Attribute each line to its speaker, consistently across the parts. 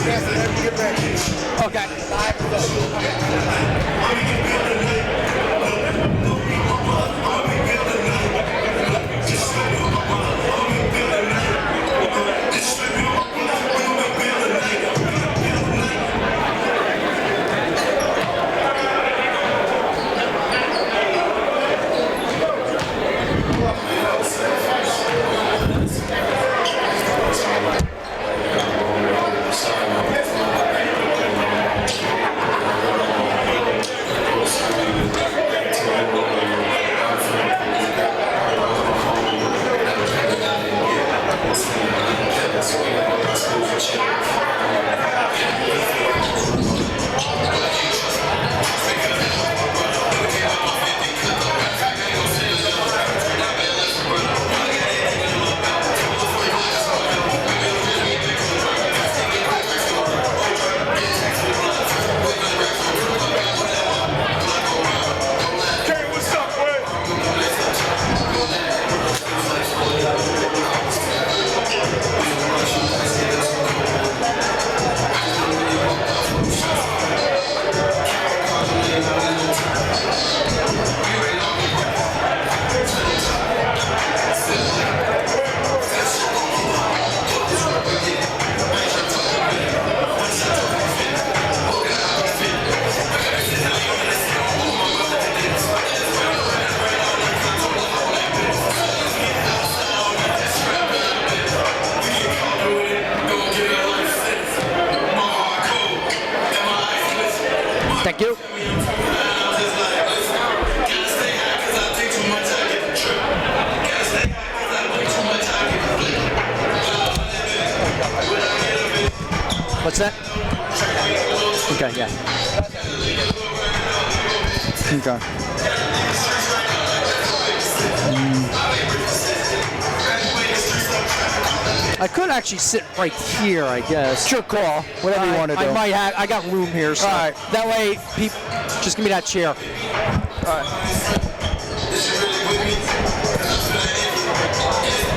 Speaker 1: Okay. Thank you. What's that? Okay, yeah. Okay. I could actually sit right here, I guess.
Speaker 2: It's your call. Whatever you want to do.
Speaker 1: I might have. I got room here, so
Speaker 2: all right.
Speaker 1: That way, people, just give me that chair.
Speaker 2: All right.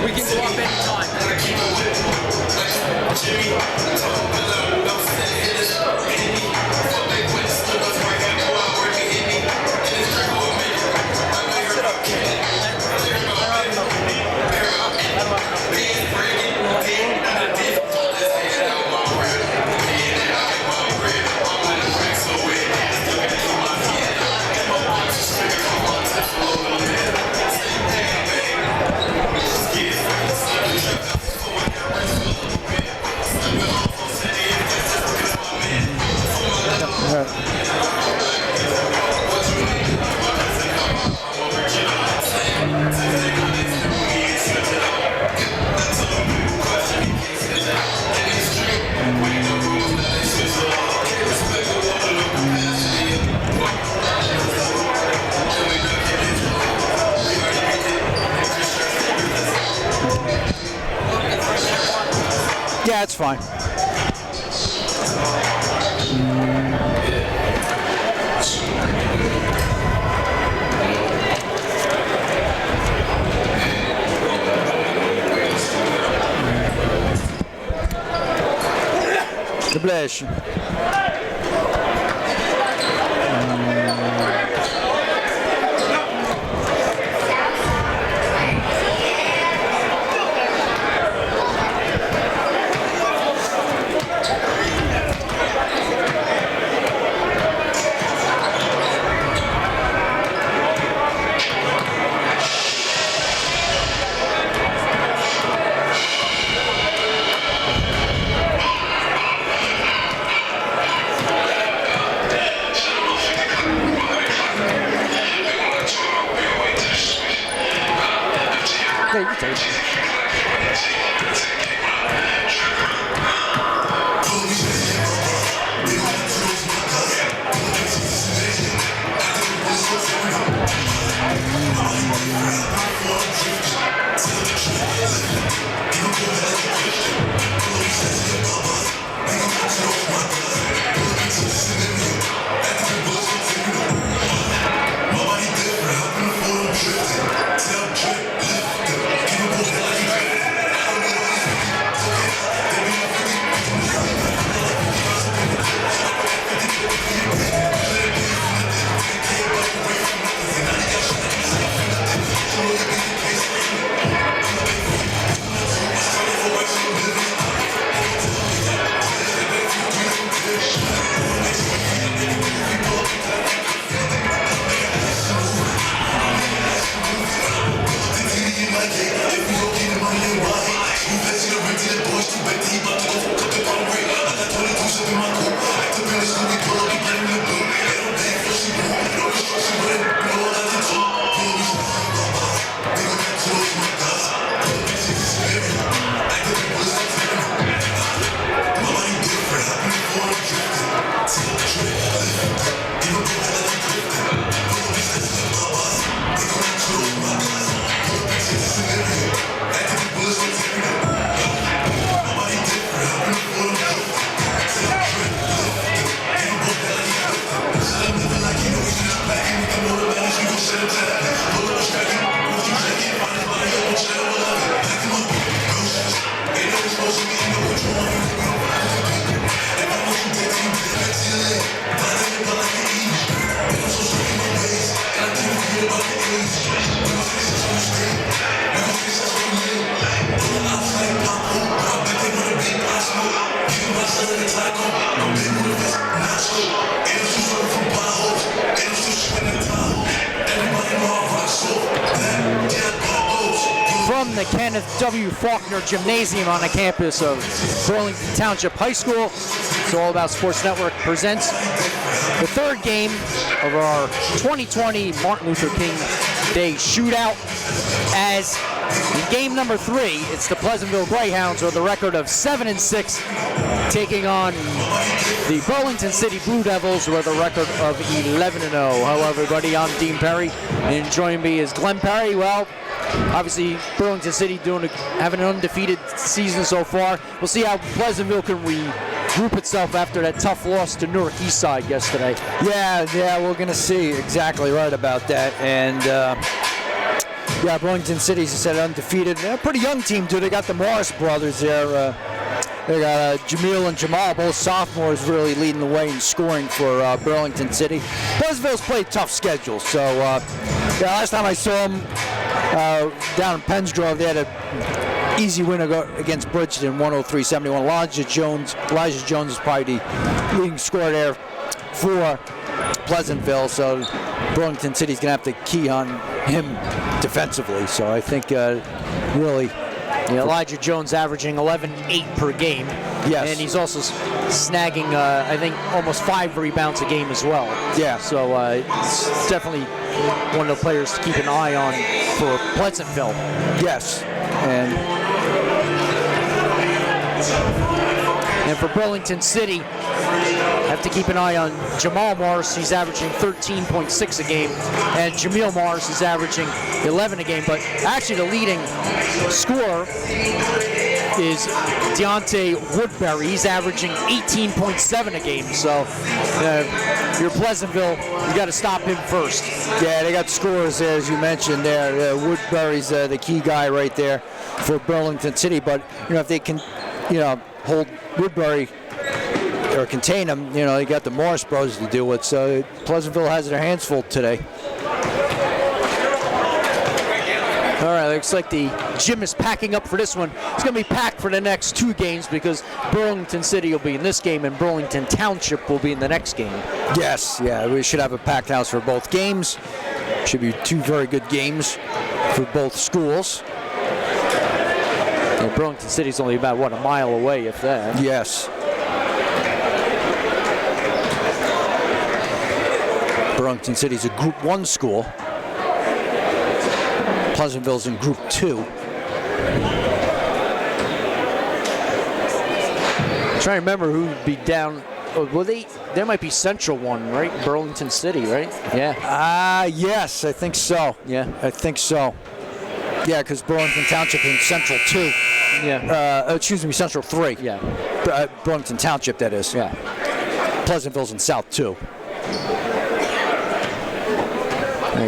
Speaker 1: We can go up anytime.
Speaker 2: Yeah, it's fine. The bless.
Speaker 1: From the Kenneth W. Faulkner Gymnasium on the campus of Burlington Township High School, it's All About Sports Network presents the third game of our 2020 Martin Luther King Day Shootout. As in game number 3, it's the Pleasantville Greyhounds with a record of 7-6, taking on the Burlington City Blue Devils with a record of 11-0. Hello, everybody. I'm Dean Perry, and joining me is Glenn Perry. Well, obviously, Burlington City having an undefeated season so far. We'll see how Pleasantville can regroup itself after that tough loss to Newark Eastside yesterday.
Speaker 2: Yeah, we're going to see. Exactly right about that. And, yeah, Burlington City's, as I said, undefeated. They're a pretty young team, too. They got the Morris brothers there. They got Jamil and Jamal, both sophomores, really leading the way in scoring for Burlington City. Pleasantville's played a tough schedule. So, yeah, last time I saw them down in Pensgrove, they had an easy win against Bridgeton, 103-71. Elijah Jones is probably the leading scorer there for Pleasantville. So Burlington City's going to have to key on him defensively. So I think really...
Speaker 1: Yeah, Elijah Jones averaging 11-8 per game.
Speaker 2: Yes.
Speaker 1: And he's also snagging, I think, almost 5 rebounds a game as well.
Speaker 2: Yeah.
Speaker 1: So it's definitely one of the players to keep an eye on for Pleasantville.
Speaker 2: Yes.
Speaker 1: And for Burlington City, have to keep an eye on Jamal Morris. He's averaging 13.6 a game, and Jamil Morris is averaging 11 a game. But actually, the leading scorer is Deontay Woodbury. He's averaging 18.7 a game. So, you're Pleasantville, you got to stop him first.
Speaker 2: Yeah, they got scores there, as you mentioned there. Woodbury's the key guy right there for Burlington City. But if they can, hold Woodbury or contain him, they got the Morris brothers to deal with. So Pleasantville has their hands full today.
Speaker 1: All right, looks like the gym is packing up for this one. It's going to be packed for the next 2 games because Burlington City will be in this game and Burlington Township will be in the next game.
Speaker 2: Yes, yeah, we should have a packed house for both games. Should be 2 very good games for both schools.
Speaker 1: Yeah, Burlington City's only about, a mile away, if that.
Speaker 2: Yes. Burlington City's a Group 1 school. Pleasantville's in Group 2.
Speaker 1: I'm trying to remember who would be down. Well, there might be Central 1, right? Burlington City, right? Yeah.
Speaker 2: Yes, I think so.
Speaker 1: Yeah.
Speaker 2: I think so. Yeah, because Burlington Township in Central 2.
Speaker 1: Yeah.
Speaker 2: Central 3.
Speaker 1: Yeah.
Speaker 2: Burlington Township, that is.
Speaker 1: Yeah.
Speaker 2: Pleasantville's in South 2.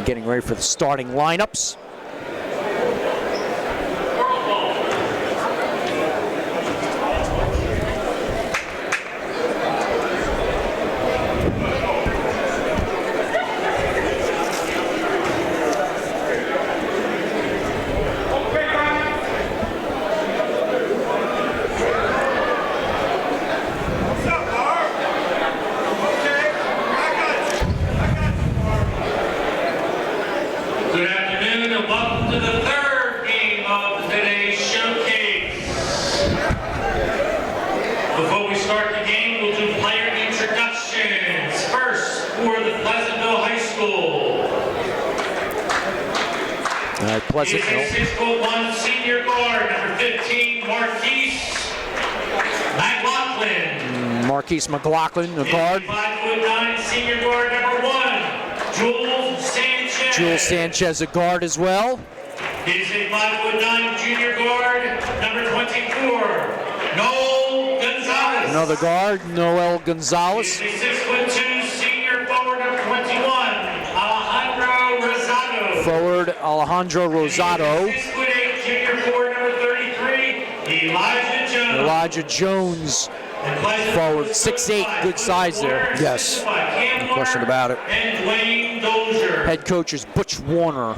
Speaker 1: Getting ready for the starting lineups.
Speaker 3: Good afternoon and welcome to the third game of today's showcase. Before we start the game, we'll do player introductions. First, for the Pleasantville High School.
Speaker 1: Pleasantville.
Speaker 3: He is a 6'1" senior guard, number 15,
Speaker 1: Marquise McLaughlin, the guard.
Speaker 3: 5'9" senior guard, number 1, Jules Sanchez.
Speaker 1: Jules Sanchez, a guard as well.
Speaker 3: He's a 5'9" junior guard, number 24, Noel Gonzalez.
Speaker 1: Another guard, Noel Gonzalez.
Speaker 3: He's a 6'2" senior forward, number 21, Alejandro Rosado.
Speaker 1: Forward, Alejandro Rosado.
Speaker 3: 6'8" junior forward, number 33, Elijah Jones.
Speaker 1: Elijah Jones, forward, 6'8", good size there.
Speaker 2: Yes, no question about it.
Speaker 3: And Dwayne Dozier.
Speaker 1: Head coach is Butch Warner.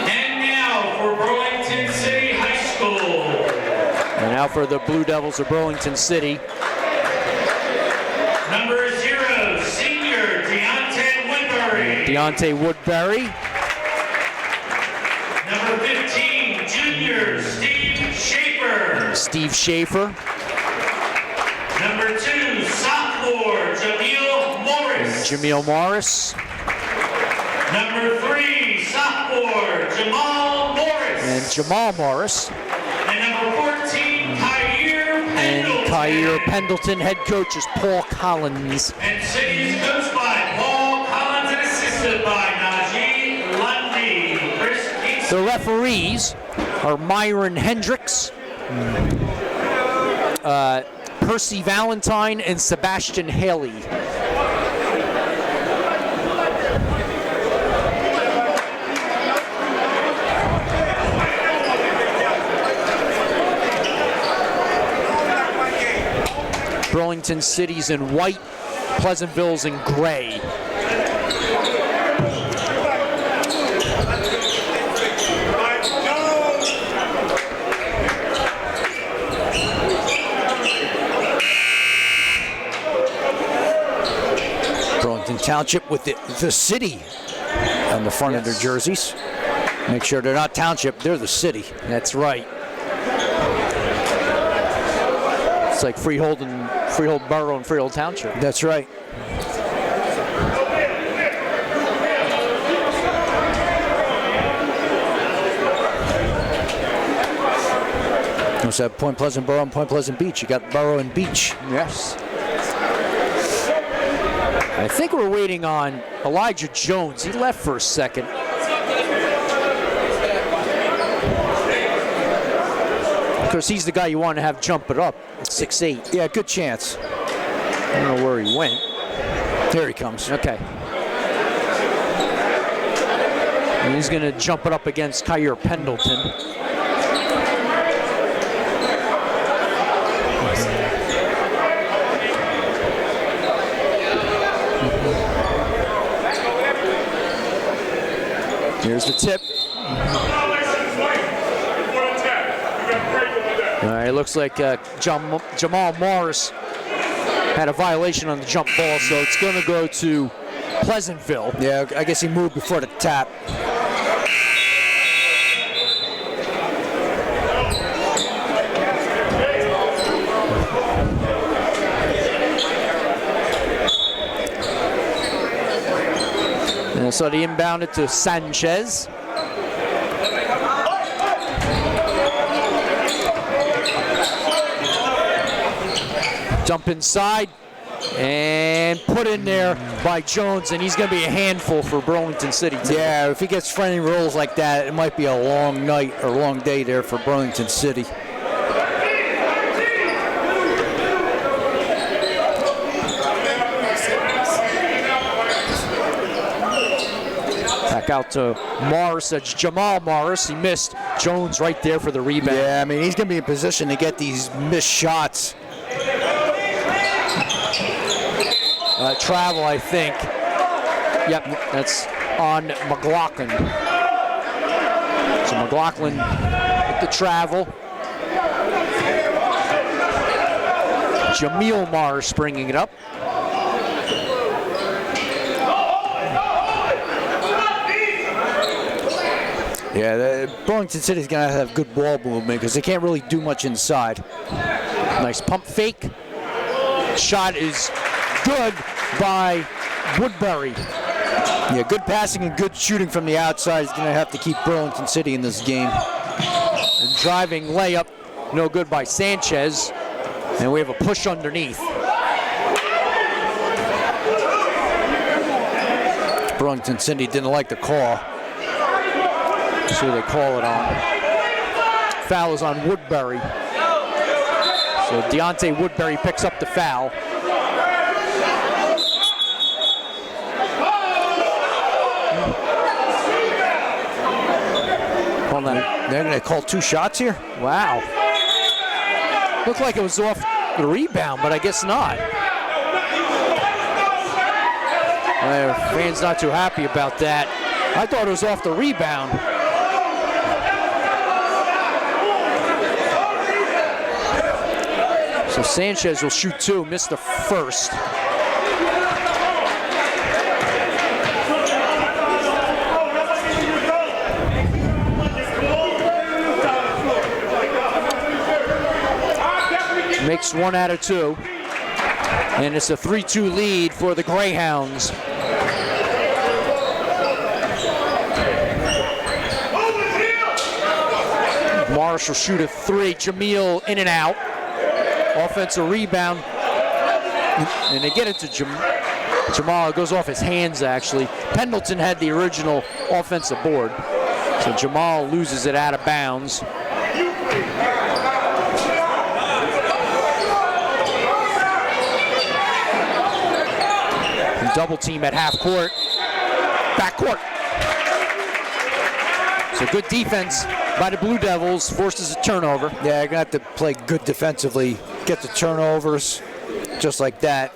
Speaker 3: And now for Burlington City High School.
Speaker 1: And Now for the Blue Devils of Burlington City.
Speaker 3: Number 0, senior Deontay Woodbury.
Speaker 1: Deontay Woodbury.
Speaker 3: Number 15, junior Steve Schaefer.
Speaker 1: Steve Schaefer.
Speaker 3: Number 2, sophomore Jamil Morris.
Speaker 1: Jamil Morris.
Speaker 3: Number 3, sophomore Jamal Morris.
Speaker 1: And Jamal Morris.
Speaker 3: And number 14, Kyrie
Speaker 1: And
Speaker 3: Pendleton.
Speaker 1: Kyrie Pendleton. Head coach is Paul Collins.
Speaker 3: And city is coached by Paul Collins and assisted by Najee Lundy. Chris Keats.
Speaker 1: The referees are Myron Hendricks, Percy Valentine, and Sebastian Haley. Burlington City's in white, Pleasantville's in gray.
Speaker 2: Burlington Township with the city on the front of their jerseys. Make sure they're not township, they're the city.
Speaker 1: That's right. It's like Freehold Borough and Freehold Township.
Speaker 2: That's right. You also have Point Pleasant Borough and Point Pleasant Beach. You got Borough and Beach.
Speaker 1: Yes. I think we're waiting on Elijah Jones. He left for a second. Because he's the guy you want to have jump it up at 6'8".
Speaker 2: Yeah, good chance.
Speaker 1: I don't know where he went.
Speaker 2: There he comes.
Speaker 1: Okay. And he's going to jump it up against Kyrie Pendleton. Here's the tip. All right, looks like Jamal Morris had a violation on the jump ball, so it's going to go to Pleasantville.
Speaker 2: Yeah, I guess he moved before the tap.
Speaker 1: And so they inbounded to Sanchez. Dump inside and put in there by Jones, and he's going to be a handful for Burlington City today.
Speaker 2: Yeah, if he gets friendly rolls like that, it might be a long night or long day there for Burlington City.
Speaker 1: Back out to Morris. That's Jamal Morris. He missed. Jones right there for the rebound.
Speaker 2: Yeah, I mean, he's going to be in position to get these missed shots.
Speaker 1: Travel, I think. Yep, that's on McLaughlin. So McLaughlin with the travel. Jamil Morris bringing it up.
Speaker 2: Yeah, Burlington City's going to have good ball movement because they can't really do much inside.
Speaker 1: Nice pump fake. Shot is good by Woodbury.
Speaker 2: Yeah, good passing and good shooting from the outside is going to have to keep Burlington City in this game.
Speaker 1: And driving layup, no good by Sanchez. And we have a push underneath.
Speaker 2: Burlington City didn't like the call.
Speaker 1: So they call it on. Foul is on Woodbury. So Deontay Woodbury picks up the foul. Hold on.
Speaker 2: They're going to call 2 shots here?
Speaker 1: Wow. Looked like it was off the rebound, but I guess not. Fans not too happy about that. I thought it was off the rebound. So Sanchez will shoot 2, missed the first. Makes 1 out of 2. And it's a 3-2 lead for the Greyhounds. Morris will shoot a 3. Jamil in and out. Offensive rebound. And they get it to Jamal. It goes off his hands, actually. Pendleton had the original offensive board. So Jamal loses it out of bounds. Double team at half court. Back court. So good defense by the Blue Devils, forces a turnover.
Speaker 2: Yeah, you're gonna have to play good defensively, get the turnovers, just like that.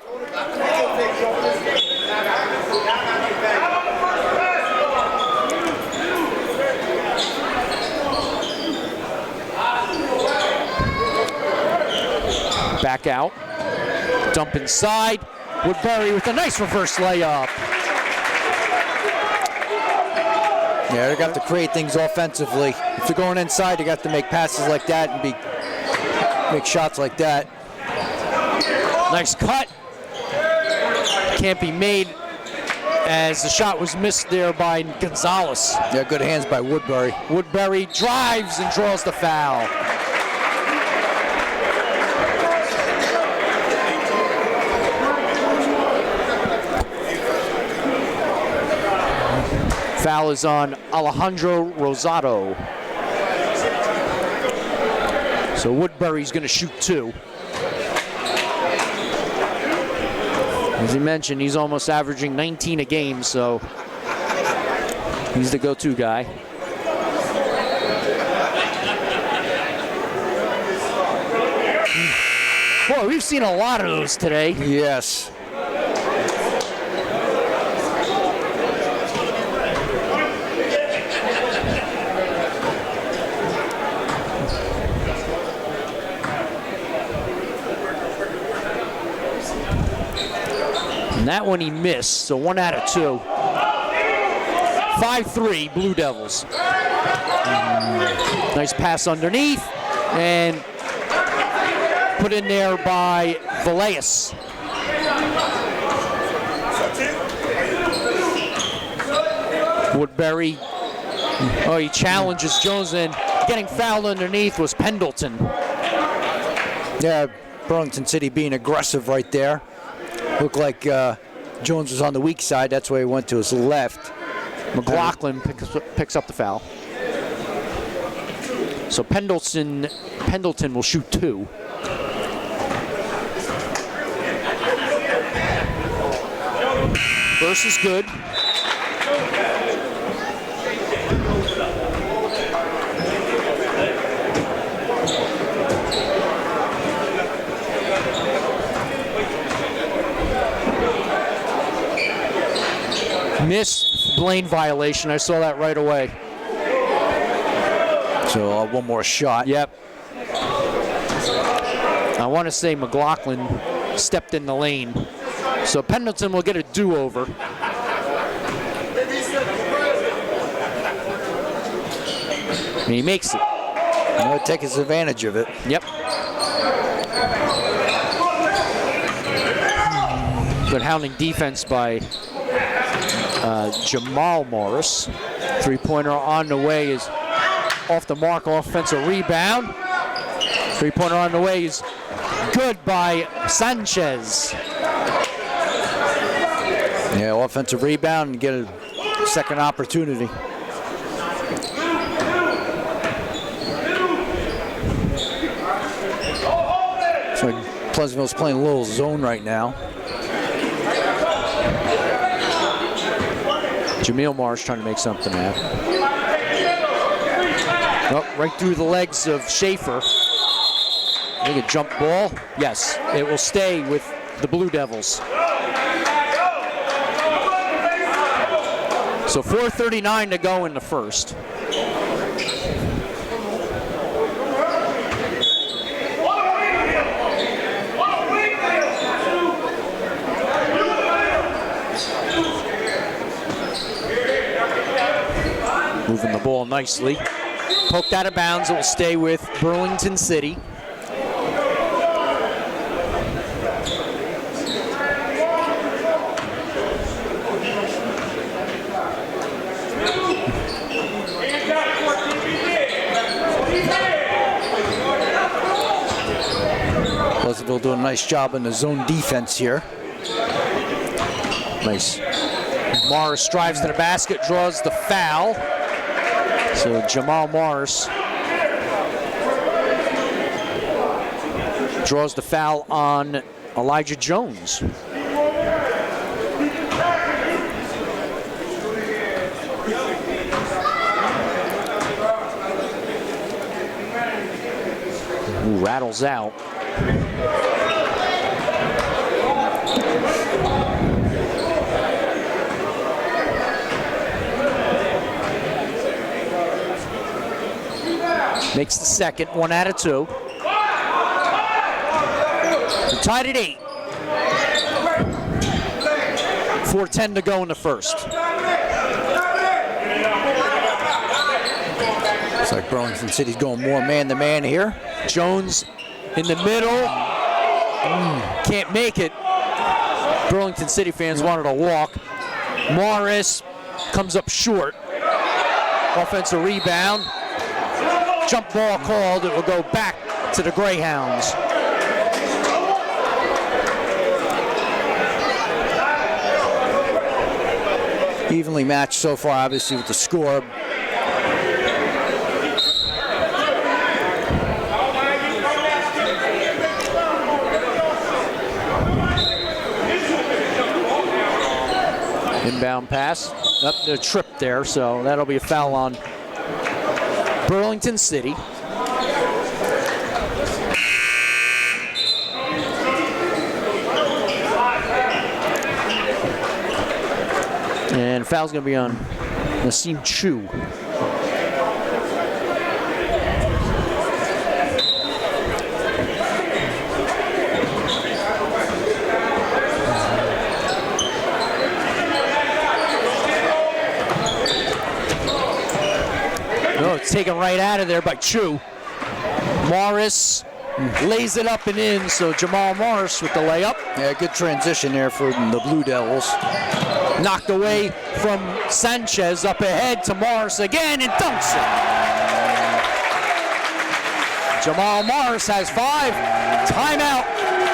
Speaker 1: Back out. Dump inside. Woodbury with a nice reverse layup.
Speaker 2: Yeah, they got to create things offensively. If they're going inside, they got to make passes like that and make shots like that.
Speaker 1: Nice cut. Can't be made as the shot was missed there by Gonzalez.
Speaker 2: Yeah, good hands by Woodbury.
Speaker 1: Woodbury drives and draws the foul. Foul is on Alejandro Rosado. So Woodbury's going to shoot 2. As he mentioned, he's almost averaging 19 a game, so he's the go-to guy. Boy, we've seen a lot of those today.
Speaker 2: Yes.
Speaker 1: And that one he missed, so 1 out of 2. 5-3 Blue Devils. Nice pass underneath and put in there by Villegas. Woodbury, oh, he challenges Jones, and getting fouled underneath was Pendleton.
Speaker 2: Yeah, Burlington City being aggressive right there. Looked like Jones was on the weak side. That's why he went to his left.
Speaker 1: McLaughlin picks up the foul. So Pendleton will shoot 2. First is good. Missed lane violation. I saw that right away.
Speaker 2: So one more shot.
Speaker 1: Yep. I want to say McLaughlin stepped in the lane. So Pendleton will get a do-over. And he makes it.
Speaker 2: He'll take his advantage of it.
Speaker 1: Yep. Good hounding defense by Jamal Morris. Three-pointer on the way is off the mark, offensive rebound. Three-pointer on the way is good by Sanchez.
Speaker 2: Yeah, offensive rebound and get a second opportunity. So Pleasantville's playing a little zone right now.
Speaker 1: Jamil Morris trying to make something happen. Oh, right through the legs of Schaefer. I think a jump ball. Yes, it will stay with the Blue Devils. So 4:39 to go in the first. Moving the ball nicely. Poked out of bounds. It will stay with Burlington City.
Speaker 2: Pleasantville doing a nice job in the zone defense here.
Speaker 1: Nice. Morris drives to the basket, draws the foul. So Jamal Morris draws the foul on Elijah Jones. Who rattles out. Makes the second, 1 out of 2. We're tied at 8. 4:10 to go in the first.
Speaker 2: Looks like Burlington City's going more man-to-man here.
Speaker 1: Jones in the middle. Can't make it. Burlington City fans wanted to walk. Morris comes up short. Offensive rebound. Jump ball called. It will go back to the Greyhounds.
Speaker 2: Evenly matched so far, obviously, with the score.
Speaker 1: Inbound pass. Up the trip there, so that'll be a foul on Burlington City. And foul's going to be on Nassim Chu. Oh, it's taken right out of there by Chu. Morris lays it up and in, so Jamal Morris with the layup.
Speaker 2: Yeah, good transition there for the Blue Devils.
Speaker 1: Knocked away from Sanchez, up ahead to Morris again and dunks it. Jamal Morris has 5. Timeout,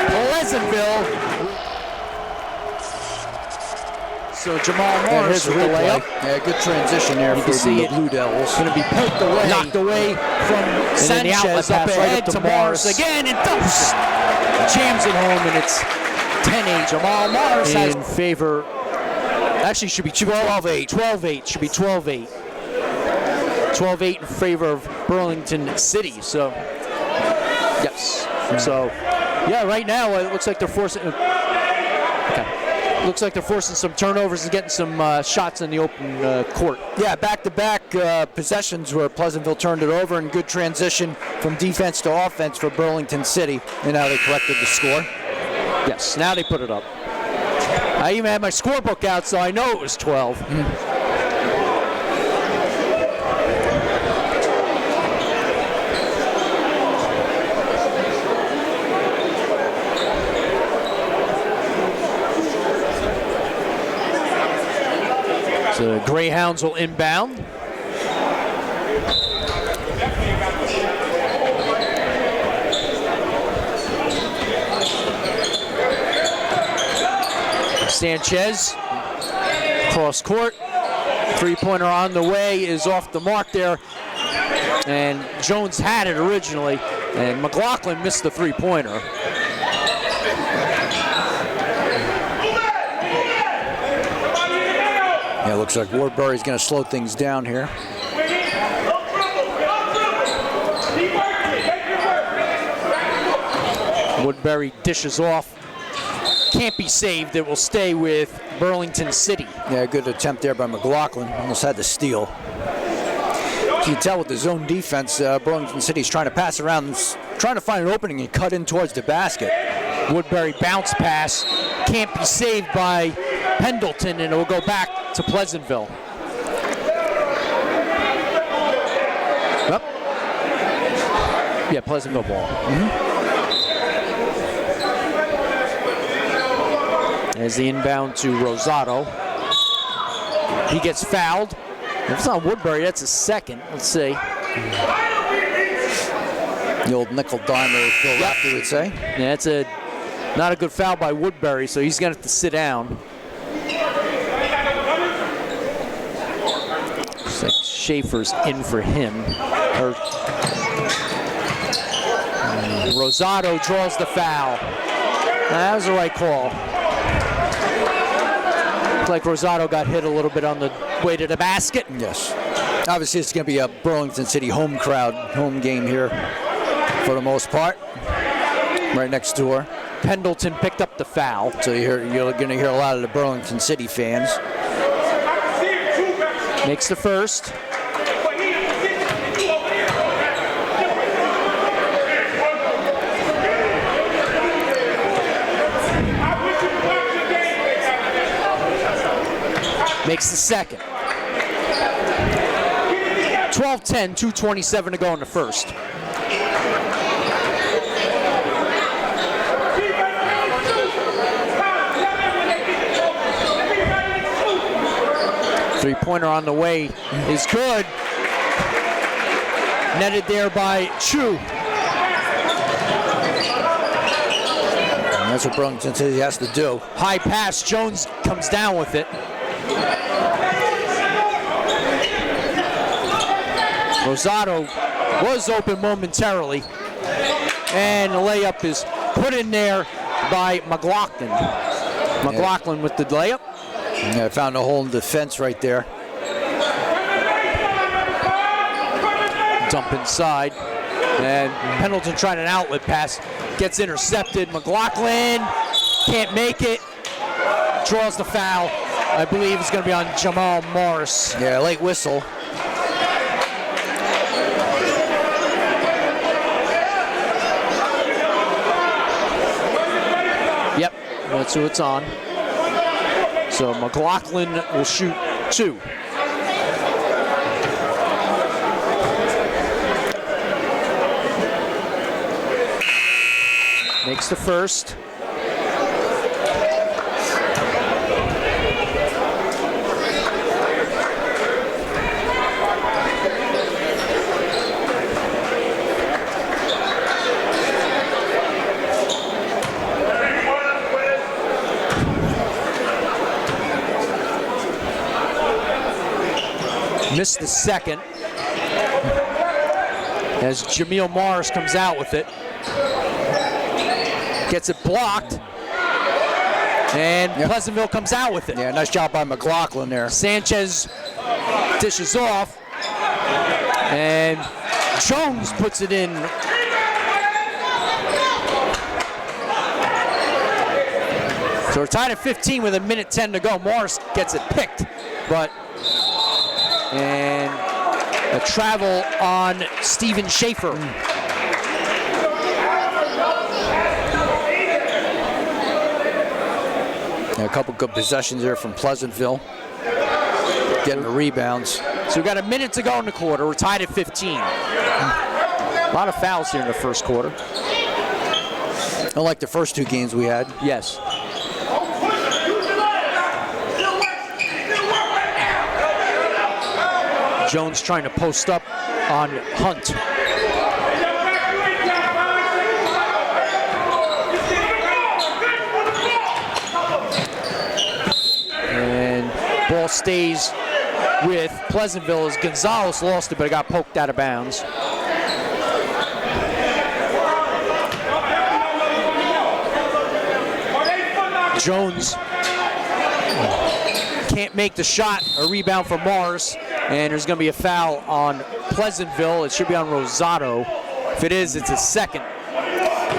Speaker 1: Pleasantville. So Jamal Morris with the layup.
Speaker 2: Yeah, good transition there for the Blue Devils.
Speaker 1: Going to be poked away. Knocked away from Sanchez, up ahead to Morris again and dunks. Jams it home, and it's 10-8. Jamal Morris has in favor. Actually, should be 12-8. 12-8. Should be 12-8. 12-8 in favor of Burlington City. So, yes. So, yeah, right now it looks like they're forcing. Looks like they're forcing some turnovers and getting some shots in the open court.
Speaker 2: Yeah, back-to-back possessions where Pleasantville turned it over, and good transition from defense to offense for Burlington City. And now they corrected the score.
Speaker 1: Yes, now they put it up. I even had my scorebook out, so I know it was 12. So the Greyhounds will inbound. Sanchez, cross court, three-pointer on the way, is off the mark there, and Jones had it originally, and McLaughlin missed the three-pointer.
Speaker 2: Yeah, looks like Woodbury's going to slow things down here.
Speaker 1: Woodbury dishes off. Can't be saved. It will stay with Burlington City.
Speaker 2: Yeah, good attempt there by McLaughlin. Almost had the steal. You can tell with the zone defense, Burlington City's trying to pass around and trying to find an opening and cut in towards the basket.
Speaker 1: Woodbury bounce pass. Can't be saved by Pendleton, and it will go back to Pleasantville. Yeah, Pleasantville ball. As the inbound to Rosado. He gets fouled. If it's not Woodbury, that's a second. Let's see.
Speaker 2: The old nickel dimer, Phil Rafferty would say.
Speaker 1: Yeah, that's not a good foul by Woodbury, so he's going to have to sit down. Looks like Schaefer's in for him. Rosado draws the foul. That was the right call. Looked like Rosado got hit a little bit on the way to the basket.
Speaker 2: Yes. Obviously, it's going to be a Burlington City home crowd, home game here for the most part. Right next door.
Speaker 1: Pendleton picked up the foul.
Speaker 2: So you're going to hear a lot of the Burlington City fans.
Speaker 1: Makes the first. Makes the second. 12-10, 2:27 to go in the first. Three-pointer on the way is good. Netted there by Chu.
Speaker 2: And that's what Burlington City has to do.
Speaker 1: High pass, Jones comes down with it. Rosado was open momentarily, and the layup is put in there by McLaughlin. McLaughlin with the layup.
Speaker 2: Yeah, found a hole in defense right there.
Speaker 1: Dump inside, and Pendleton trying an outlet pass, gets intercepted. McLaughlin can't make it, draws the foul. I believe it's going to be on Jamal Morris.
Speaker 2: Yeah, late whistle.
Speaker 1: Yep, that's who it's on. So McLaughlin will shoot two. Makes the first. Missed the second as Jameel Morris comes out with it. Gets it blocked, and Pleasantville comes out with it.
Speaker 2: Yeah, nice job by McLaughlin there.
Speaker 1: Sanchez dishes off, and Jones puts it in. So we're tied at 15 with 1:10 to go. Morris gets it picked, and a travel on Steven Schaefer.
Speaker 2: Yeah, a couple good possessions there from Pleasantville. Getting the rebounds.
Speaker 1: So we've got 1 minute to go in the quarter. We're tied at 15. A lot of fouls here in the first quarter.
Speaker 2: Unlike the first two games we had.
Speaker 1: Yes. Jones trying to post up on Hunt. And ball stays with Pleasantville as Gonzalez lost it, but it got poked out of bounds. Jones can't make the shot. A rebound for Morris. And there's going to be a foul on Pleasantville. It should be on Rosado. If it is, it's a second.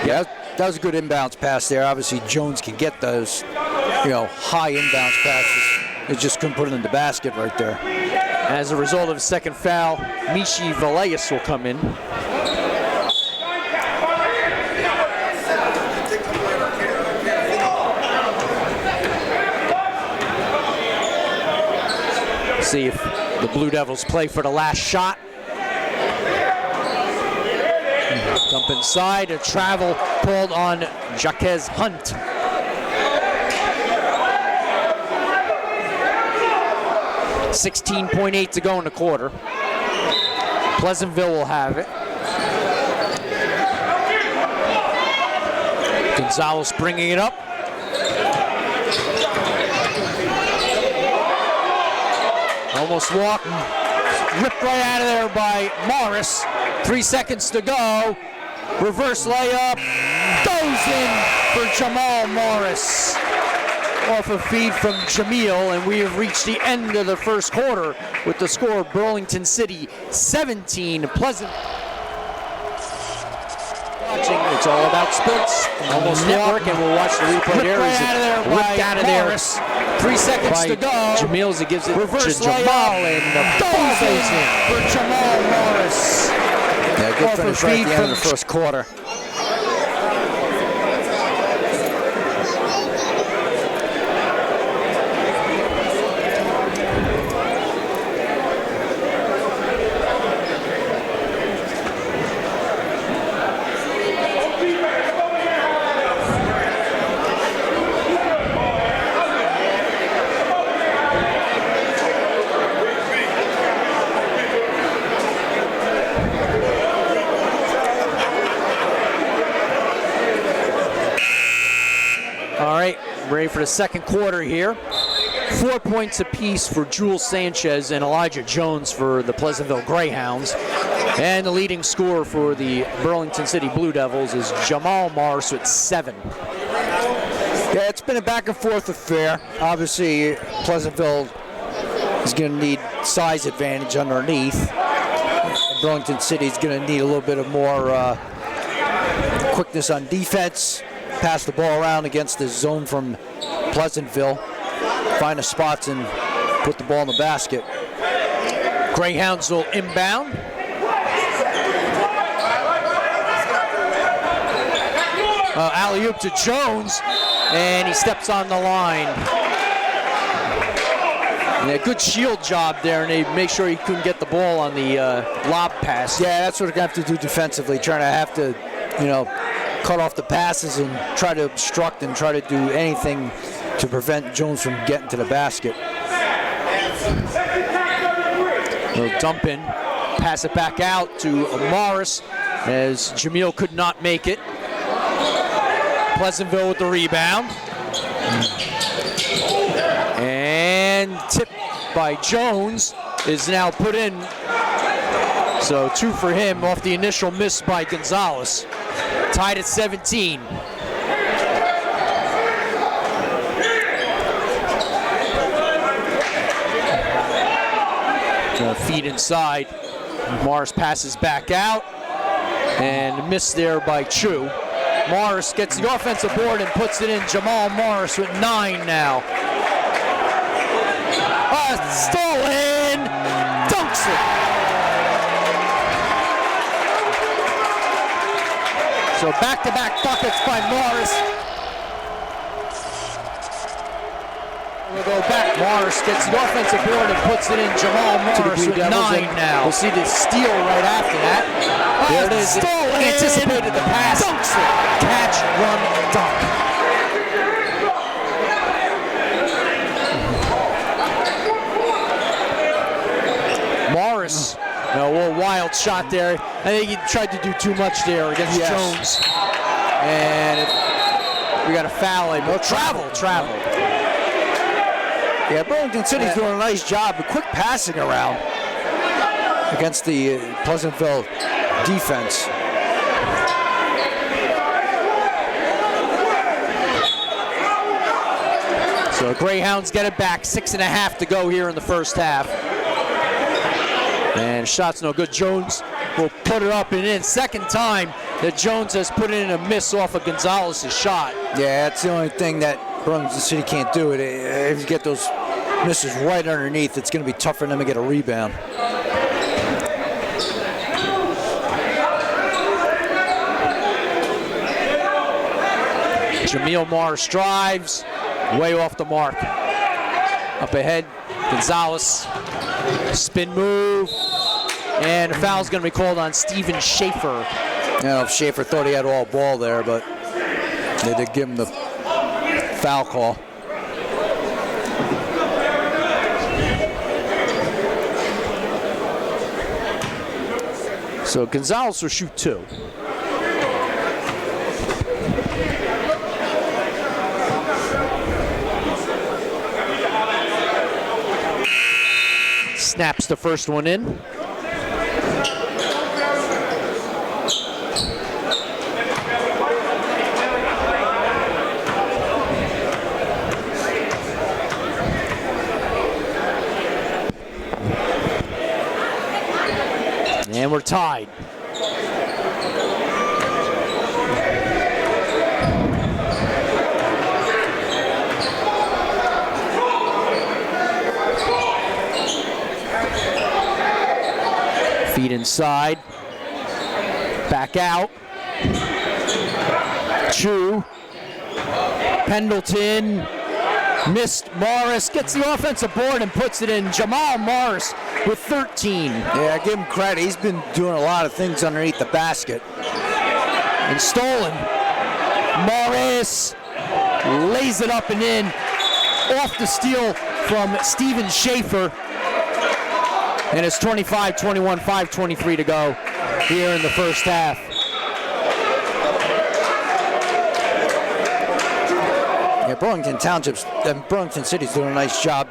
Speaker 2: Yeah, that was a good inbounds pass there. Obviously, Jones can get those, high inbounds passes. It just couldn't put it in the basket right there.
Speaker 1: As a result of a second foul, Mishi Valeas will come in. See if the Blue Devils play for the last shot. Up inside, a travel called on Jaquez Hunt. $16.8 to go in the quarter. Pleasantville will have it. Gonzalez bringing it up. Almost walked, ripped right out of there by Morris. 3 seconds to go. Reverse layup, goes in for Jamal Morris. Off a feed from Jamil, and we have reached the end of the first quarter with the score of Burlington City 17, Pleasant. Watching, it's all about sports. Almost network, and we'll watch the replay there.
Speaker 2: Right out of there,
Speaker 1: ripped out of
Speaker 2: Morris.
Speaker 1: there. 3 seconds to go.
Speaker 2: Jamil as he gives it
Speaker 1: Reverse
Speaker 2: to Jamal,
Speaker 1: and the
Speaker 2: ball
Speaker 1: goes in for Jamal Morris.
Speaker 2: Yeah, good
Speaker 1: Off a
Speaker 2: finish right
Speaker 1: feed
Speaker 2: at the end of the
Speaker 1: from
Speaker 2: first quarter.
Speaker 1: Ready for the second quarter here. 4 points apiece for Jules Sanchez and Elijah Jones for the Pleasantville Greyhounds. And the leading scorer for the Burlington City Blue Devils is Jamal Morris with 7.
Speaker 2: Yeah, it's been a back and forth affair. Obviously, Pleasantville is going to need size advantage underneath. Burlington City is going to need a little bit of more quickness on defense. Pass the ball around against the zone from Pleasantville. Find the spots and put the ball in the basket.
Speaker 1: Greyhounds will inbound. Alley-oop to Jones, and he steps on the line. Yeah, good shield job there, and they make sure he couldn't get the ball on the lob pass.
Speaker 2: Yeah, that's what they're going to have to do defensively, trying to have to, cut off the passes and try to obstruct and try to do anything to prevent Jones from getting to the basket.
Speaker 1: They'll dump in, pass it back out to Morris as Jamil could not make it. Pleasantville with the rebound. And tip by Jones is now put in. So 2 for him off the initial miss by Gonzalez. Tied at 17. Feed inside. Morris passes back out. And missed there by Chu. Morris gets the offensive board and puts it in. Jamal Morris with 9 now. Stolen! Dunks it! So back-to-back buckets by Morris. We'll go back. Morris gets the offensive board and puts it in. Jamal Morris with 9 now. We'll see the steal right after that. There it is. Anticipated the pass. Dunks it. Catch, run, dunk. Morris, a little wild shot there. I think he tried to do too much there against Jones. And we got a foul. Travel.
Speaker 2: Yeah, Burlington City's doing a nice job of quick passing around against the Pleasantville defense.
Speaker 1: So Greyhounds get it back. 6.5 to go here in the first half. And shot's no good. Jones will put it up and in. Second time that Jones has put in a miss off of Gonzalez's shot.
Speaker 2: Yeah, that's the only thing that Burlington City can't do. If you get those misses right underneath, it's going to be tough for them to get a rebound.
Speaker 1: Jamil Morris drives, way off the mark. Up ahead, Gonzalez, spin move, and a foul's going to be called on Steven Schaefer.
Speaker 2: I don't know if Schaefer thought he had all ball there, but they did give him the foul call.
Speaker 1: So Gonzalez will shoot 2. Snaps the first one in. And we're tied. Feet inside. Back out. Chu. Pendleton. Missed. Morris gets the offensive board and puts it in. Jamal Morris with 13.
Speaker 2: Yeah, give him credit. He's been doing a lot of things underneath the basket.
Speaker 1: And stolen. Morris lays it up and in. Off the steal from Steven Schaefer. And it's 25-21, 5:23 to go here in the first half.
Speaker 2: Yeah, Burlington City's doing a nice job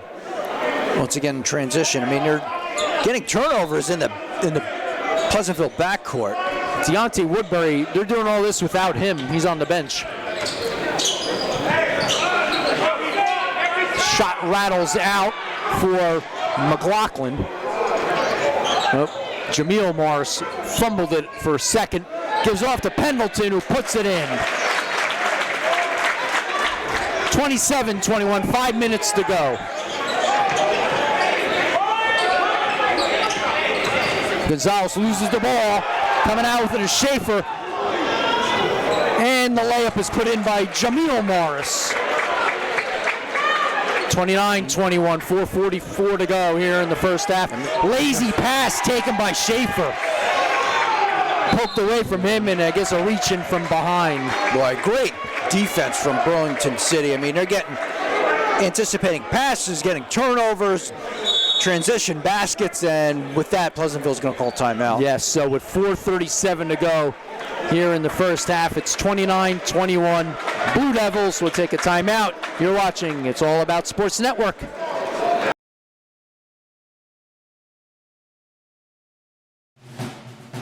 Speaker 2: once again in transition. I mean, they're getting turnovers in the Pleasantville backcourt.
Speaker 1: Deontay Woodbury, they're doing all this without him. He's on the bench. Shot rattles out for McLaughlin. Oh, Jameel Morris fumbled it for a second. Gives off to Pendleton, who puts it in. 27-21, 5 minutes to go. Gonzalez loses the ball. Coming out with it is Schaefer. And the layup is put in by Jameel Morris. 29-21, 4:44 to go here in the first half. Lazy pass taken by Schaefer. Poked away from him, and I guess a reach in from behind.
Speaker 2: Boy, great defense from Burlington City. I mean, they're anticipating passes, getting turnovers, transition baskets, and with that, Pleasantville's going to call timeout.
Speaker 1: Yes, so with 4:37 to go here in the first half, it's 29-21. Blue Devils will take a timeout. You're watching It's All About Sports Network.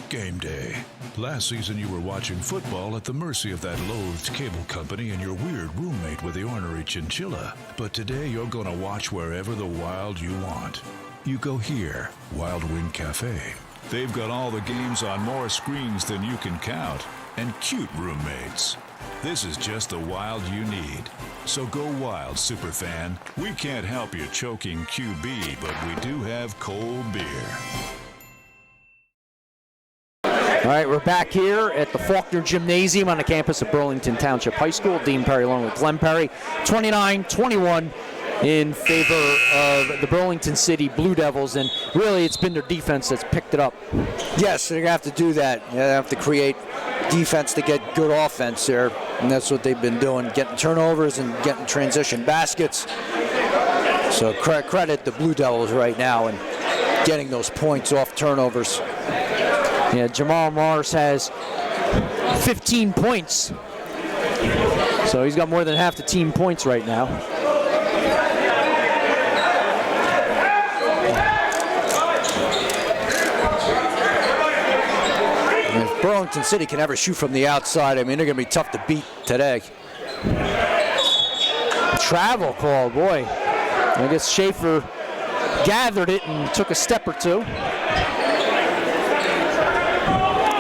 Speaker 4: Game day. Last season you were watching football at the mercy of that loathed cable company and your weird roommate with the ornery chinchilla. But today you're going to watch wherever the wild you want. You go here, Wild Wing Cafe. They've got all the games on more screens than you can count, and cute roommates. This is just the wild you need. So go wild, superfan. We can't help you choking QB, but we do have cold beer.
Speaker 1: All right, we're back here at the Faulkner Gymnasium on the campus of Burlington Township High School. Dean Perry along with Glenn Perry. 29-21 in favor of the Burlington City Blue Devils, and really it's been their defense that's picked it up.
Speaker 2: Yes, they're going to have to do that. They have to create defense to get good offense there, and that's what they've been doing, getting turnovers and getting transition baskets. So credit the Blue Devils right now and getting those points off turnovers.
Speaker 1: Yeah, Jamal Morris has 15 points. So he's got more than half the team points right now.
Speaker 2: And if Burlington City can ever shoot from the outside, I mean, they're going to be tough to beat today.
Speaker 1: Travel call, boy. I guess Schaefer gathered it and took a step or two.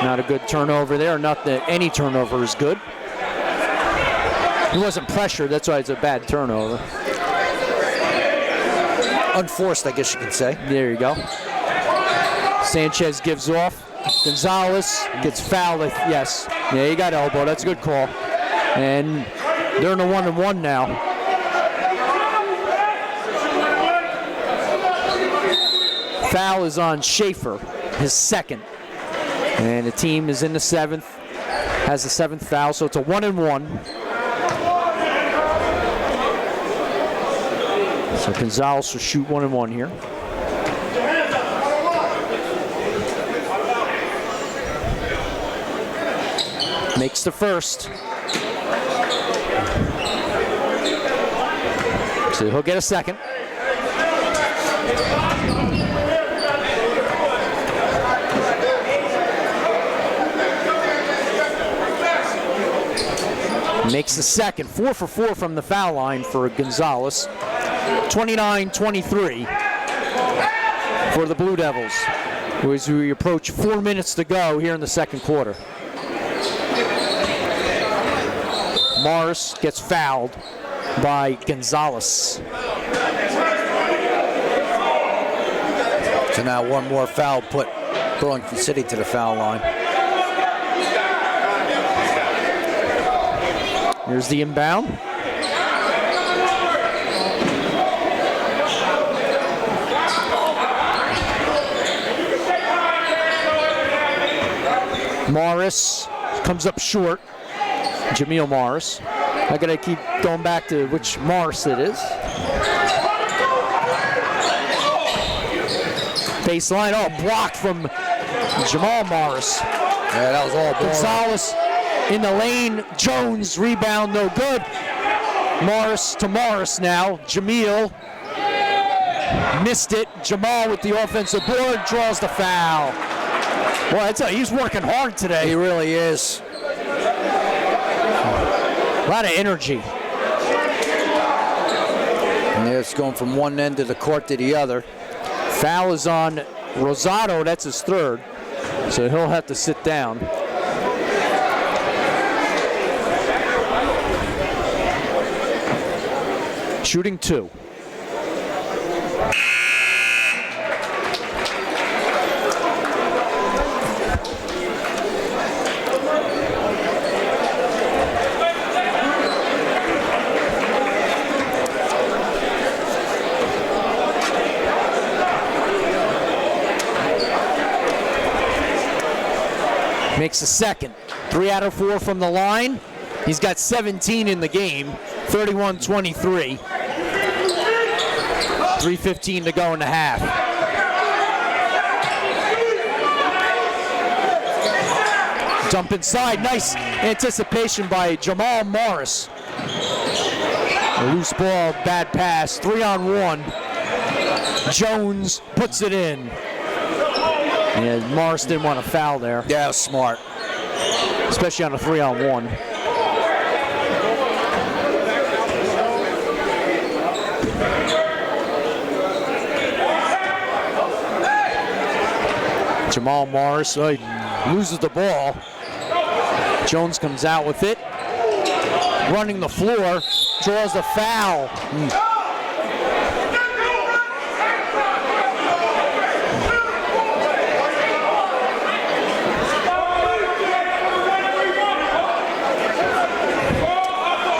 Speaker 1: Not a good turnover there. Not that any turnover is good. He wasn't pressured, that's why it's a bad turnover.
Speaker 2: Unforced, I guess you could say.
Speaker 1: There you go. Sanchez gives off. Gonzalez gets fouled. Yes. Yeah, he got elbowed. That's a good call. And they're in a 1-1 now. Foul is on Schaefer, his second. And the team is in the 7th. has the 7th foul, so it's a 1-and-1. So Gonzalez will shoot 1-and-1 here. Makes the first. So he'll get a second. Makes the second. 4 for 4 from the foul line for Gonzalez. 29-23 for the Blue Devils, as we approach 4 minutes to go here in the second quarter. Morris gets fouled by Gonzalez.
Speaker 2: So now one more foul put Burlington City to the foul line.
Speaker 1: Here's the inbound. Morris comes up short. Jameel Morris. I gotta keep going back to which Morris it is. Baseline, oh, blocked from Jamal Morris.
Speaker 2: Yeah, that was all ball.
Speaker 1: Gonzalez in the lane. Jones rebound, no good. Morris to Morris now. Jameel missed it. Jamal with the offensive board draws the foul. Boy, I tell you, he's working hard today.
Speaker 2: He really is.
Speaker 1: A lot of energy.
Speaker 2: And it's going from one end of the court to the other.
Speaker 1: Foul is on Rosado. That's his third. So he'll have to sit down. Shooting 2. Makes the second. 3 out of 4 from the line. He's got 17 in the game. 31-23. 3:15 to go in the half. Dump inside. Nice anticipation by Jamal Morris. A loose ball, bad pass. 3-on-1. Jones puts it in. And Morris didn't want to foul there.
Speaker 2: Yeah, smart.
Speaker 1: Especially on a 3-on-1. Jamal Morris loses the ball. Jones comes out with it. Running the floor, draws the foul.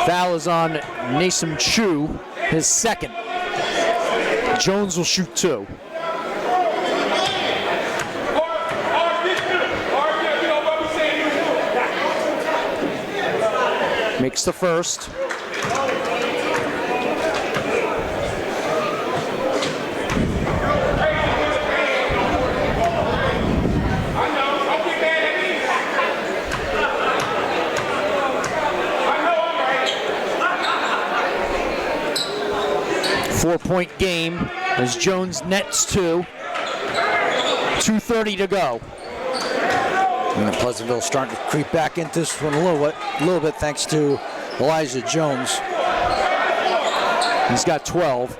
Speaker 1: Foul is on Nasim Chu, his second. Jones will shoot 2. Makes the first. Four-point game as Jones nets 2. 2:30 to go.
Speaker 2: And Pleasantville starting to creep back into this one a little bit thanks to Elijah Jones.
Speaker 1: He's got 12.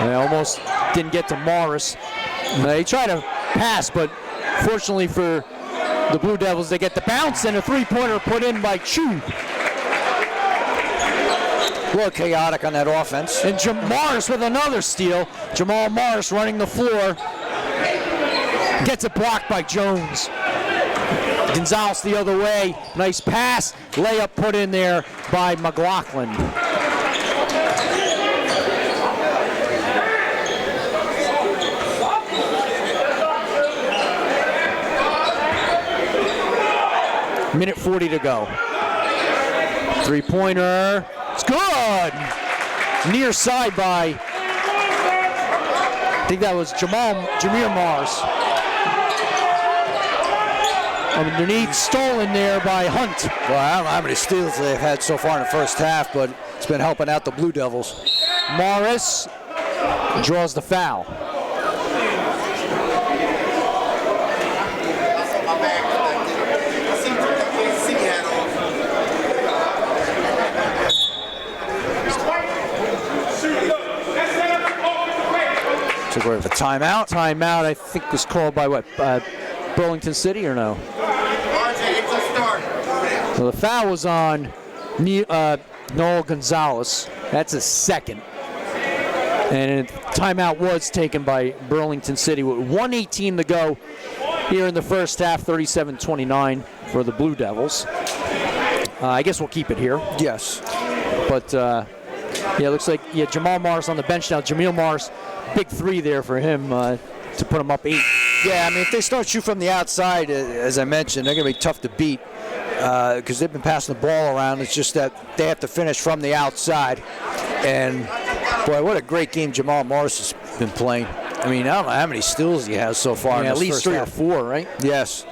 Speaker 1: They almost didn't get to Morris. They try to pass, but fortunately for the Blue Devils, they get the bounce and a three-pointer put in by Chu.
Speaker 2: A little chaotic on that offense.
Speaker 1: And Morris with another steal. Jamal Morris running the floor. Gets it blocked by Jones. Gonzalez the other way. Nice pass. Layup put in there by McLaughlin. Minute 40 to go. Three-pointer. It's good. Near side by, I think that was Jameer Morris. Underneath, stolen there by Hunt.
Speaker 2: Well, I don't know how many steals they've had so far in the first half, but it's been helping out the Blue Devils.
Speaker 1: Morris draws the foul.
Speaker 2: Took away with a timeout.
Speaker 1: Timeout, I think, was called by what? Burlington City or no? So the foul was on Noel Gonzalez. That's a second. And timeout was taken by Burlington City with 1:18 to go here in the first half, 37-29 for the Blue Devils. I guess we'll keep it here.
Speaker 2: Yes.
Speaker 1: But, yeah, it looks like Jamal Morris on the bench now. Jameel Morris, big three there for him to put him up 8.
Speaker 2: Yeah, I mean, if they start shooting from the outside, as I mentioned, they're going to be tough to beat because they've been passing the ball around. It's just that they have to finish from the outside. And, boy, what a great game Jamal Morris has been playing. I mean, I don't know how many steals he has so far in this
Speaker 1: at least
Speaker 2: first
Speaker 1: 3
Speaker 2: half.
Speaker 1: or 4, right?
Speaker 2: Yes.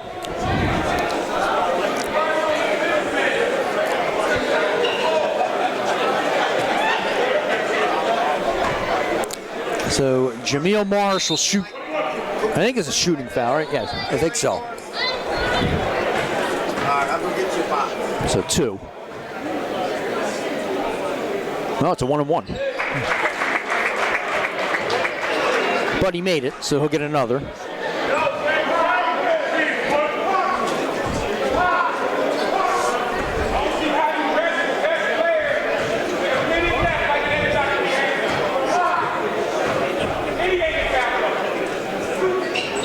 Speaker 1: So Jameel Morris will shoot. I think it's a shooting foul, right? Yes.
Speaker 2: I think so.
Speaker 1: So 2. No, it's a 1-and-1. But he made it, so he'll get another.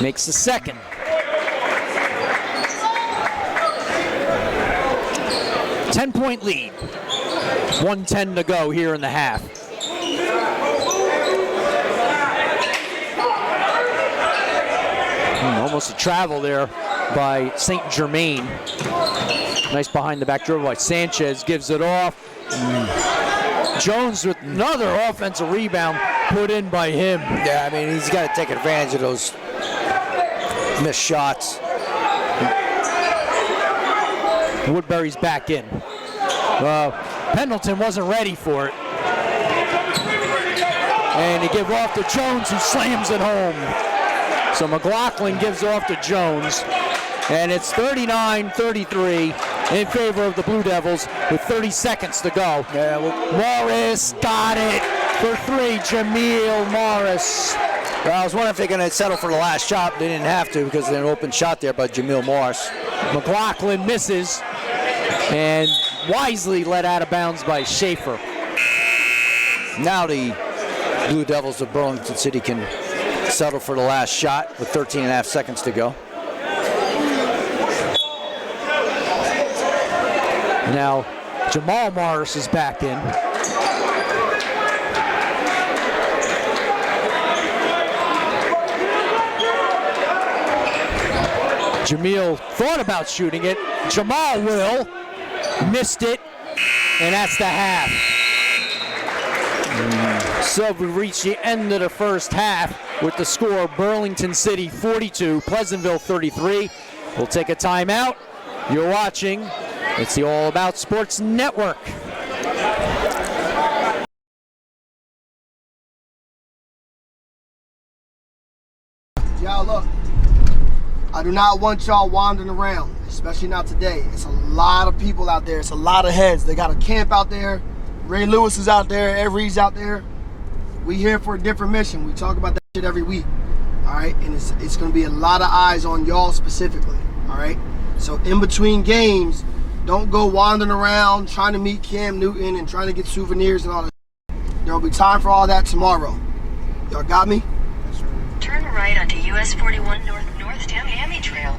Speaker 1: Makes the second. 10-point lead. 1:10 to go here in the half. Almost a travel there by St. Germain. Nice behind the back dribble by Sanchez, gives it off. Jones with another offensive rebound put in by him.
Speaker 2: Yeah, I mean, he's got to take advantage of those missed shots.
Speaker 1: Woodbury's back in. Pendleton wasn't ready for it. And he gave off to Jones, who slams it home. So McLaughlin gives off to Jones. And it's 39-33 in favor of the Blue Devils with 30 seconds to go.
Speaker 2: Yeah,
Speaker 1: Morris got it for 3, Jameel Morris.
Speaker 2: Well, I was wondering if they're going to settle for the last shot. They didn't have to because there's an open shot there by Jameel Morris.
Speaker 1: McLaughlin misses and wisely let out of bounds by Schaefer.
Speaker 2: Now the Blue Devils of Burlington City can settle for the last shot with 13.5 seconds to go.
Speaker 1: Now Jamal Morris is back in. Jameel thought about shooting it. Jamal will. Missed it. And that's the half. So we reach the end of the first half with the score Burlington City 42, Pleasantville 33. We'll take a timeout. You're watching. It's the All About Sports Network.
Speaker 5: Y'all look, I do not want y'all wandering around, especially not today. It's a lot of people out there. It's a lot of heads. They got a camp out there. Ray Lewis is out there. Ed Reed's out there. We here for a different mission. We talk about that shit every week, all right? And it's going to be a lot of eyes on y'all specifically, all right? So in between games, don't go wandering around trying to meet Cam Newton and trying to get souvenirs and all that. There will be time for all that tomorrow. Y'all got me?
Speaker 6: Turn right onto US 41 North Miami Trail.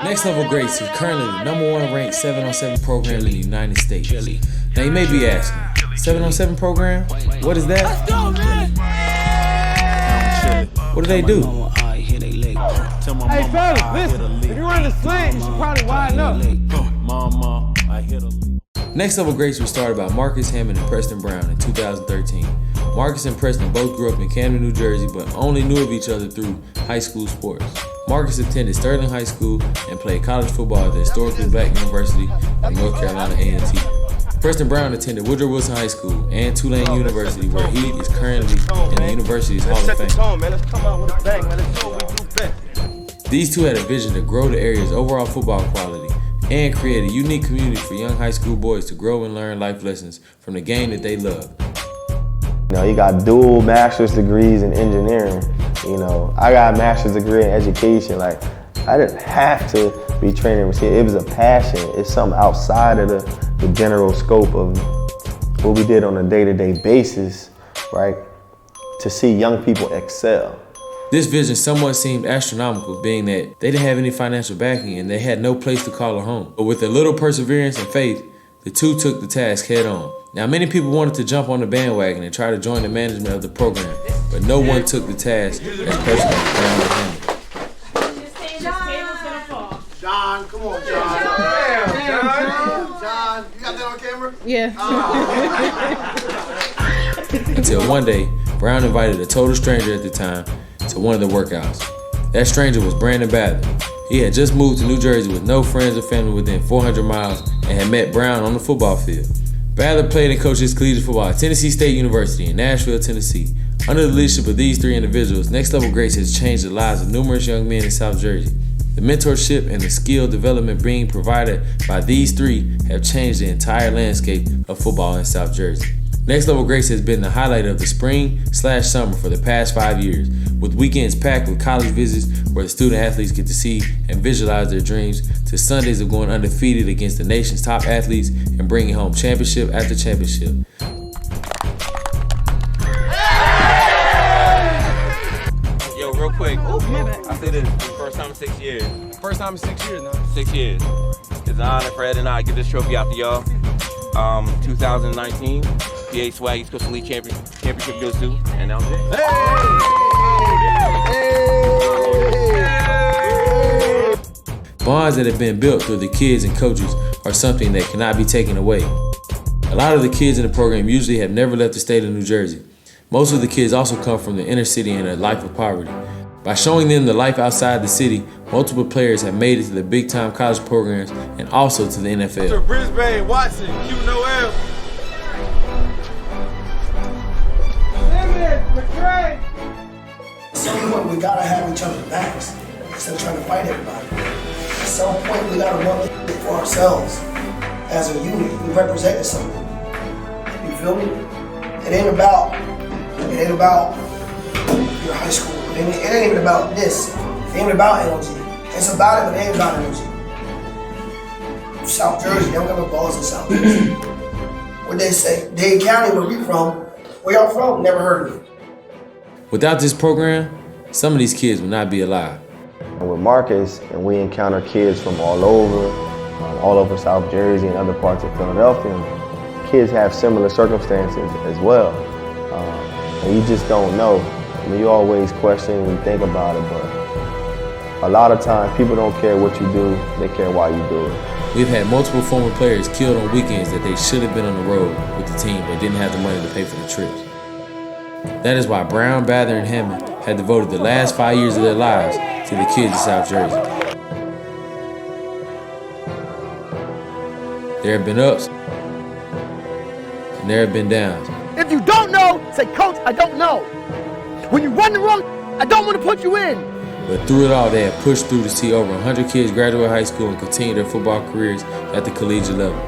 Speaker 7: Next Level Greats is currently the #1 ranked 7-on-7 program in the United States. Now you may be asking, 7-on-7 program? What is that? Let's go, man! What do they do?
Speaker 8: Hey fellas, listen, if you run the slant, you should probably widen up.
Speaker 7: Next Level Greats was started by Marcus Hammond and Preston Brown in 2013. Marcus and Preston both grew up in Camden, New Jersey, but only knew of each other through high school sports. Marcus attended Sterling High School and played college football at the historically black University of North Carolina A&T. Preston Brown attended Woodrow Wilson High School and Tulane University, where he is currently in the university's Hall of Fame. These two had a vision to grow the area's overall football quality and create a unique community for young high school boys to grow and learn life lessons from the game that they love.
Speaker 8: You know, you got dual master's degrees in engineering. You know, I got a master's degree in education. Like, I didn't have to be training. It was a passion. It's something outside of the general scope of what we did on a day-to-day basis, right? To see young people excel.
Speaker 7: This vision somewhat seemed astronomical, being that they didn't have any financial backing and they had no place to call a home. But with a little perseverance and faith, the two took the task head on. Now, many people wanted to jump on the bandwagon and try to join the management of the program, but no one took the task as personally as Brown and Hammond.
Speaker 5: John, come on, John. John, you got that on camera?
Speaker 9: Yeah.
Speaker 7: Until one day, Brown invited a total stranger at the time to one of the workouts. That stranger was Brandon Bathard. He had just moved to New Jersey with no friends or family within 400 miles and had met Brown on the football field. Bathard played and coached his collegiate football at Tennessee State University in Nashville, Tennessee. Under the leadership of these three individuals, Next Level Greats has changed the lives of numerous young men in South Jersey. The mentorship and the skill development being provided by these three have changed the entire landscape of football in South Jersey. Next Level Greats has been the highlight of the spring/summer for the past 5 years, with weekends packed with college visits where the student athletes get to see and visualize their dreams, to Sundays of going undefeated against the nation's top athletes and bringing home championship after championship.
Speaker 10: Yo, real quick, I say this first time in 6 years.
Speaker 11: First time in 6 years now.
Speaker 10: 6 years. It's an honor for Ed and I to give this trophy out to y'all. 2019, PA Swag East Coast League Championship goes to, and now
Speaker 7: Bonds that have been built through the kids and coaches are something that cannot be taken away. A lot of the kids in the program usually have never left the state of New Jersey. Most of the kids also come from the inner city and a life of poverty. By showing them the life outside the city, multiple players have made it to the big-time college programs and also to the NFL.
Speaker 11: To Brisbane, Watson, Q Noel.
Speaker 5: At some point, we gotta have each other's backs instead of trying to fight everybody. At some point, we gotta run it for ourselves as a unit. We represent something. You feel me? It ain't about your high school. It ain't even about this. It ain't about NLG. It's about it, but it ain't about NLG. South Jersey, they don't got no balls in South Jersey. What they say, Dade County, where we from, where y'all from? Never heard of it.
Speaker 7: Without this program, some of these kids would not be alive.
Speaker 8: And with Marcus, and we encounter kids from all over South Jersey and other parts of Philadelphia. And kids have similar circumstances as well. And you just don't know. I mean, you always question when you think about it, but a lot of times people don't care what you do, they care why you do it.
Speaker 7: We've had multiple former players killed on weekends that they should have been on the road with the team but didn't have the money to pay for the trips. That is why Brown, Bathard, and Hammond had devoted the last 5 years of their lives to the kids of South Jersey. There have been ups and there have been downs.
Speaker 5: If you don't know, say, Coach, I don't know. When you run the wrong, I don't want to put you in.
Speaker 7: But through it all, they have pushed through to see over 100 kids graduate high school and continue their football careers at the collegiate level.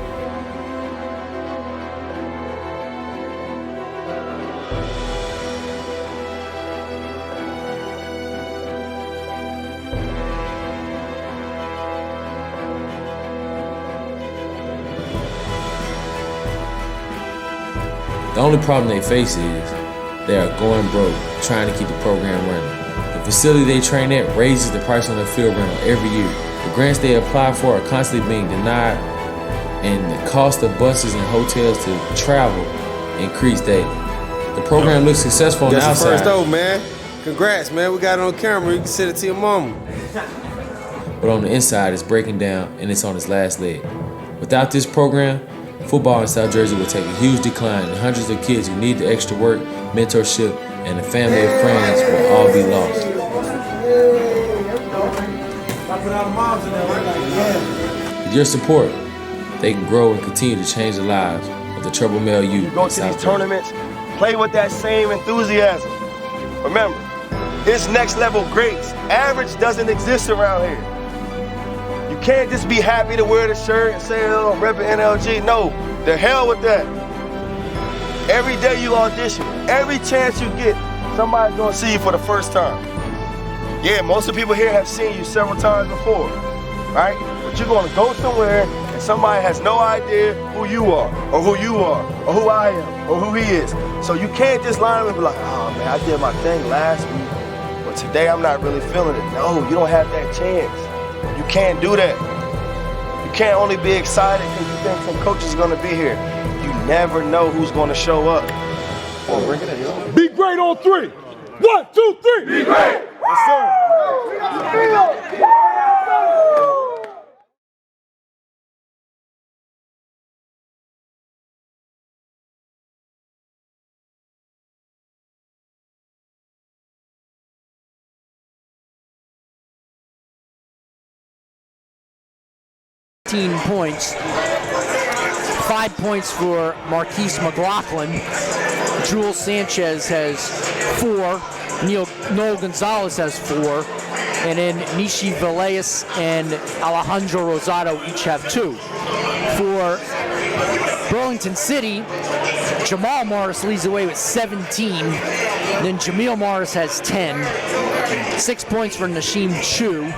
Speaker 7: The only problem they face is they are going broke trying to keep the program running. The facility they train at raises the price on their field rental every year. The grants they apply for are constantly being denied, and the cost of buses and hotels to travel increase daily. The program looks successful on the outside.
Speaker 11: That's the first over, man. Congrats, man. We got it on camera. You can send it to your mama.
Speaker 7: But on the inside, it's breaking down and it's on its last leg. Without this program, football in South Jersey will take a huge decline, and hundreds of kids who need the extra work, mentorship, and a family of friends will all be lost. With your support, they can grow and continue to change the lives of the Trouble Male youth.
Speaker 9: Go to these tournaments, play with that same enthusiasm. Remember, it's next level greats. Average doesn't exist around here. You can't just be happy to wear the shirt and say, oh, I'm repping NLG. No, the hell with that. Every day you audition, every chance you get, somebody's gonna see you for the first time. Yeah, most of the people here have seen you several times before, right? But you're gonna go somewhere and somebody has no idea who you are, or who I am, or who he is. So you can't just line up and be like, oh man, I did my thing last week, but today I'm not really feeling it. No, you don't have that chance. You can't do that. You can't only be excited because you think some coach is gonna be here. You never know who's gonna show up.
Speaker 12: Be great on 3. 1, 2, 3. Be great.
Speaker 9: Yes, sir.
Speaker 1: Points. 5 points for Marquise McLaughlin. Jules Sanchez has 4. Noel Gonzalez has 4. And then Nishi Velez and Alejandro Rosado each have 2. For Burlington City, Jamal Morris leads the way with 17. Then Jameel Morris has 10. 6 points for Nasheem Chu,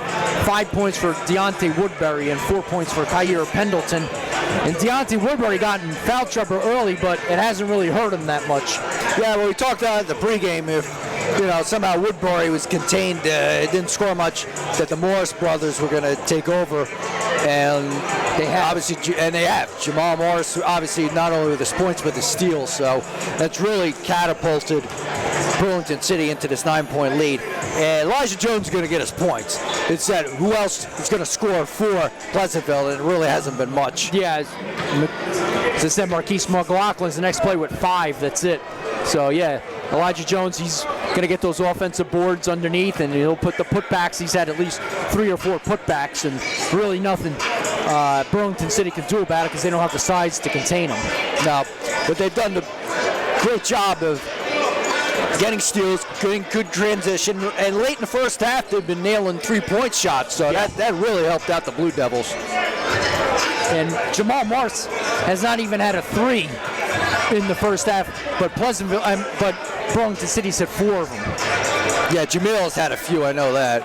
Speaker 1: 5 points for Deontay Woodbury, and 4 points for Kyra Pendleton. And Deontay Woodbury got in foul trouble early, but it hasn't really hurt him that much.
Speaker 2: Yeah, well, we talked about it at the pregame. If somehow Woodbury was contained, it didn't score much, that the Morris brothers were going to take over. And they have. Jamal Morris, obviously, not only with his points, but the steals. So that's really catapulted Burlington City into this 9-point lead. And Elijah Jones is going to get his points. It's that who else is going to score for Pleasantville, and it really hasn't been much.
Speaker 1: Yeah, as I said, Marquise McLaughlin's the next play with 5. That's it. So, yeah, Elijah Jones, he's going to get those offensive boards underneath, and he'll put the putbacks. He's had at least 3 or 4 putbacks, and really nothing Burlington City can do about it because they don't have the size to contain him.
Speaker 2: No, but they've done a great job of getting steals, getting good transition, and late in the first half, they've been nailing 3-point shots, so that really helped out the Blue Devils.
Speaker 1: And Jamal Morris has not even had a 3 in the first half, but but Burlington City's had 4 of them.
Speaker 2: Yeah, Jamil's had a few, I know that.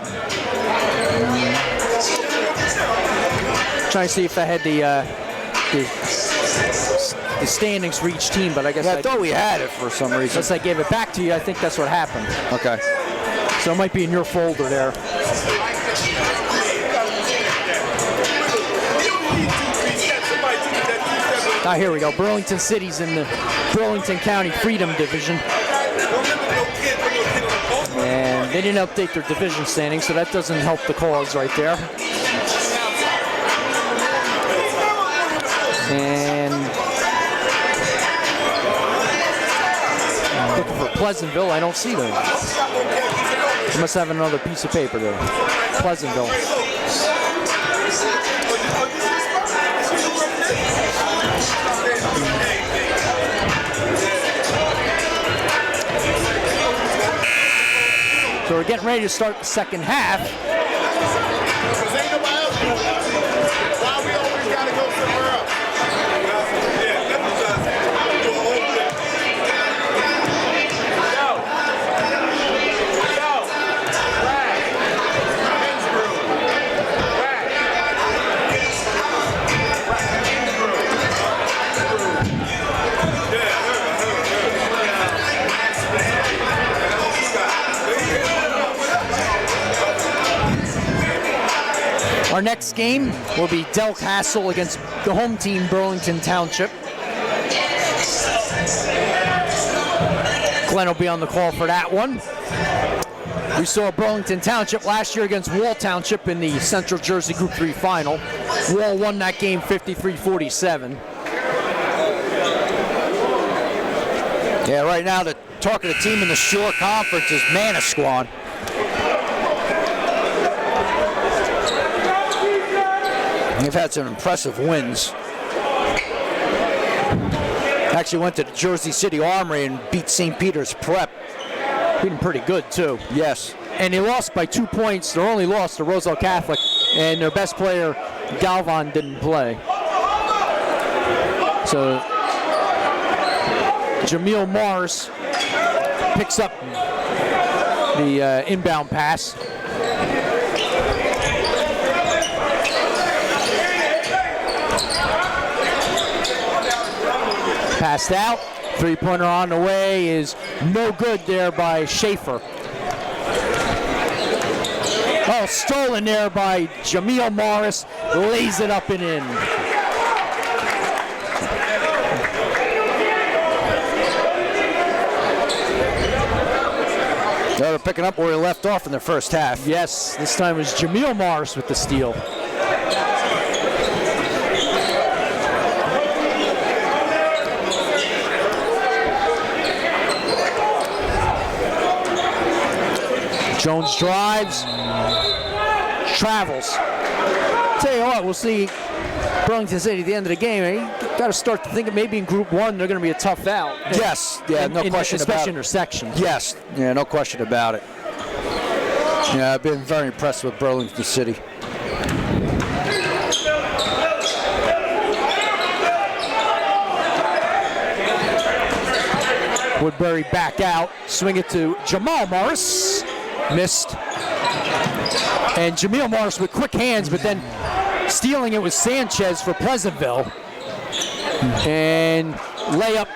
Speaker 1: Trying to see if I had the standings for each team, but I guess
Speaker 2: I thought we had it for some reason.
Speaker 1: Unless I gave it back to you, I think that's what happened.
Speaker 2: Okay.
Speaker 1: So it might be in your folder there. Ah, here we go. Burlington City's in the Burlington County Freedom Division. And they didn't update their division standings, so that doesn't help the cause right there. And looking for Pleasantville, I don't see them. They must have another piece of paper there. Pleasantville. So we're getting ready to start the second half. Our next game will be Del Castle against the home team, Burlington Township. Glenn will be on the call for that one. We saw Burlington Township last year against Wall Township in the Central Jersey Group 3 final. Wall won that game 53-47.
Speaker 2: Yeah, right now the talk of the team in the Shore Conference is Manasquan. They've had some impressive wins. Actually went to the Jersey City Armory and beat St. Peter's Prep.
Speaker 1: Beat them pretty good, too.
Speaker 2: Yes.
Speaker 1: And they lost by 2 points. Their only loss to Roselle Catholic, and their best player, Galvan, didn't play. So Jameel Morris picks up the inbound pass. Passed out. Three-pointer on the way is no good there by Schaefer. Oh, stolen there by Jameel Morris. Lays it up and in.
Speaker 2: They're picking up where we left off in the first half.
Speaker 1: Yes, this time it was Jameel Morris with the steal. Jones drives, travels. Tell you what, we'll see Burlington City at the end of the game. You got to start to think maybe in Group 1 they're going to be a tough out.
Speaker 2: Yes, yeah, no question about it.
Speaker 1: Especially in their section.
Speaker 2: Yes, yeah, no question about it. Yeah, I've been very impressed with Burlington City.
Speaker 1: Woodbury back out, swing it to Jamal Morris. Missed. And Jameel Morris with quick hands, but then stealing it was Sanchez for Pleasantville. And layup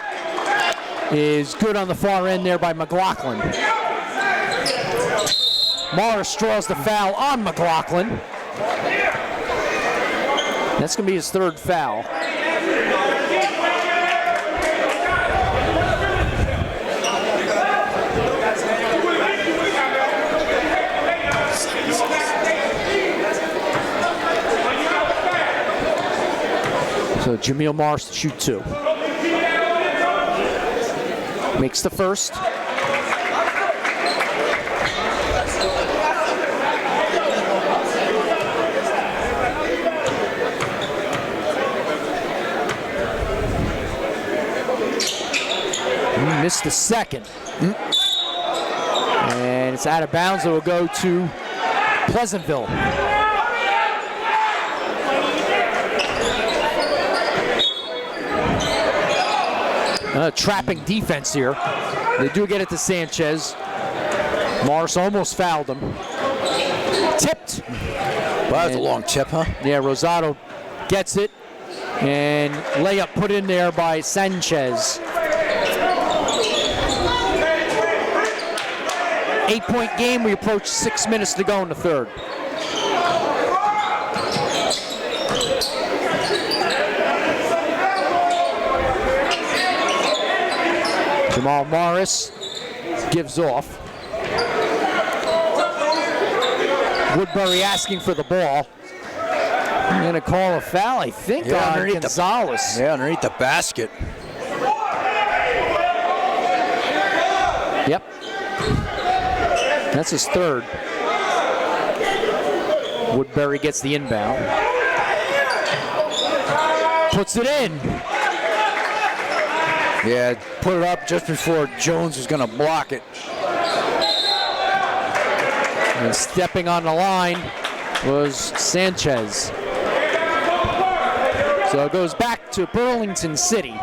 Speaker 1: is good on the far end there by McLaughlin. Morris draws the foul on McLaughlin. That's going to be his third foul. So Jameel Morris to shoot 2. Makes the first. Missed the second. And it's out of bounds. It will go to Pleasantville. Trapping defense here. They do get it to Sanchez. Morris almost fouled him. Tipped.
Speaker 2: Well, that's a long tip, huh?
Speaker 1: Yeah, Rosado gets it. And layup put in there by Sanchez. 8-point game. We approach 6 minutes to go in the third. Jamal Morris gives off. Woodbury asking for the ball. I'm going to call a foul, I think, on Gonzalez.
Speaker 2: Yeah, underneath the basket.
Speaker 1: Yep. That's his third. Woodbury gets the inbound. Puts it in.
Speaker 2: Yeah, put it up just before Jones was going to block it.
Speaker 1: And stepping on the line was Sanchez. So it goes back to Burlington City.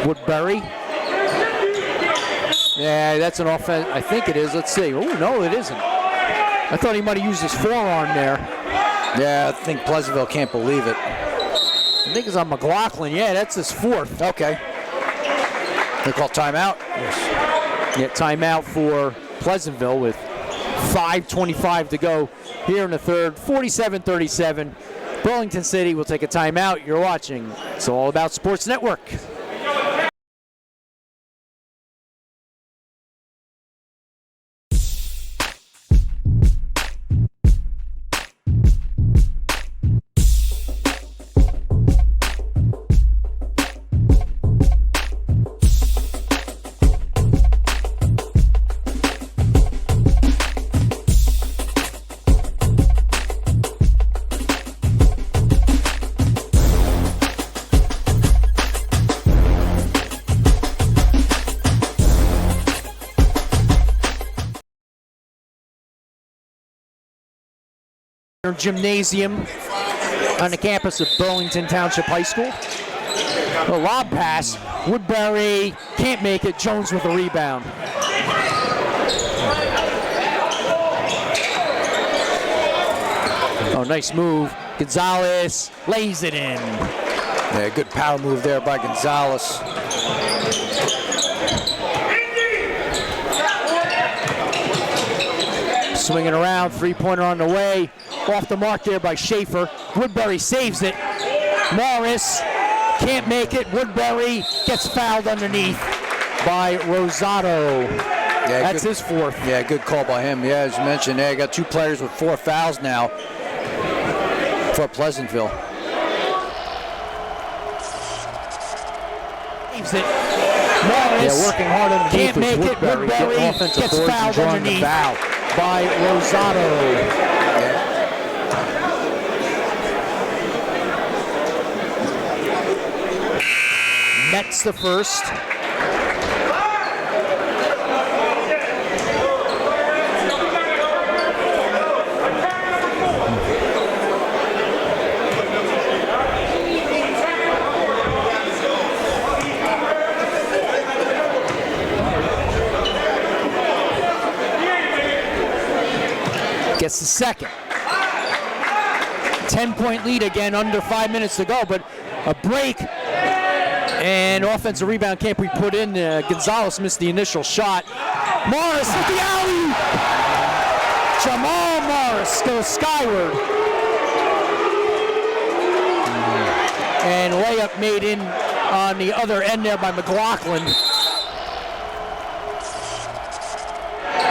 Speaker 1: Woodbury. Yeah, that's an offense. I think it is. Let's see. Oh, no, it isn't. I thought he might have used his forearm there.
Speaker 2: Yeah, I think Pleasantville can't believe it.
Speaker 1: I think it's on McLaughlin. Yeah, that's his fourth.
Speaker 2: Okay. They call timeout?
Speaker 1: Yes. Yeah, timeout for Pleasantville with 5:25 to go here in the third. 47-37. Burlington City will take a timeout. You're watching It's All About Sports Network. Gymnasium on the campus of Burlington Township High School. A lob pass. Woodbury can't make it. Jones with a rebound. Oh, nice move. Gonzalez lays it in.
Speaker 2: Yeah, good power move there by Gonzalez.
Speaker 1: Swinging around, three-pointer on the way. Off the mark there by Schaefer. Woodbury saves it. Morris can't make it. Woodbury gets fouled underneath by Rosado.
Speaker 2: Yeah,
Speaker 1: that's his fourth.
Speaker 2: Yeah, good call by him. Yeah, as you mentioned, they got 2 players with 4 fouls now for Pleasantville.
Speaker 1: Saves it. Morris
Speaker 2: working hard underneath.
Speaker 1: can't make it. Woodbury gets fouled underneath by Rosado. Nets the first. Gets the second. 10-point lead again, under 5 minutes to go, but a break and offensive rebound can't be put in. Gonzalez missed the initial shot. Morris with the alley. Jamal Morris goes skyward. And layup made in on the other end there by McLaughlin.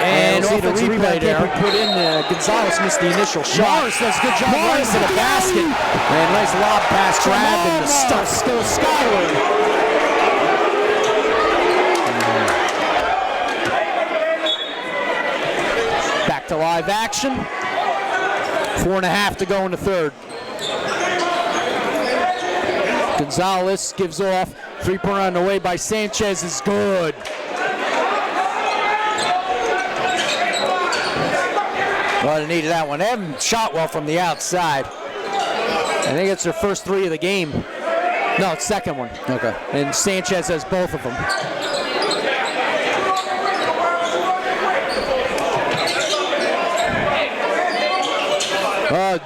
Speaker 1: And offensive rebound can't be put in. Gonzalez missed the initial shot. Morris does a good job running to the basket. And nice lob pass, grabbed, and the stuff goes skyward. Back to live action. 4.5 to go in the third. Gonzalez gives off. 3-pointer on the way by Sanchez is good.
Speaker 2: Well, they needed that one. They haven't shot well from the outside.
Speaker 1: I think it's their first 3 of the game. No, it's second one.
Speaker 2: Okay.
Speaker 1: And Sanchez has both of them.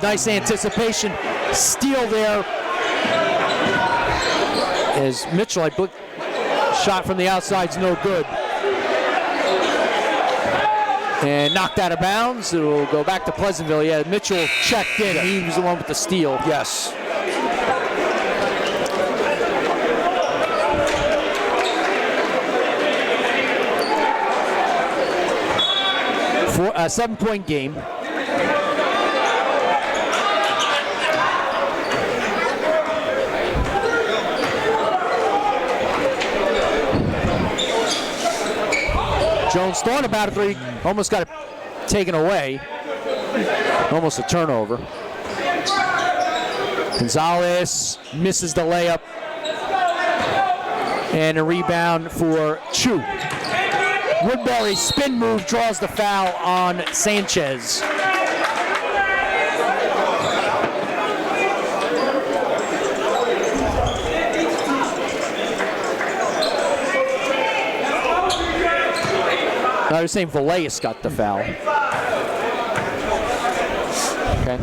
Speaker 1: Nice anticipation. Steal there. As Mitchell, shot from the outside's no good. And knocked out of bounds. It will go back to Pleasantville. Yeah, Mitchell checked in. He was the one with the steal.
Speaker 2: Yes.
Speaker 1: For a 7-point game. Jones thought about it, but he almost got it taken away. Almost a turnover. Gonzalez misses the layup. And a rebound for Chu. Woodbury spin move draws the foul on Sanchez. I was saying Villegas got the foul. Okay.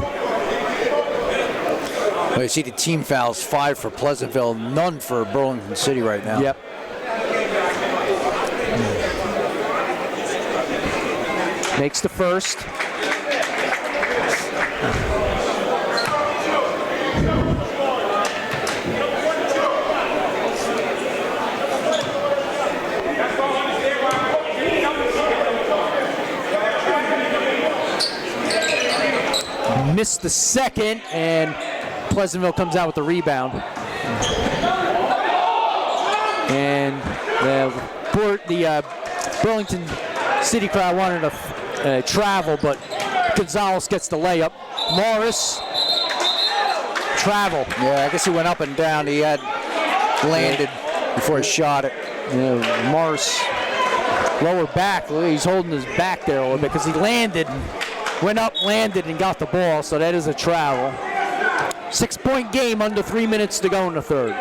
Speaker 2: Well, you see the team fouls, 5 for Pleasantville, none for Burlington City right now.
Speaker 1: Yep. Makes the first. Missed the second, and Pleasantville comes out with the rebound. And the Burlington City crowd wanted to travel, but Gonzalez gets the layup. Morris, travel.
Speaker 2: Yeah, I guess he went up and down. He had landed before he shot it.
Speaker 1: Yeah, Morris, lower back. He's holding his back there a little bit because he landed. went up, landed, and got the ball, so that is a travel. 6-point game, under 3 minutes to go in the third.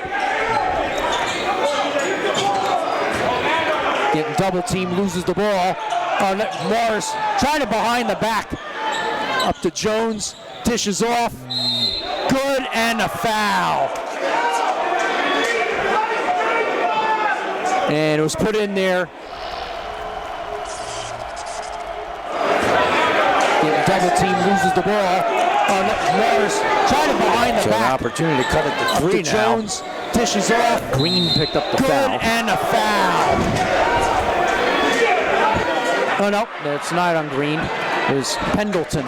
Speaker 1: Getting double team, loses the ball. Morris trying to behind the back. Up to Jones, dishes off. Good, and a foul. And it was put in there. Getting double team, loses the ball. Morris trying to behind the back.
Speaker 2: An opportunity to cut it to 3 now.
Speaker 1: Jones, dishes off. Green picked up the foul. Good, and a foul. Oh no, that's not on Green. It was Pendleton.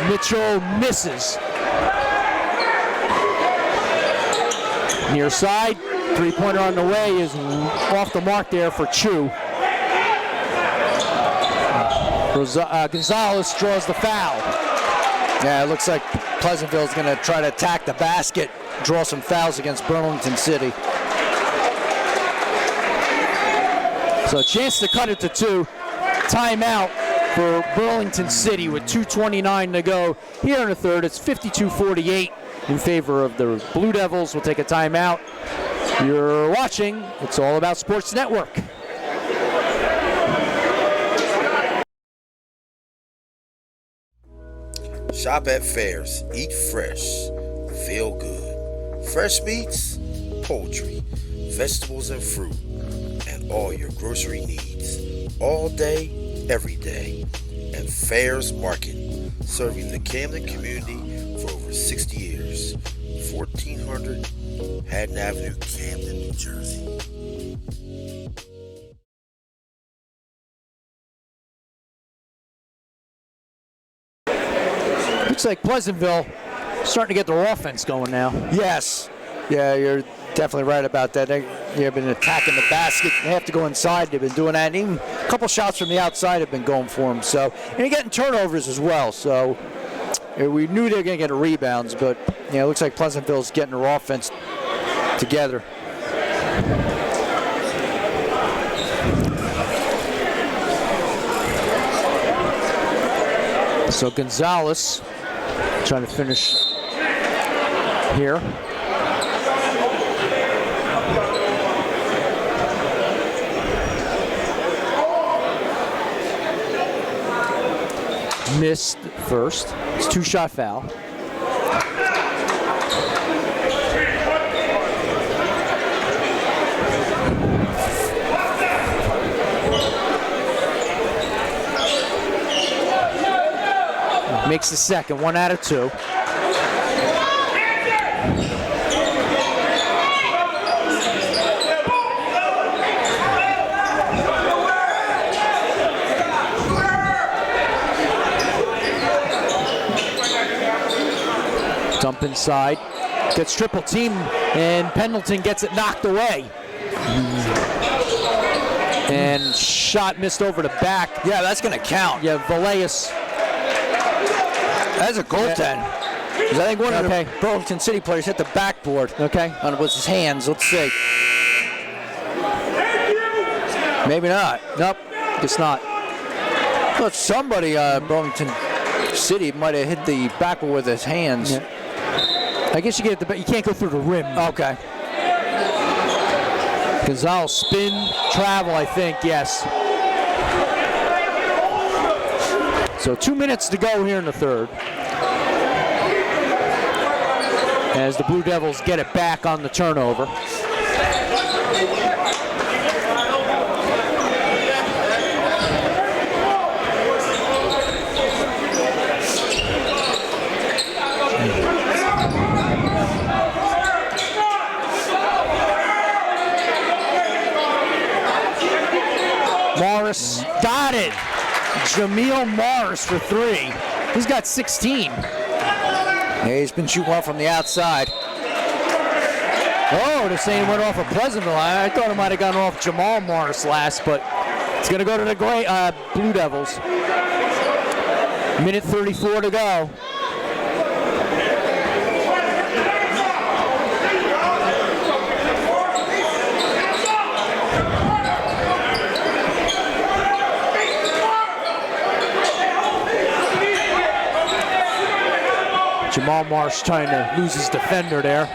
Speaker 1: Mitchell misses. Near side, 3-pointer on the way is off the mark there for Chu. Gonzalez draws the foul.
Speaker 2: Yeah, it looks like Pleasantville's going to try to attack the basket, draw some fouls against Burlington City.
Speaker 1: So a chance to cut it to 2. Timeout for Burlington City with 2:29 to go here in the third. It's 52-48 in favor of the Blue Devils. We'll take a timeout. You're watching It's All About Sports Network.
Speaker 13: Shop at Fairs. Eat fresh. Feel good. Fresh meats, poultry, vegetables and fruit, and all your grocery needs. All day, every day. At Fairs Market. Serving the Camden community for over 60 years. 1400 Haddon Avenue, Camden, New Jersey.
Speaker 1: Looks like Pleasantville starting to get their offense going now.
Speaker 2: Yes. Yeah, you're definitely right about that. They've been attacking the basket. They have to go inside. They've been doing that. And even a couple shots from the outside have been going for them. So, and they're getting turnovers as well. So we knew they were going to get rebounds, but it looks like Pleasantville's getting their offense together.
Speaker 1: So Gonzalez trying to finish here. Missed first. It's 2-shot foul. Makes the second, 1 out of 2. Dump inside, gets triple team, and Pendleton gets it knocked away. And shot missed over the back.
Speaker 2: Yeah, that's going to count.
Speaker 1: Yeah, Valeas.
Speaker 2: That's a goaltend. I think one of the Burlington City players hit the backboard.
Speaker 1: Okay.
Speaker 2: On with his hands. Let's see. Maybe not.
Speaker 1: Nope. It's not.
Speaker 2: But somebody, Burlington City, might have hit the backboard with his hands.
Speaker 1: Yeah. I guess you can't go through the rim.
Speaker 2: Okay.
Speaker 1: Gonzalez spin, travel, I think, yes. So 2 minutes to go here in the third. As the Blue Devils get it back on the turnover. Morris got it. Jameel Morris for 3. He's got 16.
Speaker 2: Yeah, he's been shooting well from the outside.
Speaker 1: Oh, they're saying it went off of Pleasantville. I thought it might have gone off Jamal Morris last, but it's going to go to the Blue Devils. Minute 34 to go. Now Marsh trying to lose his defender there.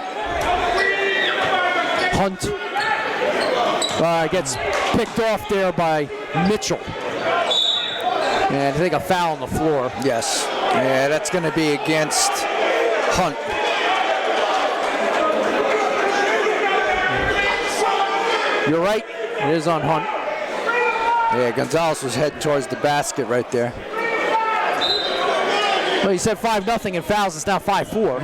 Speaker 1: Hunt gets picked off there by Mitchell. And I think a foul on the floor.
Speaker 2: Yes. Yeah, that's going to be against Hunt.
Speaker 1: You're right. It is on Hunt.
Speaker 2: Yeah, Gonzalez was heading towards the basket right there.
Speaker 1: Well, you said 5-0 in fouls. It's now 5-4.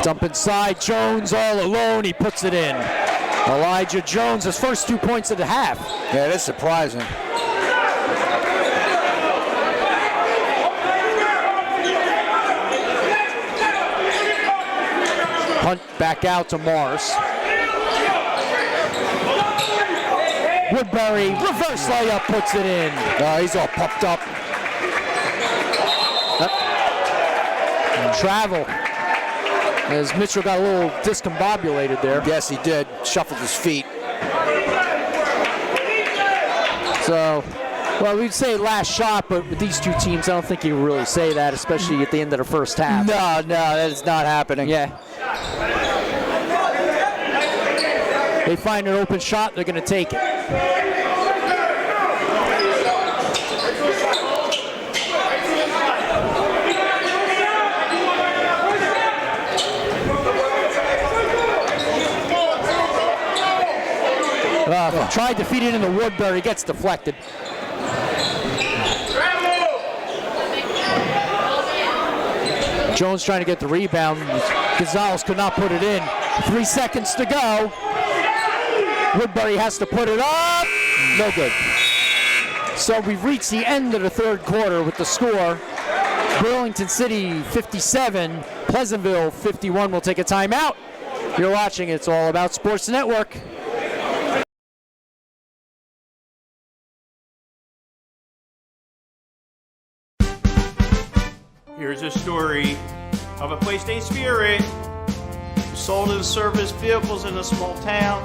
Speaker 1: Dump inside. Jones all alone. He puts it in. Elijah Jones, his first 2 points of the half.
Speaker 2: Yeah, that's surprising.
Speaker 1: Hunt back out to Morris. Woodbury, reverse layup, puts it in.
Speaker 2: He's all pumped up.
Speaker 1: Travel. As Mitchell got a little discombobulated there.
Speaker 2: Yes, he did. Shuffled his feet.
Speaker 1: So, well, we'd say last shot, but with these two teams, I don't think you would really say that, especially at the end of the first half.
Speaker 2: No, that is not happening.
Speaker 1: Yeah. They find an open shot, they're going to take it. Tried to feed it into Woodbury, gets deflected. Jones trying to get the rebound. Gonzalez could not put it in. 3 seconds to go. Woodbury has to put it up. No good. So we've reached the end of the third quarter with the score. Burlington City 57, Pleasantville 51. We'll take a timeout. You're watching It's All About Sports Network.
Speaker 14: Here's a story of a place-day spirit who sold and serviced vehicles in a small town.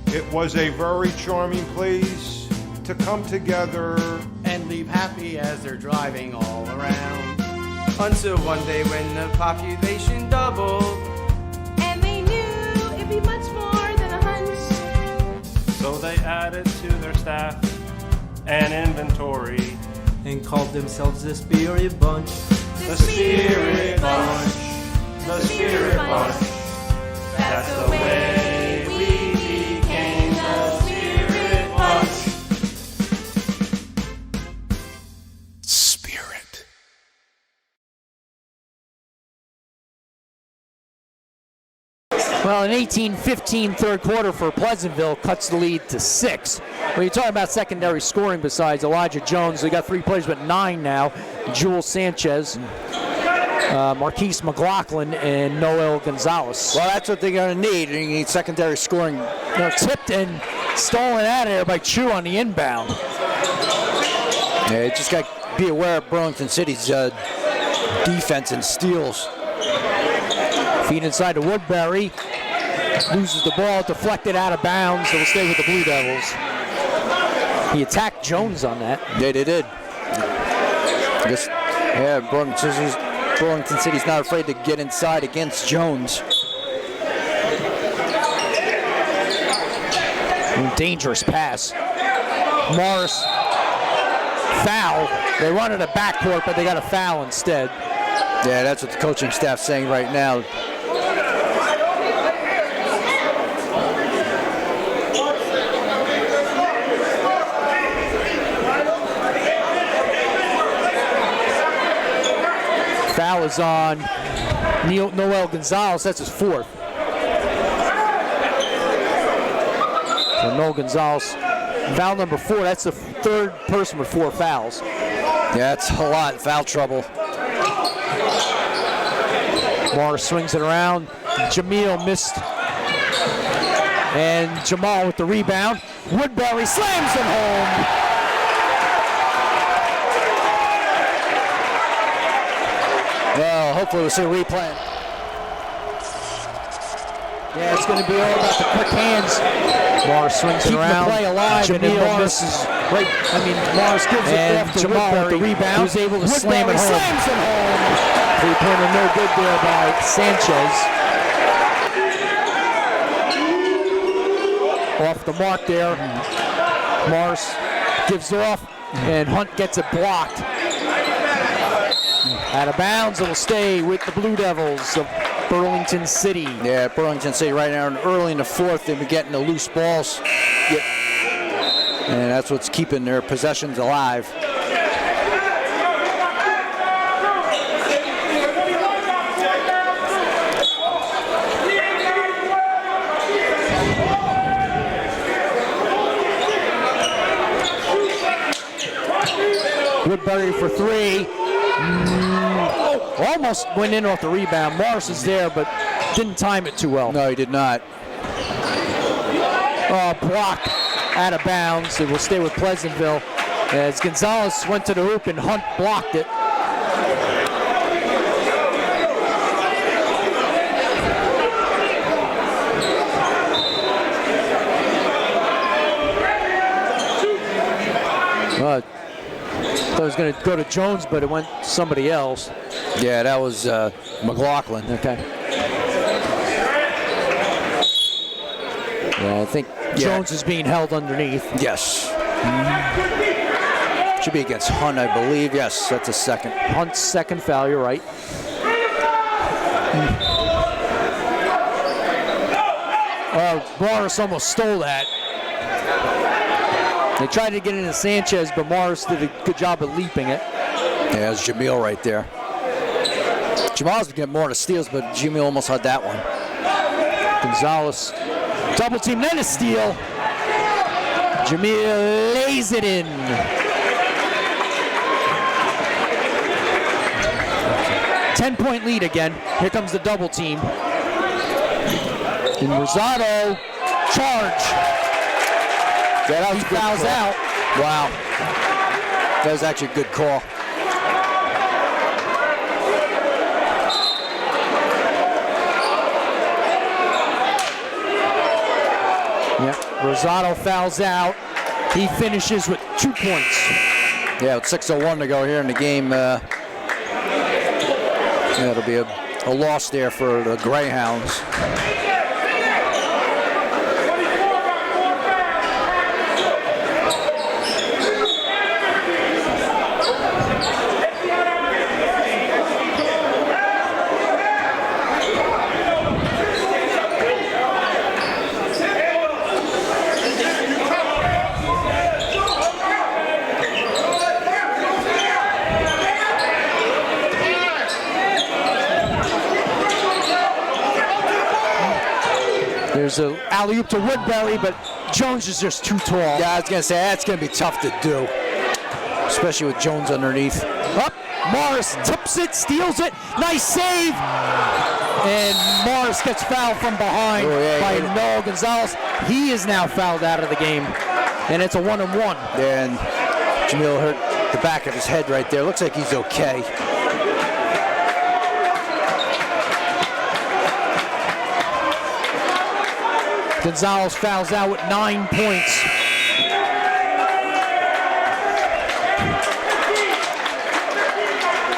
Speaker 12: It was a very charming place to come together
Speaker 15: and leave happy as they're driving all around. Until one day when the population doubled,
Speaker 16: and they knew it'd be much more than a hunch.
Speaker 17: So they added to their staff and inventory
Speaker 15: and called themselves the Spirit Bunch.
Speaker 17: The Spirit Bunch. The Spirit Bunch. That's the way we became the Spirit Bunch.
Speaker 4: Spirit.
Speaker 1: Well, an 18-15 third quarter for Pleasantville cuts the lead to 6. When you're talking about secondary scoring besides Elijah Jones, they got 3 players, but 9 now. Jules Sanchez, Marquise McLaughlin, and Noel Gonzalez.
Speaker 2: Well, that's what they're going to need. They need secondary scoring.
Speaker 1: Tipped and stolen out of there by Chu on the inbound.
Speaker 2: Yeah, you just got to be aware of Burlington City's defense and steals.
Speaker 1: Feed inside to Woodbury. Loses the ball, deflected out of bounds. It'll stay with the Blue Devils. He attacked Jones on that.
Speaker 2: Yeah, they did. I guess, yeah, Burlington City's not afraid to get inside against Jones.
Speaker 1: Dangerous pass. Morris, foul. They wanted a backcourt, but they got a foul instead.
Speaker 2: Yeah, that's what the coaching staff's saying right now.
Speaker 1: Foul is on Noel Gonzalez. That's his 4th. So Noel Gonzalez, foul number 4. That's the 3rd person with 4 fouls.
Speaker 2: Yeah, that's a lot of foul trouble.
Speaker 1: Morris swings it around. Jamil missed. And Jamal with the rebound. Woodbury slams it home.
Speaker 2: Well, hopefully we'll see a replay.
Speaker 1: Yeah, it's going to be all about the quick hands. Morris swings it around.
Speaker 2: Keep the play alive.
Speaker 1: Jamil misses. Right. I mean, Morris gives it off to Jamal with the rebound. Who's able to slam it home. Slams it home. Three-pointer no good there by Sanchez. Off the mark there. Morris gives off, and Hunt gets it blocked. Out of bounds, it'll stay with the Blue Devils of Burlington City.
Speaker 2: Yeah, Burlington City right now, early in the fourth, they've been getting the loose balls. Yep. And that's what's keeping their possessions alive.
Speaker 1: Woodbury for three. Almost went in off the rebound. Morris is there, but didn't time it too well.
Speaker 2: No, he did not.
Speaker 1: Block out of bounds. It will stay with Pleasantville as Gonzalez went to the hoop and Hunt blocked it. I thought it was going to go to Jones, but it went to somebody else.
Speaker 2: Yeah, that was McLaughlin.
Speaker 1: Okay. Yeah, I think Jones is being held underneath.
Speaker 2: Yes. Should be against Hunt, I believe. Yes, that's a second.
Speaker 1: Hunt's second foul, you're right. Morris almost stole that. They tried to get into Sanchez, but Morris did a good job of leaping it.
Speaker 2: Yeah, it's Jamil right there. Jamal's been getting more of the steals, but Jamil almost had that one.
Speaker 1: Gonzalez double team, then a steal. Jamil lays it in. Ten-point lead again. Here comes the double team. And Rosado, charge.
Speaker 2: Yeah,
Speaker 1: he fouls out.
Speaker 2: Wow. That was actually a good call.
Speaker 1: Yeah, Rosado fouls out. He finishes with 2 points.
Speaker 2: Yeah, with 6:01 to go here in the game. Yeah, it'll be a loss there for the Greyhounds.
Speaker 1: There's an alley-oop to Woodbury, but Jones is just too tall.
Speaker 2: Yeah, I was going to say, that's going to be tough to do, especially with Jones underneath.
Speaker 1: Up, Morris tips it, steals it, nice save! And Morris gets fouled from behind by Noah Gonzalez. He is now fouled out of the game, and it's a 1-on-1.
Speaker 2: Yeah, and Jamil hurt the back of his head right there. Looks like he's okay.
Speaker 1: Gonzalez fouls out with 9 points.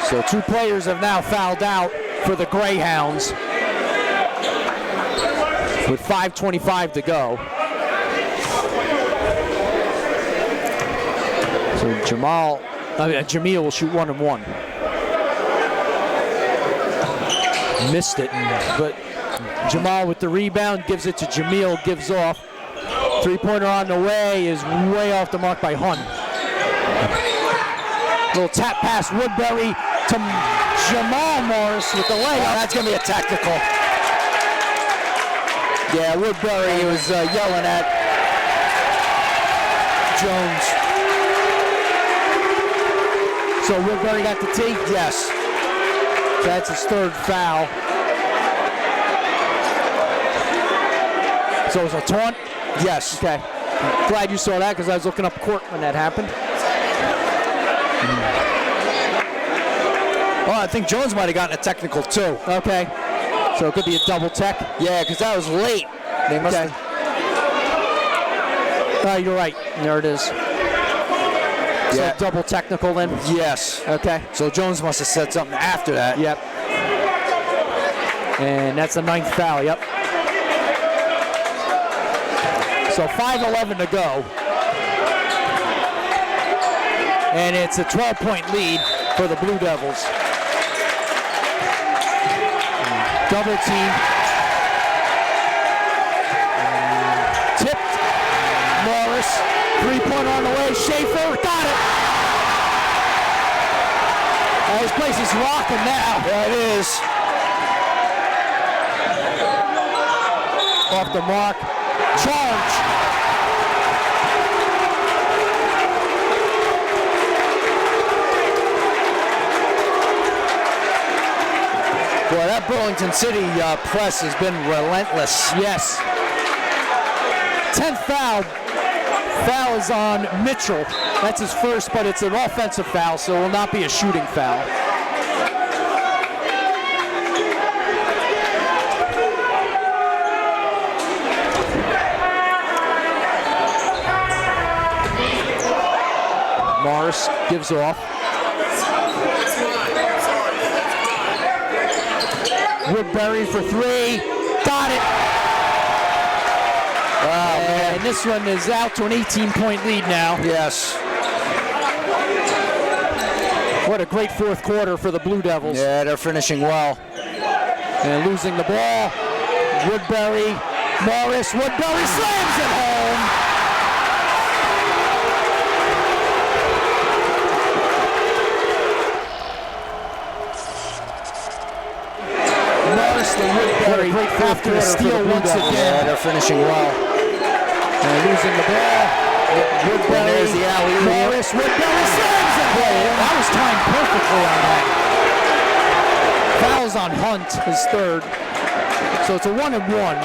Speaker 1: So 2 players have now fouled out for the Greyhounds with 5:25 to go. So Jamil will shoot 1-on-1. Missed it, but Jamal with the rebound, gives it to Jamil, gives off. Three-pointer on the way is way off the mark by Hunt. Little tap pass, Woodbury to Jamal Morris with the layup.
Speaker 2: That's going to be a tactical. Yeah, Woodbury was yelling at Jones.
Speaker 1: So Woodbury got the tee?
Speaker 2: Yes.
Speaker 1: So that's his third foul. So it was a taunt?
Speaker 2: Yes.
Speaker 1: Okay. Glad you saw that because I was looking up court when that happened.
Speaker 2: Well, I think Jones might have gotten a technical too.
Speaker 1: Okay. So it could be a double tech?
Speaker 2: Yeah, because that was late. They must have...
Speaker 1: You're right. There it is.
Speaker 2: Yeah.
Speaker 1: So double technical then?
Speaker 2: Yes.
Speaker 1: Okay.
Speaker 2: So Jones must have said something after that.
Speaker 1: Yep. And that's the 9th foul, yep. So 5:11 to go. And it's a 12-point lead for the Blue Devils. Double team. Tipped. Morris. 3-point on the way. Schaefer got it. This place is rocking now.
Speaker 2: Yeah, it is.
Speaker 1: Off the mark. Charge.
Speaker 2: Boy, that Burlington City press has been relentless.
Speaker 1: Yes. 10th foul. Foul is on Mitchell. That's his first, but it's an offensive foul, so it will not be a shooting foul. Morris gives off. Woodbury for 3. Got it.
Speaker 2: Wow, man.
Speaker 1: And this one is out to an 18-point lead now.
Speaker 2: Yes.
Speaker 1: What a great fourth quarter for the Blue Devils.
Speaker 2: Yeah, they're finishing well.
Speaker 1: And losing the ball. Woodbury. Morris. Woodbury slams it home. Morris to Woodbury after a steal once again.
Speaker 2: Yeah, they're finishing well.
Speaker 1: And losing the ball. Woodbury.
Speaker 2: There's the alley.
Speaker 1: Morris. Woodbury slams it home. That was timed perfectly on that. Fouls on Hunt, his third. So it's a 1-and-1.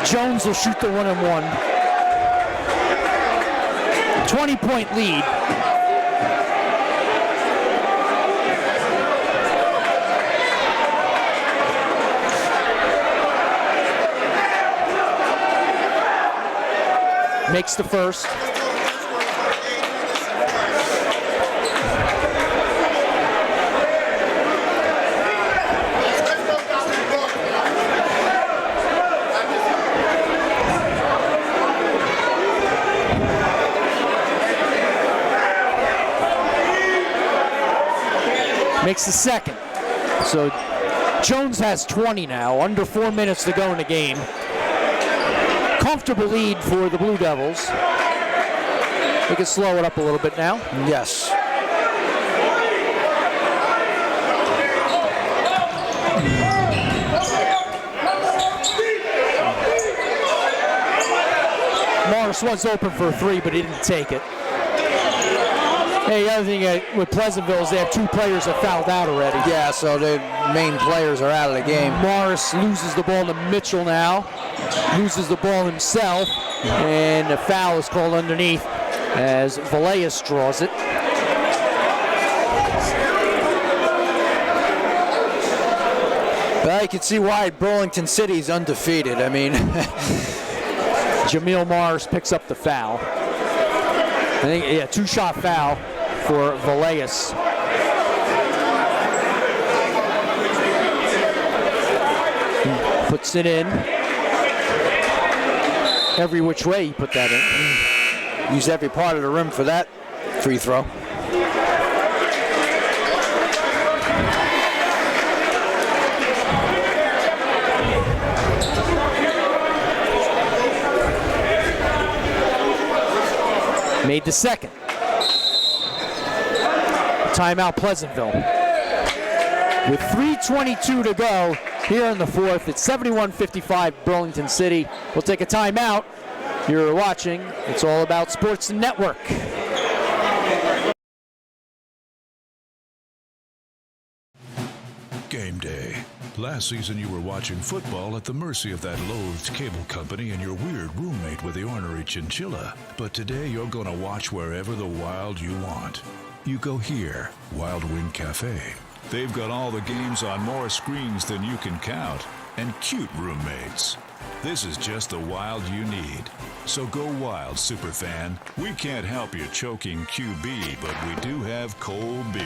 Speaker 1: Jones will shoot the 1-and-1. 20-point lead. Makes the first. Makes the second. So Jones has 20 now, under 4 minutes to go in the game. Comfortable lead for the Blue Devils. We can slow it up a little bit now.
Speaker 2: Yes.
Speaker 1: Morris was open for a 3, but he didn't take it. Hey, the other thing with Pleasantville is they have 2 players that fouled out already.
Speaker 2: Yeah, so the main players are out of the game.
Speaker 1: Morris loses the ball to Mitchell now. Loses the ball himself. And a foul is called underneath as Villegas draws it.
Speaker 2: Well, you can see why Burlington City's undefeated. I mean,
Speaker 1: Jamil Morris picks up the foul. I think, yeah, 2-shot foul for Villegas. Puts it in. Every which way he put that in.
Speaker 2: Use every part of the rim for that free throw.
Speaker 1: Made the second. Timeout Pleasantville. With 3:22 to go here in the fourth, it's 71-55 Burlington City. We'll take a timeout. You're watching It's All About Sports Network.
Speaker 4: Game day. Last season you were watching football at the mercy of that loathed cable company and your weird roommate with the ornery chinchilla. But today you're going to watch wherever the wild you want. You go here, Wild Wind Cafe. They've got all the games on more screens than you can count. and cute roommates. This is just the wild you need. So go wild, superfan. We can't help you choking QB, but we do have cold beer.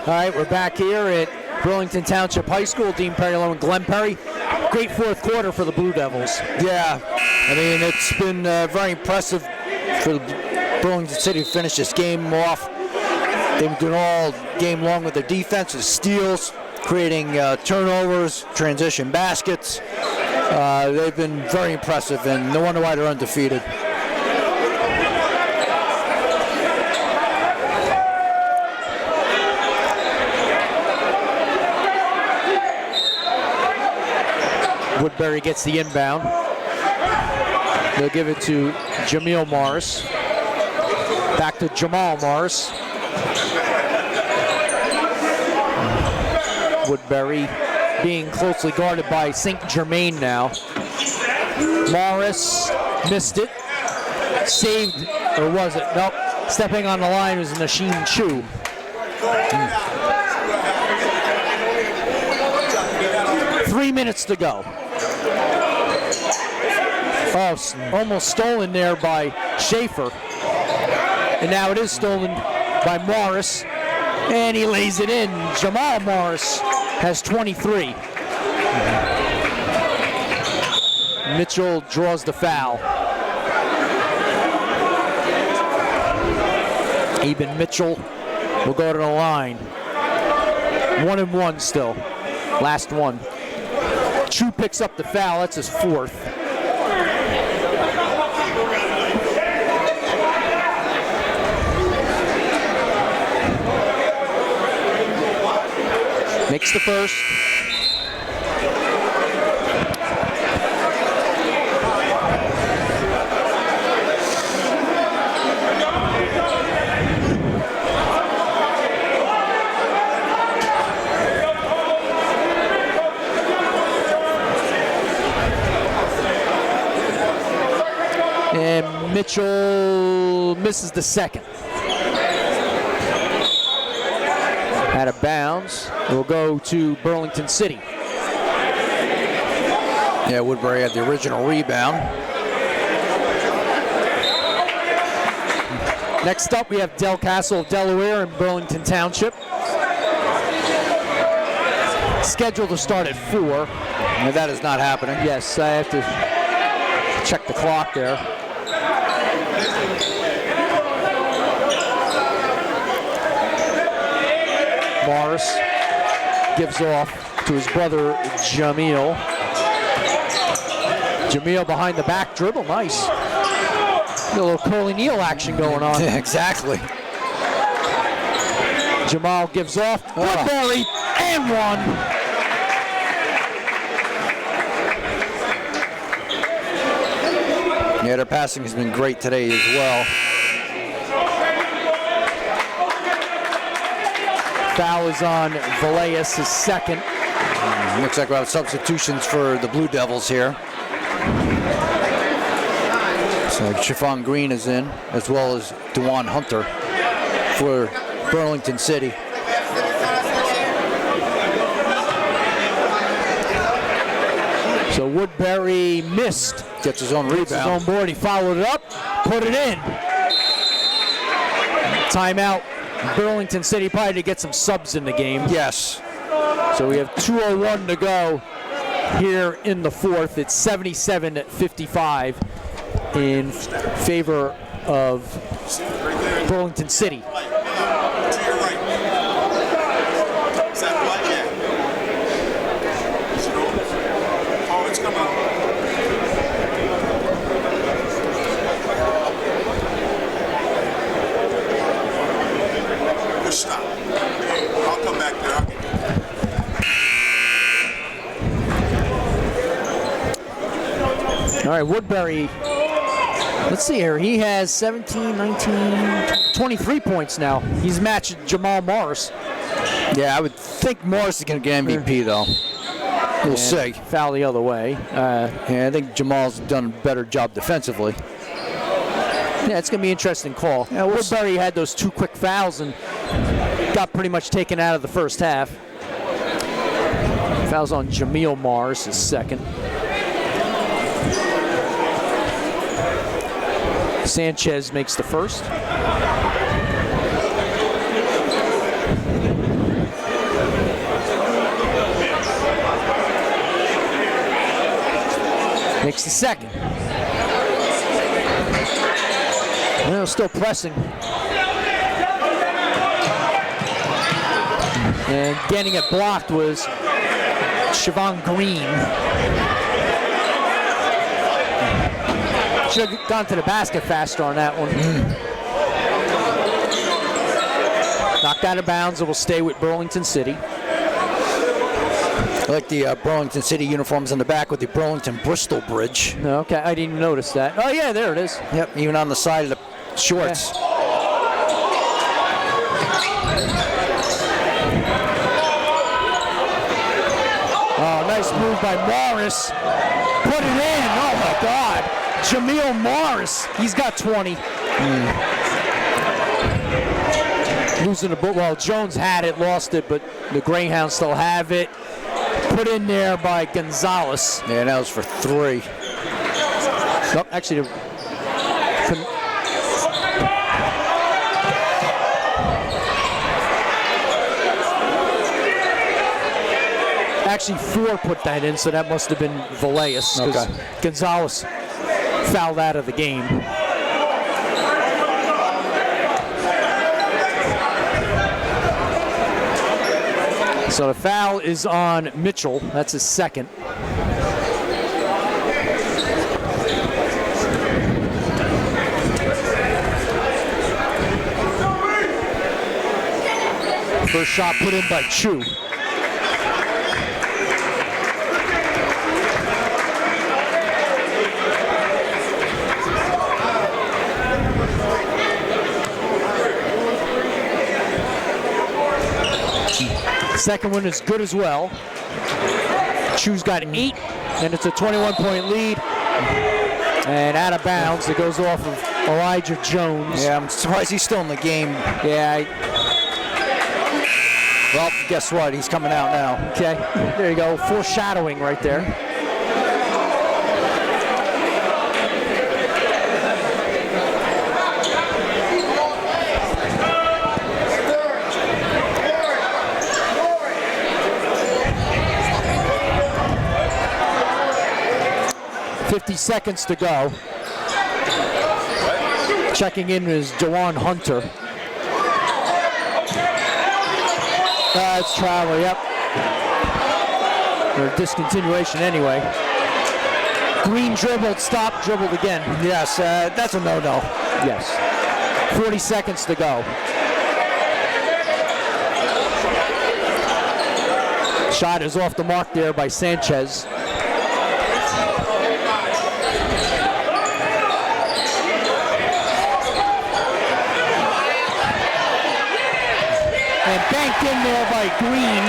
Speaker 1: All right, we're back here at Burlington Township High School. Dean Perrylow and Glenn Perry. Great fourth quarter for the Blue Devils.
Speaker 2: Yeah, I mean, it's been very impressive for Burlington City to finish this game off. They've been doing all game long with their defense, with steals, creating turnovers, transition baskets. They've been very impressive, and no wonder why they're undefeated.
Speaker 1: Woodbury gets the inbound. They'll give it to Jamil Morris. Back to Jamal Morris. Woodbury being closely guarded by St. Germain now. Morris missed it. Saved, or was it? Nope. Stepping on the line was Nasheen Chu. 3 minutes to go. Oh, almost stolen there by Schaefer. And now it is stolen by Morris. And he lays it in. Jamal Morris has 23. Mitchell draws the foul. Eben Mitchell will go to the line. 1-1 still. Last one. Chu picks up the foul. That's his fourth. Makes the first. And Mitchell misses the second. Out of bounds. We'll go to Burlington City.
Speaker 2: Yeah, Woodbury had the original rebound.
Speaker 1: Next up, we have Del Castle of Delaware and Burlington Township. Scheduled to start at 4.
Speaker 2: And that is not happening.
Speaker 1: Yes, I have to check the clock there. Morris gives off to his brother Jamil. Jamil behind the back dribble, nice. A little Curly Neal action going on.
Speaker 2: Yeah, exactly.
Speaker 1: Jamal gives off. Woodbury and one.
Speaker 2: Yeah, their passing has been great today as well.
Speaker 1: Foul is on Villegas, his second.
Speaker 2: Looks like we have substitutions for the Blue Devils here. So Chiffon Green is in, as well as Dewan Hunter for Burlington City.
Speaker 1: So Woodbury missed.
Speaker 2: Gets his own rebound.
Speaker 1: Gets his own board. He followed it up, put it in. Timeout. Burlington City probably to get some subs in the game.
Speaker 2: Yes.
Speaker 1: So we have 2:01 to go here in the fourth. It's 77-55 in favor of Burlington City.
Speaker 18: Stop. I'll come back there.
Speaker 1: All right, Woodbury, let's see here. He has 17, 19, 23 points now. He's matched Jamal Morris.
Speaker 2: Yeah, I would think Morris is going to get MVP, though. We'll see.
Speaker 1: Foul the other way.
Speaker 2: Yeah, I think Jamal's done a better job defensively.
Speaker 1: Yeah, it's going to be an interesting call. Yeah, Woodbury had those two quick fouls, and got pretty much taken out of the first half. Foul's on Jameel Morris, his second. Sanchez makes the first. Makes the second. Well, still pressing. And getting it blocked was Siobhan Green. Should have gone to the basket faster on that one. Knocked out of bounds. It will stay with Burlington City.
Speaker 2: I like the Burlington City uniforms on the back with the Burlington Bristol Bridge.
Speaker 1: Okay, I didn't even notice that. Oh yeah, there it is.
Speaker 2: Yep, even on the side of the shorts.
Speaker 1: Yeah. Oh, nice move by Morris. Put it in. Oh my God. Jameel Morris. He's got 20. Losing the ball. Well, Jones had it, lost it, but the Greyhounds still have it. Put in there by Gonzalez.
Speaker 2: Yeah, that was for 3.
Speaker 1: Nope, actually, actually 4 put that in, so that must have been Villegas, because Gonzalez fouled out of the game. So the foul is on Mitchell. That's his second. First shot put in by Chu. Second one is good as well. Chu's got 8, and it's a 21-point lead. And out of bounds, it goes off of Elijah Jones.
Speaker 2: Yeah, I'm surprised he's still in the game.
Speaker 1: Yeah.
Speaker 2: Well, guess what? He's coming out now.
Speaker 1: Okay, there you go. Foreshadowing right there. Seconds to go. Checking in is Dewan Hunter. It's travel, yep. Or discontinuation anyway. Green dribbled, stopped, dribbled again.
Speaker 2: Yes, that's a no-no.
Speaker 1: Yes. 40 seconds to go. Shot is off the mark there by Sanchez. And banked in there by Green.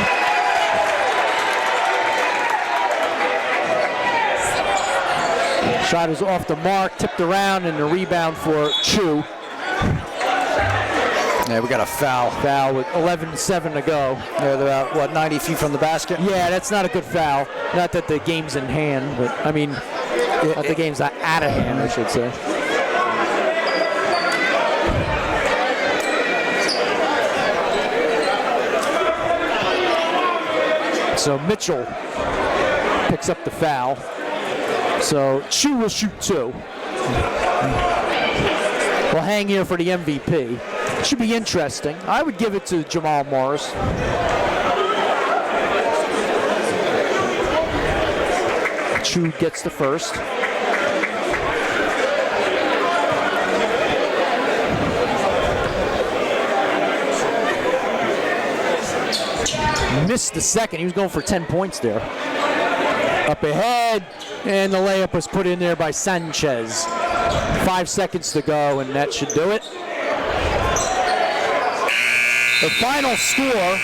Speaker 1: Shot is off the mark, tipped around, and the rebound for Chu.
Speaker 2: Yeah, we got a foul.
Speaker 1: Foul with 11:07 to go.
Speaker 2: Yeah, they're about, what, 90 feet from the basket?
Speaker 1: Yeah, that's not a good foul. Not that the game's in hand, but, I mean, not the game's out of hand, I should say. So Mitchell picks up the foul. So Chu will shoot 2. We'll hang here for the MVP. Should be interesting. I would give it to Jamal Morris. Chu gets the first. Missed the second. He was going for 10 points there. Up ahead, and the layup was put in there by Sanchez. 5 seconds to go, and that should do it. The final score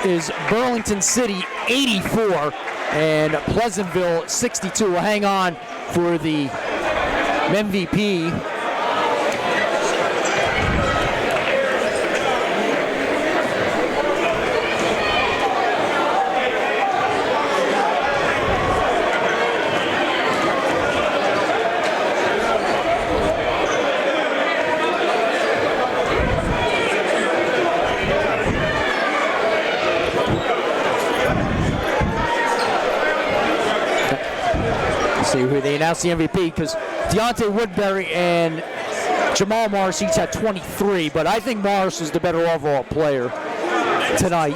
Speaker 1: is Burlington City 84 and Pleasantville 62. We'll hang on for the MVP. see who they announced the MVP, because Deontay Woodbury and Jamal Morris each had 23, but I think Morris was the better overall player tonight.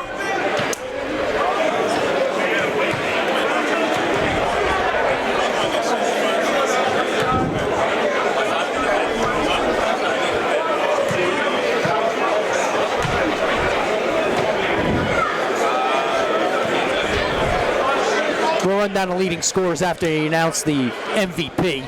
Speaker 1: We'll run down the leading scores after he announced the MVP.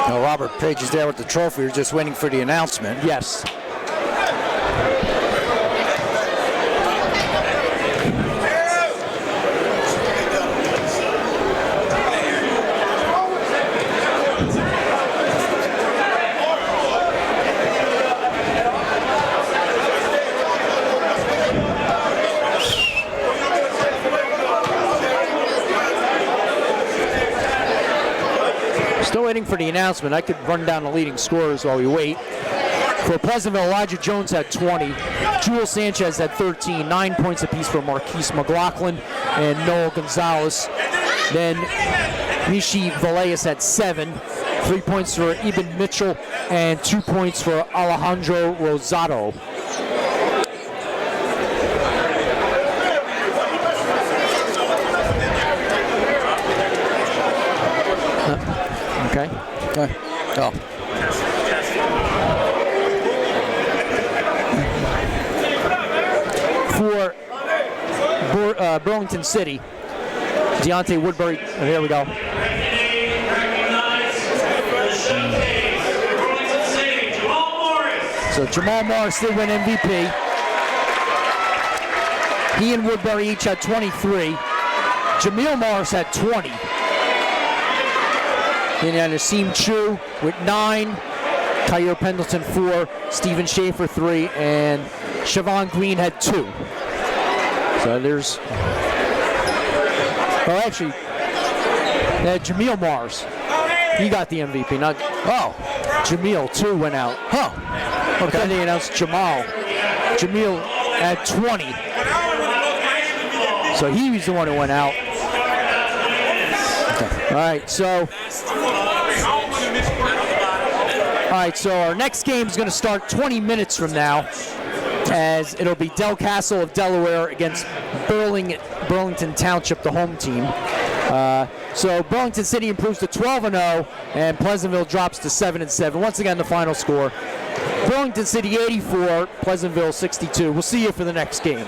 Speaker 2: Now Robert Page is there with the trophy. We're just waiting for the announcement.
Speaker 1: Yes. Still waiting for the announcement. I could run down the leading scorers while we wait. For Pleasantville, Elijah Jones had 20. Jewel Sanchez had 13. 9 points apiece for Marquise McLaughlin and Noel Gonzalez. Then Mishi Villegas had 7. 3 points for Eben Mitchell and 2 points for Alejandro Rosado. Okay.
Speaker 2: Oh.
Speaker 1: For Burlington City, Deontay Woodbury, here we go. So Jamal Morris did win MVP. He and Woodbury each had 23. Jameel Morris had 20. Then you had Asim Chu with 9, Kyer Pendleton 4, Stephen Schaefer 3, and Siobhan Green had 2. So there's, well actually, Jameel Morris, he got the MVP. Not, Jameel 2 went out. Okay. Then they announced Jamal. Jameel had 20. So he was the one who went out. All right, so our next game is going to start 20 minutes from now, as it'll be Del Castle of Delaware against Burlington Township, the home team. So Burlington City improves to 12-0, and Pleasantville drops to 7-7. Once again, the final score: Burlington City 84, Pleasantville 62. We'll see you for the next game.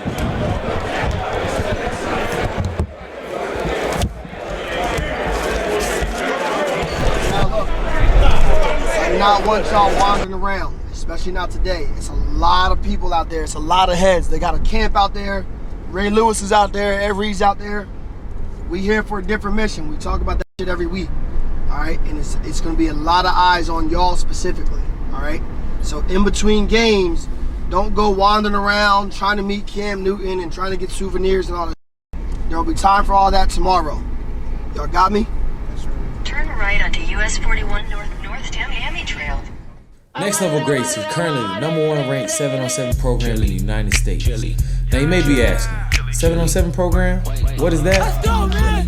Speaker 5: Not want y'all wandering around, especially not today. It's a lot of people out there. It's a lot of heads. They got a camp out there. Ray Lewis is out there. Ed Reed's out there. We here for a different mission. We talk about that shit every week. All right, and it's going to be a lot of eyes on y'all specifically. All right, so in between games, don't go wandering around trying to meet Cam Newton and trying to get souvenirs and all that. There will be time for all that tomorrow. Y'all got me?
Speaker 6: Turn right onto US 41 North Tamiami Trail.
Speaker 7: Next Level Greats is currently the #1 ranked 7-on-7 program in the United States. Now you may be asking, 7-on-7 program? What is that?
Speaker 16: Let's go, man!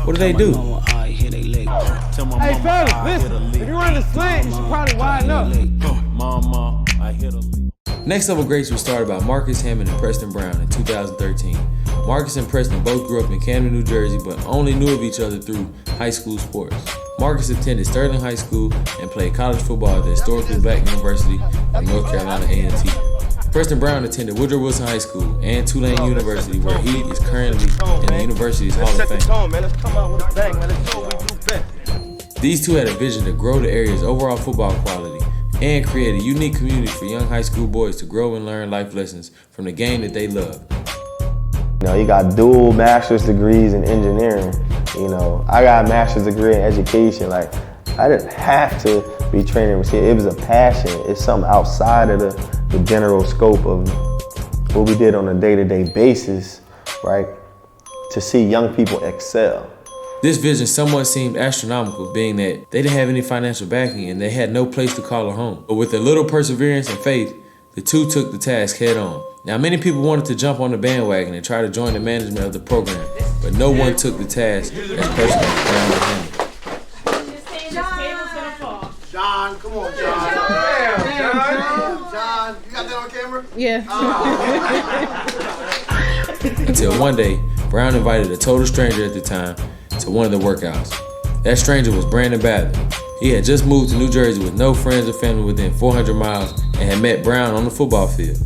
Speaker 7: What do they do?
Speaker 19: Hey fellas, listen, if you run the slant, you should probably widen up.
Speaker 7: Next Level Greats was started by Marcus Hammond and Preston Brown in 2013. Marcus and Preston both grew up in Camden, New Jersey, but only knew of each other through high school sports. Marcus attended Sterling High School and played college football at the historically black University of North Carolina A&T. Preston Brown attended Woodrow Wilson High School and Tulane University, where he is currently in the university's Hall of Fame. These two had a vision to grow the area's overall football quality and create a unique community for young high school boys to grow and learn life lessons from the game that they love.
Speaker 8: You know, you got dual master's degrees in engineering. You know, I got a master's degree in education. Like, I didn't have to be training. It was a passion. It's something outside of the general scope of what we did on a day-to-day basis, right? To see young people excel.
Speaker 7: This vision somewhat seemed astronomical, being that they didn't have any financial backing and they had no place to call a home. But with a little perseverance and faith, the two took the task head on. Now, many people wanted to jump on the bandwagon and try to join the management of the program, but no one took the task as personally as Brown and Hammond.
Speaker 5: John, come on, John. John, you got that on camera?
Speaker 16: Yeah.
Speaker 7: Until one day, Brown invited a total stranger at the time to one of the workouts. That stranger was Brandon Bathard. He had just moved to New Jersey with no friends or family within 400 miles and had met Brown on the football field.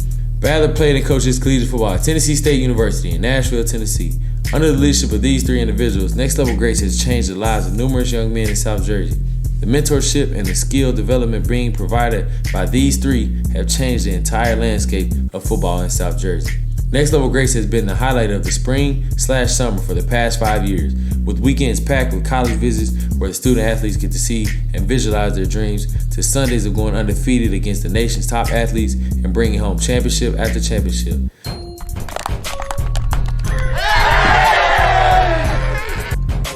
Speaker 7: Bathard played and coached his collegiate football at Tennessee State University in Nashville, Tennessee. Under the leadership of these three individuals, Next Level Greats has changed the lives of numerous young men in South Jersey. The mentorship and the skill development being provided by these three have changed the entire landscape of football in South Jersey. Next Level Grace has been the highlight of the spring/summer for the past 5 years, with weekends packed with college visits where the student athletes get to see and visualize their dreams, to Sundays of going undefeated against the nation's top athletes and bringing home championship after championship.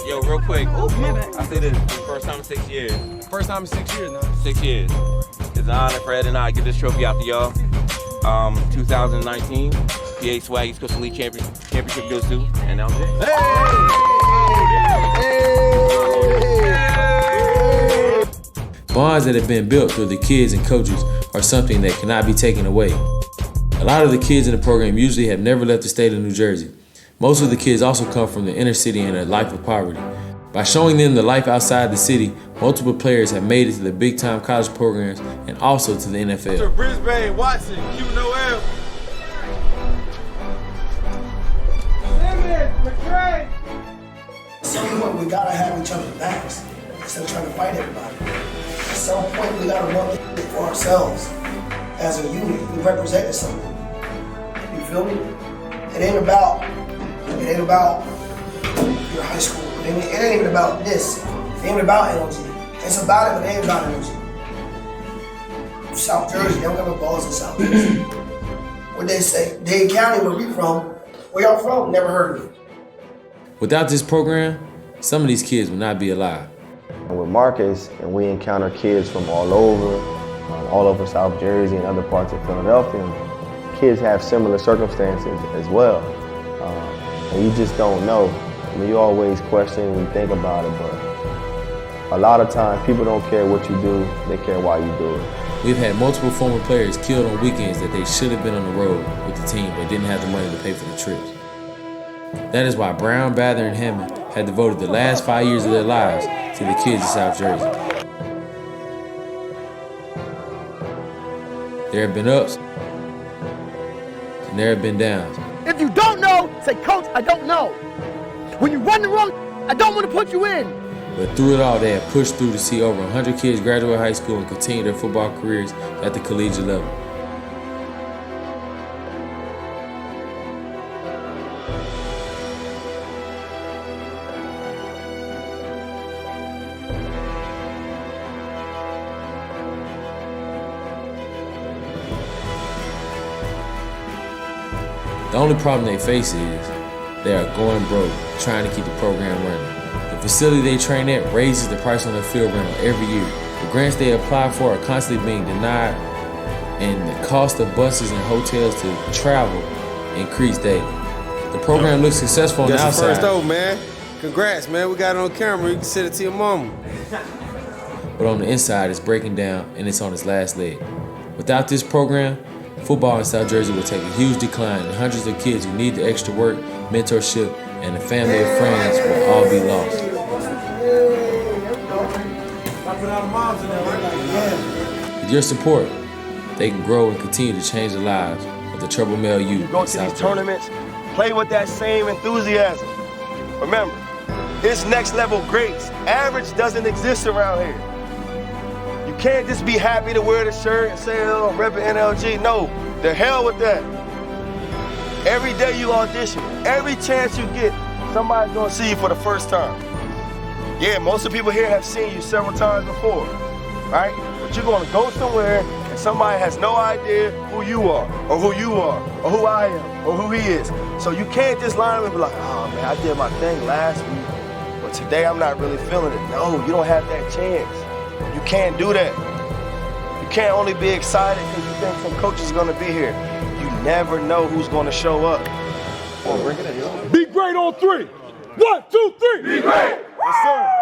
Speaker 10: Yo, real quick, I say this first time in 6 years.
Speaker 11: First time in 6 years now.
Speaker 10: 6 years. It's an honor for Ed and I to get this trophy out to y'all. 2019. PA Swag East Coast League Championship goes to, and now I'm
Speaker 7: Bonds that have been built through the kids and coaches are something that cannot be taken away. A lot of the kids in the program usually have never left the state of New Jersey. Most of the kids also come from the inner city and a life of poverty. By showing them the life outside the city, multiple players have made it to the big-time college programs and also to the NFL.
Speaker 11: Brisbane, Watson, Q Noel.
Speaker 5: At some point, we gotta have each other's backs instead of trying to fight everybody. At some point, we gotta run this for ourselves as a unit. We represented something. You feel me? It ain't about your high school. It ain't even about this. It ain't about NLG. It's about it, but it ain't about NLG. South Jersey, they don't got no balls in South Jersey. What they say, Dade County, where we from, where y'all from? Never heard of it.
Speaker 7: Without this program, some of these kids would not be alive.
Speaker 8: And with Marcus, and we encounter kids from all over South Jersey and other parts of Philadelphia. Kids have similar circumstances as well. And you just don't know. I mean, you always question when you think about it, but a lot of times people don't care what you do, they care why you do it.
Speaker 7: We've had multiple former players killed on weekends that they should have been on the road with the team but didn't have the money to pay for the trips. That is why Brown, Bathard, and Hammond had devoted the last 5 years of their lives to the kids of South Jersey. There have been ups and there have been downs.
Speaker 5: If you don't know, say, Coach, I don't know. When you run the wrong, I don't want to put you in.
Speaker 7: But through it all, they have pushed through to see over 100 kids graduate high school and continue their football careers at the collegiate level. The only problem they face is they are going broke trying to keep the program running. The facility they train at raises the price on their field rental every year. The grants they apply for are constantly being denied, and the cost of buses and hotels to travel increase daily. The program looks successful on the outside.
Speaker 11: First over, man. Congrats, man. We got it on camera. You can send it to your mama.
Speaker 7: But on the inside, it's breaking down and it's on its last leg. Without this program, football in South Jersey will take a huge decline, and hundreds of kids who need the extra work, mentorship, and a family of friends will all be lost. With your support, they can grow and continue to change the lives of the Trouble Male youth.
Speaker 9: Go to these tournaments, play with that same enthusiasm. Remember, it's next level greats. Average doesn't exist around here. You can't just be happy to wear the shirt and say, oh, I'm repping NLG. No, the hell with that. Every day you audition, every chance you get, somebody's gonna see you for the first time. Yeah, most of the people here have seen you several times before, right? But you're gonna go somewhere and somebody has no idea who you are, or who I am, or who he is. So you can't just line up and be like, oh man, I did my thing last week, but but today I'm not really feeling it. No, you don't have that chance. You can't do that. You can't only be excited because you think some coach is gonna be here. You never know who's gonna show up.
Speaker 19: Be great on 3. 1, 2, 3. Be great.
Speaker 9: Yes, sir.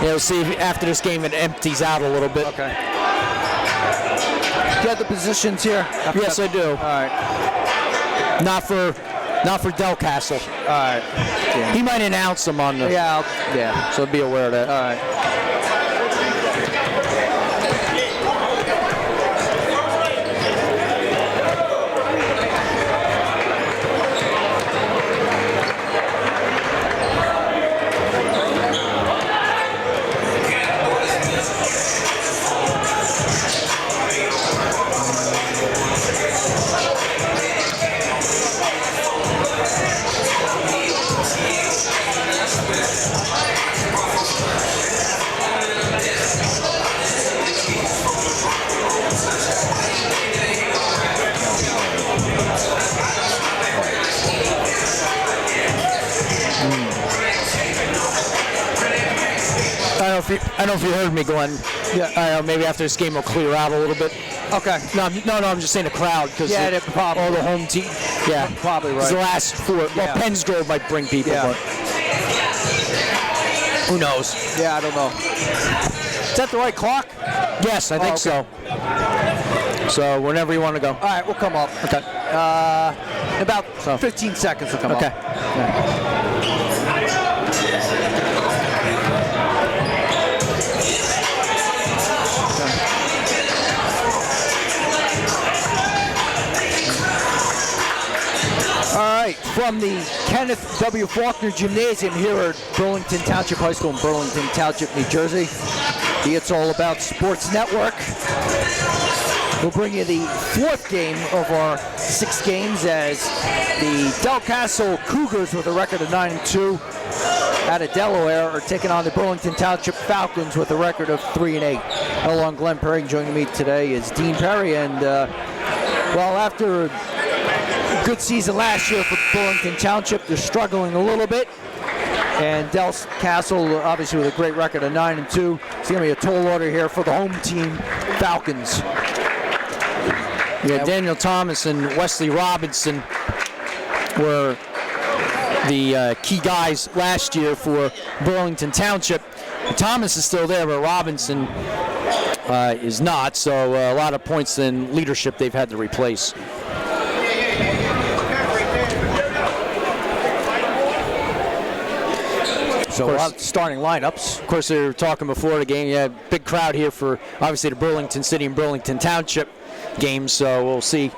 Speaker 1: We'll see if after this game it empties out a little bit.
Speaker 2: Okay. You have the positions here?
Speaker 1: Yes, I do.
Speaker 2: All right.
Speaker 1: Not for Del Castle.
Speaker 2: All right. Yeah.
Speaker 1: He might announce them on the.
Speaker 2: Yeah.
Speaker 1: So be aware of that.
Speaker 2: All right.
Speaker 1: I don't know if you heard me, Glenn. Yeah. I don't know, maybe after this game we'll clear out a little bit.
Speaker 2: Okay.
Speaker 1: No, I'm just saying the crowd because
Speaker 2: all
Speaker 1: the home team. Yeah,
Speaker 2: probably right.
Speaker 1: It's the last 4. Well, Pennsgrove might bring people, but who knows?
Speaker 2: Yeah, I don't know. Is that the right clock?
Speaker 1: Yes, I think so. So whenever you want to go.
Speaker 2: All right, we'll come up.
Speaker 1: Okay.
Speaker 2: About 15 seconds will come up.
Speaker 1: Okay. from the Kenneth W. Faulkner Gymnasium here at Burlington Township High School in Burlington Township, New Jersey. The It's All About Sports Network. We'll bring you the 4th game of our 6 games as the Del Castle Cougars, with a record of 9-2 out of Delaware, are taking on the Burlington Township Falcons with a record of 3-8. Hello, I'm Glenn Perry. Joining me today is Dean Perry, and well, after a good season last year for Burlington Township, they're struggling a little bit. And Del Castle, obviously with a great record of 9-2. It's going to be a tall order here for the home team, Falcons.
Speaker 2: Yeah, Daniel Thomas and Wesley Robinson were the key guys last year for Burlington Township. Thomas is still there, but Robinson is not, so a lot of points in leadership they've had to replace.
Speaker 1: So a lot of starting lineups.
Speaker 2: Of course, they were talking before the game. Yeah, big crowd here for obviously the Burlington City and Burlington Township games. So we'll see.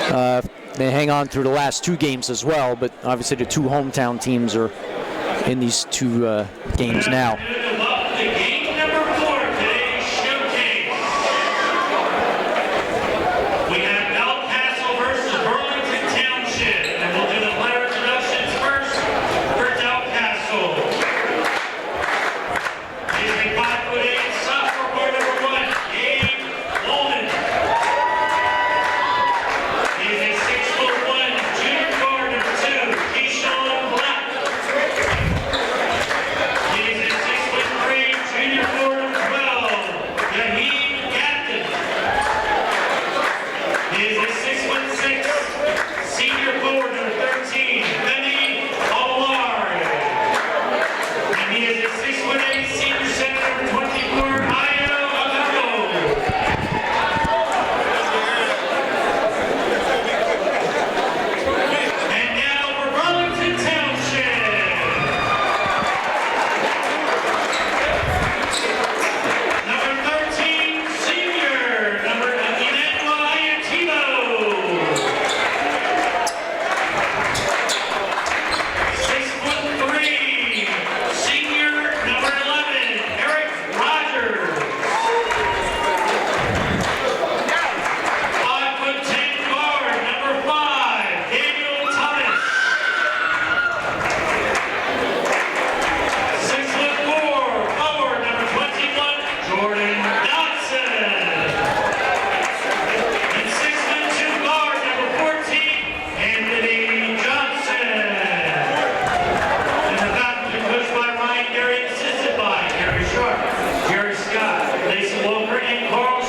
Speaker 2: They hang on through the last 2 games as well. But obviously the 2 hometown teams are in these 2 games now.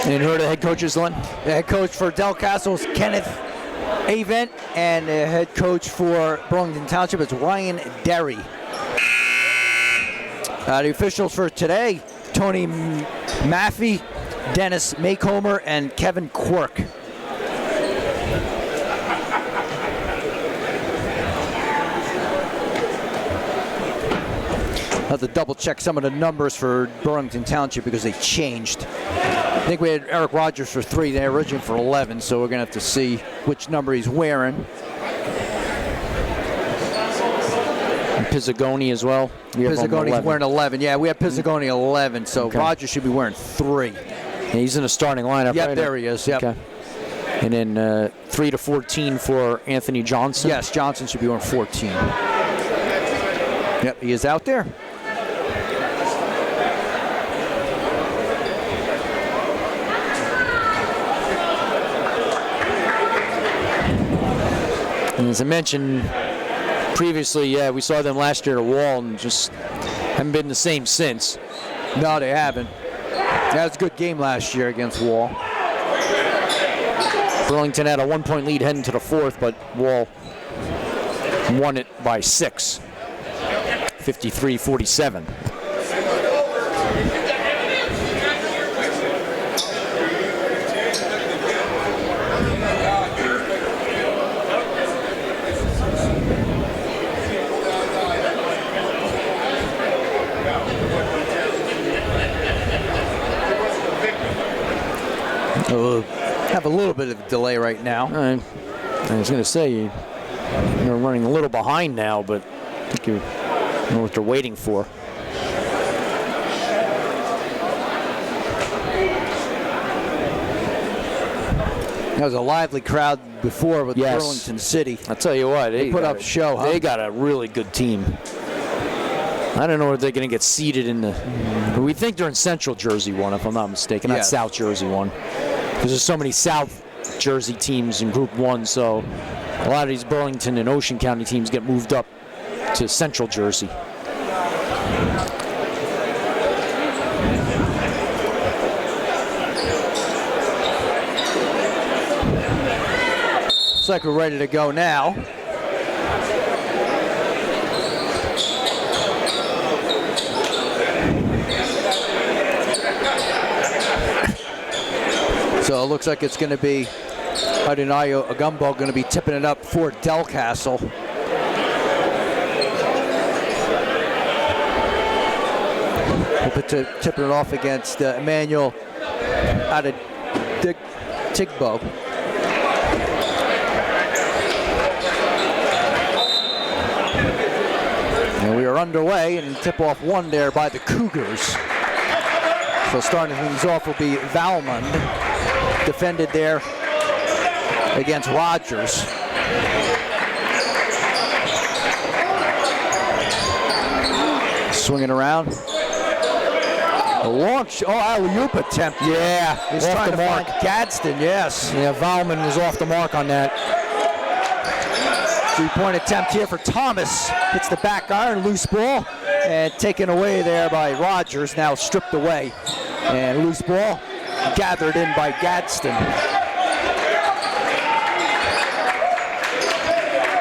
Speaker 1: And who are the head coaches, Lynn? The head coach for Del Castle is Kenneth Avent, and the head coach for Burlington Township is Ryan Derry. The officials for today, Tony Maffey, Dennis Maycomer, and Kevin Quirk. I have to double check some of the numbers for Burlington Township because they changed. I think we had Eric Rogers for 3, they originally for 11, so we're going to have to see which number he's wearing.
Speaker 2: And Pizzagoni as well.
Speaker 1: Pizzagoni's wearing 11. Yeah, we have Pizzagoni 11, so
Speaker 2: okay.
Speaker 1: Rogers should be wearing 3.
Speaker 2: Yeah, he's in the starting lineup.
Speaker 1: Yep,
Speaker 2: right?
Speaker 1: there he is. Yep.
Speaker 2: Okay. And then 3 to 14 for Anthony Johnson.
Speaker 1: Yes, Johnson should be wearing 14. Yep, he is out there.
Speaker 2: And as I mentioned previously, yeah, we saw them last year at Wall and just haven't been the same since.
Speaker 1: No, they haven't. That was a good game last year against Wall.
Speaker 2: Burlington had a 1-point lead heading to the 4th, but Wall won it by 6, 53-47.
Speaker 1: Have a little bit of a delay right now.
Speaker 2: I was going to say,
Speaker 1: They're running a little behind now, but I think you know what they're waiting for.
Speaker 2: That was a lively crowd before with Burlington City.
Speaker 1: I'll tell you what,
Speaker 2: They put up a show, huh?
Speaker 1: They got a really good team. I don't know if they're going to get seated in the... We think they're in Central Jersey one, if I'm not mistaken, not South Jersey one. Because there's so many South Jersey teams in Group 1, so a lot of these Burlington and Ocean County teams get moved up to Central Jersey.
Speaker 2: Looks like we're ready to go now. So it looks like it's going to be Adenayo Agumbo going to be tipping it up for Del Castle. Tipping it off against Emmanuel Tigbo. And we are underway, and tip-off one there by the Cougars. So starting things off will be Valmond, defended there against Rogers. Swinging around. A launch, alley-oop attempt.
Speaker 1: Yeah,
Speaker 2: he's trying to find Gadsden, yes.
Speaker 1: Yeah, Valmond was off the mark on that.
Speaker 2: 3-point attempt here for Thomas. Hits the back iron, loose ball, and taken away there by Rogers, now stripped away. And loose ball gathered in by Gadsden.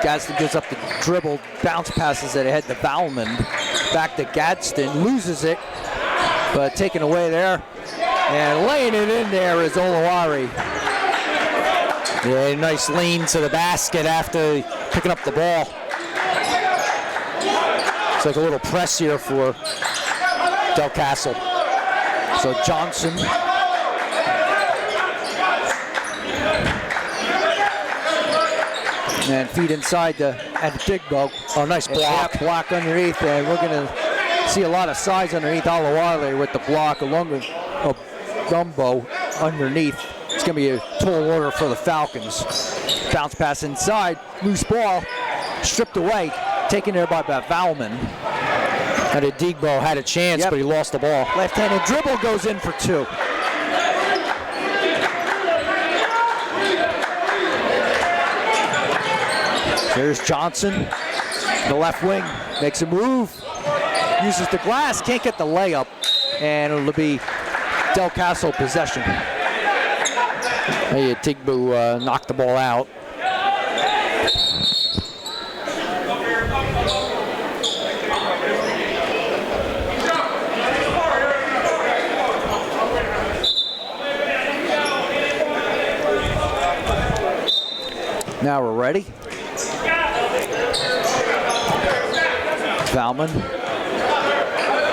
Speaker 2: Gadsden gives up the dribble, bounce passes it ahead to Valmond. Back to Gadsden, loses it, but taken away there. And laying it in there is Olawari.
Speaker 1: Yeah, nice lean to the basket after picking up the ball. It's like a little press here for Del Castle.
Speaker 2: So Johnson. And feed inside to Digbo.
Speaker 1: Oh, nice block.
Speaker 2: Block underneath, and we're going to see a lot of size underneath Olawale with the block, along with Gumbo underneath. It's going to be a tall order for the Falcons. Bounce pass inside, loose ball, stripped away, taken there by Valmond.
Speaker 1: Digbo had a chance, but he lost the ball.
Speaker 2: Left-handed dribble goes in for two. There's Johnson, the left wing, makes a move, uses the glass, can't get the layup, and it'll be Del Castle possession.
Speaker 1: Hey, Tigbo knocked the ball out.
Speaker 2: Now we're ready. Valmond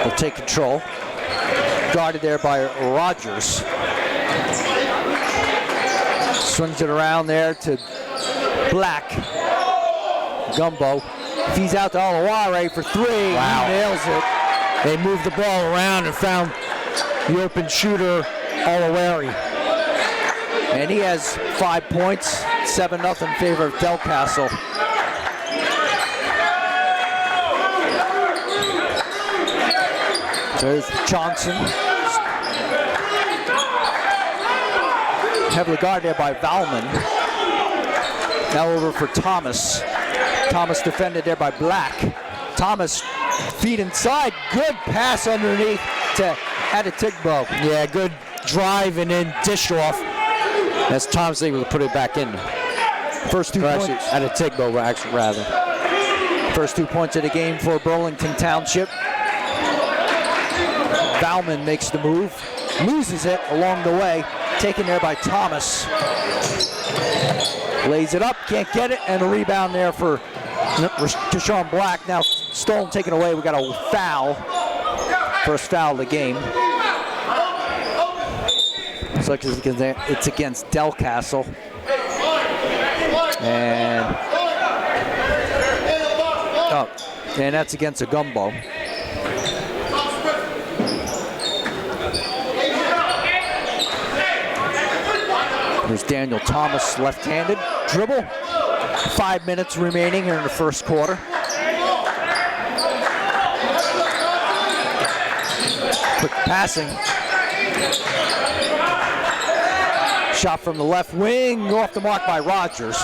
Speaker 2: will take control. Guarded there by Rogers. Swings it around there to Black. Gumbo feeds out to Olaware for three.
Speaker 1: Wow.
Speaker 2: He nails it.
Speaker 1: They moved the ball around and found the open shooter, Olaware.
Speaker 2: And he has 5 points, 7-0 in favor of Del Castle. There's Johnson. Heavily guarded there by Valmond. Now over for Thomas. Thomas defended there by Black. Thomas feet inside. Good pass underneath to Adetigbo.
Speaker 1: Yeah, good drive and then dish off. As Thomas able to put it back in.
Speaker 2: First 2 points.
Speaker 1: Adetigbo, actually, rather.
Speaker 2: First 2 points of the game for Burlington Township. Valmond makes the move, loses it along the way, taken there by Thomas. Lays it up, can't get it, and a rebound there for Deshaun Black. Now stolen, taken away. We got a foul. First foul of the game. Looks like it's against Del Castle. And Oh, and that's against a gumbo. There's Daniel Thomas, left-handed dribble. 5 minutes remaining here in the first quarter. Quick passing. Shot from the left wing, off the mark by Rogers.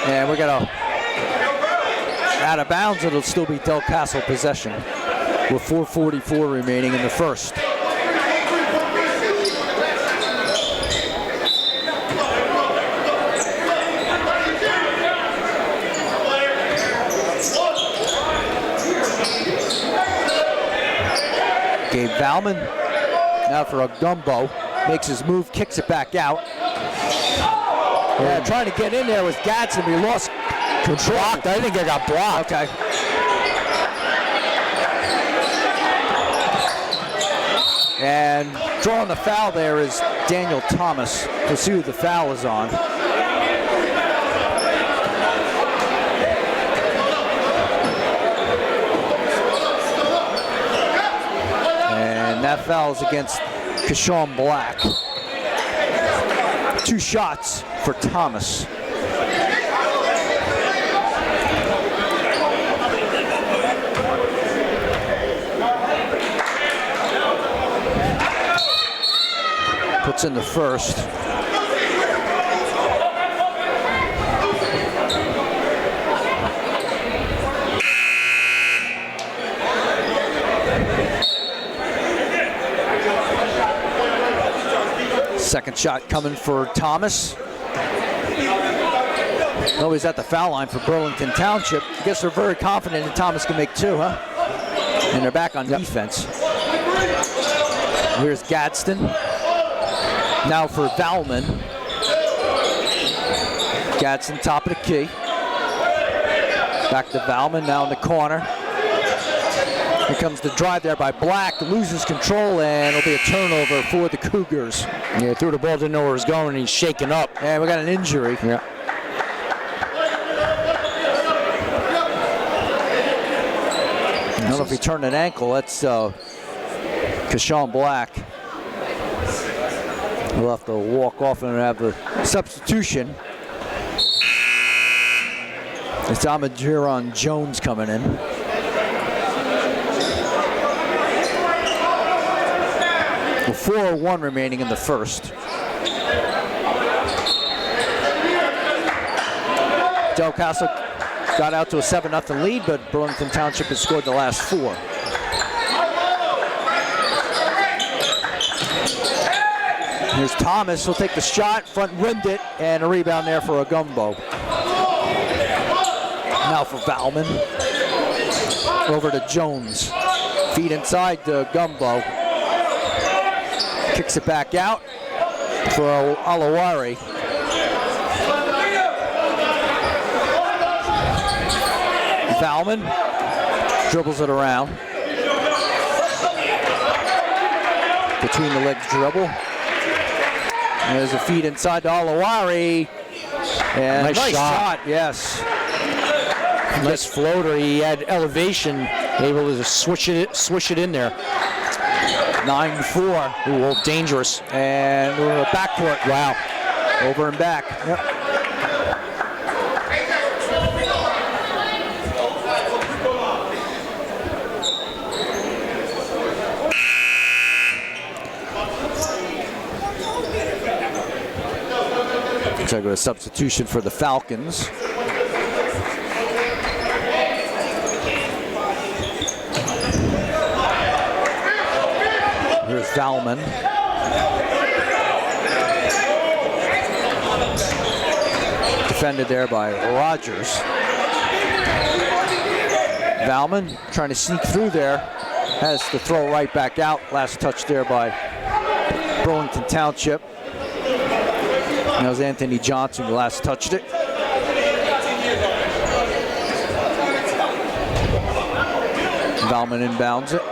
Speaker 2: And we're gonna out of bounds. It'll still be Del Castle possession with 4:44 remaining in the first. Gabe Valman now for a gumbo, makes his move, kicks it back out. Yeah, trying to get in there with Gadsden, he lost control. Blocked. I think I got blocked. Okay. And drawing the foul there is Daniel Thomas. We'll see who the foul is on. And that foul is against Kashawn Black. 2 shots for Thomas. Puts in the first. Second shot coming for Thomas. Nobody's at the foul line for Burlington Township. I guess they're very confident that Thomas can make 2, huh? And they're back on defense. Here's Gadsden. Now for Valman. Gadsden top of the key. Back to Valman, now in the corner. Here comes the drive there by Black, loses control, and it'll be a turnover for the Cougars.
Speaker 1: Yeah, threw the ball, didn't know where it was going, and he's shaking up.
Speaker 2: And we got an injury.
Speaker 1: Yeah.
Speaker 2: I don't know if he turned an ankle. That's Kashawn Black. We'll have to walk off and have a substitution. It's Amajiron Jones coming in. With 4:01 remaining in the first. Del Castle got out to a 7-0 lead, but Burlington Township has scored the last 4. Here's Thomas, he'll take the shot, front rimmed it, and a rebound there for a gumbo. Now for Valman. Over to Jones. Feet inside the gumbo. Kicks it back out for Alawari. Valman dribbles it around. Between the legs dribble. There's a feed inside to Alawari. And nice shot, yes.
Speaker 1: Nice floater. He had elevation, able to swish it in there.
Speaker 2: 9-4.
Speaker 1: Ooh, dangerous.
Speaker 2: And we're backcourt.
Speaker 1: Wow.
Speaker 2: Over and back. Yep. So I go to substitution for the Falcons. Here's Valman. Defended there by Rogers. Valman trying to sneak through there. Has to throw right back out. Last touch there by Burlington Township. That was Anthony Johnson who last touched it. Valman inbounds it.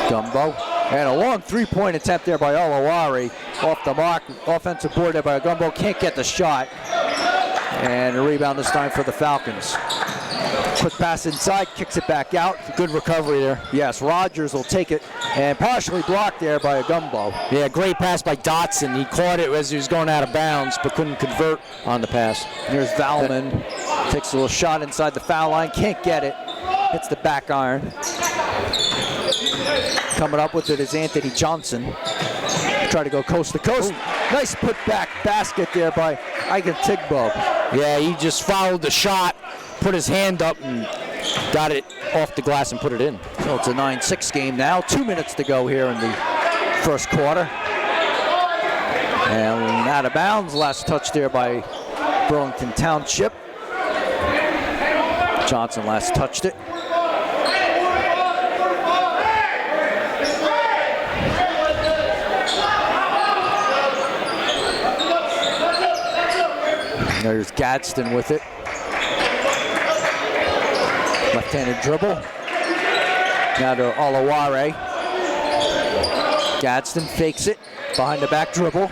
Speaker 2: Gumbo. And a long 3-point attempt there by Olawari. Off the mark. Offensive board there by Gumbo. Can't get the shot. And a rebound this time for the Falcons. Quick pass inside, kicks it back out. Good recovery there. Yes, Rogers will take it, and partially blocked there by a gumbo.
Speaker 1: Yeah, great pass by Dotson. He caught it as he was going out of bounds, but couldn't convert on the pass.
Speaker 2: Here's Valman. Takes a little shot inside the foul line, can't get it. Hits the back iron. Coming up with it is Anthony Johnson. Try to go coast to coast. Ooh. Nice putback basket there by Igan Tigbo.
Speaker 1: Yeah, he just followed the shot, put his hand up, and got it off the glass and put it in.
Speaker 2: So it's a 9-6 game now. 2 minutes to go here in the first quarter. And out of bounds. Last touch there by Burlington Township. Johnson last touched it. There's Gadsden with it. Left-handed dribble. Now to Olaware. Gadsden fakes it. Behind the back dribble.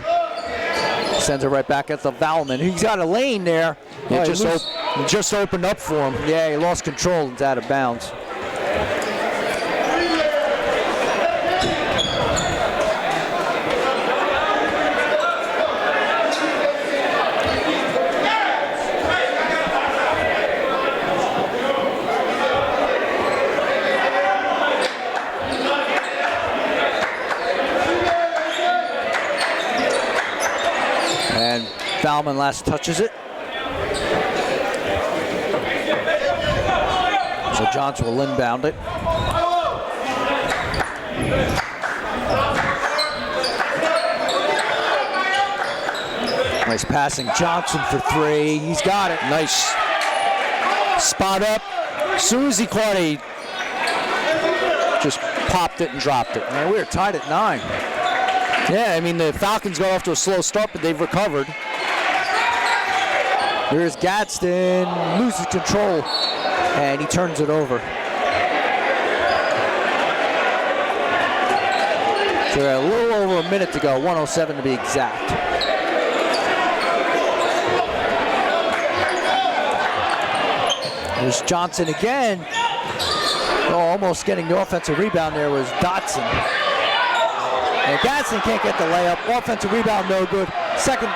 Speaker 2: Sends it right back at the Valman. He's got a lane there.
Speaker 1: It just opened up for him.
Speaker 2: Yeah, he lost control. It's out of bounds. Valman last touches it. So Johnson will inbound it. Nice passing. Johnson for three. He's got it.
Speaker 1: Nice spot up. As soon as he caught it, he just popped it and dropped it.
Speaker 2: And we're tied at 9.
Speaker 1: Yeah, I mean, the Falcons got off to a slow start, but they've recovered.
Speaker 2: Here's Gadsden, loses control, and he turns it over. So a little over a minute to go, 1:07 to be exact. There's Johnson again. Oh, almost getting the offensive rebound there was Dotson. And Gadsden can't get the layup. Offensive rebound, no good. Second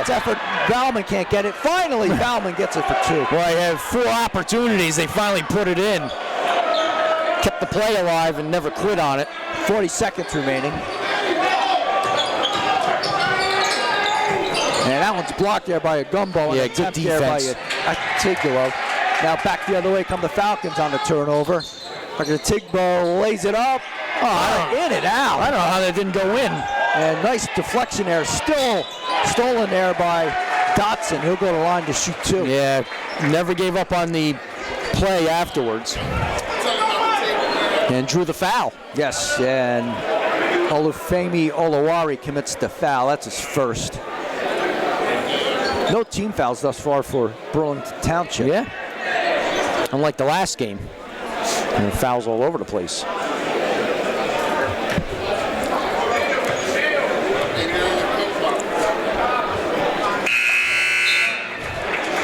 Speaker 2: effort, Valman can't get it. Finally, Valman gets it for 2.
Speaker 1: Well, he had 4 opportunities. They finally put it in. Kept the play alive and never quit on it.
Speaker 2: 40 seconds remaining. And that one's blocked there by a gumbo.
Speaker 1: Yeah, good defense.
Speaker 2: There by Tigbo. Now back the other way come the Falcons on the turnover. Tigbo lays it up. Oh, in and out.
Speaker 1: I don't know how that didn't go in.
Speaker 2: And nice deflection there. Still stolen there by Dotson. He'll go to the line to shoot 2.
Speaker 1: Yeah, never gave up on the play afterwards. And drew the foul.
Speaker 2: Yes, and Olufemi Olawari commits the foul. That's his first. No team fouls thus far for Burlington Township.
Speaker 1: Yeah. Unlike the last game. And fouls all over the place.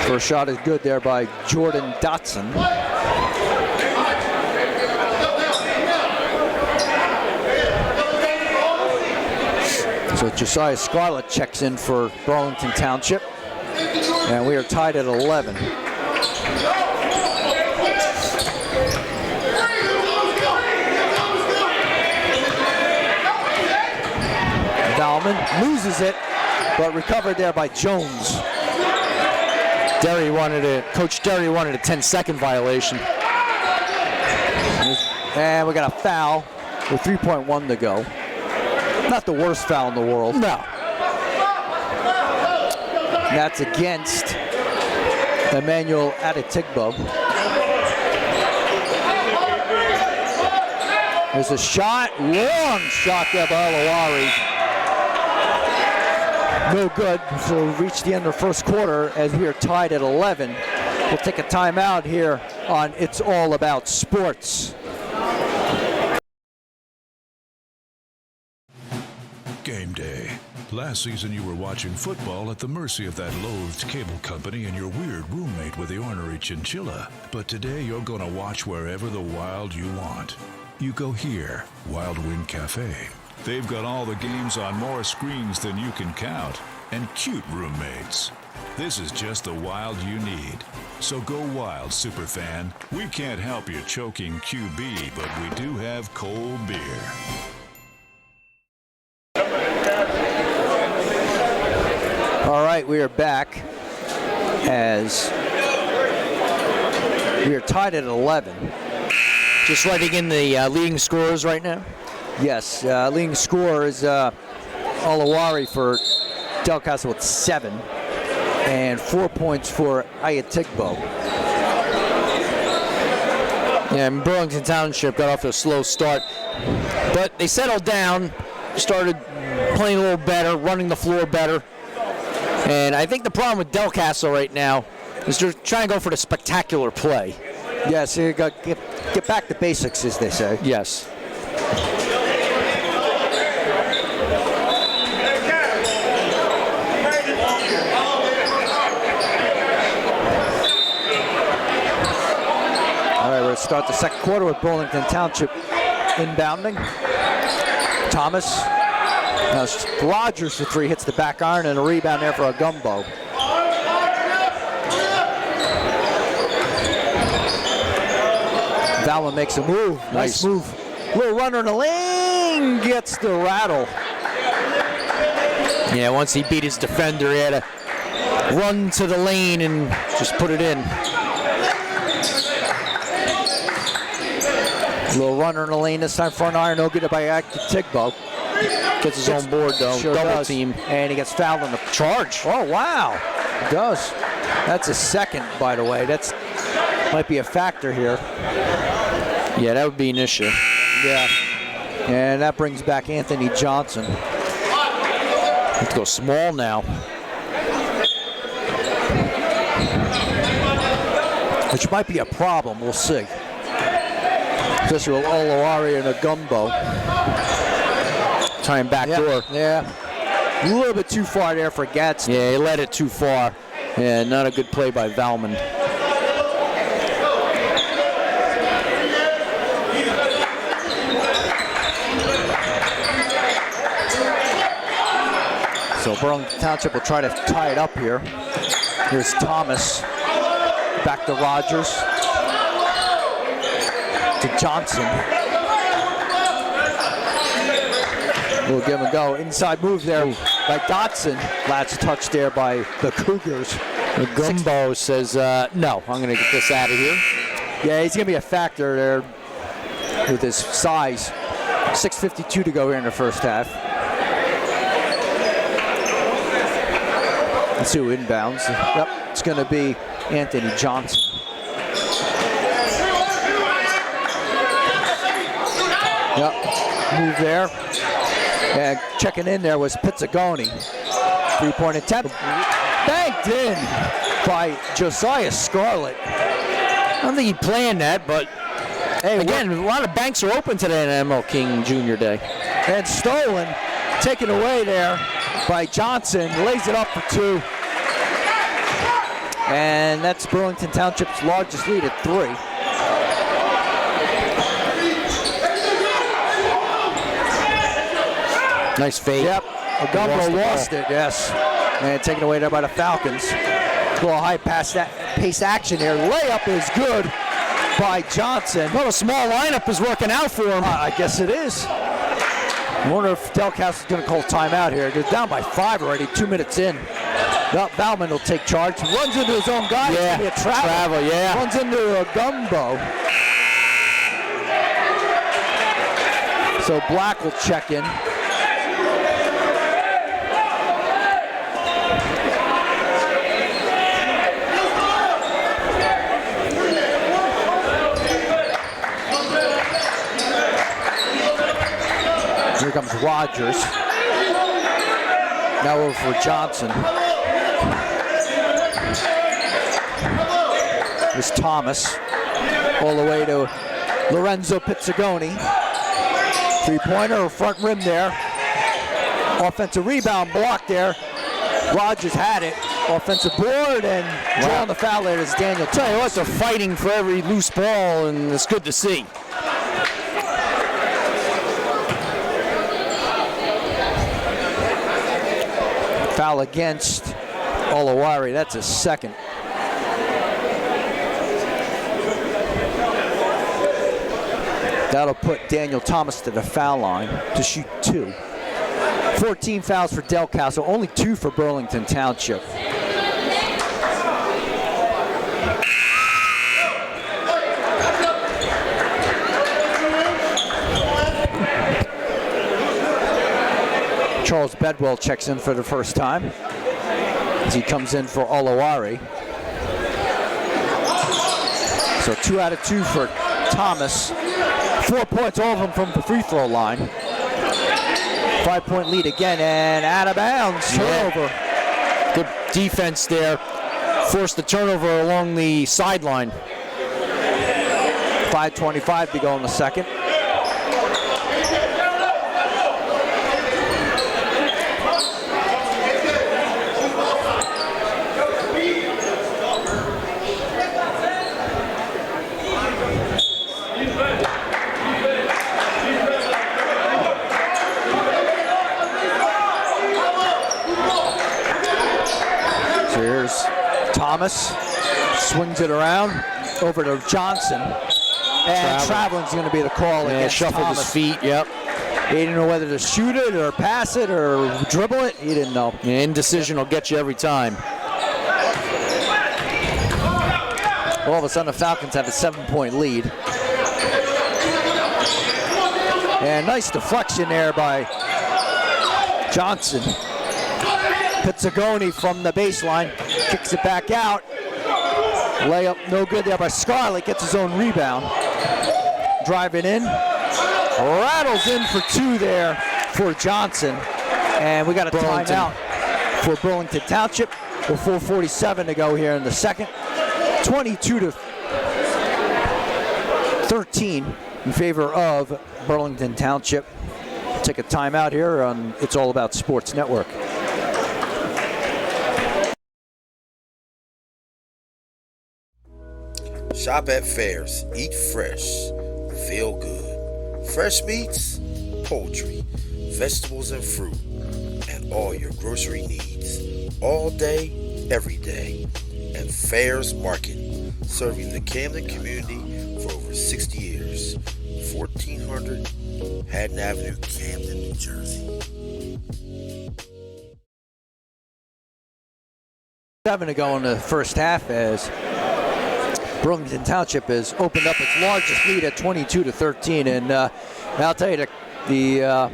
Speaker 2: First shot is good there by Jordan Dotson. So Josiah Scarlett checks in for Burlington Township. And we are tied at 11. Valman loses it, but recovered there by Jones.
Speaker 1: Coach Derry wanted a 10-second violation.
Speaker 2: And we got a foul with 3.1 to go. Not the worst foul in the world.
Speaker 1: No.
Speaker 2: That's against Emmanuel Adetigbo. There's a shot, long shot there by Olawari. No good, so we reach the end of the first quarter as we are tied at 11. We'll take a timeout here on It's All About Sports.
Speaker 4: Game day. Last season, you were watching football at the mercy of that loathed cable company and your weird roommate with the ornery chinchilla. But today, you're going to watch wherever the wild you want. You go here, Wild Wing Cafe. They've got all the games on more screens than you can count, and cute roommates. This is just the wild you need. So go wild, superfan. We can't help you choking QB, but we do have cold beer.
Speaker 2: All right, we are back as we are tied at 11.
Speaker 1: Just writing in the leading scorers right now?
Speaker 2: Yes, leading scorer is Olawari for Delcastle with 7 and 4 points for Ayatigbo.
Speaker 1: Yeah, and Burlington Township got off to a slow start, but they settled down, started playing a little better, running the floor better. And I think the problem with Delcastle right now is they're trying to go for the spectacular play.
Speaker 2: Yes, you got to get back to basics, as they say.
Speaker 1: Yes.
Speaker 2: All right, we're going to start the second quarter with Burlington Township inbounding. Thomas. Now Rogers for 3, hits the back iron, and a rebound there for a gumbo. Valma makes a move. Nice move. Little runner in the lane, gets the rattle.
Speaker 1: Yeah, once he beat his defender, he had to run to the lane and just put it in.
Speaker 2: Little runner in the lane this time, front iron, no good by Tigbo.
Speaker 1: Gets his own board though,
Speaker 2: sure
Speaker 1: double
Speaker 2: does.
Speaker 1: team.
Speaker 2: And he gets fouled on the
Speaker 1: charge.
Speaker 2: Oh, wow. He does. That's a second, by the way. That's might be a factor here.
Speaker 1: Yeah, that would be an issue.
Speaker 2: Yeah. And that brings back Anthony Johnson.
Speaker 1: Let's go small now.
Speaker 2: Which might be a problem, we'll see. Especially with Olawari and a gumbo.
Speaker 1: Trying backdoor.
Speaker 2: Yeah. A little bit too far there for Gadsden.
Speaker 1: Yeah, he led it too far. Yeah, not a good play by Valman.
Speaker 2: So Burlington Township will try to tie it up here. Here's Thomas. Back to Rogers. To Johnson. We'll give him a go. Inside move there by Dotson. Last touch there by the Cougars.
Speaker 1: The Gumbo says, no, I'm going to get this out of here.
Speaker 2: Yeah, he's going to be a factor there with his size. 6:52 to go here in the first half. Let's see who inbounds. Yep, it's going to be Anthony Johnson. Yep, move there. And checking in there was Pizzagoni. 3-point attempt. Banked in by Josiah Scarlett.
Speaker 1: I don't think he planned that, but hey, again, a lot of banks are open today on MLK Junior Day.
Speaker 2: And stolen, taken away there by Johnson. Lays it up for 2. And that's Burlington Township's largest lead at 3.
Speaker 1: Nice fade.
Speaker 2: Yep, Gumbo lost it, yes. And taken away there by the Falcons. A little high pace action here. Layup is good by Johnson.
Speaker 1: Well, a small lineup is working out for him.
Speaker 2: I guess it is. I wonder if Delcastle is going to call timeout here. They're down by 5 already, 2 minutes in. Bauman will take charge. Runs into his own guy.
Speaker 1: Yeah,
Speaker 2: it's gonna be a travel.
Speaker 1: yeah.
Speaker 2: Runs into a gumbo. So Black will check in. Here comes Rogers. Now over for Johnson. Here's Thomas. All the way to Lorenzo Pizzagoni. 3-pointer, front rim there. Offensive rebound block there. Rogers had it. Offensive board, and drawing the foul there is Daniel.
Speaker 1: Tell you what, they're fighting for every loose ball, and it's good to see.
Speaker 2: Foul against Olawari. That's a second. That'll put Daniel Thomas to the foul line to shoot 2. 14 fouls for Del Castle, only 2 for Burlington Township. Charles Bedwell checks in for the first time as he comes in for Olawari. So 2 out of 2 for Thomas. 4 points, all of them from the free throw line. 5-point lead again, and out of bounds. Turnover.
Speaker 1: Yeah. Good defense there. Forced the turnover along the sideline.
Speaker 2: 5:25 to go in the second. Thomas swings it around over to Johnson, and traveling's going to be the call against
Speaker 1: shuffled
Speaker 2: Thomas.
Speaker 1: his feet. Yep.
Speaker 2: He didn't know whether to shoot it or pass it or dribble it. He didn't know.
Speaker 1: Yeah, indecision will get you every time.
Speaker 2: All of a sudden, the Falcons have a 7-point lead. And nice deflection there by Johnson. Pizzagoni from the baseline kicks it back out. Layup no good there by Scarlett. Gets his own rebound. Driving in. Rattles in for 2 there for Johnson. And we got a timeout for Burlington Township with 4:47 to go here in the second. 22-13 in favor of Burlington Township. Take a timeout here on It's All About Sports Network.
Speaker 13: Shop at fairs, eat fresh, feel good. Fresh meats, poultry, vegetables and fruit, and all your grocery needs. All day, every day. And Fairs Market, serving the Camden community for over 60 years. 1400 Haddon Avenue, Camden, New Jersey.
Speaker 2: 7 to go in the first half as Burlington Township has opened up its largest lead at 22-13, and I'll tell you the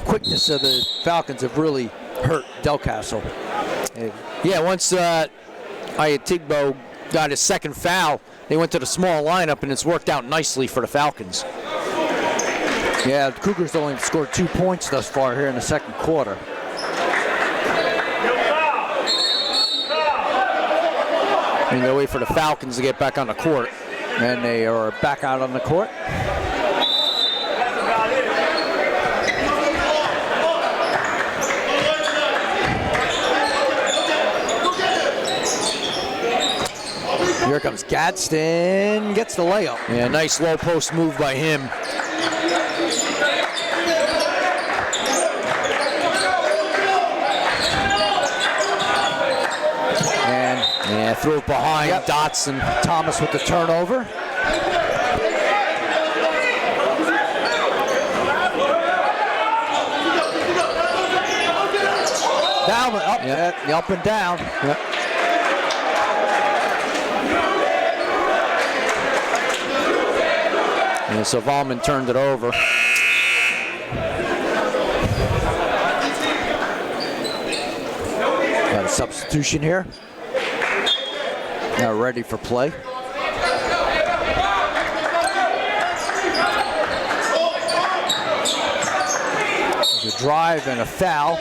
Speaker 2: quickness of the Falcons have really hurt Del Castle.
Speaker 1: Yeah, once Ayatigbo got his second foul, they went to the small lineup, and it's worked out nicely for the Falcons.
Speaker 2: Yeah, the Cougars only scored 2 points thus far here in the second quarter.
Speaker 1: And they wait for the Falcons to get back on the court.
Speaker 2: And they are back out on the court. Here comes Gadsden, gets the layup.
Speaker 1: Yeah, nice low post move by him. Yeah, threw it behind.
Speaker 2: Yep.
Speaker 1: Dotson.
Speaker 2: Thomas with the turnover. Down, up, up and down. Yep.
Speaker 1: Yeah, so Volman turned it over.
Speaker 2: Got a substitution here. Now ready for play. There's a drive and a foul.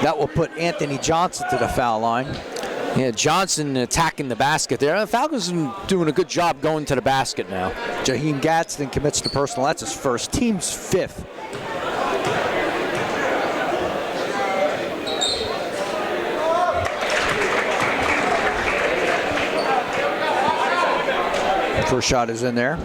Speaker 2: That will put Anthony Johnson to the foul line.
Speaker 1: Yeah, Johnson attacking the basket there. The Falcons are doing a good job going to the basket now.
Speaker 2: Jaheim Gadsden commits to personal. That's his first. Team's 5th. First shot is in there.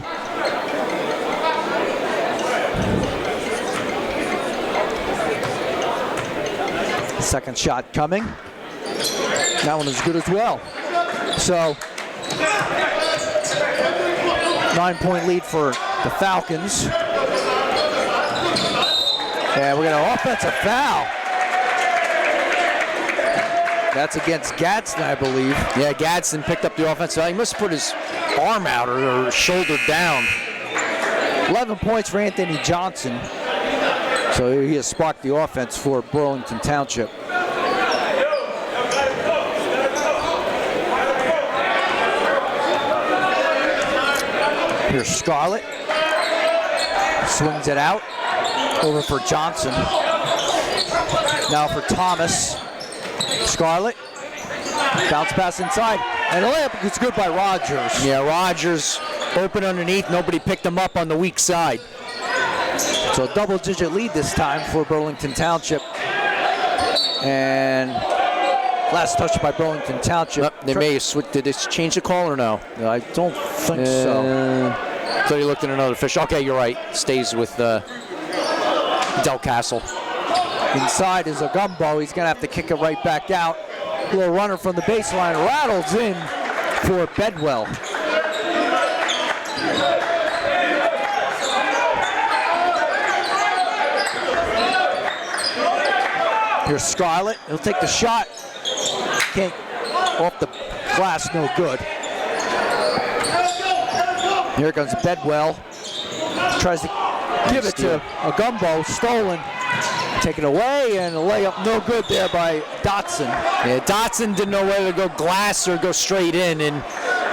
Speaker 2: Second shot coming. That one is good as well. So, 9-point lead for the Falcons. And we got an offensive foul. That's against Gadsden, I believe.
Speaker 1: Yeah, Gadsden picked up the offensive foul. He must have put his arm out or shoulder down.
Speaker 2: 11 points for Anthony Johnson. So he has sparked the offense for Burlington Township. Here's Scarlett. Swings it out. Over for Johnson. Now for Thomas. Scarlett. Bounce pass inside. And the layup is good by Rogers.
Speaker 1: Yeah, Rogers open underneath. Nobody picked him up on the weak side.
Speaker 2: So a double-digit lead this time for Burlington Township. And last touch by Burlington Township.
Speaker 1: They may have switched. Did they change the call or no?
Speaker 2: I don't think so.
Speaker 1: So you looked at another official. Okay, you're right. Stays with Del Castle.
Speaker 2: Inside is a Gumbo. He's going to have to kick it right back out. Little runner from the baseline. Rattles in for Bedwell. Here's Scarlett. He'll take the shot. Can't. Off the glass, no good. Here comes Bedwell. Tries to give it to a Gumbo. Stolen. Taken away, and a layup no good there by Dotson.
Speaker 1: Yeah, Dotson didn't know whether to go glass or go straight in, and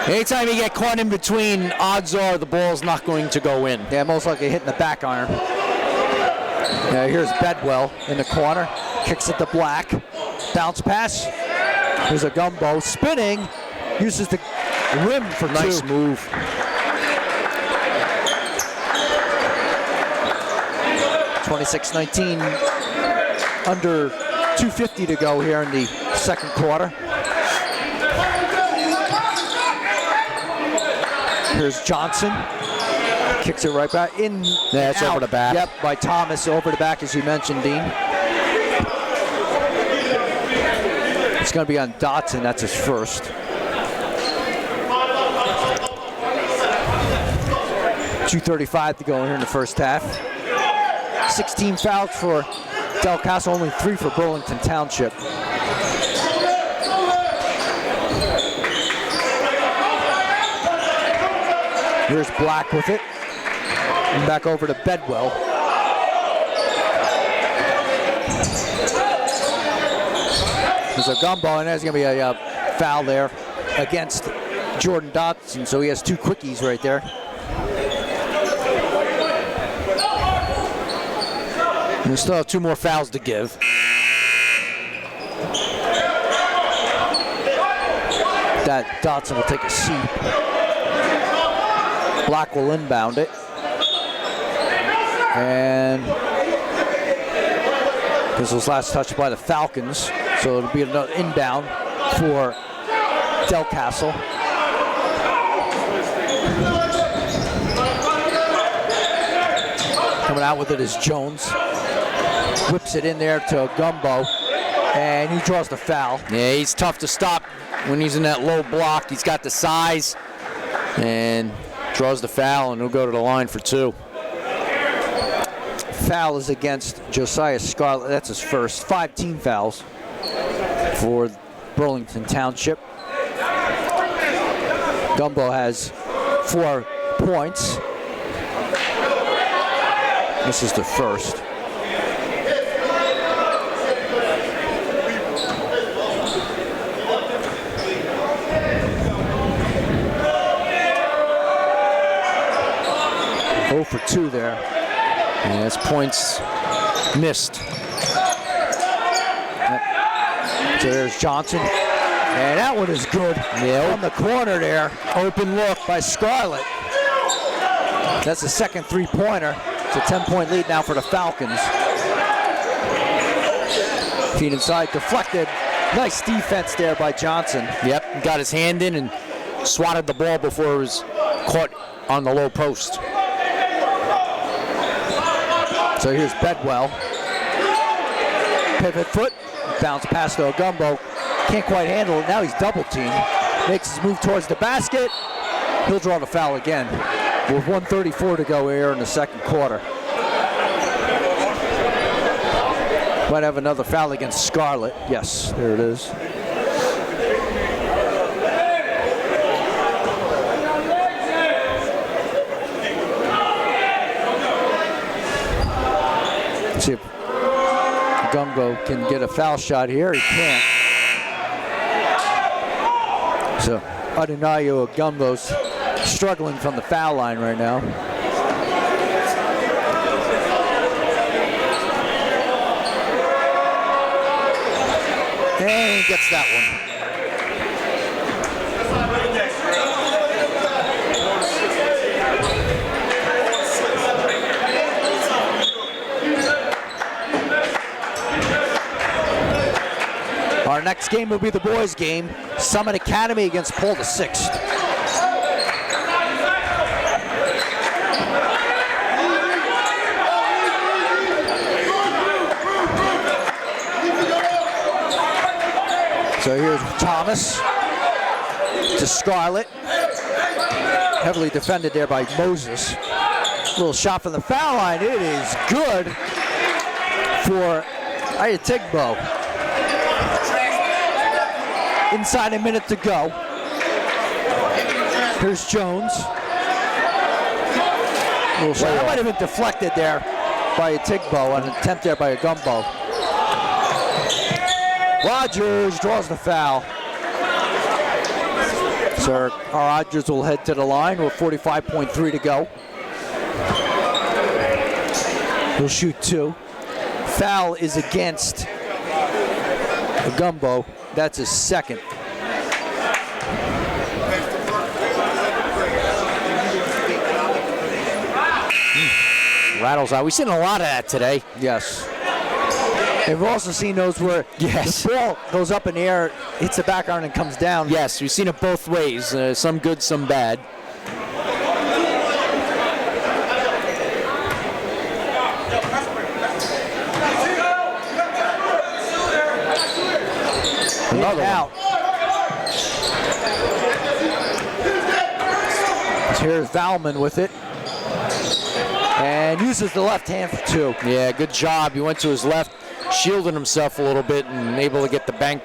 Speaker 1: anytime you get caught in between, odds are the ball's not going to go in.
Speaker 2: Yeah, most likely hitting the back iron. Yeah, here's Bedwell in the corner. Kicks it to Black. Bounce pass. Here's a Gumbo spinning. Uses the rim for
Speaker 1: nice
Speaker 2: two.
Speaker 1: Move.
Speaker 2: 26-19. Under 2:50 to go here in the second quarter. Here's Johnson. Kicks it right back in.
Speaker 1: Yeah, it's over the back.
Speaker 2: Yep, by Thomas over the back, as you mentioned, Dean. It's going to be on Dotson. That's his first. .235 to go here in the first half. 16 fouls for Del Castle, only 3 for Burlington Township. Here's Black with it. And back over to Bedwell. There's a Gumbo, and there's going to be a foul there against Jordan Dotson, so he has 2 quickies right there.
Speaker 1: And we still have 2 more fouls to give.
Speaker 2: That Dotson will take a seat. Black will inbound it. And this was last touched by the Falcons, so it'll be another inbound for Del Castle. Coming out with it is Jones. Whips it in there to Gumbo, and he draws the foul.
Speaker 1: Yeah, he's tough to stop when he's in that low block. He's got the size and draws the foul, and he'll go to the line for 2.
Speaker 2: Foul is against Josiah Scarlett. That's his first. 5 team fouls for Burlington Township. Gumbo has 4 points. This is the first. For 2 there.
Speaker 1: And his points missed.
Speaker 2: So there's Johnson. And that one is good. Yeah, on the corner there. Open look by Scarlett. That's the second 3-pointer. It's a 10-point lead now for the Falcons. Feed inside, deflected. Nice defense there by Johnson.
Speaker 1: Yep, got his hand in and swatted the ball before it was caught on the low post.
Speaker 2: So here's Bedwell. Pivot foot, bounce pass to Ogumbo. Can't quite handle it. Now he's double teamed. Makes his move towards the basket. He'll draw the foul again. With 1:34 to go here in the second quarter. Might have another foul against Scarlett. Yes, there it is. See if Gumbo can get a foul shot here. He can't. So Adenayo Gumbo's struggling from the foul line right now. And he gets that one. Our next game will be the boys' game, Summit Academy against Paul VI. So here's Thomas to Scarlett. Heavily defended there by Moses. Little shot from the foul line. It is good for Ayatigbo. Inside a minute to go. Here's Jones. Little shot. That might have been deflected there by Ayatigbo, an attempt there by Ogumbo. Rogers draws the foul. So Rogers will head to the line with 45.3 to go. He'll shoot 2. Foul is against Ogumbo. That's his second.
Speaker 1: Rattles out. We've seen a lot of that today.
Speaker 2: Yes. And we've also seen those where the ball goes up in the air, hits the back iron, and comes down.
Speaker 1: Yes, we've seen it both ways. Some good, some bad.
Speaker 2: Another out. Here's Valman with it. And uses the left hand for 2.
Speaker 1: Yeah, good job. He went to his left, shielding himself a little bit and able to get the bank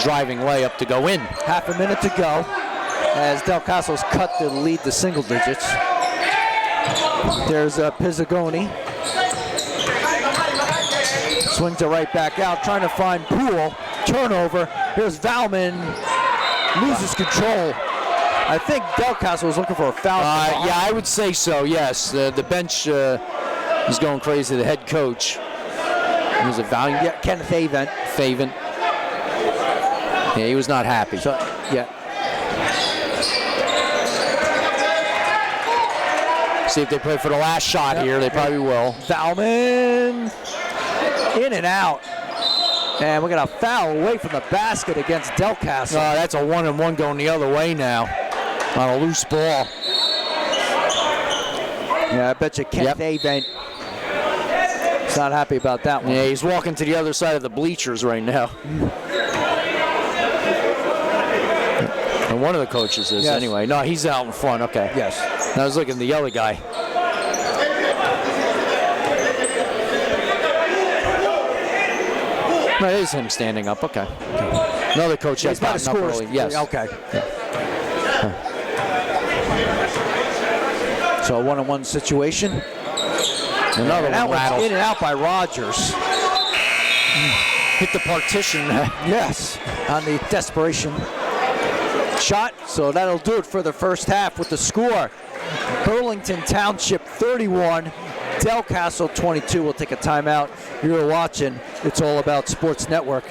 Speaker 1: driving layup to go in.
Speaker 2: Half a minute to go as Del Caso's cut to lead the single digits. There's Pizzagoni. Swings it right back out, trying to find Poole. Turnover. Here's Valman. Loses control. I think Del Caso was looking for a foul.
Speaker 1: Yeah, I would say so, yes. The bench is going crazy. The head coach. Was it Valiant?
Speaker 2: Yeah, Kenneth Favent.
Speaker 1: Yeah, he was not happy.
Speaker 2: So, yeah.
Speaker 1: See if they play for the last shot here. They probably will.
Speaker 2: Valman in and out. And we're going to foul away from the basket against Del Caso.
Speaker 1: That's a 1-and-1 going the other way now on a loose ball.
Speaker 2: Yeah, I bet you Kenneth Avent is not happy about that one.
Speaker 1: Yeah, he's walking to the other side of the bleachers right now. And one of the coaches is, anyway. No, he's out in front. Okay.
Speaker 2: Yes.
Speaker 1: I was looking at the other guy. No, it is him standing up. Okay. Another coach has gotten up early. Yes.
Speaker 2: Okay. So a 1-on-1 situation.
Speaker 1: Another one rattles.
Speaker 2: In and out by Rogers.
Speaker 1: Hit the partition.
Speaker 2: Yes. On the desperation shot. So that'll do it for the first half with the score. Burlington Township 31. Del Caso 22. We'll take a timeout. You're watching It's All About Sports Network.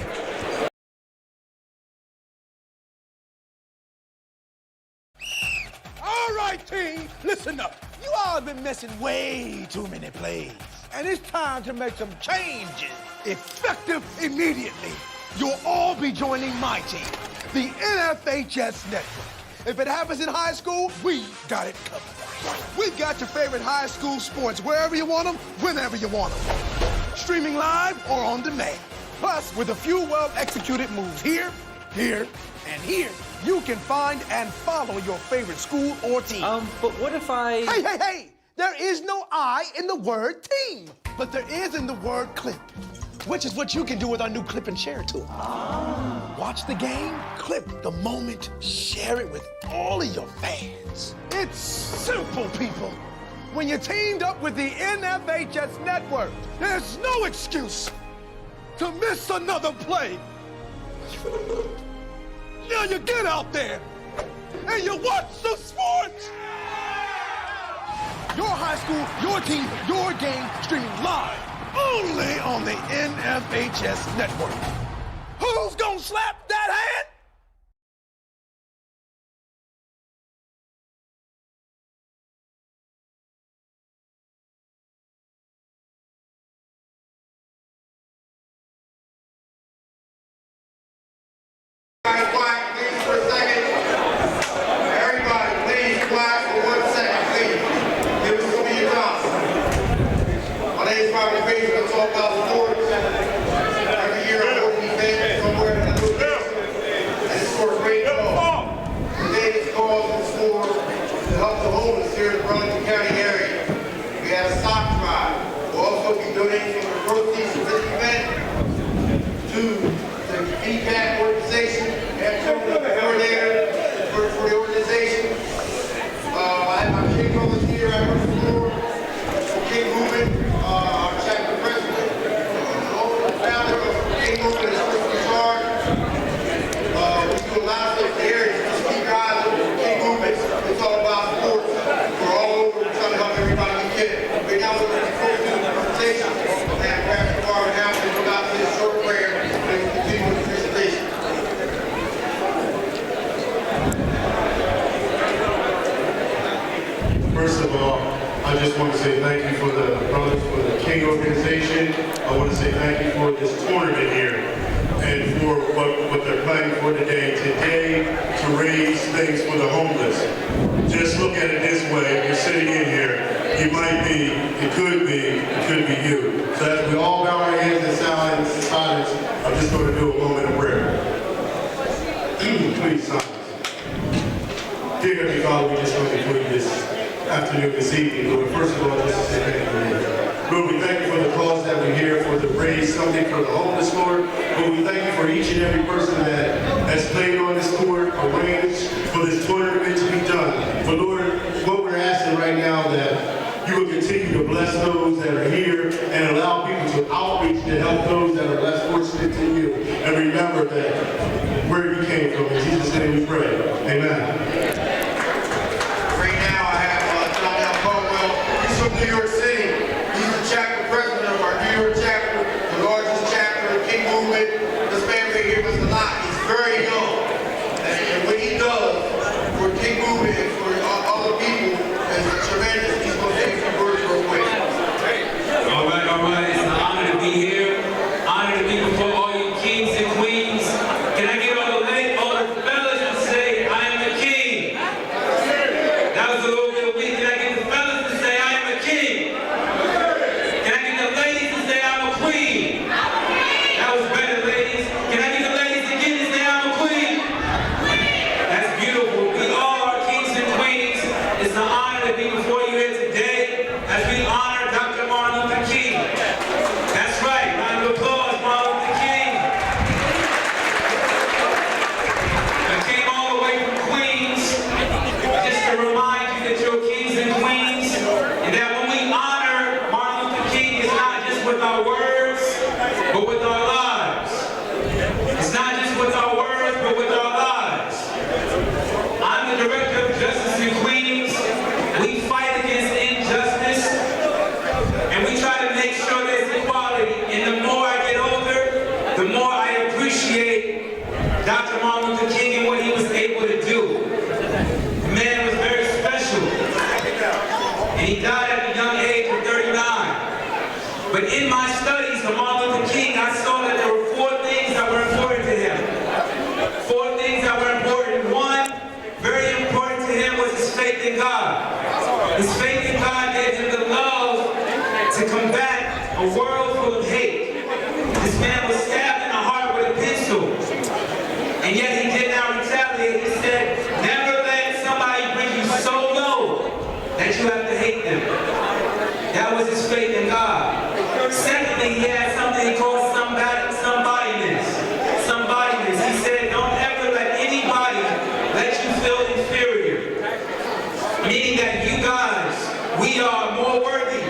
Speaker 20: All right, team, listen up. You all have been missing way too many plays. And it's time to make some changes, effective immediately. You'll all be joining my team, the NFHS Network. If it happens in high school, we got it covered. We've got your favorite high school sports wherever you want them, whenever you want them. Streaming live or on demand. Plus, with a few well-executed moves here, here, and here, you can find and follow your favorite school or team.
Speaker 10: But what if I...
Speaker 20: Hey! There is no I in the word team, but there is in the word clip, which is what you can do with our new clip and share tool. Watch the game, clip the moment, share it with all of your fans. It's simple, people. When you're teamed up with the NFHS network, there's no excuse to miss another play. Now you get out there and you watch some sports. Your high school, your team, your game, streaming live only on the NFHS network. Who's gonna slap that hand?
Speaker 18: Quiet, please, for a second. Everybody, please, quiet for 1 second, please. Give us some of your time. My name is Robert Bates. We're going to talk about sports. Every year, I hope we make somewhere in the location. And it's for a great cause. Today, this cause is for to help the homeless here in the Burlington County area. We had a sock drive. We'll also be donating some of the proceeds of this event to the feedback organization and coordinator for the organization. I have my King brothers here at the floor. King Movement, our chapter president, the founder of King Movement is first in charge. We do a lot of stuff here. Just keep your eyes open for King Movement. It's all about sports. We're all over. We're trying to help everybody we can. Right now we're going to focus on the presentation. And Pastor Barber now will go out to this short prayer and we'll continue with the presentation.
Speaker 21: First of all, I just want to say thank you for the brothers for the King organization. I want to say thank you for this tournament here and for what they're planning for today. Today, to raise things for the homeless. Just look at it this way. You're sitting in here. You might be, it could be you. So as we all bow our heads in silence, I'm just going to do a moment of prayer. Please, silence. Dear Heavenly Father, we just come before you this afternoon, this evening, Lord. First of all, just to say thank you, Lord. We thank you for the cause that we're here for, to raise something for the homeless, Lord. Lord, we thank you for each and every person that has played on this court, arranged for this tournament to be done. But Lord, what we're asking right now that you will continue to bless those that are here and allow people to outreach to help those that are less fortunate than you. And remember that where you came from. In Jesus' name we pray. Amen.
Speaker 18: New York City. He's the chapter president of our New York chapter, the largest chapter of King Movement. This man right here does a lot. He's very young. And what he does for King Movement and for other people is tremendous. He's going to say a few words real quick.
Speaker 10: All right. It's an honor to be here. Honor to be before all you kings and queens. Can I get all the fellas to say, I am the king? That was a little bit weak. Can I get the fellas to say, I am a king? Can I get the ladies to say, I'm a queen? That was better, ladies. Can I get the ladies again to say, I'm a queen? That's beautiful. We all are kings and queens. It's an honor to be before you here today as we honor Dr. Martin Luther King. That's right. Round of applause, Martin Luther King. I came all the way from Queens just to remind you that you're kings and queens, and that when we honor Martin Luther King, it's not just with our words, but with our lives. It's not just with our words, but with our lives. I'm the director of Justice in Queens. We fight against injustice, and we try to make sure there's equality. And the more I get older, the more I appreciate Dr. Martin Luther King and what he was able to do. The man was very special, and he died at a young age of 39. But in my studies of Martin Luther King, I saw that there were 4 things that were important to him. 4 things that were important. One, very a world full of hate. This man was stabbed in the heart with a pistol, and yet he did not retaliate. He said, never let somebody bring you so low that you have to hate them. That was his faith in God. Secondly, he had something he called somebodyness. Somebodyness. He said, don't ever let anybody let you feel inferior. Meaning that you guys, we are more worthy,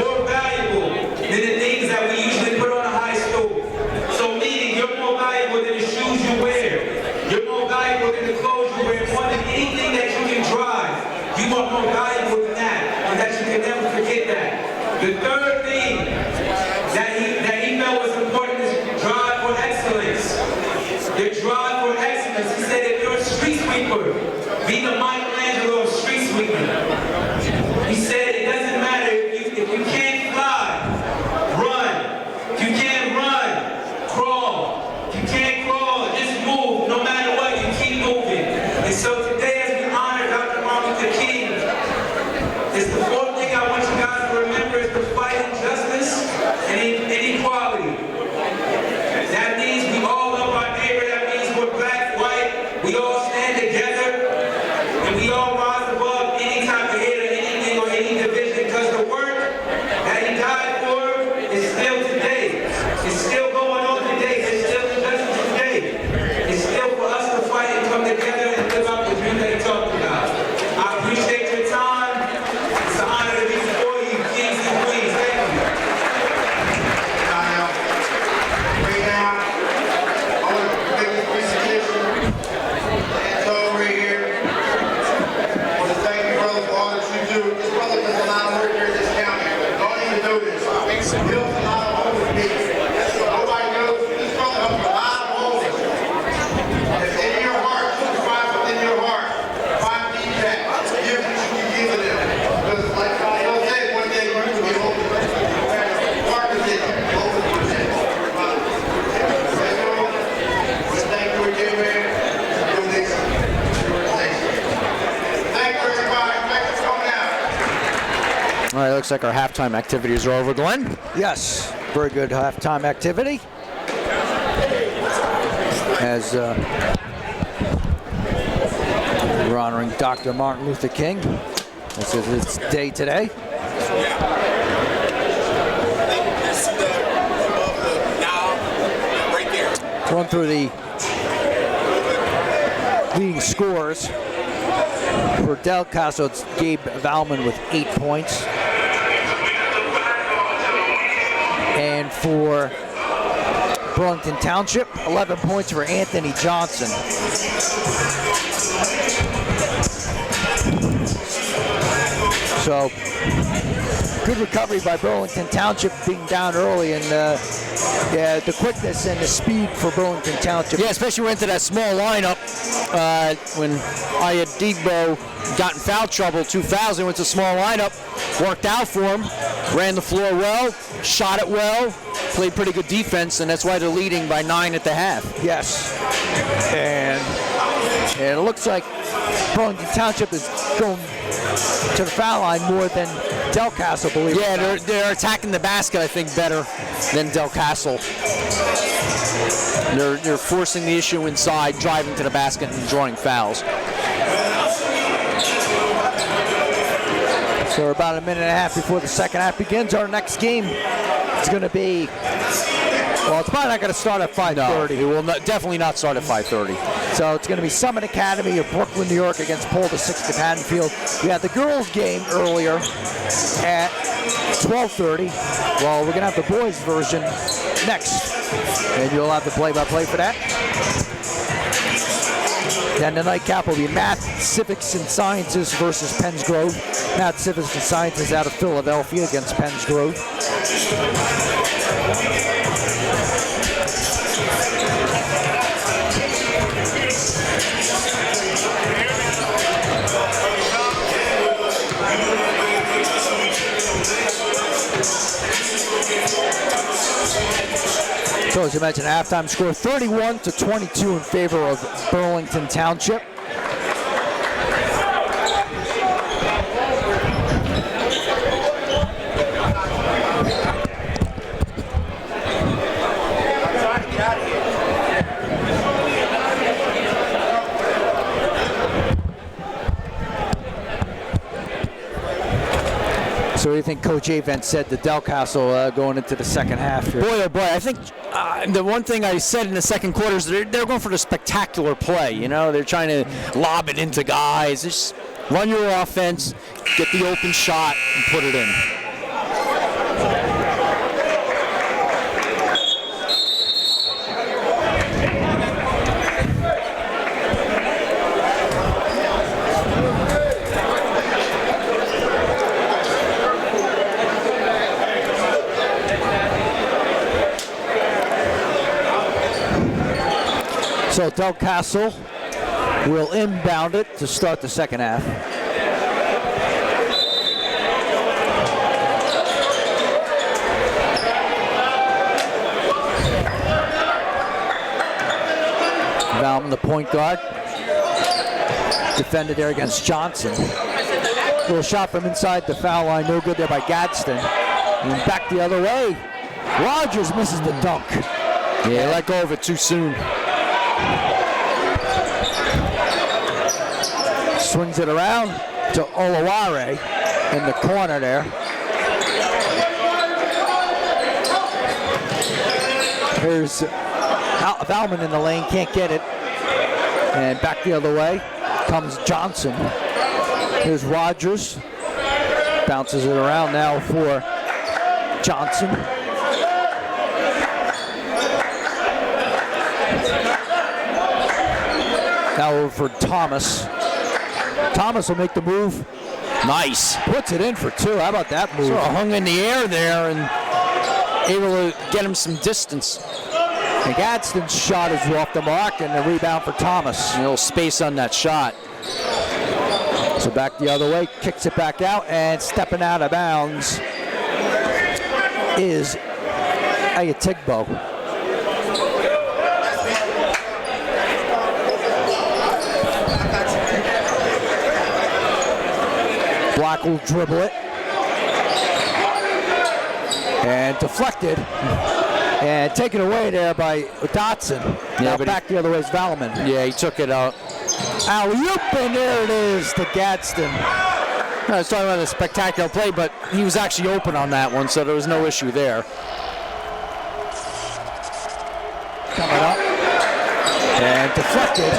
Speaker 10: more valuable than the things that we usually put on a high stool. So meaning you're more valuable than the shoes you wear. You're more valuable than the clothes you wear. More than anything that you can drive. You are more valuable than that. And that you can never forget that. The third thing that he felt was important is drive for excellence. The drive for excellence. He said if you're a street sweeper, be the Michelangelo of street sweeping. He said it doesn't matter if you can't fly, run. If you can't run, crawl. If you can't crawl, just move. No matter what, you keep moving. And so today as we honor Dr. Martin Luther King, it's the fourth thing I want you guys to remember is to fight injustice and inequality. That means we all love our neighbor. That means we're black, white. We all stand together. And we all rise above any type of hate or anything or any division because the work that he died for is still today. It's still going on today. There's still injustice today. It's still for us to fight and come together and live out the dream that he talked about. I appreciate your time. It's an honor to be before you, kings and queens. Thank you.
Speaker 18: Right now, I want to make this presentation. So right here, I want to thank you, brother, for all that you do. This brother does a lot of work here in this county. Don't even know this. He helps a lot of homeless people. Nobody knows this brother helps a lot of homeless. It's in your heart. You can find within your heart. Find feedback. Give what you can give to them. Because like I said, one day you can be homeless. Mark is it. Homeless is it. Thank you again, man. Thank you, everybody. Thanks for coming out.
Speaker 1: All right, looks like our halftime activities are over, Glenn.
Speaker 2: Yes, very good halftime activity. As we're honoring Dr. Martin Luther King. This is his day today. Run through the leading scores. For Del Caso, it's Gabe Valman with 8 points. And for Burlington Township, 11 points for Anthony Johnson. So, good recovery by Burlington Township being down early, and yeah, the quickness and the speed for Burlington Township.
Speaker 1: Yeah, especially when into that small lineup when Ayadigbo got in foul trouble, 2 fouls, he went to small lineup, worked out for him, ran the floor well, shot it well, played pretty good defense, and that's why they're leading by 9 at the half.
Speaker 2: Yes, and it looks like Burlington Township is going to the foul line more than Del Castle, believe it or not.
Speaker 1: Yeah, they're attacking the basket, I think, better than Del Castle. They're forcing the issue inside, driving to the basket and drawing fouls.
Speaker 2: So we're about a minute and a half before the second half begins. Our next game is going to be, well, it's probably not going to start at 5:30.
Speaker 1: No, it will definitely not start at 5:30.
Speaker 2: So it's going to be Summit Academy of Brooklyn, New York against Paul VI of Haddonfield. We had the girls' game earlier at 12:30. Well, we're going to have the boys' version next. And you'll have the play-by-play for that. Then the nightcap will be Math, Civics, and Sciences versus Penns Grove. Math, Civics, and Sciences out of Philadelphia against Penns Grove. So as you mentioned, halftime score 31-22 in favor of Burlington Township. So what do you think Coach Avent said to Del Castle going into the second half here?
Speaker 1: Boy, oh boy, I think the one thing I said in the second quarter is they're going for the spectacular play. You know, they're trying to lob it into guys. Just run your offense, get the open shot, and put it in.
Speaker 2: So Del Castle will inbound it to start the second half. Valman, the point guard, defended there against Johnson. Little shot from inside the foul line, no good there by Gadsden. And back the other way. Rogers misses the dunk.
Speaker 1: Yeah, let go of it too soon.
Speaker 2: Swings it around to Olaware in the corner there. Here's Valman in the lane, can't get it. And back the other way comes Johnson. Here's Rogers. Bounces it around now for Johnson. Now over for Thomas. Thomas will make the move.
Speaker 1: Nice.
Speaker 2: Puts it in for two. How about that move?
Speaker 1: Sort of hung in the air there and able to get him some distance.
Speaker 2: And Gadsden's shot is off the mark, and the rebound for Thomas.
Speaker 1: A little space on that shot.
Speaker 2: So back the other way, kicks it back out, and stepping out of bounds is Ayatigbo. Black will dribble it. And deflected. And taken away there by Dotson.
Speaker 1: Yeah,
Speaker 2: now back the other way is Valman.
Speaker 1: Yeah, he took it out.
Speaker 2: Alley-oop, and there it is to Gadsden.
Speaker 1: I was talking about a spectacular play, but he was actually open on that one, so there was no issue there.
Speaker 2: Coming up. And deflected.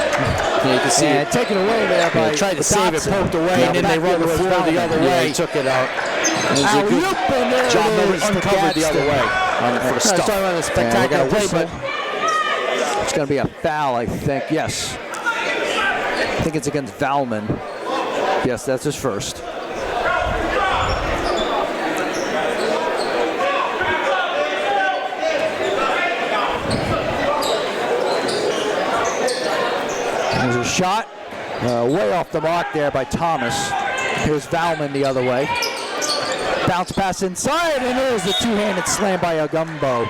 Speaker 1: Yeah, you can see
Speaker 2: and
Speaker 1: it.
Speaker 2: taken away there by
Speaker 1: tried to save it, poked away,
Speaker 2: Now
Speaker 1: and then they run the floor the other way.
Speaker 2: Yeah,
Speaker 1: He took it out. It was a good
Speaker 2: Alley-oop, and there
Speaker 1: job
Speaker 2: it is to
Speaker 1: uncovered the other
Speaker 2: Gadsden.
Speaker 1: way for the stuff.
Speaker 2: I was talking about a spectacular play,
Speaker 1: whistle.
Speaker 2: but it's going to be a foul, I think. Yes. I think it's against Valman. Yes, that's his first. There's a shot. Way off the mark there by Thomas. Here's Valman the other way. Bounce pass inside, and there's the two-handed slam by Agumbo.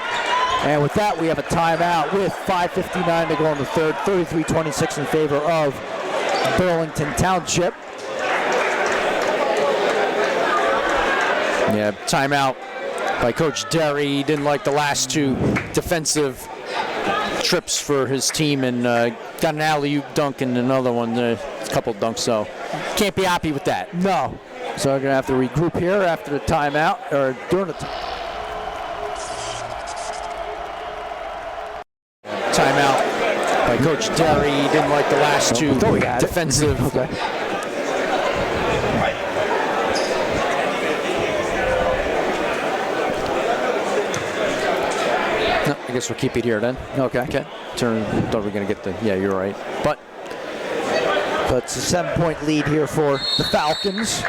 Speaker 2: And with that, we have a timeout with 5:59 to go in the third. 33-26 in favor of Burlington Township.
Speaker 1: Yeah, timeout by Coach Derry. He didn't like the last two defensive trips for his team, and got an alley-oop dunk and another one, a couple dunks, so can't be happy with that.
Speaker 2: No. So we're going to have to regroup here after the timeout, or during the
Speaker 1: timeout by Coach Derry. He didn't like the last two defensive.
Speaker 2: Okay.
Speaker 1: No, I guess we'll keep it here then.
Speaker 2: Okay.
Speaker 1: Okay. Thought we were going to get the. Yeah, you're right. But
Speaker 2: it's a 7-point lead here for the Falcons.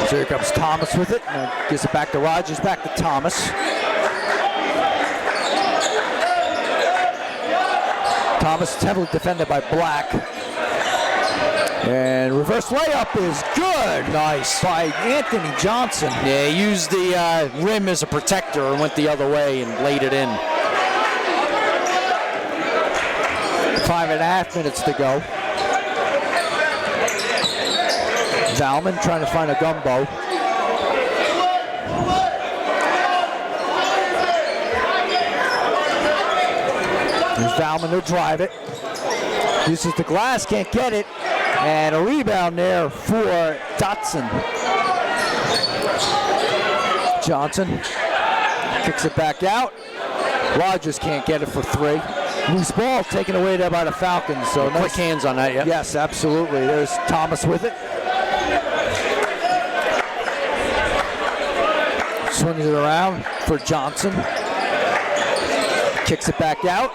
Speaker 2: So here comes Thomas with it. And gives it back to Rogers, back to Thomas. Thomas is heavily defended by Black. And reverse layup is good. Nice by Anthony Johnson.
Speaker 1: yeah, he used the rim as a protector and went the other way and laid it in.
Speaker 2: 5.5 minutes to go. Zalman trying to find a gumbo. Here's Zalman to drive it. Uses the glass, can't get it. And a rebound there for Dotson. Johnson kicks it back out. Rogers can't get it for 3. Loose ball taken away there by the Falcons. So
Speaker 1: quick hands on that, yeah.
Speaker 2: Yes, absolutely. There's Thomas with it. Swings it around for Johnson. Kicks it back out.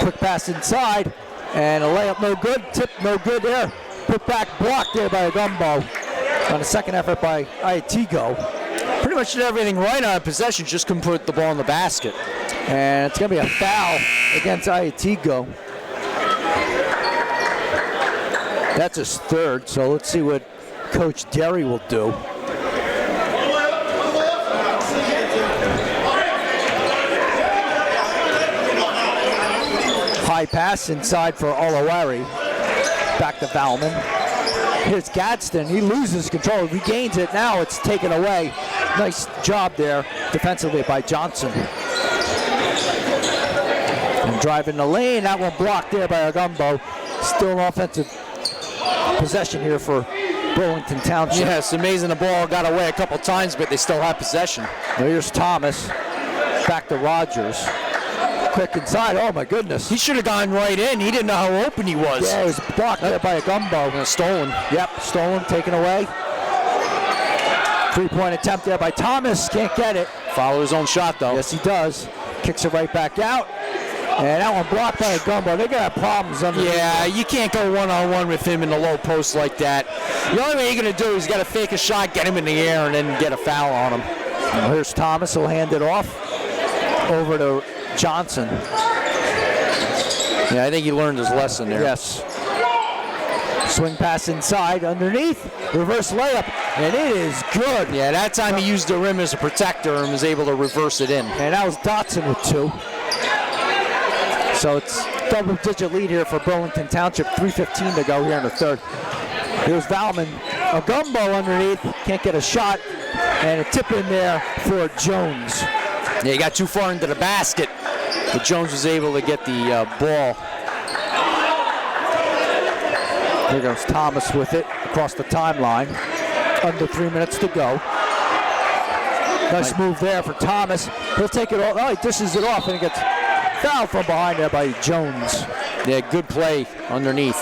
Speaker 2: Quick pass inside. And a layup no good. Tip no good there. Put back blocked there by a gumbo. On a second effort by Ayatigo.
Speaker 1: Pretty much did everything right on possession, just couldn't put the ball in the basket.
Speaker 2: And it's going to be a foul against Ayatigo. That's his 3rd, so let's see what Coach Derry will do. High pass inside for Olawari. Back to Valman. Here's Gadsden. He loses control. Regains it. Now it's taken away. Nice job there defensively by Johnson. And driving the lane. That one blocked there by Agumbo. Still an offensive possession here for Burlington Township.
Speaker 1: Yes, amazing. The ball got away a couple times, but they still have possession.
Speaker 2: Now here's Thomas. Back to Rogers. Quick inside. Oh my goodness.
Speaker 1: He should have gone right in. He didn't know how open he was.
Speaker 2: Yeah, it was blocked there by a gumbo.
Speaker 1: Stolen.
Speaker 2: Yep, stolen, taken away. 3-point attempt there by Thomas. Can't get it.
Speaker 1: Follow his own shot though.
Speaker 2: Yes, he does. Kicks it right back out. And that one blocked by a gumbo. They're gonna have problems under.
Speaker 1: Yeah, you can't go one-on-one with him in the low post like that. The only way you're gonna do is you gotta fake a shot, get him in the air, and then get a foul on him.
Speaker 2: Now here's Thomas. He'll hand it off over to Johnson.
Speaker 1: Yeah, I think he learned his lesson there.
Speaker 2: Yes. Swing pass inside, underneath, reverse layup, and it is good.
Speaker 1: Yeah, that time he used the rim as a protector and was able to reverse it in.
Speaker 2: And that was Dotson with 2. So it's double-digit lead here for Burlington Township. 3:15 to go here in the 3rd. Here's Valman. A gumbo underneath, can't get a shot, and a tip in there for Jones.
Speaker 1: Yeah, he got too far into the basket, but Jones was able to get the ball.
Speaker 2: Here goes Thomas with it across the timeline. Under 3 minutes to go. Nice move there for Thomas. He'll take it off. Oh, he dishes it off, and he gets fouled from behind there by Jones.
Speaker 1: Yeah, good play underneath.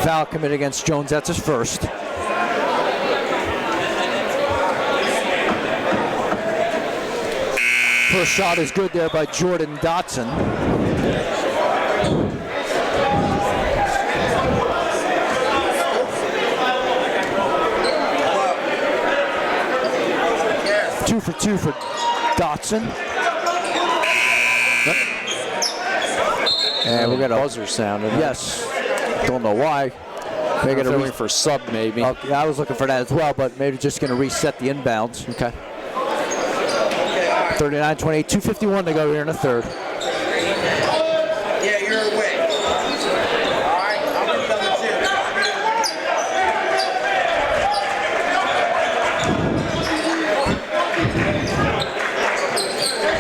Speaker 2: Foul committed against Jones. That's his 1st. First shot is good there by Jordan Dotson. Two for 2 for Dotson.
Speaker 1: And we got a buzzer sound.
Speaker 2: Yes. Don't know why.
Speaker 1: They're going to reach for sub, maybe.
Speaker 2: Okay, I was looking for that as well, but maybe just going to reset the inbounds.
Speaker 1: Okay.
Speaker 2: 39-28, 2:51 to go here in the 3rd.
Speaker 18: Yeah, you're away. All right, I'm going to tell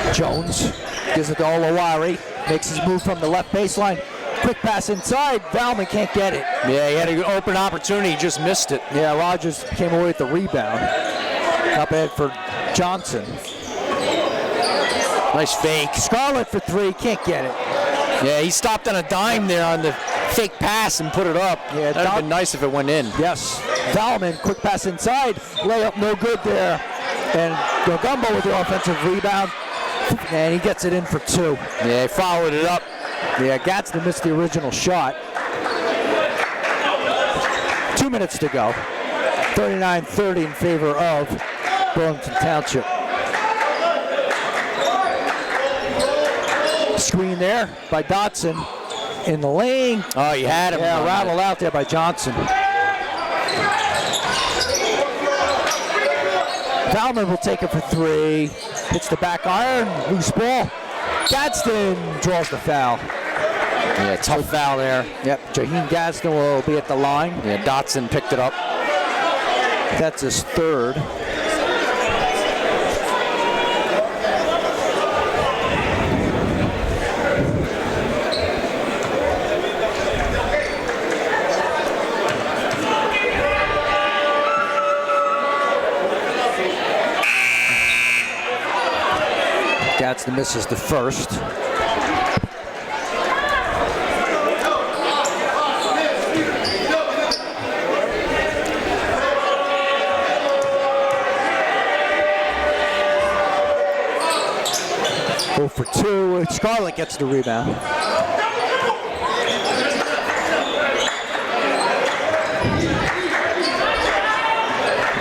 Speaker 2: the Jones gives it to Olawari, makes his move from the left baseline. Quick pass inside, Valman can't get it.
Speaker 1: Yeah, he had an open opportunity, he just missed it.
Speaker 2: Yeah, Rogers came away with the rebound. Not bad for Johnson.
Speaker 1: Nice fake.
Speaker 2: Scarlett for 3, can't get it.
Speaker 1: Yeah, he stopped on a dime there on the fake pass and put it up. Yeah, that'd have been nice if it went in.
Speaker 2: Yes. Valman, quick pass inside, layup no good there. And Gumbo with the offensive rebound, and he gets it in for 2.
Speaker 1: Yeah, he followed it up.
Speaker 2: Yeah, Gadsden missed the original shot. 2 minutes to go. 39-30 in favor of Burlington Township. Screen there by Dotson in the lane.
Speaker 1: Oh, you had him.
Speaker 2: Yeah, rattled out there by Johnson. Valman will take it for 3. Hits the back iron, loose ball. Gadsden draws the foul.
Speaker 1: Yeah, tough foul there.
Speaker 2: Yep, Jaheim Gadsden will be at the line.
Speaker 1: Yeah, Dotson picked it up.
Speaker 2: That's his 3rd. Gadsden misses the 1st. Go for 2. Scarlett gets the rebound.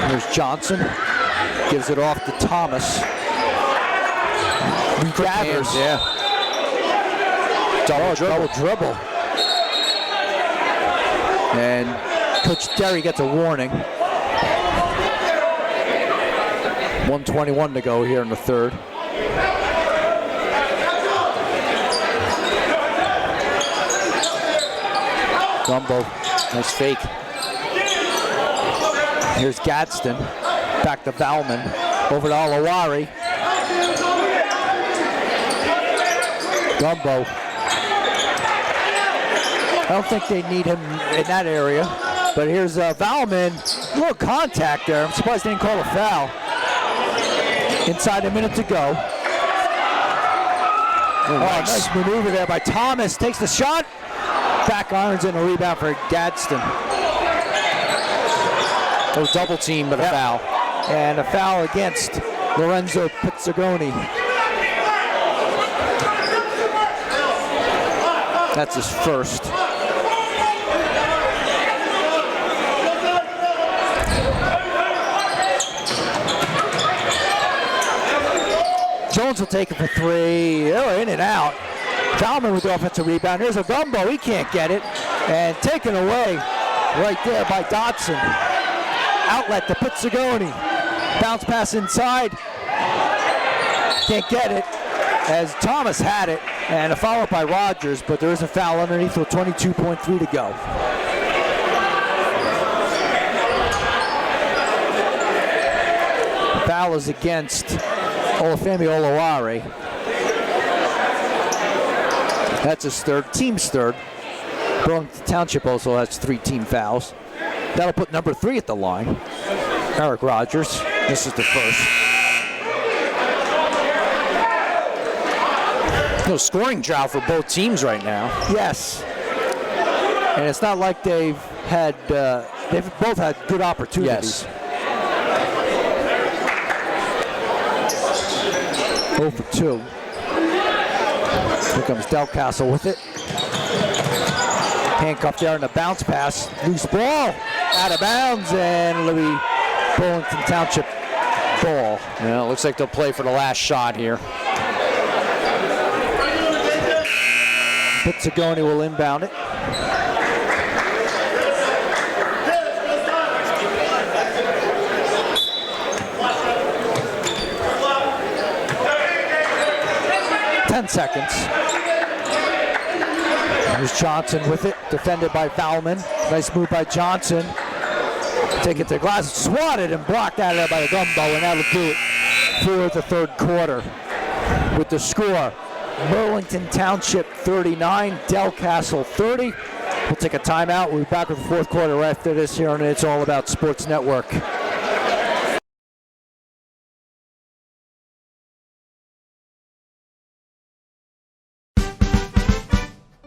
Speaker 2: Here's Johnson. Gives it off to Thomas. Gathers.
Speaker 1: Yeah.
Speaker 2: Double dribble. And Coach Derry gets a warning. 1:21 to go here in the 3rd. Gumbo, nice fake. Here's Gadsden, back to Valman, over to Olawari. Gumbo. I don't think they need him in that area, but here's Valman. A little contact there. I'm surprised they didn't call a foul. Inside a minute to go. Oh, nice maneuver there by Thomas. Takes the shot. Back irons in a rebound for Gadsden.
Speaker 1: Oh, double team, but a foul.
Speaker 2: And a foul against Lorenzo Pizzagoni. That's his 1st. Jones will take it for 3. Oh, in and out. Valman with the offensive rebound. Here's a Gumbo. He can't get it. And taken away right there by Dotson. Outlet to Pizzagoni. Bounce pass inside. Can't get it as Thomas had it. And a follow-up by Rogers, but there is a foul underneath with 22.3 to go. Foul is against Olafemi Olawari. That's his 3rd, team's 3rd. Burlington Township also has 3 team fouls. That'll put number 3 at the line. Eric Rogers. This is the 1st.
Speaker 1: No scoring drought for both teams right now.
Speaker 2: Yes. And it's not like they've both had good opportunities.
Speaker 1: Yes.
Speaker 2: 0 for 2. Here comes Delcastle with it. Handcuffed there in the bounce pass. Loose ball. Out of bounds, and it'll be Burlington Township ball.
Speaker 1: Yeah, it looks like they'll play for the last shot here.
Speaker 2: Pizzagoni will inbound it. Seconds. Here's Johnson with it, defended by Valman. Nice move by Johnson. Take it to the glass, swatted and blocked out of there by the Gumbo, and that'll do it for the 3rd quarter. With the score, Burlington Township 39, Delcastle 30. We'll take a timeout. We'll be back with the 4th quarter right after this here on It's All About Sports Network.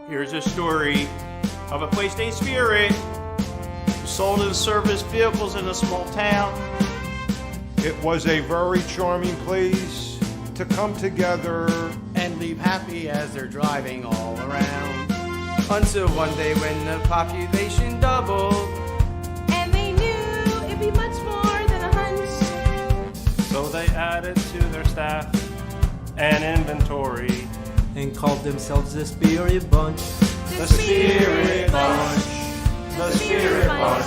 Speaker 14: Here's a story of a Playstation spirit who sold and serviced vehicles in a small town.
Speaker 12: It was a very charming place to come together
Speaker 15: and leave happy as they're driving all around. Until one day when the population doubled,
Speaker 16: and they knew it'd be much more than a hunch.
Speaker 17: So they added to their staff and inventory
Speaker 3: and called themselves the Spirit Bunch.
Speaker 14: The Spirit Bunch. The Spirit Bunch.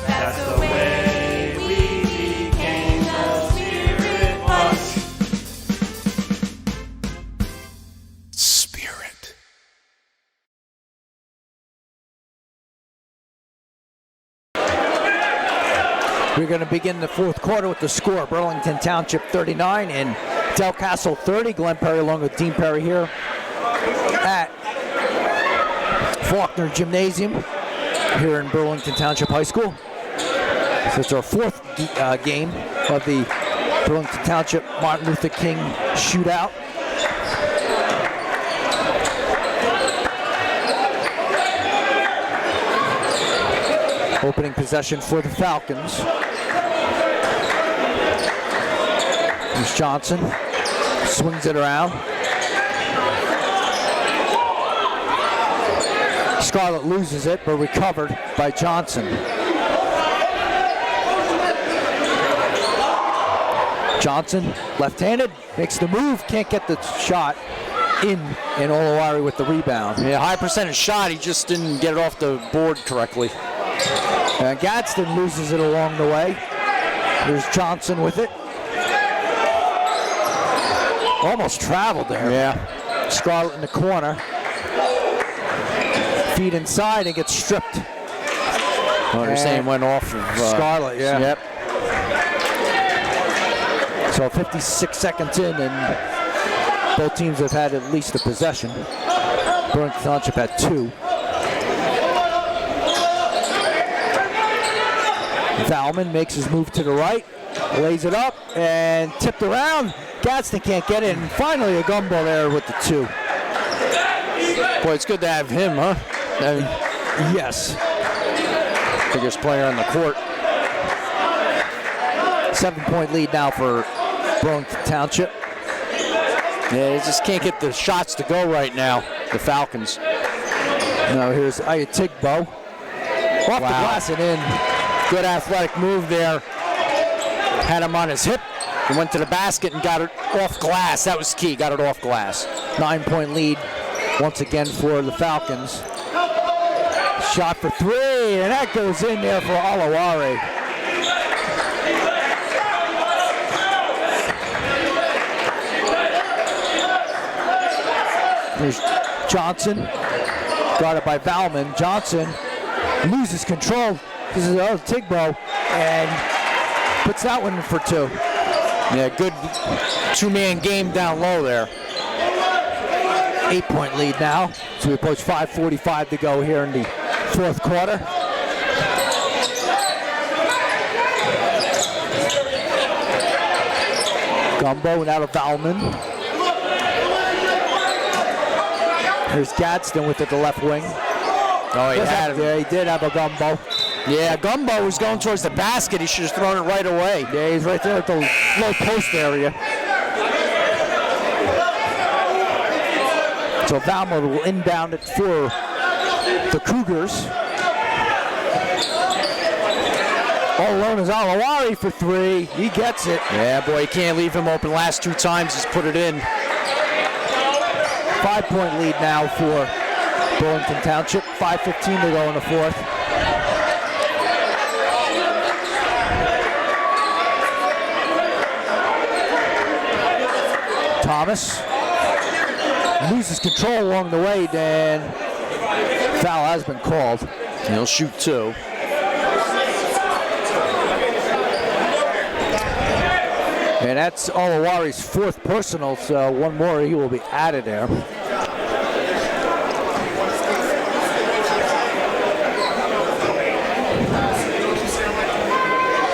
Speaker 14: That's the way we became the
Speaker 2: We're going to begin the fourth quarter with the score. Burlington Township 39 and Del Castle 30. Glenn Perry along with Dean Perry here at Faulkner Gymnasium here in Burlington Township High School. So it's our fourth game of the Burlington Township Martin Luther King Shootout. Opening possession for the Falcons. Here's Johnson. Swings it around. Scarlett loses it, but recovered by Johnson. Johnson, left-handed, makes the move, can't get the shot in, and Olawari with the rebound.
Speaker 1: Yeah, high percentage shot, he just didn't get it off the board correctly.
Speaker 2: And Gadsden loses it along the way. There's Johnson with it. Almost traveled there.
Speaker 1: Yeah.
Speaker 2: Scarlett in the corner. Feed inside and gets stripped.
Speaker 1: Oh, they're saying went off of
Speaker 2: Scarlett, yeah.
Speaker 1: Yep.
Speaker 2: So 56 seconds in, and both teams have had at least a possession. Burlington Township had 2. Valman makes his move to the right, lays it up, and tipped around. Gadsden can't get it, and finally a gumbo there with the 2.
Speaker 1: Boy, it's good to have him, huh? I mean,
Speaker 2: yes.
Speaker 1: Biggest player on the court.
Speaker 2: 7-point lead now for Burlington Township.
Speaker 1: Yeah, they just can't get the shots to go right now, the Falcons.
Speaker 2: Now here's Ayatigbo. Off the glass and in.
Speaker 1: Good athletic move there. Had him on his hip and went to the basket and got it off glass. That was key, got it off glass.
Speaker 2: 9-point lead once again for the Falcons. Shot for 3, and that goes in there for Olawari. There's Johnson, guarded by Valman. Johnson loses control. This is Tigbo, and puts that one in for 2.
Speaker 1: Yeah, good 2-man game down low there.
Speaker 2: 8-point lead now. So we approach 5:45 to go here in the fourth quarter. Gumbo now to Valman. Here's Gadsden with it, the left wing.
Speaker 1: Oh, he had him.
Speaker 2: Yeah, he did have a Gumbo.
Speaker 1: Yeah, Gumbo was going towards the basket. He should have thrown it right away.
Speaker 2: Yeah, he's right there at the low post area. So Valmont will inbound it for the Cougars. All alone is Olawari for 3. He gets it.
Speaker 1: Yeah, boy, you can't leave him open. Last 2 times he's put it in.
Speaker 2: 5-point lead now for Burlington Township. 5:15 to go in the fourth. Thomas loses control along the way, and foul has been called.
Speaker 1: He'll shoot 2.
Speaker 2: And that's Olawari's 4th personal, so one more, he will be added there.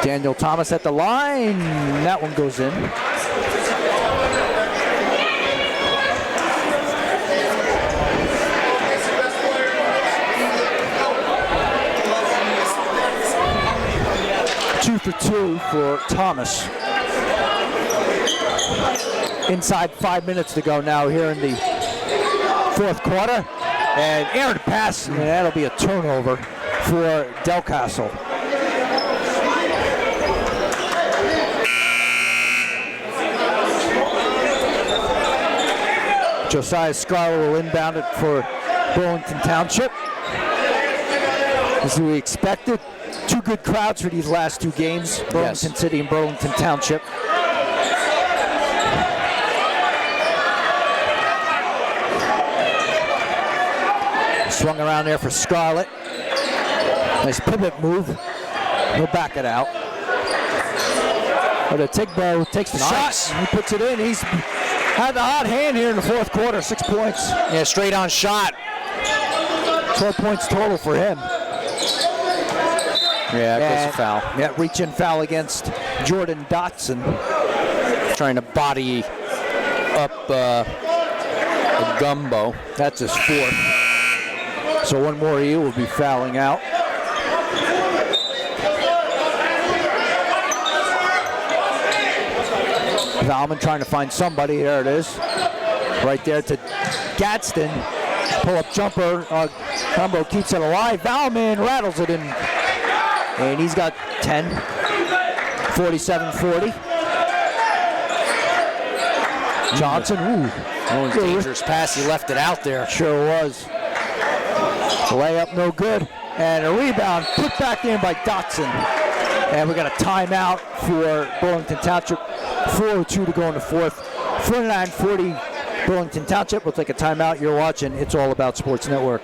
Speaker 2: Daniel Thomas at the line. That one goes in. Two for 2 for Thomas. Inside 5 minutes to go now here in the fourth quarter. And errant pass, and that'll be a turnover for Del Castle. Josiah Scarlett will inbound it for Burlington Township. As we expected, 2 good crowds for these last 2 games, Burlington City and Burlington Township. Swung around there for Scarlett. Nice pivot move. He'll back it out. But Tigbo takes the shot. He puts it in. He's had the hot hand here in the fourth quarter. 6 points.
Speaker 1: Yeah, straight on shot.
Speaker 2: 12 points total for him.
Speaker 1: Yeah, that's a foul.
Speaker 2: Yeah, reach-in foul against Jordan Dotson.
Speaker 1: Trying to body up Gumbo.
Speaker 2: That's his fourth. So one more of you will be fouling out. Valman trying to find somebody. There it is. Right there to Gadsden. Pull-up jumper. Gumbo keeps it alive. Valman rattles it in. And he's got 10. 47-40. Johnson, ooh.
Speaker 1: That was a dangerous pass. He left it out there.
Speaker 2: Sure was. Layup no good. And a rebound put back in by Dotson. And we got a timeout for Burlington Township. 4:02 to go in the fourth. 49-40 Burlington Township. We'll take a timeout. You're watching It's All About Sports Network.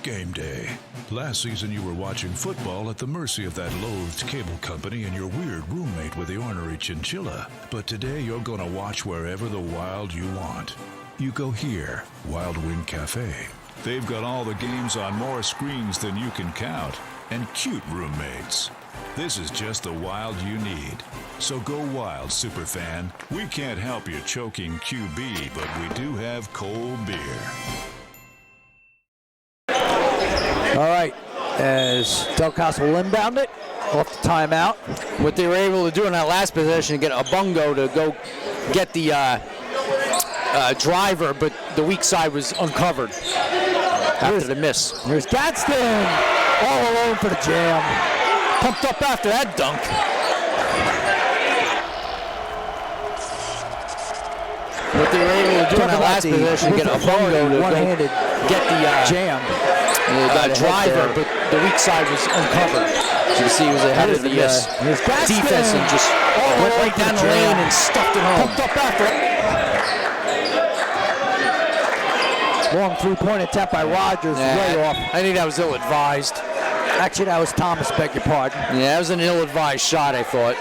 Speaker 4: Game day. Last season you were watching football at the mercy of that loathed cable company and your weird roommate with the ornery chinchilla. But today you're going to watch wherever the wild you want. You go here, Wild Wing Cafe. They've got all the games on more screens than you can count. And cute roommates. This is just the wild you need. So go wild, superfan. We can't help you choking QB, but we do have cold beer.
Speaker 2: All right, as Del Castle inbound it, off the timeout.
Speaker 1: What they were able to do in that last possession, get a bungo to go get the driver, but the weak side was uncovered after the miss.
Speaker 2: Here's Gadsden, all alone for the jam.
Speaker 1: Pumped up after that dunk. What they were able to do in that last possession, get a bungo to
Speaker 2: one-handed
Speaker 1: get the
Speaker 2: jam.
Speaker 1: Driver, but the weak side was uncovered. As you can see, he was ahead of the defense and just went right down the lane and stuffed it home.
Speaker 2: Pumped up after it. Long three-point attempt by Rogers, way off.
Speaker 1: I think that was ill-advised.
Speaker 2: Actually, that was Thomas, beg your pardon.
Speaker 1: Yeah, that was an ill-advised shot, I thought.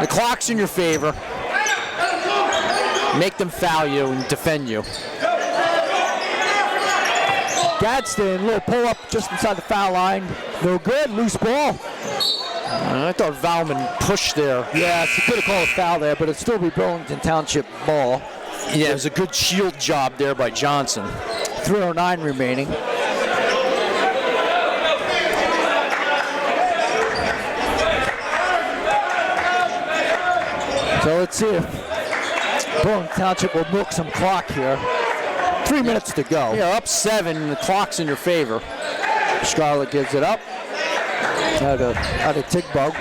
Speaker 1: The clock's in your favor. Make them foul you and defend you.
Speaker 2: Gadsden, little pull-up just inside the foul line. No good, loose ball.
Speaker 1: I thought Valman pushed there.
Speaker 2: Yeah, he could have called a foul there, but it'd still be Burlington Township ball.
Speaker 1: Yeah, it was a good shield job there by Johnson.
Speaker 2: 3:09 remaining. So let's see if Burlington Township will milk some clock here. 3 minutes to go.
Speaker 1: Yeah, up 7, the clock's in your favor.
Speaker 2: Scarlett gives it up. Out of Tigbo.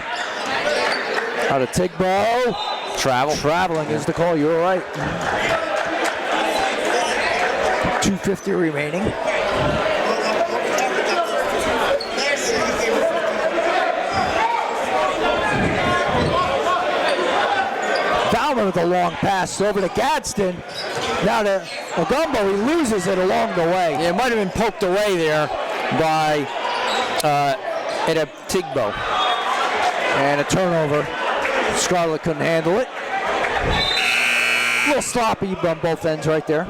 Speaker 2: Out of Tigbo. Traveling is the call, you're right. 2:50 remaining. Valmer with a long pass over to Gadsden. Now to Ogumbo, he loses it along the way.
Speaker 1: Yeah, it might have been poked away there by Tigbo.
Speaker 2: And a turnover. Scarlett couldn't handle it. A little sloppy on both ends right there.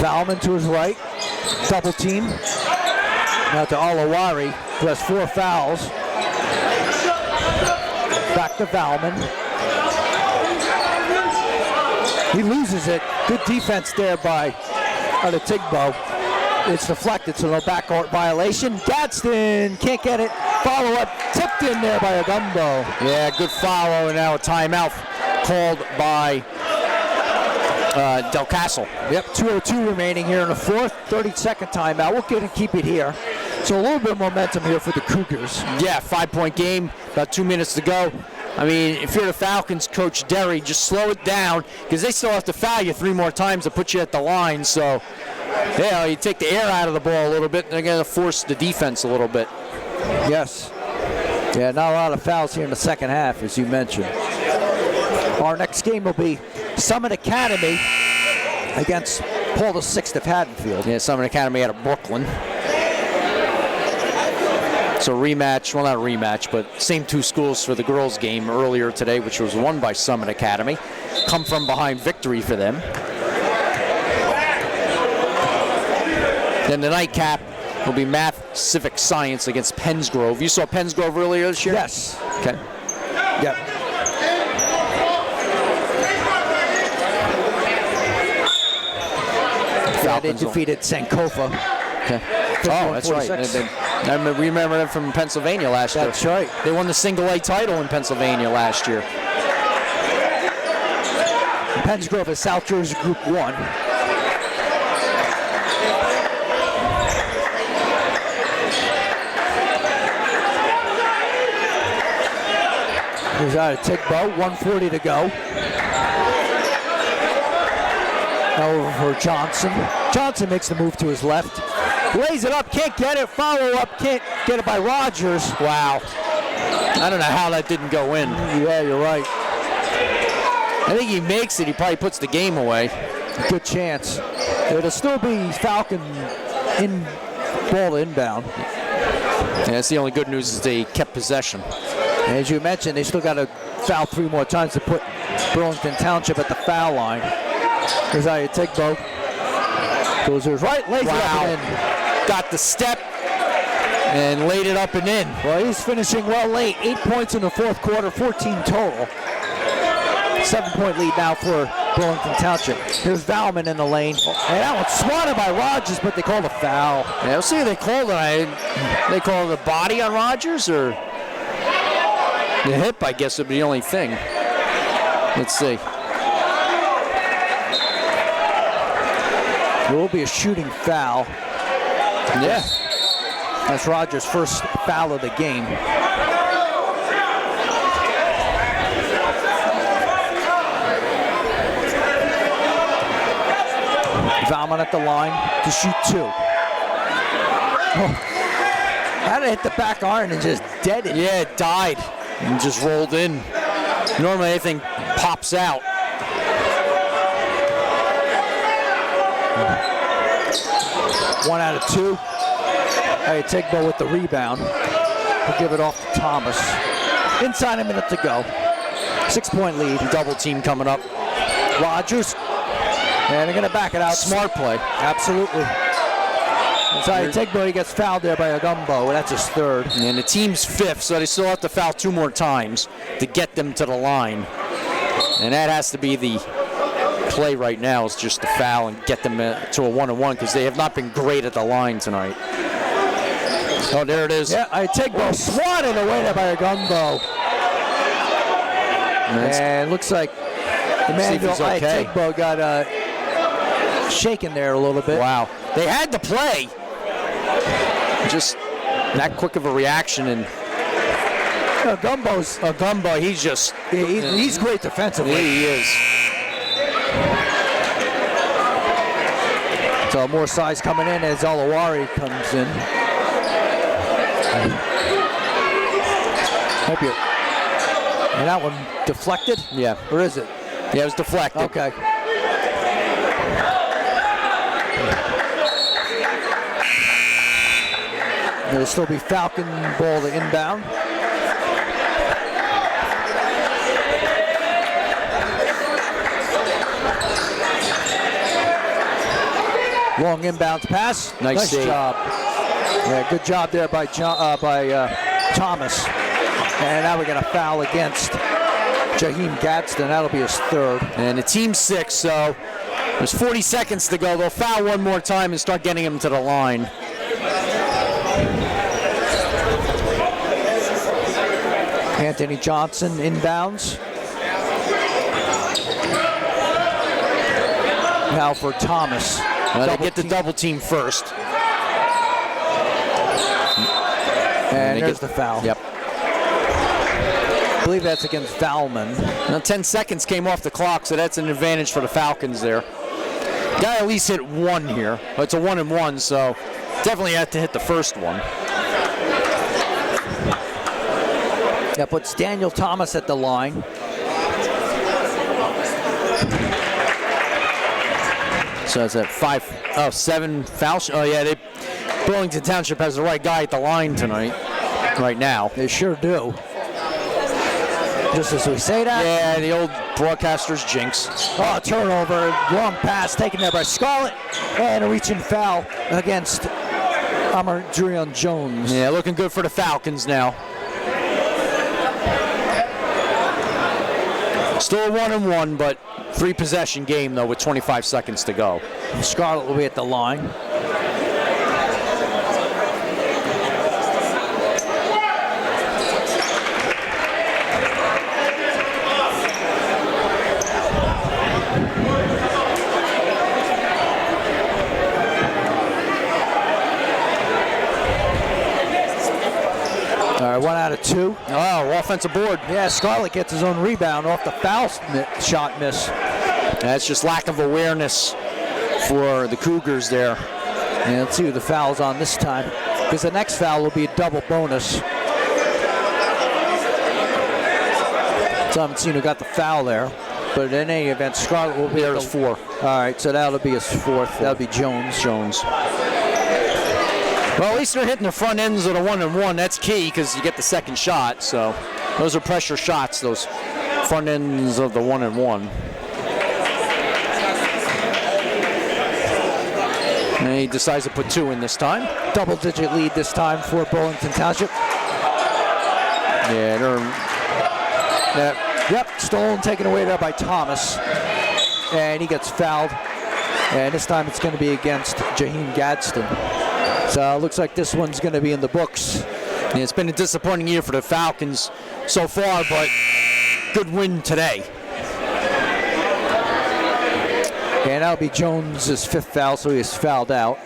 Speaker 2: Valman to his right, double team. Now to Alawari, who has 4 fouls. Back to Valman. He loses it. Good defense there by Tigbo. It's deflected, so no backcourt violation. Gadsden can't get it. Follow up, tipped in there by Ogumbo.
Speaker 1: Yeah, good follow, and now a timeout called by Del Castle.
Speaker 2: Yep, 2:02 remaining here in the fourth. 30-second timeout. We'll get and keep it here. So a little bit of momentum here for the Cougars.
Speaker 1: Yeah, 5-point game, about 2 minutes to go. I mean, if you're the Falcons, Coach Derry, just slow it down because they still have to foul you 3 more times to put you at the line. So Yeah, you take the air out of the ball a little bit, and they're going to force the defense a little bit.
Speaker 2: Yes. Yeah, not a lot of fouls here in the second half, as you mentioned. Our next game will be Summit Academy against Paul VI of Haddonfield.
Speaker 1: Yeah, Summit Academy out of Brooklyn. So rematch, well not a rematch, but same two schools for the girls game earlier today, which was won by Summit Academy. Come from behind victory for them. Then the nightcap will be Math Civic Science against Pennsgrove. You saw Pennsgrove earlier this year?
Speaker 2: Yes.
Speaker 1: Okay.
Speaker 2: Yep. Yeah, they defeated Sankofa.
Speaker 1: Okay. Oh, that's right. I remember them from Pennsylvania last year.
Speaker 2: That's right.
Speaker 1: They won the single A title in Pennsylvania last year.
Speaker 2: Pennsgrove is South Jersey Group 1. Here's out of Tigbo, 1:40 to go. Over for Johnson. Johnson makes the move to his left. Lays it up, can't get it. Follow up, can't get it by Rogers.
Speaker 1: Wow. I don't know how that didn't go in.
Speaker 2: Yeah, you're right.
Speaker 1: I think he makes it. He probably puts the game away.
Speaker 2: Good chance. It'll still be Falcon in ball inbound.
Speaker 1: Yeah, that's the only good news is they kept possession.
Speaker 2: And as you mentioned, they still got to foul 3 more times to put Burlington Township at the foul line. Here's how you take Tigbo. Goes to his right, lays it up and in.
Speaker 1: Got the step and laid it up and in.
Speaker 2: Well, he's finishing well late. 8 points in the fourth quarter, 14 total. 7-point lead now for Burlington Township. Here's Valman in the lane. And that one's swatted by Rogers, but they called a foul.
Speaker 1: Yeah, we'll see if they called it. They called the body on Rogers or the hip, I guess, would be the only thing. Let's see.
Speaker 2: There will be a shooting foul.
Speaker 1: Yeah.
Speaker 2: That's Rogers' first foul of the game. Valman at the line to shoot 2. Oh. How did it hit the back iron and just dead it?
Speaker 1: Yeah, it died and just rolled in. Normally anything pops out.
Speaker 2: One out of 2. Hey, Tigbo with the rebound. He'll give it off to Thomas. Inside a minute to go. 6-point lead.
Speaker 1: Double team coming up.
Speaker 2: Rogers. And they're going to back it out.
Speaker 1: Smart play.
Speaker 2: Absolutely. Inside Tigbo, he gets fouled there by Agumbo. That's his 3rd.
Speaker 1: And the team's 5th, so they still have to foul 2 more times to get them to the line. And that has to be the play right now, is just to foul and get them to a 1-on-1 because they have not been great at the line tonight. Oh, there it is.
Speaker 2: Yeah, Tigbo swatted away there by Agumbo. And looks like Emmanuel
Speaker 1: okay.
Speaker 2: Tigbo got shaken there a little bit.
Speaker 1: Wow. They had to play. Just that quick of a reaction. And
Speaker 2: Agumbo,
Speaker 1: he's just...
Speaker 2: He's great defensively.
Speaker 1: He is.
Speaker 2: So more size coming in as Olawari comes in. And that one deflected?
Speaker 1: Yeah.
Speaker 2: Or is it?
Speaker 1: Yeah, it was deflected.
Speaker 2: Okay. There'll still be Falcon ball to inbound. Long inbounds pass.
Speaker 1: Nice
Speaker 2: job. Yeah, good job there by Thomas. And now we got a foul against Jaheim Gadsden. That'll be his 3rd.
Speaker 1: And the team's 6, so there's 40 seconds to go. They'll foul 1 more time and start getting him to the line.
Speaker 2: Anthony Johnson inbounds. Now for Thomas.
Speaker 1: They get the double team first.
Speaker 2: And there's the foul.
Speaker 1: Yep.
Speaker 2: I believe that's against Valman.
Speaker 1: Now 10 seconds came off the clock, so that's an advantage for the Falcons there. Got to at least hit one here. It's a 1-and-1, so definitely have to hit the first one.
Speaker 2: That puts Daniel Thomas at the line.
Speaker 1: So it's at 7 fouls. Oh yeah, Burlington Township has the right guy at the line tonight, right now.
Speaker 2: They sure do. Just as we say that.
Speaker 1: Yeah, the old broadcaster's jinx.
Speaker 2: Oh, turnover, long pass taken there by Scarlett, and a reaching foul against Amadrian Jones.
Speaker 1: Yeah, looking good for the Falcons now. Still a 1-and-1, but 3-possession game though with 25 seconds to go.
Speaker 2: Scarlett will be at the line. All right, 1 out of 2.
Speaker 1: Oh, offensive board.
Speaker 2: Yeah, Scarlett gets his own rebound off the foul shot miss.
Speaker 1: That's just lack of awareness for the Cougars there.
Speaker 2: And let's see who the foul's on this time, because the next foul will be a double bonus. So I haven't seen who got the foul there, but in any event, Scarlett will be
Speaker 1: there. Is 4.
Speaker 2: All right, so that'll be his 4th. That'll be Jones.
Speaker 1: Well, at least they're hitting the front ends of the 1-and-1. That's key because you get the second shot. So those are pressure shots, those front ends of the 1-and-1. And he decides to put 2 in this time.
Speaker 2: Double-digit lead this time for Burlington Township.
Speaker 1: Yeah,
Speaker 2: yep, stolen, taken away there by Thomas. And he gets fouled. And this time it's going to be against Jaheim Gadsden. So it looks like this one's going to be in the books.
Speaker 1: Yeah, it's been a disappointing year for the Falcons so far, but good win today.
Speaker 2: And that'll be Jones' 5th foul, so he is fouled out.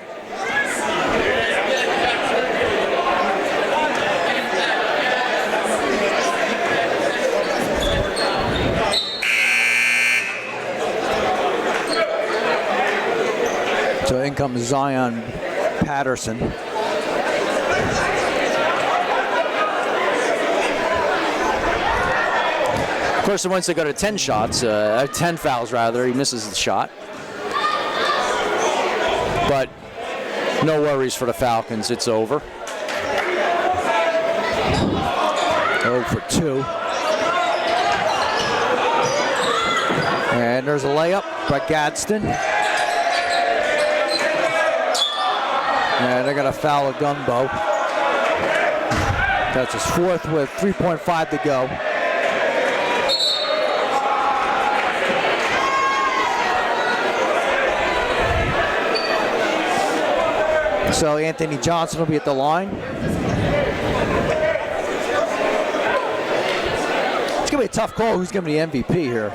Speaker 2: So in comes Zion Patterson.
Speaker 1: Of course, once they go to 10 shots, 10 fouls rather, he misses the shot. But no worries for the Falcons, it's over.
Speaker 2: 0 for 2. And there's a layup by Gadsden. And they're going to foul a Gunbo. That's his 4th with 3.5 to go. So Anthony Johnson will be at the line. It's going to be a tough call who's going to be MVP here.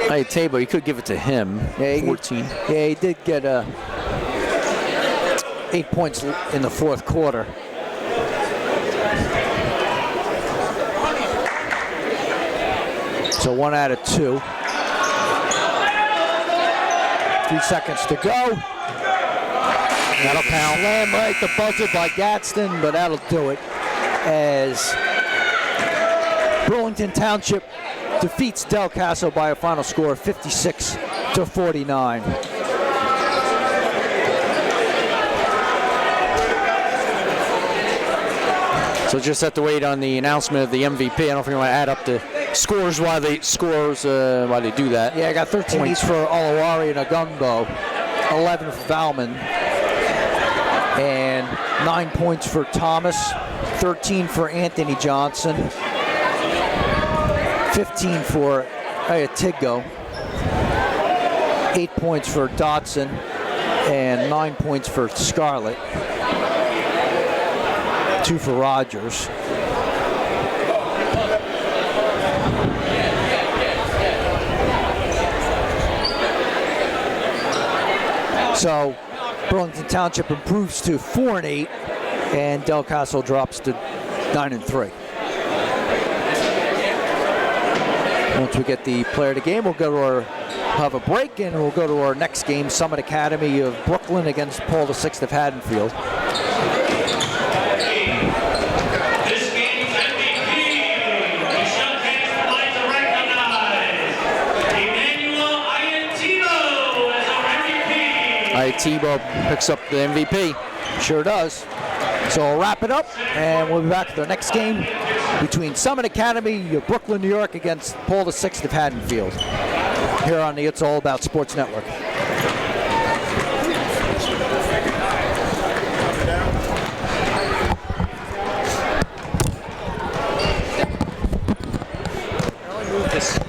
Speaker 1: Hey, Tabo, you could give it to him.
Speaker 2: Yeah,
Speaker 1: 14.
Speaker 2: Yeah, he did get 8 points in the 4th quarter. So 1 out of 2. 3 seconds to go. That'll count. Slam right the buzzer by Gadsden, but that'll do it as Burlington Township defeats Del Caso by a final score of 56-49.
Speaker 1: So just have to wait on the announcement of the MVP. I don't know if you want to add up the scores while they do that.
Speaker 2: Yeah, I got 13 points for Olawari and Agumbo, 11 for Valman, and 9 points for Thomas, 13 for Anthony Johnson, 15 for Ayatigo, 8 points for Dotson, and 9 points for Scarlett, 2 for Rogers. So Burlington Township improves to 4-8, and Del Caso drops to 9-3. Once we get the player of the game, we'll have a break, and we'll go to our next game, Summit Academy of Brooklyn against Paul VI of Haddonfield.
Speaker 10: This game's MVP, the showcase would like to recognize Emmanuel Ayatibo as our MVP.
Speaker 2: Ayatibo picks up the MVP. Sure does. So we'll wrap it up, and we'll be back to the next game between Summit Academy of Brooklyn, New York against Paul VI of Haddonfield here on the It's All About Sports Network.
Speaker 1: Move this.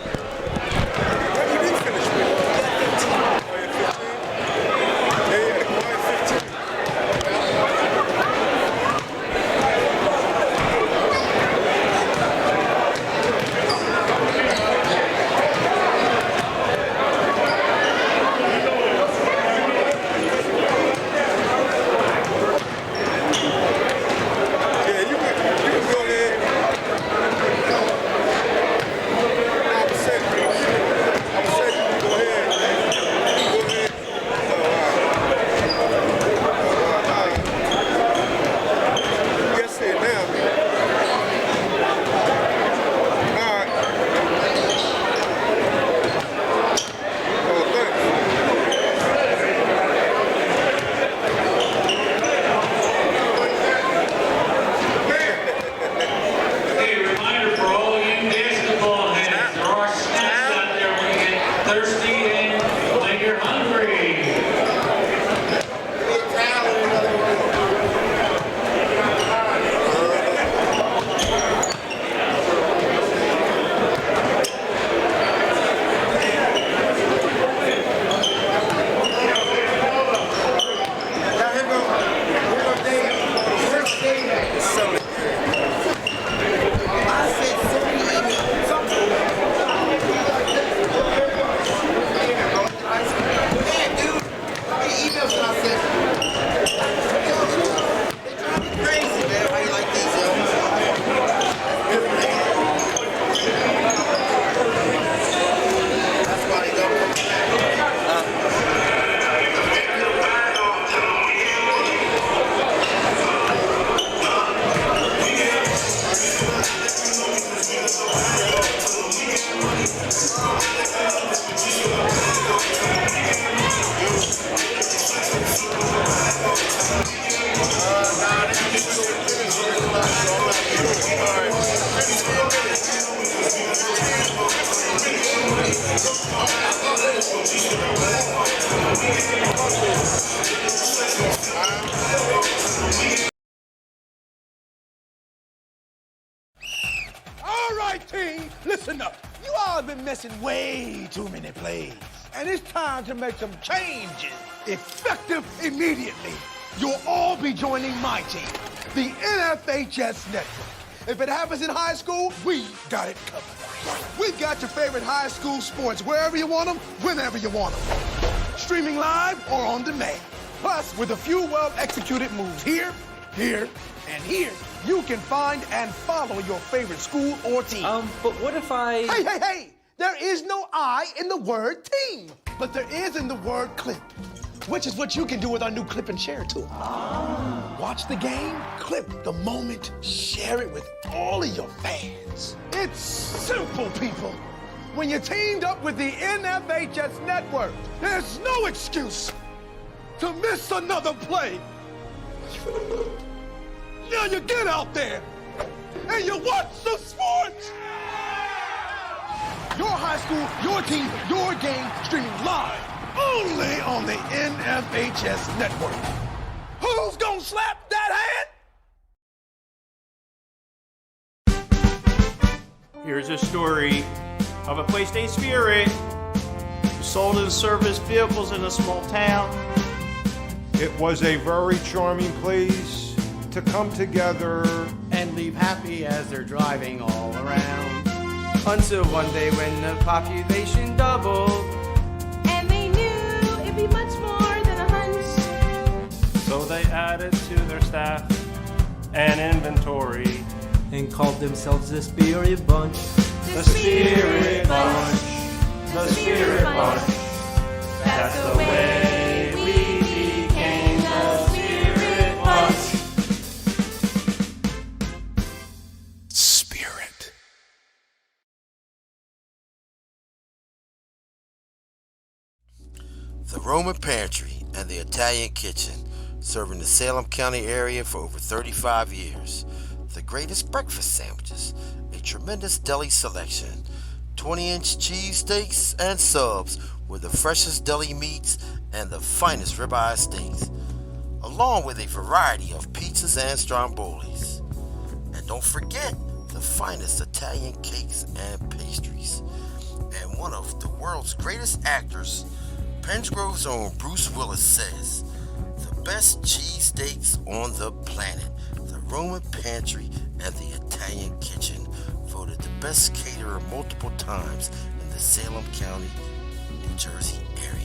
Speaker 20: All right, team, listen up. You all have been missing way too many plays. And it's time to make some changes, effective immediately. You'll all be joining my team, the NFHS Network. If it happens in high school, we got it covered. We've got your favorite high school sports wherever you want them, whenever you want them. Streaming live or on demand. Plus, with a few well-executed moves here, here, and here, you can find and follow your favorite school or team.
Speaker 3: But what if I...
Speaker 20: Hey! There is no I in the word team, but there is in the word clip, which is what you can do with our new clip and share tool. Watch the game, clip the moment, share it with all of your fans. It's simple, people. When you're teamed up with the NFHS Network, there's no excuse to miss another play. Now you get out there and you watch some sports. Your high school, your team, your game, streaming live only on the NFHS Network. Who's gonna slap that hand?
Speaker 14: Here's a story of a place-day spirit who sold and serviced vehicles in a small town.
Speaker 12: It was a very charming place to come together
Speaker 15: and leave happy as they're driving all around. Until one day when the population doubled,
Speaker 16: and they knew it'd be much more than a hunch.
Speaker 17: So they added to their staff and inventory
Speaker 3: and called themselves this Beery Bunch.
Speaker 16: This The
Speaker 17: Spirit Bunch, the Spirit Bunch. That's the way we became the Spirit Bunch.
Speaker 4: Spirit.
Speaker 13: The Roman Pantry and the Italian Kitchen, serving the Salem County area for over 35 years. The greatest breakfast sandwiches, a tremendous deli selection, 20-inch cheesesteaks and subs with the freshest deli meats and the finest ribeye steaks, along with a variety of pizzas and strombolis. And don't forget the finest Italian cakes and pastries. And one of the world's greatest actors, Pengrove's own Bruce Willis, says, the best cheesesteaks on the planet. The Roman Pantry and the Italian Kitchen, voted the best caterer multiple times in the Salem County, New Jersey area.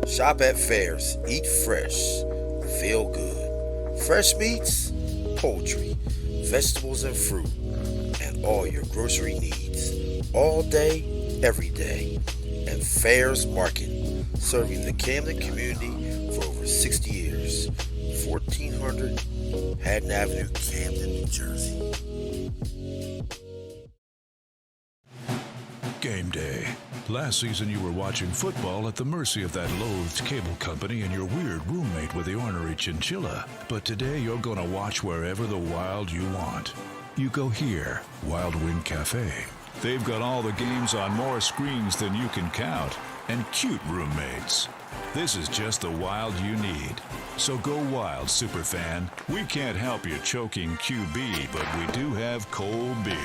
Speaker 13: Shop at fairs, eat fresh, feel good. Fresh meats, poultry, vegetables and fruit, and all your grocery needs, all day, every day. And Fairs Market, serving the Camden community for over 60 years. 1400 Haddon Avenue, Camden, New Jersey.
Speaker 4: Game day. Last season you were watching football at the mercy of that loathed cable company and your weird roommate with the ornery chinchilla. But today you're gonna watch wherever the wild you want. You go here, Wild Wind Cafe. They've got all the games on more screens than you can count, and cute roommates. This is just the wild you need. So go wild, superfan. We can't help you choking QB, but we do have cold beer.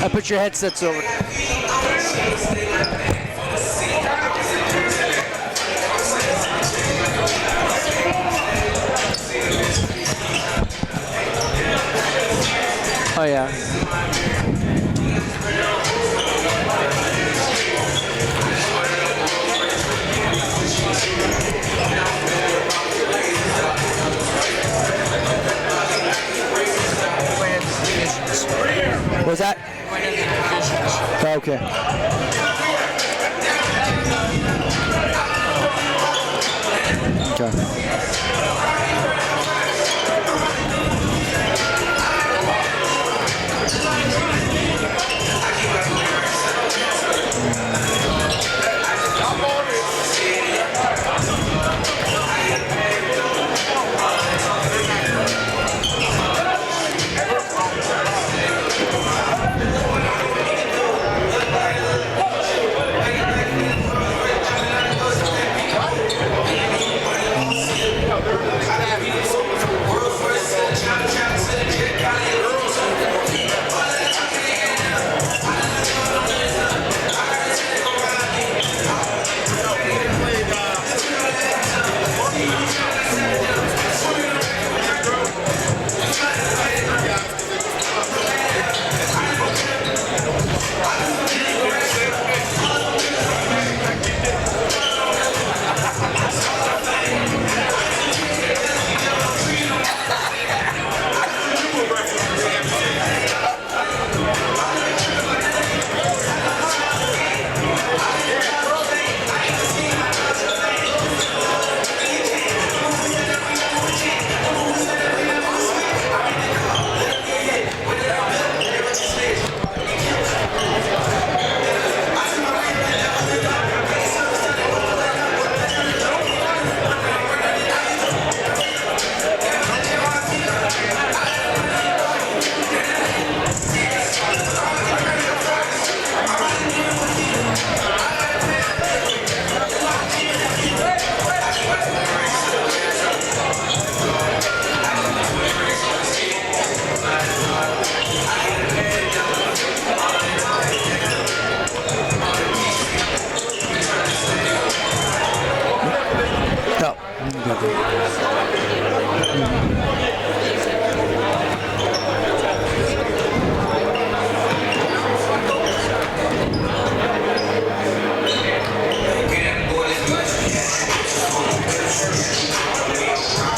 Speaker 1: Put your headsets over. Oh yeah. What's that? Okay. Okay.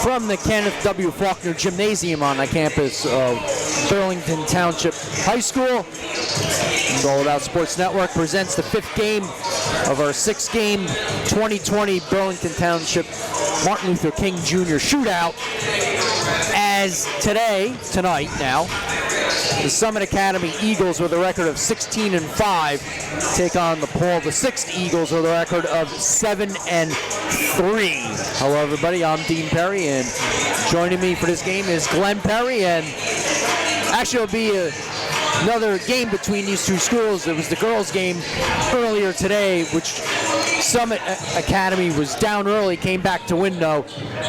Speaker 1: From the Kenneth W. Faulkner Gymnasium on the campus of Burlington Township High School. It's All About Sports Network presents the 5th game of our 6-game 2020 Burlington Township Martin Luther King Jr. Shootout. As tonight now, the Summit Academy Eagles with a record of 16-5 take on the Paul VI Eagles with a record of 7-3. Hello everybody, I'm Dean Perry, and joining me for this game is Glenn Perry, and actually it'll be another game between these two schools. It was the girls' game earlier today, which Summit Academy was down early, came back to win though,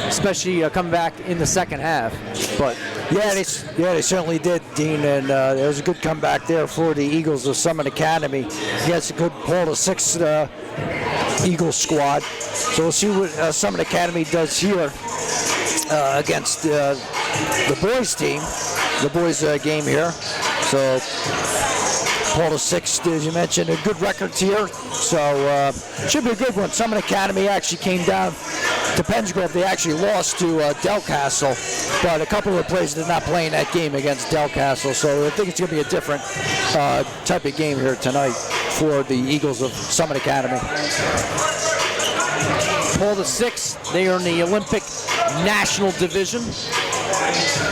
Speaker 1: especially coming back in the second half. But
Speaker 2: yeah, they certainly did, Dean, and there was a good comeback there for the Eagles of Summit Academy. Against a good Paul VI Eagles squad. So we'll see what Summit Academy does here against the boys team, the boys game here. So Paul VI, as you mentioned, a good records here. So should be a good one. Summit Academy actually came down to Pensgrove. They actually lost to Delcastle, but a couple of players did not play in that game against Delcastle. So I think it's going to be a different type of game here tonight for the Eagles of Summit Academy.
Speaker 1: Paul VI, they are in the Olympic National Division,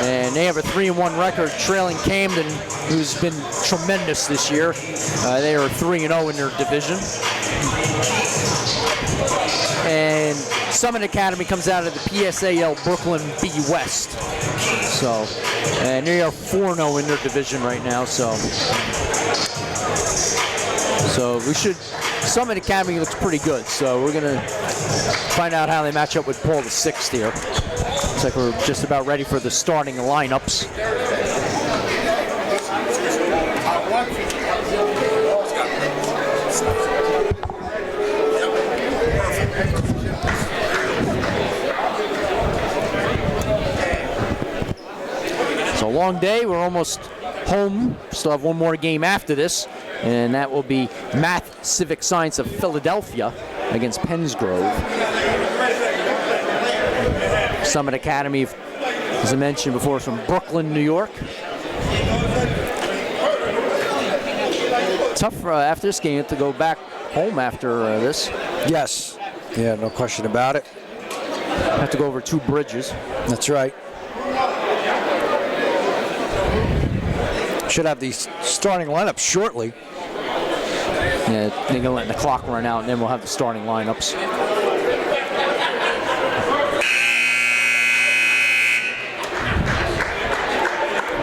Speaker 1: and they have a 3-1 record, trailing Camden, who's been tremendous this year. They are 3-0 in their division. And Summit Academy comes out of the PSAL Brooklyn B West. So, and they are 4-0 in their division right now. So we should. Summit Academy looks pretty good. So we're gonna find out how they match up with Paul VI here. Looks like we're just about ready for the starting lineups. So a long day. We're almost home. Still have one more game after this, and that will be Math Civic Science of Philadelphia against Pennsgrove. Summit Academy, as I mentioned before, from Brooklyn, New York. Tough after this game to go back home after this.
Speaker 2: Yes. Yeah, no question about it.
Speaker 1: Have to go over 2 bridges.
Speaker 2: That's right. Should have the starting lineup shortly.
Speaker 1: Yeah, they're going to let the clock run out, and then we'll have the starting lineups.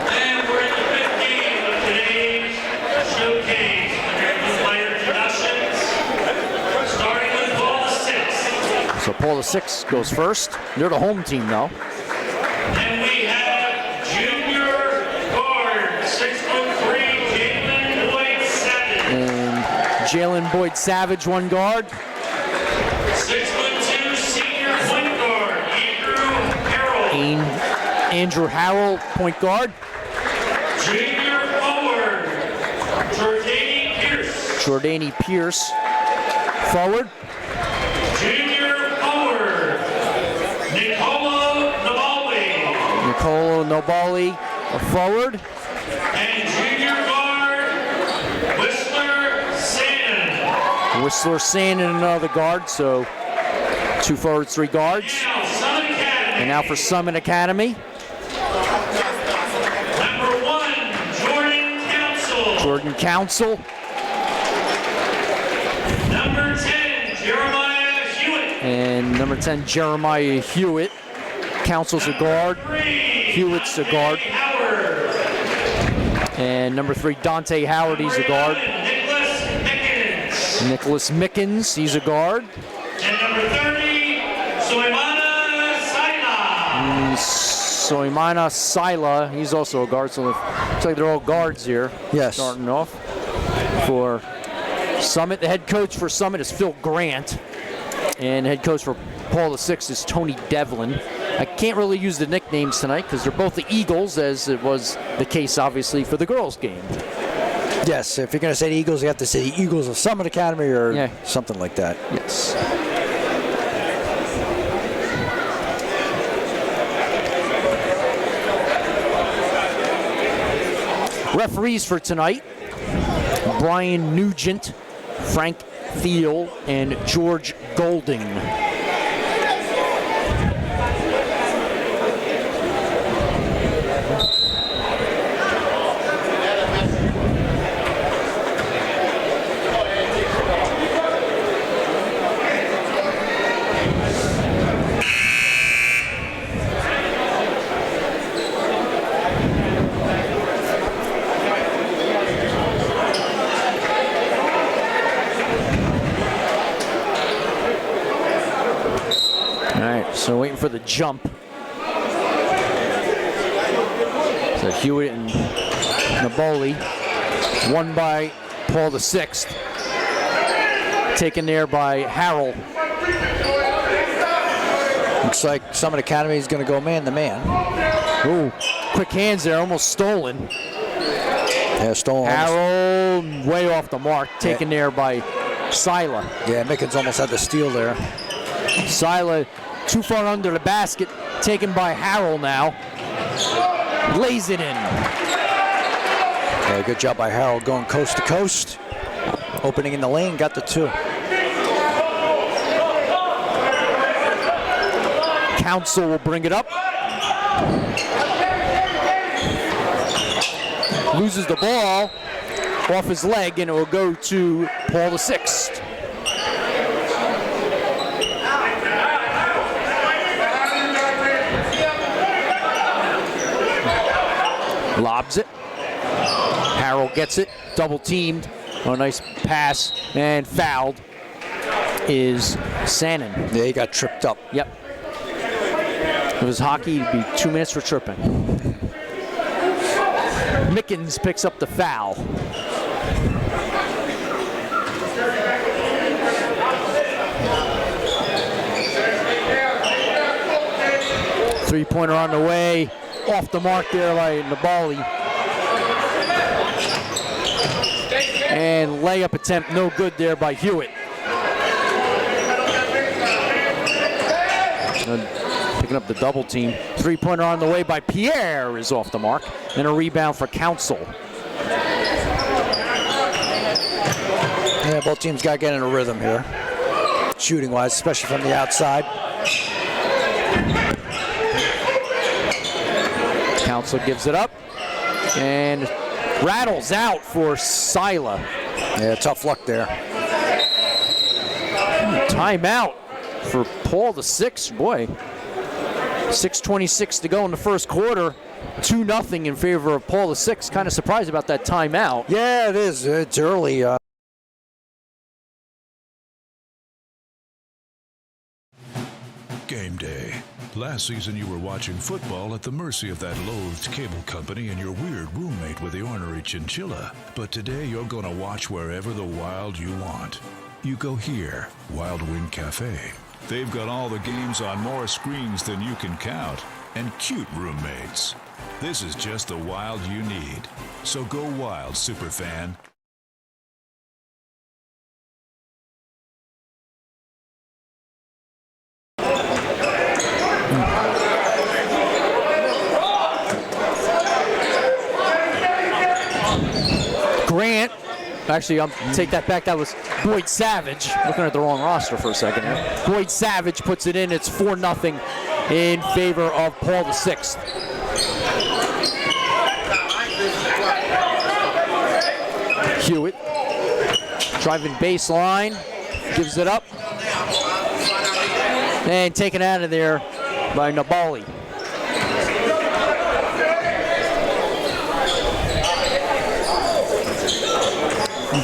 Speaker 10: And we're in the 5th game of today's showcase. American player introductions, starting with Paul VI.
Speaker 1: So Paul VI goes first. They're the home team, though.
Speaker 10: And we have junior guard, 6'3", Jalen Boyd Savage.
Speaker 1: And Jalen Boyd Savage, one guard.
Speaker 10: 6'2", senior point guard,
Speaker 1: Andrew Harrell, point guard.
Speaker 10: junior forward,
Speaker 1: Jordani Pierce, forward.
Speaker 10: junior forward,
Speaker 1: Nicolo Nobali, a forward.
Speaker 10: and junior guard, Whistler Sandin.
Speaker 1: Whistler Sandin, another guard, so 2 forwards, 3 guards. And now for Summit Academy.
Speaker 10: Number 1,
Speaker 1: Jordan Council.
Speaker 10: Number 10, Jeremiah Hewitt.
Speaker 1: And number 10, Jeremiah Hewitt. Council's a guard. Hewitt's a guard. And number 3, Dante Howard, he's a guard. Nicholas Mickens, he's a guard.
Speaker 10: And number 30, Soimana Saila.
Speaker 1: Soimana Saila, he's also a guard. So looks like they're all guards here.
Speaker 2: Yes.
Speaker 1: Starting off for Summit. The head coach for Summit is Phil Grant. And the head coach for Paul VI is Tony Devlin. I can't really use the nicknames tonight because they're both the Eagles, as it was the case, obviously, for the girls' game.
Speaker 2: Yes, if you're going to say the Eagles, you have to say the Eagles of Summit Academy or something like that.
Speaker 1: Yes. Referees for tonight: Brian Nugent, Frank Thiel, and George Golding. So waiting for the jump. So Hewitt and Naboli, won by Paul VI. Taken there by Harrell.
Speaker 2: Looks like Summit Academy is going to go man-to-man.
Speaker 1: Ooh, quick hands there, almost stolen.
Speaker 2: Yeah, stolen.
Speaker 1: Harrell way off the mark, taken there by Sila.
Speaker 2: Yeah, Mickens almost had the steal there.
Speaker 1: Sila too far under the basket, taken by Harrell now. Lays it in.
Speaker 2: Yeah, good job by Harrell going coast to coast. Opening in the lane, got the 2.
Speaker 1: Council will bring it up. Loses the ball off his leg, and it will go to Paul VI. Lobs it. Harrell gets it. Double teamed. Oh, nice pass. And fouled is Sannon.
Speaker 2: Yeah, he got tripped up.
Speaker 1: Yep. If it was hockey, it'd be 2 minutes for tripping. Mickens picks up the foul. Three-pointer on the way. Off the mark there by Nabali. And layup attempt no good there by Hewitt. Picking up the double team. Three-pointer on the way by Pierre is off the mark. And a rebound for Council.
Speaker 2: Yeah, both teams got to get in a rhythm here, shooting-wise, especially from the outside.
Speaker 1: Council gives it up and rattles out for Sila.
Speaker 2: Yeah, tough luck there.
Speaker 1: Timeout for Paul VI. Boy, 6:26 to go in the first quarter. 2-0 in favor of Paul VI. Kind of surprised about that timeout.
Speaker 2: Yeah, it is. It's early.
Speaker 4: Game day. Last season you were watching football at the mercy of that loathed cable company and your weird roommate with the ornery chinchilla. But today you're gonna watch wherever the wild you want. You go here, Wild Wind Cafe. They've got all the games on more screens than you can count. And cute roommates. This is just the wild you need. So go wild, superfan.
Speaker 1: Grant, actually, I'll take that back. That was Boyd Savage. Looking at the wrong roster for a second here. Boyd Savage puts it in. It's 4-0 in favor of Paul VI. Hewitt driving baseline, gives it up, and taken out of there by Nabali.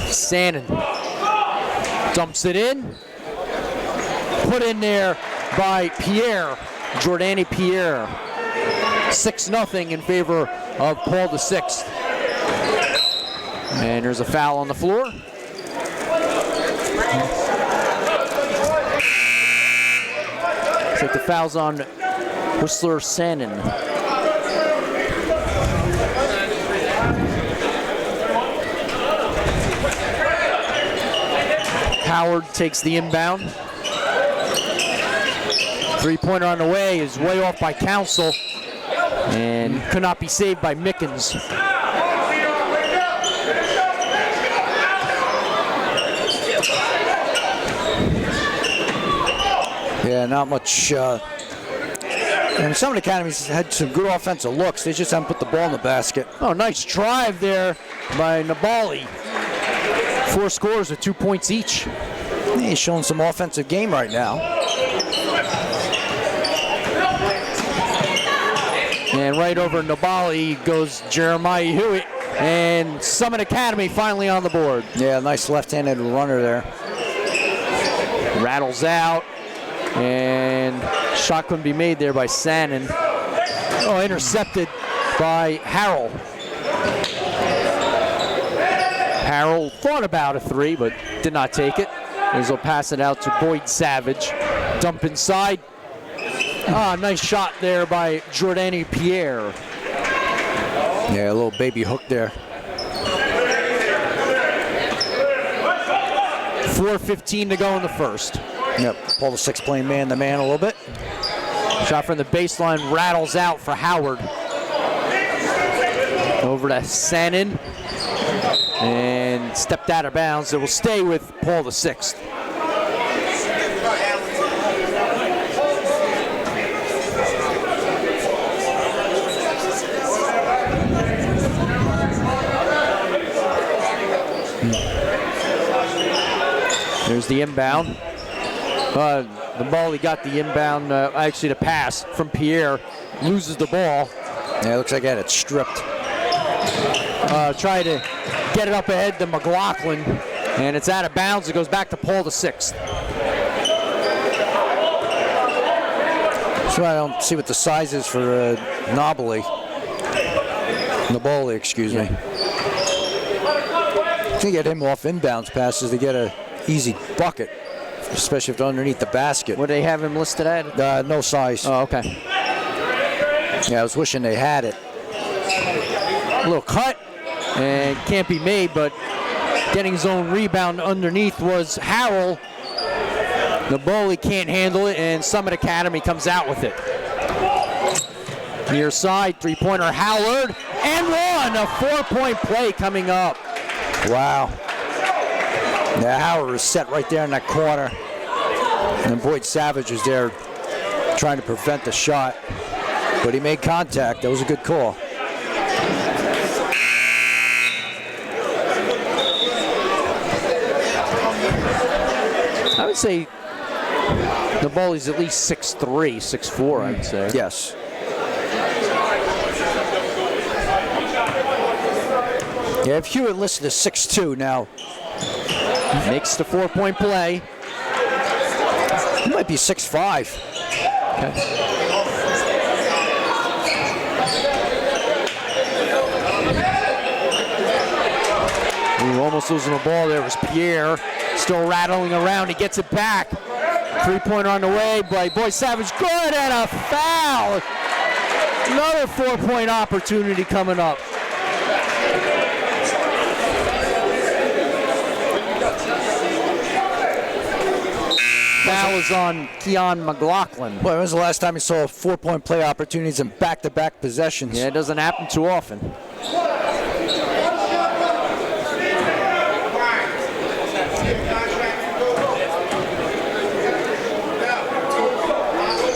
Speaker 1: Sannon dumps it in, put in there by Pierre, Jordani Pierre. 6-0 in favor of Paul VI. And there's a foul on the floor. Looks like the foul's on Whistler Sannon. Howard takes the inbound. Three-pointer on the way is way off by Council and could not be saved by Mickens.
Speaker 2: Yeah, not much. And some of the academies had some good offensive looks. They just haven't put the ball in the basket.
Speaker 1: Oh, nice drive there by Nabali. 4 scores with 2 points each.
Speaker 2: Yeah, he's showing some offensive game right now.
Speaker 1: And right over Nabali goes Jeremiah Hewitt. And Summit Academy finally on the board.
Speaker 2: Yeah, nice left-handed runner there.
Speaker 1: Rattles out. And shot couldn't be made there by Sannon. Oh, intercepted by Harrell. Harrell thought about a 3, but did not take it. As he'll pass it out to Boyd Savage. Dump inside. Ah, nice shot there by Jordani Pierre.
Speaker 2: Yeah, a little baby hook there.
Speaker 1: 4:15 to go in the first.
Speaker 2: Yep, Paul VI playing man-to-man a little bit.
Speaker 1: Shot from the baseline, rattles out for Howard. Over to Sannon. And stepped out of bounds. It will stay with Paul VI. There's the inbound. The ball, he got the inbound, actually the pass from Pierre. Loses the ball.
Speaker 2: Yeah, it looks like he had it stripped.
Speaker 1: Try to get it up ahead to McLaughlin, and it's out of bounds. It goes back to Paul VI.
Speaker 2: So I don't see what the size is for Nabali, excuse me. To get him off inbounds passes to get a easy bucket, especially if they're underneath the basket.
Speaker 1: What do they have him listed at?
Speaker 2: No size.
Speaker 1: Oh, okay.
Speaker 2: Yeah, I was wishing they had it.
Speaker 1: A little cut, and can't be made, but getting his own rebound underneath was Harrell. The Bully can't handle it, and Summit Academy comes out with it. Near side, three-pointer Howard, and one! A 4-point play coming up.
Speaker 2: Wow. Yeah, Howard was set right there in that corner. And Boyd Savage was there trying to prevent the shot. But he made contact. That was a good call.
Speaker 1: I would say the Bully's at least 6'3", 6'4", I would say.
Speaker 2: Yes. Yeah, if Hewitt listed as 6'2" now.
Speaker 1: Makes the 4-point play.
Speaker 2: He might be 6'5".
Speaker 1: Okay. Ooh, almost losing the ball there was Pierre. Still rattling around. He gets it back. Three-pointer on the way by Boyd Savage. Good, and a foul. Another 4-point opportunity coming up. Foul is on Keon McLaughlin.
Speaker 2: Well, when was the last time you saw 4-point play opportunities in back-to-back possessions?
Speaker 1: Yeah, it doesn't happen too often.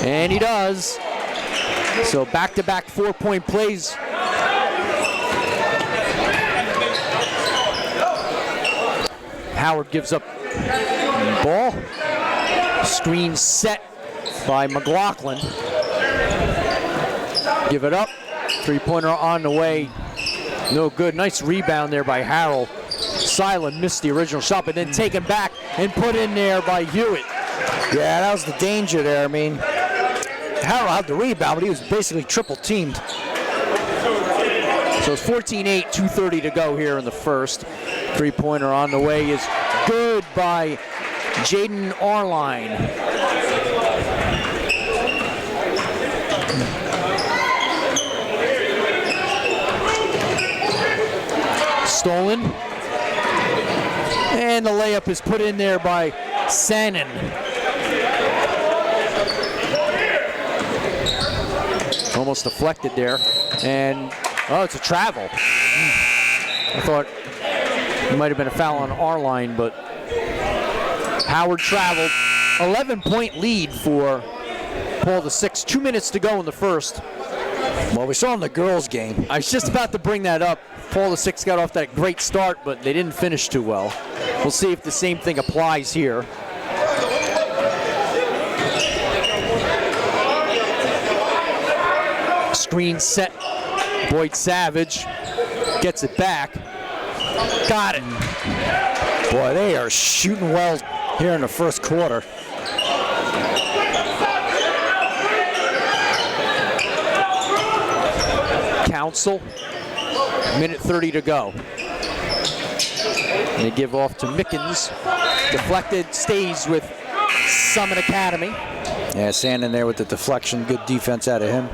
Speaker 1: And he does. So back-to-back 4-point plays. Howard gives up the ball. Screen set by McLaughlin. Give it up. Three-pointer on the way. No good. Nice rebound there by Harrell. Silent missed the original shot, but then taken back and put in there by Hewitt.
Speaker 2: Yeah, that was the danger there. I mean, Harrell had the rebound, but he was basically triple teamed.
Speaker 1: So it's 14-8, 2:30 to go here in the first. Three-pointer on the way is good by Jaden Arline. Stolen. And the layup is put in there by Sannon. Almost deflected there. And, oh, it's a travel. I thought it might have been a foul on our line, but Howard traveled. 11-point lead for Paul VI. 2 minutes to go in the first.
Speaker 2: Well, we saw in the girls' game.
Speaker 1: I was just about to bring that up. Paul VI got off that great start, but they didn't finish too well. We'll see if the same thing applies here. Screen set. Boyd Savage gets it back. Got it.
Speaker 2: Boy, they are shooting well here in the first quarter.
Speaker 1: Council. Minute 30 to go. And they give off to Mickens. Deflected, stays with Summit Academy.
Speaker 2: Yeah, Sandin there with the deflection. Good defense out of him.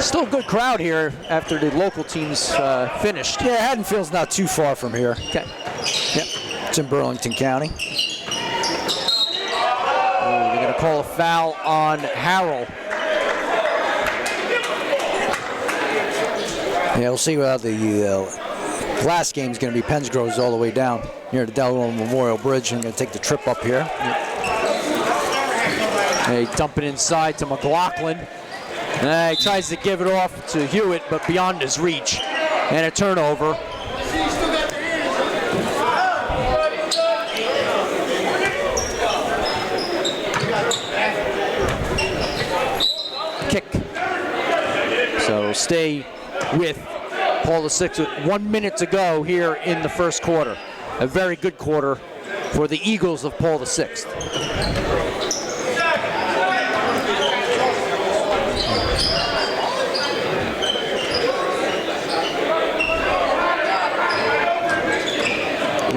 Speaker 1: Still a good crowd here after the local teams finished.
Speaker 2: Yeah, Haddonfield's not too far from here.
Speaker 1: Okay.
Speaker 2: Yep. It's in Burlington County.
Speaker 1: Oh, they're going to call a foul on Harrell.
Speaker 2: Yeah, we'll see how the last game is going to be. Pensgrove's all the way down near the Delaware Memorial Bridge. I'm going to take the trip up here.
Speaker 1: They dump it inside to McLaughlin. He tries to give it off to Hewitt, but beyond his reach. And a turnover. Kick. So stay with Paul VI with 1 minute to go here in the first quarter. A very good quarter for the Eagles of Paul VI.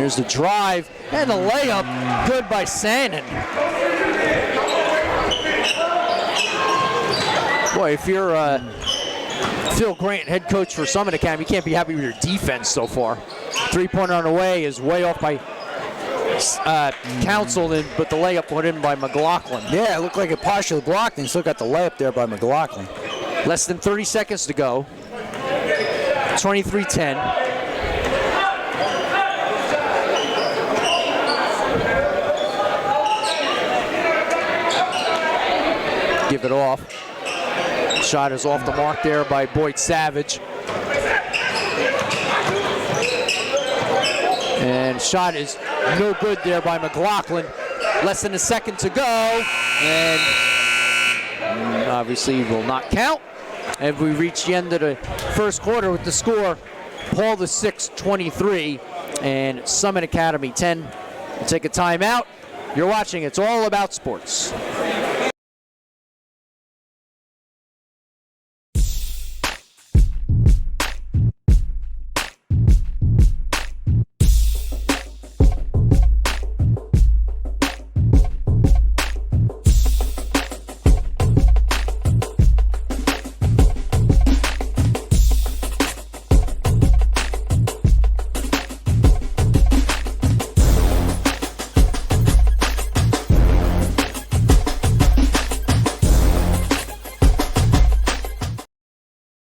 Speaker 1: Here's the drive and the layup. Good by Sannon. Boy, if you're Phil Grant, head coach for Summit Academy, you can't be happy with your defense so far. Three-pointer on the way is way off by Council, but the layup put in by McLaughlin.
Speaker 2: Yeah, it looked like it partially blocked, and still got the layup there by McLaughlin.
Speaker 1: Less than 30 seconds to go. 23-10. Give it off. Shot is off the mark there by Boyd Savage. And shot is no good there by McLaughlin. Less than a second to go. And obviously will not count. And we reach the end of the first quarter with the score, Paul the 6th, 23, and Summit Academy 10. We'll take a timeout. You're watching It's All About Sports.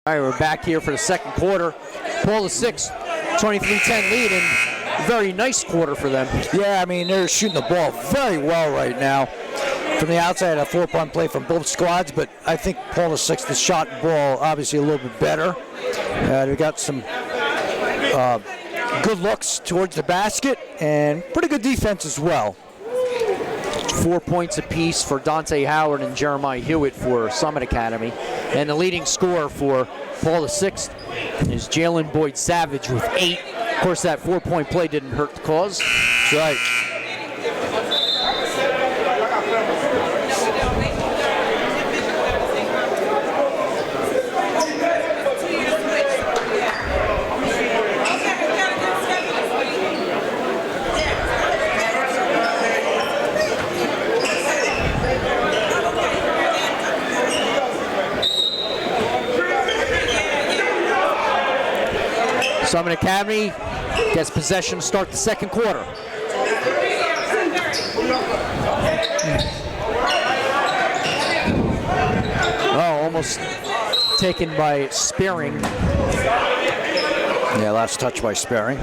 Speaker 1: All right, we're back here for the second quarter. Paul the 6th, 23-10 lead, and very nice quarter for them.
Speaker 2: Yeah, I mean, they're shooting the ball very well right now. From the outside, a 4-point play from both squads, but I think Paul the 6th has shot the ball obviously a little bit better. They got some good looks towards the basket and pretty good defense as well.
Speaker 1: 4 points apiece for Dante Howard and Jeremiah Hewitt for Summit Academy. And the leading scorer for Paul the 6th is Jalen Boyd Savage with 8. Of course, that 4-point play didn't hurt the cause.
Speaker 2: That's right.
Speaker 1: Summit Academy gets possession to start the second quarter. Oh, almost taken by Spearing.
Speaker 2: Yeah, last touch by Spearing.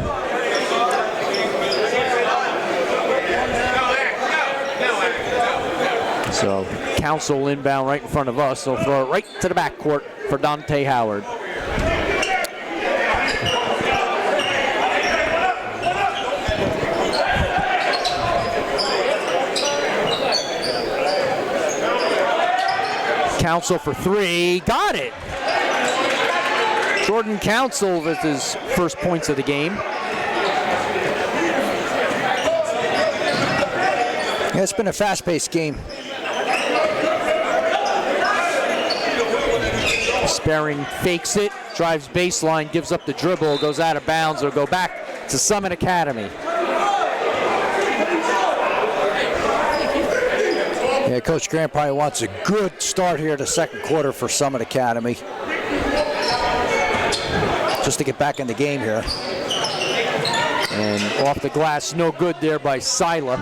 Speaker 1: So Council inbound right in front of us. They'll throw it right to the backcourt for Dante Howard. Council for 3, got it. Jordan Council with his first points of the game.
Speaker 2: Yeah, it's been a fast-paced game.
Speaker 1: Spearing fakes it, drives baseline, gives up the dribble, goes out of bounds. It'll go back to Summit Academy.
Speaker 2: Yeah, Coach Grant probably wants a good start here to second quarter for Summit Academy. Just to get back in the game here.
Speaker 1: And off the glass, no good there by Sila.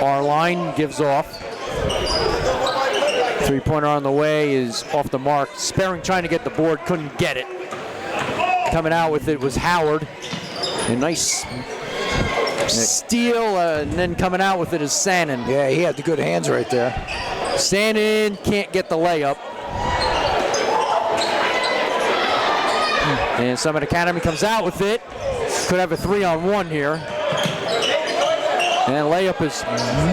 Speaker 1: Our line gives off. Three-pointer on the way is off the mark. Spearing trying to get the board, couldn't get it. Coming out with it was Howard. A nice steal, and then coming out with it is Sannon.
Speaker 2: Yeah, he had the good hands right there.
Speaker 1: Sannon can't get the layup. And Summit Academy comes out with it. Could have a 3-on-1 here. And layup is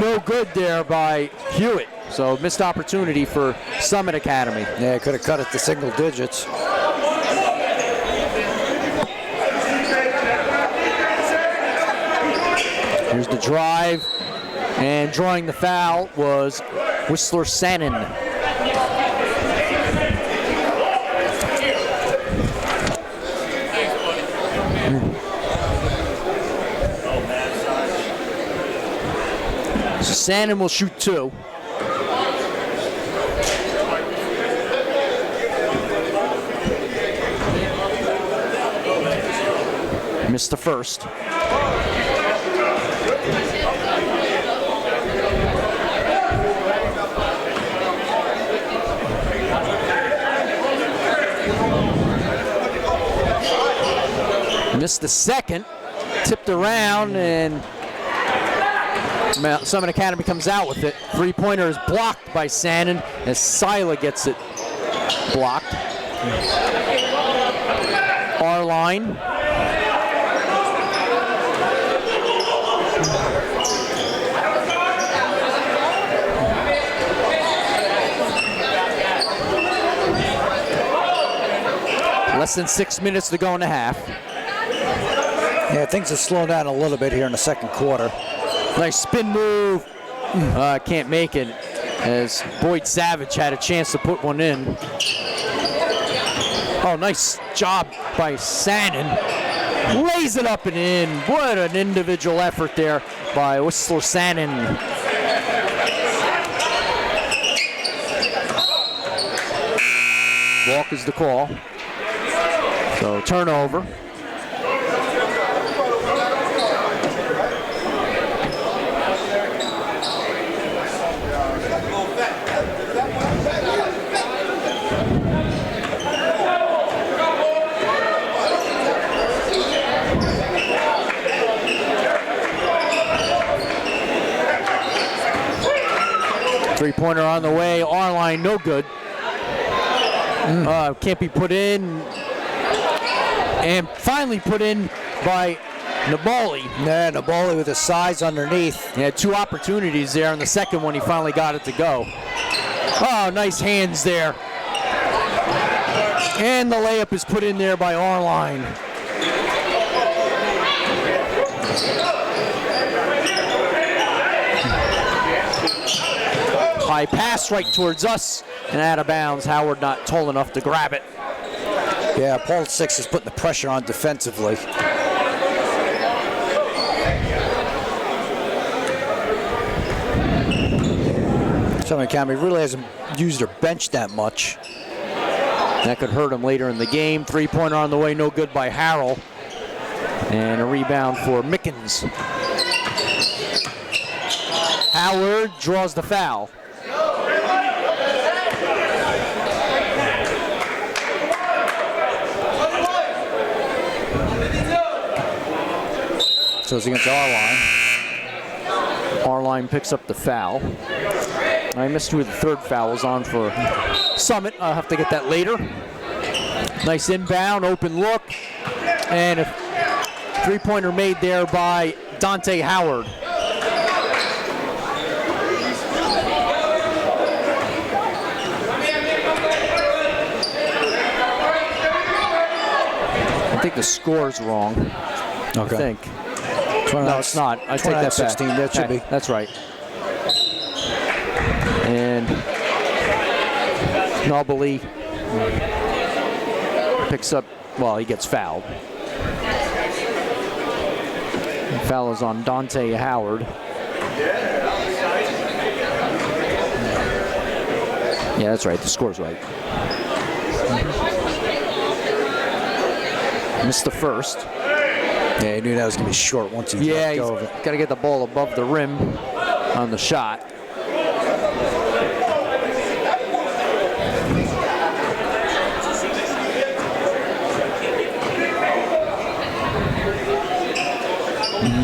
Speaker 1: no good there by Hewitt. So missed opportunity for Summit Academy.
Speaker 2: Yeah, could have cut it to single digits.
Speaker 1: Here's the drive, and drawing the foul was Whistler Sannon. So Sandin will shoot 2. Missed the first. Missed the second. Tipped around, and Summit Academy comes out with it. Three-pointer is blocked by Sandin as Sila gets it blocked. Our line. Less than 6 minutes to go in the half.
Speaker 2: Yeah, things have slowed down a little bit here in the second quarter.
Speaker 1: Nice spin move. Can't make it as Boyd Savage had a chance to put one in. Oh, nice job by Sandin. Lays it up and in. What an individual effort there by Whistler Sandin. Walk is the call. So turnover. Three-pointer on the way. Our line, no good. Can't be put in. And finally put in by Nabali.
Speaker 2: Yeah, Nabali with the size underneath.
Speaker 1: He had 2 opportunities there. In the second one, he finally got it to go. Oh, nice hands there. And the layup is put in there by our line. High pass right towards us and out of bounds. Howard not tall enough to grab it.
Speaker 2: Yeah, Paul Six is putting the pressure on defensively. Summit Academy really hasn't used their bench that much.
Speaker 1: That could hurt him later in the game. Three-pointer on the way, no good by Harrell. And a rebound for Mickens. Howard draws the foul. So it's against our line. Our line picks up the foul. I missed who the third foul was on for Summit. I'll have to get that later. Nice inbound, open look. And a three-pointer made there by Dante Howard. I think the score's wrong.
Speaker 2: Okay.
Speaker 1: I think. No, it's not. I take that back.
Speaker 2: 16, that should be.
Speaker 1: That's right. And Nobly picks up, well, he gets fouled. The foul is on Dante Howard. Yeah, that's right. The score's right. Missed the first.
Speaker 2: Yeah, he knew that was going to be short once he let go of it.
Speaker 1: Got to get the ball above the rim on the shot.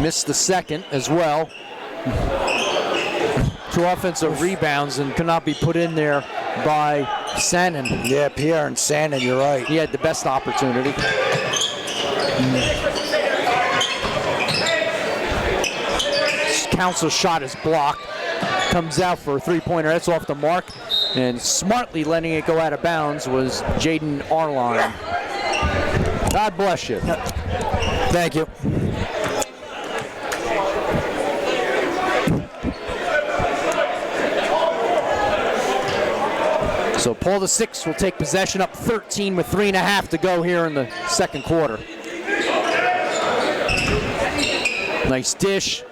Speaker 1: Missed the second as well. 2 offensive rebounds and could not be put in there by Sandin.
Speaker 2: Yeah, Pierre and Sandin, you're right.
Speaker 1: He had the best opportunity. Council's shot is blocked. Comes out for a three-pointer. That's off the mark. And smartly letting it go out of bounds was Jaden Arline. God bless you.
Speaker 2: Thank you.
Speaker 1: So Paul the Sixth will take possession up 13 with 3.5 to go here in the second quarter. Nice dish.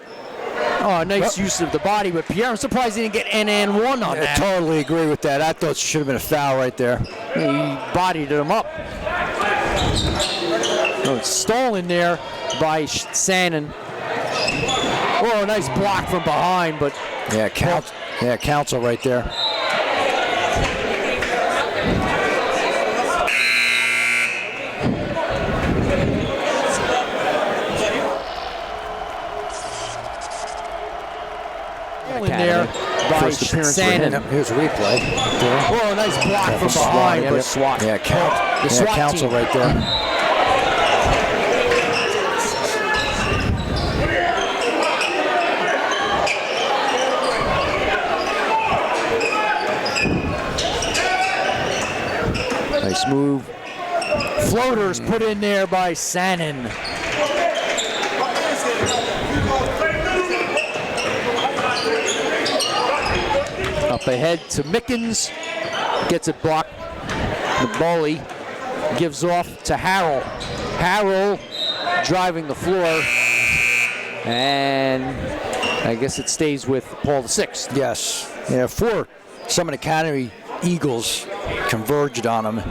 Speaker 1: Oh, nice use of the body, but Pierre, I'm surprised he didn't get an and one on that.
Speaker 2: Totally agree with that. I thought it should have been a foul right there.
Speaker 1: He bodied him up. Oh, it's stolen there by Sannon. Oh, nice block from behind, but
Speaker 2: counsel right there.
Speaker 1: in there by
Speaker 2: First appearance
Speaker 1: Sannon.
Speaker 2: for him. Here's a replay.
Speaker 1: Oh, nice block from behind.
Speaker 2: Yeah,
Speaker 1: SWAT.
Speaker 2: Yeah,
Speaker 1: The SWAT
Speaker 2: counsel
Speaker 1: team.
Speaker 2: right there.
Speaker 1: Nice move. Floaters put in there by Sannon. Up ahead to Mickens. Gets it blocked. The bully gives off to Harrell. Harrell driving the floor. And I guess it stays with Paul VI.
Speaker 2: Yes. Yeah, 4 Summit Academy Eagles converged on him.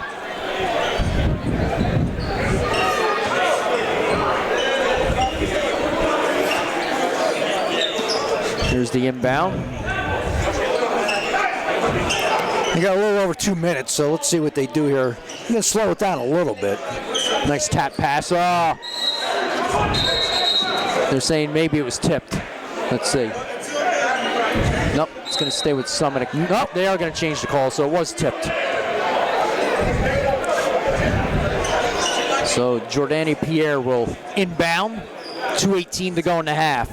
Speaker 1: Here's the inbound.
Speaker 2: You got a little over 2 minutes, so let's see what they do here. I'm going to slow it down a little bit.
Speaker 1: Nice tap pass. Oh. They're saying maybe it was tipped. Let's see. Nope, it's going to stay with Summit. Nope, they are going to change the call, so it was tipped. So Jordani Pierre will inbound. 2:18 to go in the half.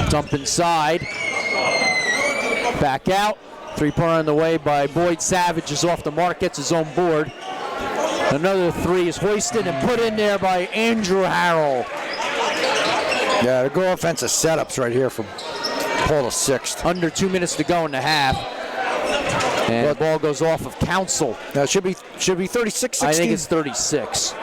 Speaker 1: Dump inside. Back out. 3-pointer on the way by Boyd Savage is off the mark, gets his own board. Another 3 is hoisted and put in there by Andrew Harrell.
Speaker 2: Yeah, the go offensive setups right here from Paul VI.
Speaker 1: Under 2 minutes to go in the half. And the ball goes off of Council.
Speaker 2: Now it should be 36-16.
Speaker 1: I think it's 36.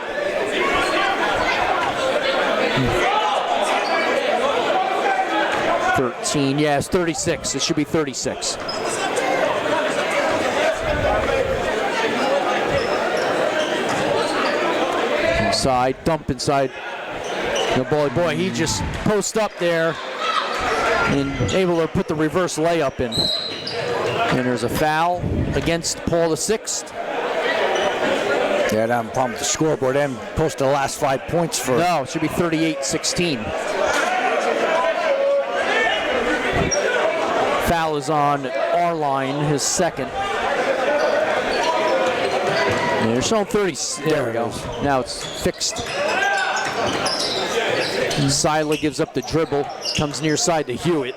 Speaker 1: Yeah, it's 36. It should be 36. Inside, dump inside. The boy, he just posts up there and able to put the reverse layup in. And there's a foul against Paul VI.
Speaker 2: Yeah, that problem with the scoreboard and posted the last 5 points for.
Speaker 1: No, it should be 38-16. Foul is on our line, his second. And they're showing 30. There we go. Now it's fixed. Sila gives up the dribble, comes near side to Hewitt.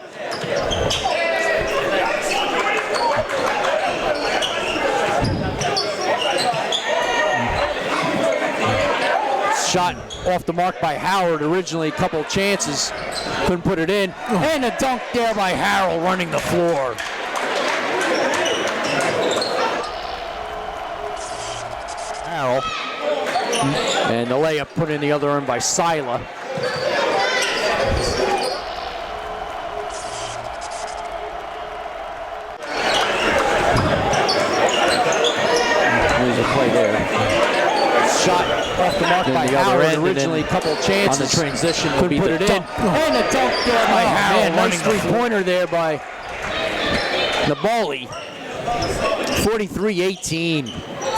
Speaker 1: Shot off the mark by Howard. Originally a couple of chances, couldn't put it in. And a dunk there by Harrell running the floor. Harrell. And the layup put in the other end by Sila. There's a play there. Shot off the mark by Howard. Originally a couple of chances.
Speaker 2: On the transition,
Speaker 1: couldn't put it in. And a dunk there by Howard. Nice three-pointer there by Nabali. 43-18.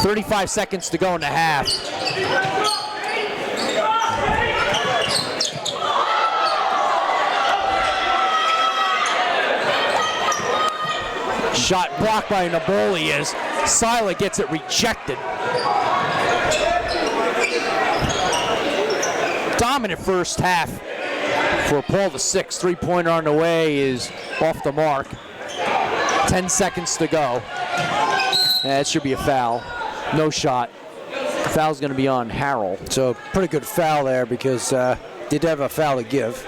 Speaker 1: 35 seconds to go in the half. Shot blocked by Naboli as Sila gets it rejected. Dominant first half for Paul VI. Three-pointer on the way is off the mark. 10 seconds to go. That should be a foul. No shot. Foul's going to be on Harrell.
Speaker 2: So pretty good foul there because did have a foul to give.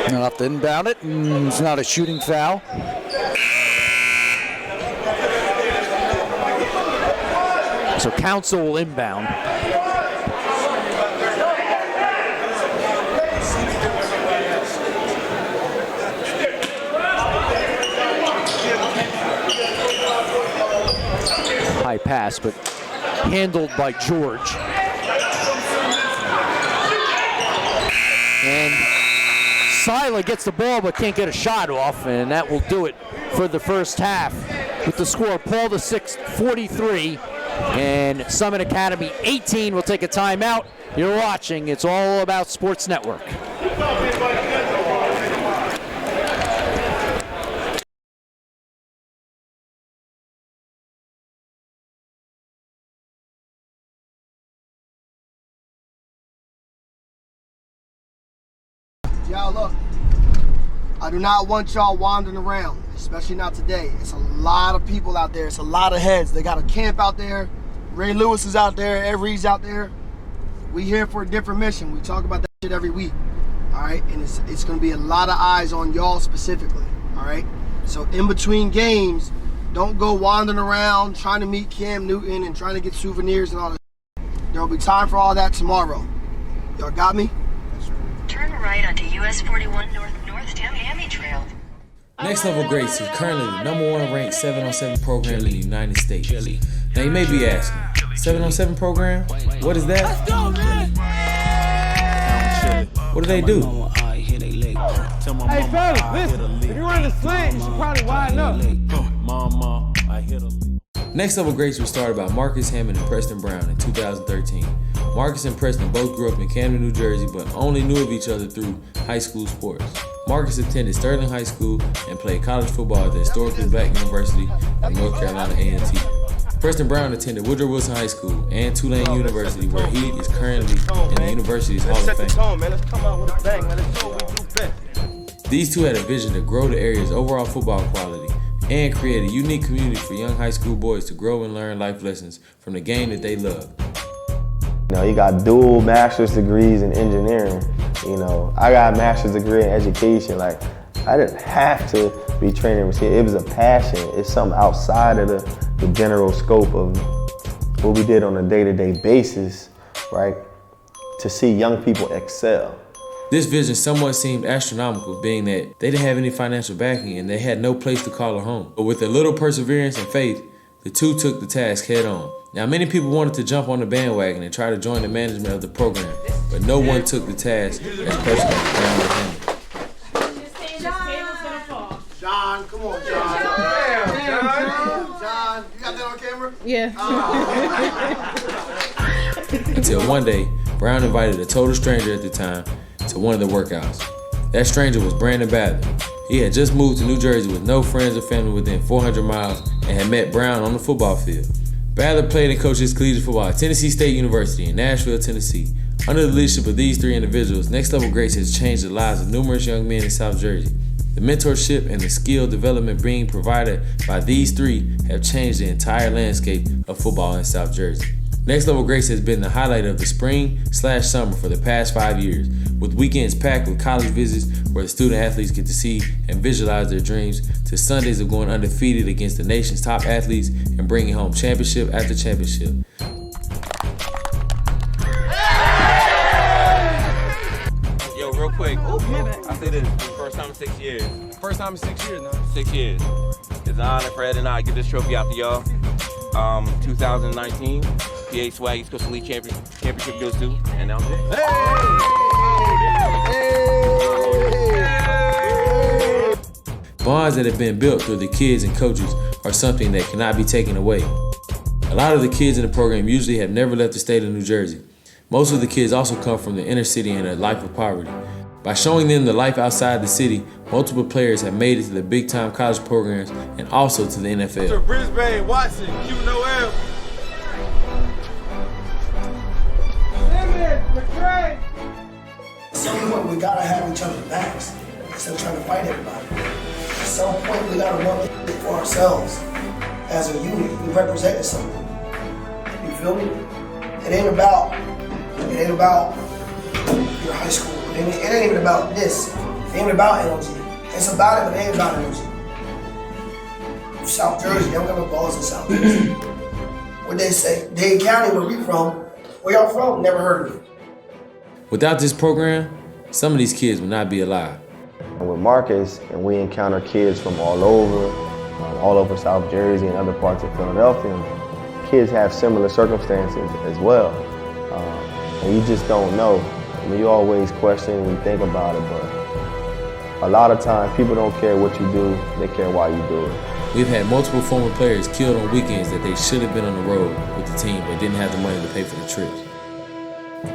Speaker 2: They'll have to inbound it. It's not a shooting foul.
Speaker 1: So Council will inbound. pass, but handled by George. And Sila gets the ball but can't get a shot off, and that will do it for the first half. With the score, Paul VI 43 and Summit Academy 18. We'll take a timeout. You're watching It's All About Sports Network.
Speaker 5: Y'all look, I do not want y'all wandering around, especially not today. It's a lot of people out there. It's a lot of heads. They got a camp out there. Ray Lewis is out there. Ed Reed's out there. We here for a different mission. We talk about that shit every week, all right? And it's going to be a lot of eyes on y'all specifically, all right? So in between games, don't go wandering around trying to meet Cam Newton and trying to get souvenirs and all that. There will be time for all that tomorrow. Y'all got me?
Speaker 6: Turn right onto US 41 North Miami Trail.
Speaker 7: Next Level Greats is currently the #1 ranked 7-on-7 program in the United States. Now you may be asking, 7-on-7 program? What is that?
Speaker 19: Let's go, man!
Speaker 7: What do they do?
Speaker 19: Hey, fellas, listen. If you're running a slant, you should probably widen up.
Speaker 17: Mama, I hit a
Speaker 7: Next Level Greats was started by Marcus Hammond and Preston Brown in 2013. Marcus and Preston both grew up in Camden, New Jersey, but only knew of each other through high school sports. Marcus attended Sterling High School and played college football at the historically black University of North Carolina A&T. Preston Brown attended Woodrow Wilson High School and Tulane University, where he is currently in the university's Hall of Fame. These two had a vision to grow the area's overall football quality and create a unique community for young high school boys to grow and learn life lessons from the game that they love.
Speaker 8: You know, you got dual master's degrees in engineering. You know, I got a master's degree in education. Like, I didn't have to be training receiver. It was a passion. It's something outside of the general scope of what we did on a day-to-day basis, right? To see young people excel.
Speaker 7: This vision somewhat seemed astronomical, being that they didn't have any financial backing and they had no place to call a home. But with a little perseverance and faith, the two took the task head on. Now, many people wanted to jump on the bandwagon and try to join the management of the program, but no one took the task as personally as Brown would handle.
Speaker 5: John, come on, John. John, you got that on camera?
Speaker 16: Yeah.
Speaker 7: Until one day, Brown invited a total stranger at the time to one of the workouts. That stranger was Brandon Badler. He had just moved to New Jersey with no friends or family within 400 miles and had met Brown on the football field. Badler played and coached his collegiate football at Tennessee State University in Nashville, Tennessee. Under the leadership of these three individuals, Next Level Greats has changed the lives of numerous young men in South Jersey. The mentorship and the skill development being provided by these three have changed the entire landscape of football in South Jersey. Next Level Greats has been the highlight of the spring/summer for the past 5 years, with weekends packed with college visits where the student athletes get to see and visualize their dreams, to Sundays of going undefeated against the nation's top athletes and bringing home championship after championship.
Speaker 22: Yo, real quick, I say this first time in 6 years.
Speaker 23: First time in 6 years now.
Speaker 22: 6 years. It's an honor for Ed and I to give this trophy out to y'all. 2019, PA Swag East Coast Elite Championship goes to, and now
Speaker 7: Bonds that have been built through the kids and coaches are something that cannot be taken away. A lot of the kids in the program usually have never left the state of New Jersey. Most of the kids also come from the inner city and a life of poverty. By showing them the life outside the city, multiple players have made it to the big-time college programs and also to the NFL.
Speaker 22: Mr. Brisbane, Watson, Q Noel.
Speaker 5: At some point, we gotta have each other's backs instead of trying to fight everybody. At some point, we gotta want it for ourselves as a unit. We represent something. You feel me? It ain't about your high school. It ain't even about this. It ain't about LG. It's about it, but it ain't about LG. South Jersey, they don't got no balls in South Jersey. What they say, Dade County, where we from, where y'all from? Never heard of it.
Speaker 7: Without this program, some of these kids would not be alive.
Speaker 8: And with Marcus, and we encounter kids from all over South Jersey and other parts of Philadelphia. kids have similar circumstances as well. And you just don't know. I mean, you always question and you think about it, but a lot of times people don't care what you do, they care why you do it.
Speaker 7: We've had multiple former players killed on weekends that they should have been on the road with the team but didn't have the money to pay for the trips.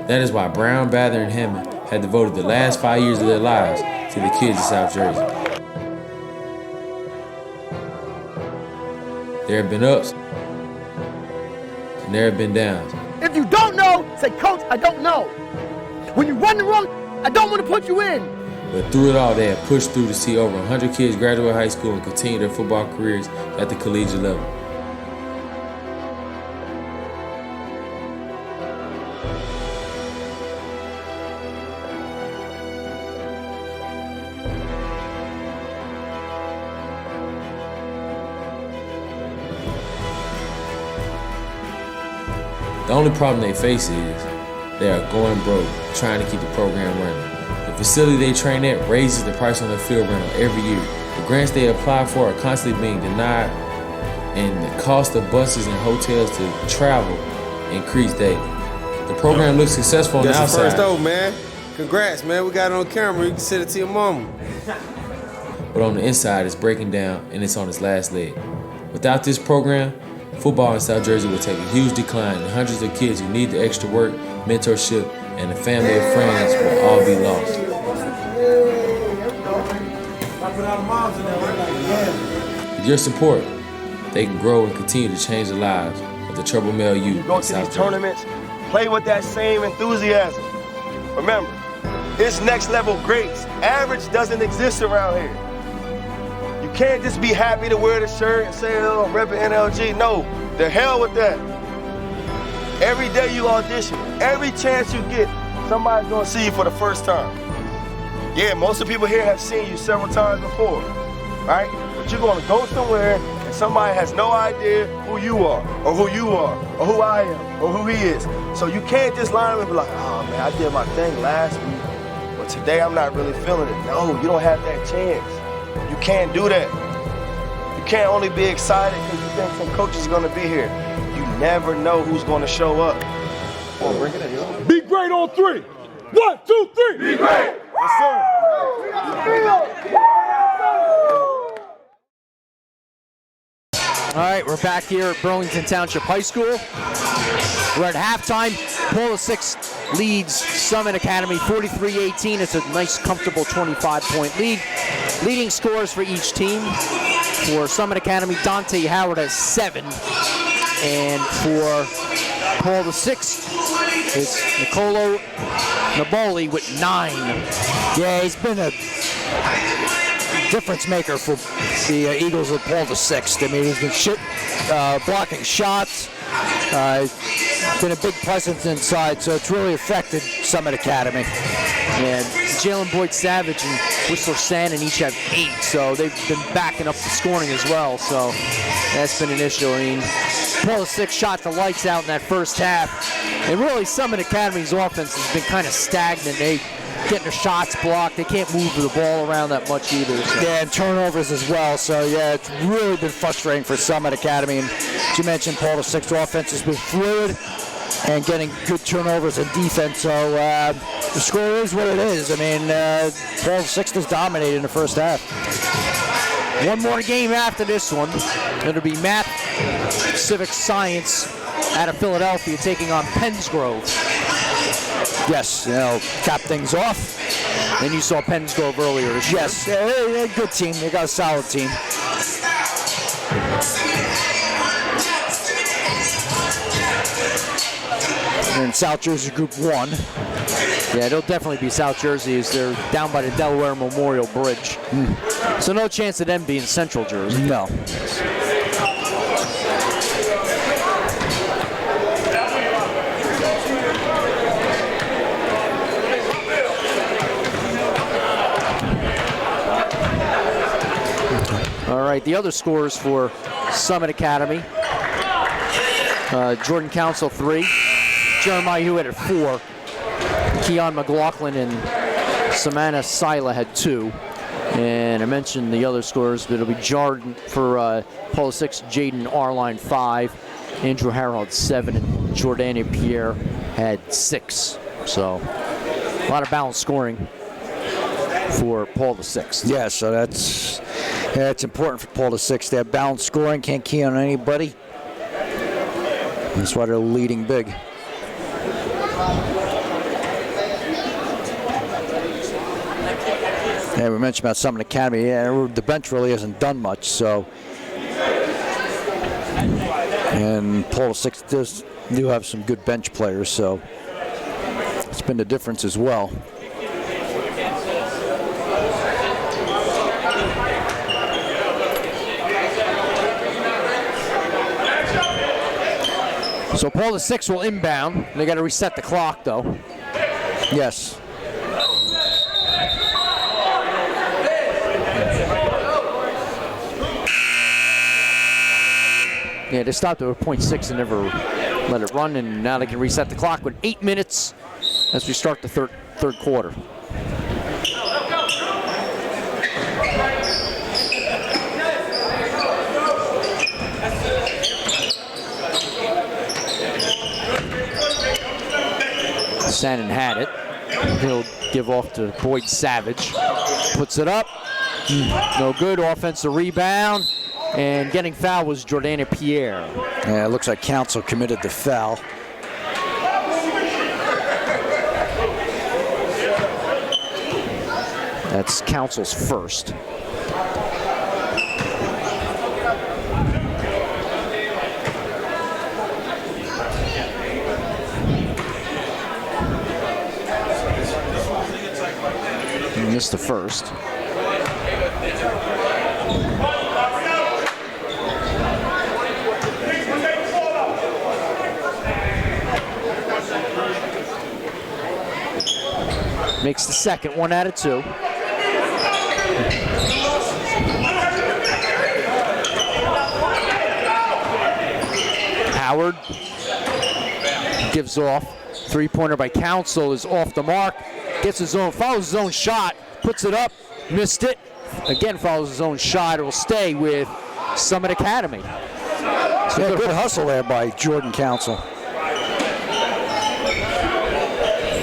Speaker 7: That is why Brown, Bather, and Hammond had devoted the last 5 years of their lives to the kids of South Jersey. There have been ups, and there have been downs.
Speaker 20: If you don't know, say, Coach, I don't know. When you run the wrong, I don't want to put you in.
Speaker 7: But through it all, they have pushed through to see over 100 kids graduate high school and continue their football careers at the collegiate level. The only problem they face is they are going broke trying to keep the program running. The facility they train at raises the price on their field rental every year. The grants they apply for are constantly being denied, and the cost of buses and hotels to travel increase daily. The program looks successful on the
Speaker 9: That's
Speaker 7: outside.
Speaker 9: the first over, man. Congrats, man. We got it on camera. You can send it to your mama.
Speaker 7: But on the inside, it's breaking down and it's on its last leg. Without this program, football in South Jersey will take a huge decline, and hundreds of kids who need the extra work, mentorship, and a family of friends will all be lost. With your support, they can grow and continue to change the lives of the trouble male youth.
Speaker 18: Go to these tournaments, play with that same enthusiasm. Remember, it's next level greats. Average doesn't exist around here. You can't just be happy to wear the shirt and say, oh, I'm repping NLG. No, the hell with that. Every day you audition, every chance you get, somebody's gonna see you for the first time. Yeah, most of the people here have seen you several times before, right? But you're gonna go somewhere and somebody has no idea who you are, or who I am, or who he is. So you can't just line up and be like, oh man, I did my thing last week, but today I'm not really feeling it. No, you don't have that chance. You can't do that. You can't only be excited because you think some coach is gonna be here. You never know who's gonna show up.
Speaker 19: Be great on three. 1, 2, 3. Be great. Yes, sir.
Speaker 1: All right, we're back here at Burlington Township High School. We're at halftime. Paula 6 leads Summit Academy 43-18. It's a nice, comfortable 25-point lead. Leading scores for each team. For Summit Academy, Dante Howard has 7. And for Paul VI, it's Nicolo Naboli with 9.
Speaker 2: Yeah, he's been a difference maker for the Eagles with Paul VI. I mean, he's been blocking shots. Been a big presence inside, so it's really affected Summit Academy.
Speaker 1: And Jalen Boyd Savage and Whistler Sandon each have 8, so they've been backing up the scoring as well, so that's been an issue. I mean, Paul VI shot the lights out in that first half, and really Summit Academy's offense has been kind of stagnant. They getting their shots blocked. They can't move the ball around that much either. So.
Speaker 2: Yeah, and turnovers as well. So, yeah, it's really been frustrating for Summit Academy. And as you mentioned, Paul VI offense has been fluid and getting good turnovers and defense. So, the score is what it is. I mean, Paul VI has dominated in the first half.
Speaker 1: One more game after this one. It'll be Math Civic Science out of Philadelphia taking on Pennsgrove.
Speaker 2: Yes, they'll cap things off.
Speaker 1: And you saw Pennsgrove earlier this year.
Speaker 2: Yes, they're a good team. They got a solid team. And in South Jersey Group 1.
Speaker 1: Yeah, it'll definitely be South Jersey as they're down by the Delaware Memorial Bridge. So no chance of them being Central Jersey.
Speaker 2: No.
Speaker 1: All right, the other scores for Summit Academy. Jordan Council 3, Jeremiah Hewitt at 4, Keon McLaughlin and Samantha Sila had 2. And I mentioned the other scores, but it'll be Jordan for Paul 6, Jaden Arline 5, Andrew Harrell had 7, and Jordania Pierre had 6. So a lot of balanced scoring for Paul VI.
Speaker 2: Yeah, so that's important for Paul VI. They have balanced scoring, can't key on anybody. That's why they're leading big. Yeah, we mentioned about Summit Academy. Yeah, the bench really hasn't done much, so. And Paul VI do have some good bench players, so it's been the difference as well.
Speaker 1: So Paul VI will inbound. They got to reset the clock, though.
Speaker 2: Yes.
Speaker 1: Yeah, they stopped at 0.6 and never let it run, and now they can reset the clock with 8 minutes as we start the third quarter. Sannon had it. He'll give off to Boyd Savage. Puts it up. No good. Offensive rebound. And getting fouled was Jordania Pierre.
Speaker 2: Yeah, it looks like Council committed the foul.
Speaker 1: That's Council's first. He missed the first. Makes the second, 1 out of 2. Howard gives off. 3-pointer by Council is off the mark. Gets his own, follows his own shot, puts it up, missed it. Again, follows his own shot. It will stay with Summit Academy.
Speaker 2: So yeah, good hustle there by Jordan Council.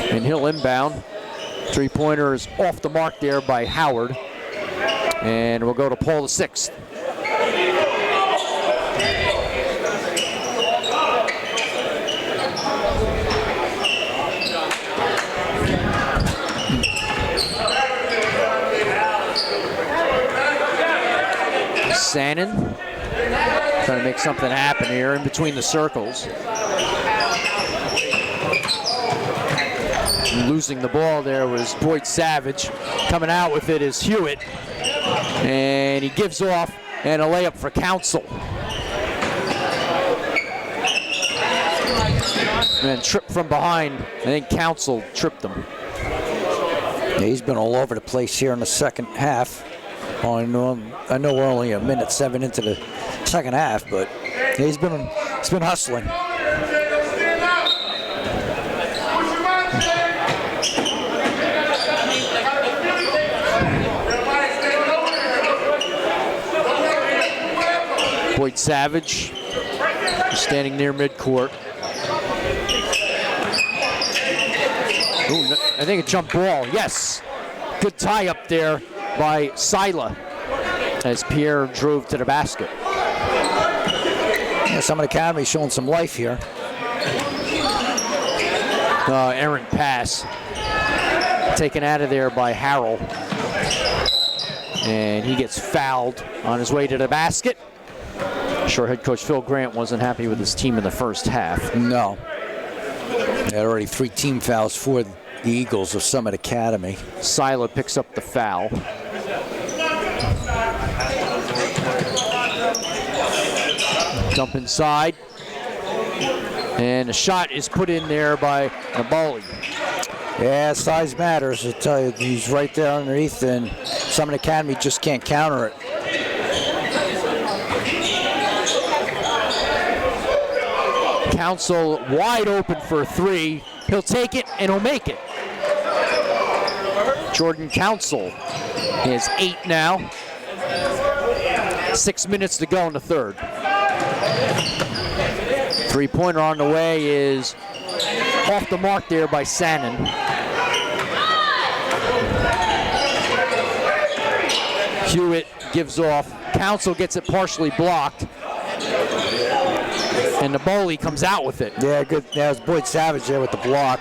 Speaker 1: And he'll inbound. 3-pointer is off the mark there by Howard. And we'll go to Paul VI. Sannon trying to make something happen here in between the circles. Losing the ball there was Boyd Savage. Coming out with it is Hewitt. And he gives off, and a layup for Council. And tripped from behind. I think Council tripped him.
Speaker 2: Yeah, he's been all over the place here in the second half. I know we're only a minute 7 into the second half, but yeah, he's been hustling.
Speaker 1: Boyd Savage standing near midcourt. Ooh, I think a jump ball. Yes. Good tie up there by Sila as Pierre drove to the basket.
Speaker 2: Yeah, Summit Academy showing some life here.
Speaker 1: Errant pass. Taken out of there by Harrell. And he gets fouled on his way to the basket. Sure, head coach Phil Grant wasn't happy with his team in the first half.
Speaker 2: No. They had already 3 team fouls for the Eagles of Summit Academy.
Speaker 1: Sila picks up the foul. Dump inside. And a shot is put in there by Nabali.
Speaker 2: Yeah, size matters. I tell you, he's right there underneath, and Summit Academy just can't counter it.
Speaker 1: Council wide open for 3. He'll take it and he'll make it. Jordan Council is 8 now. 6 minutes to go in the third. Three-pointer on the way is off the mark there by Sannon. Hewitt gives off. Council gets it partially blocked. And Naboli comes out with it.
Speaker 2: Yeah, good. That was Boyd Savage there with the block.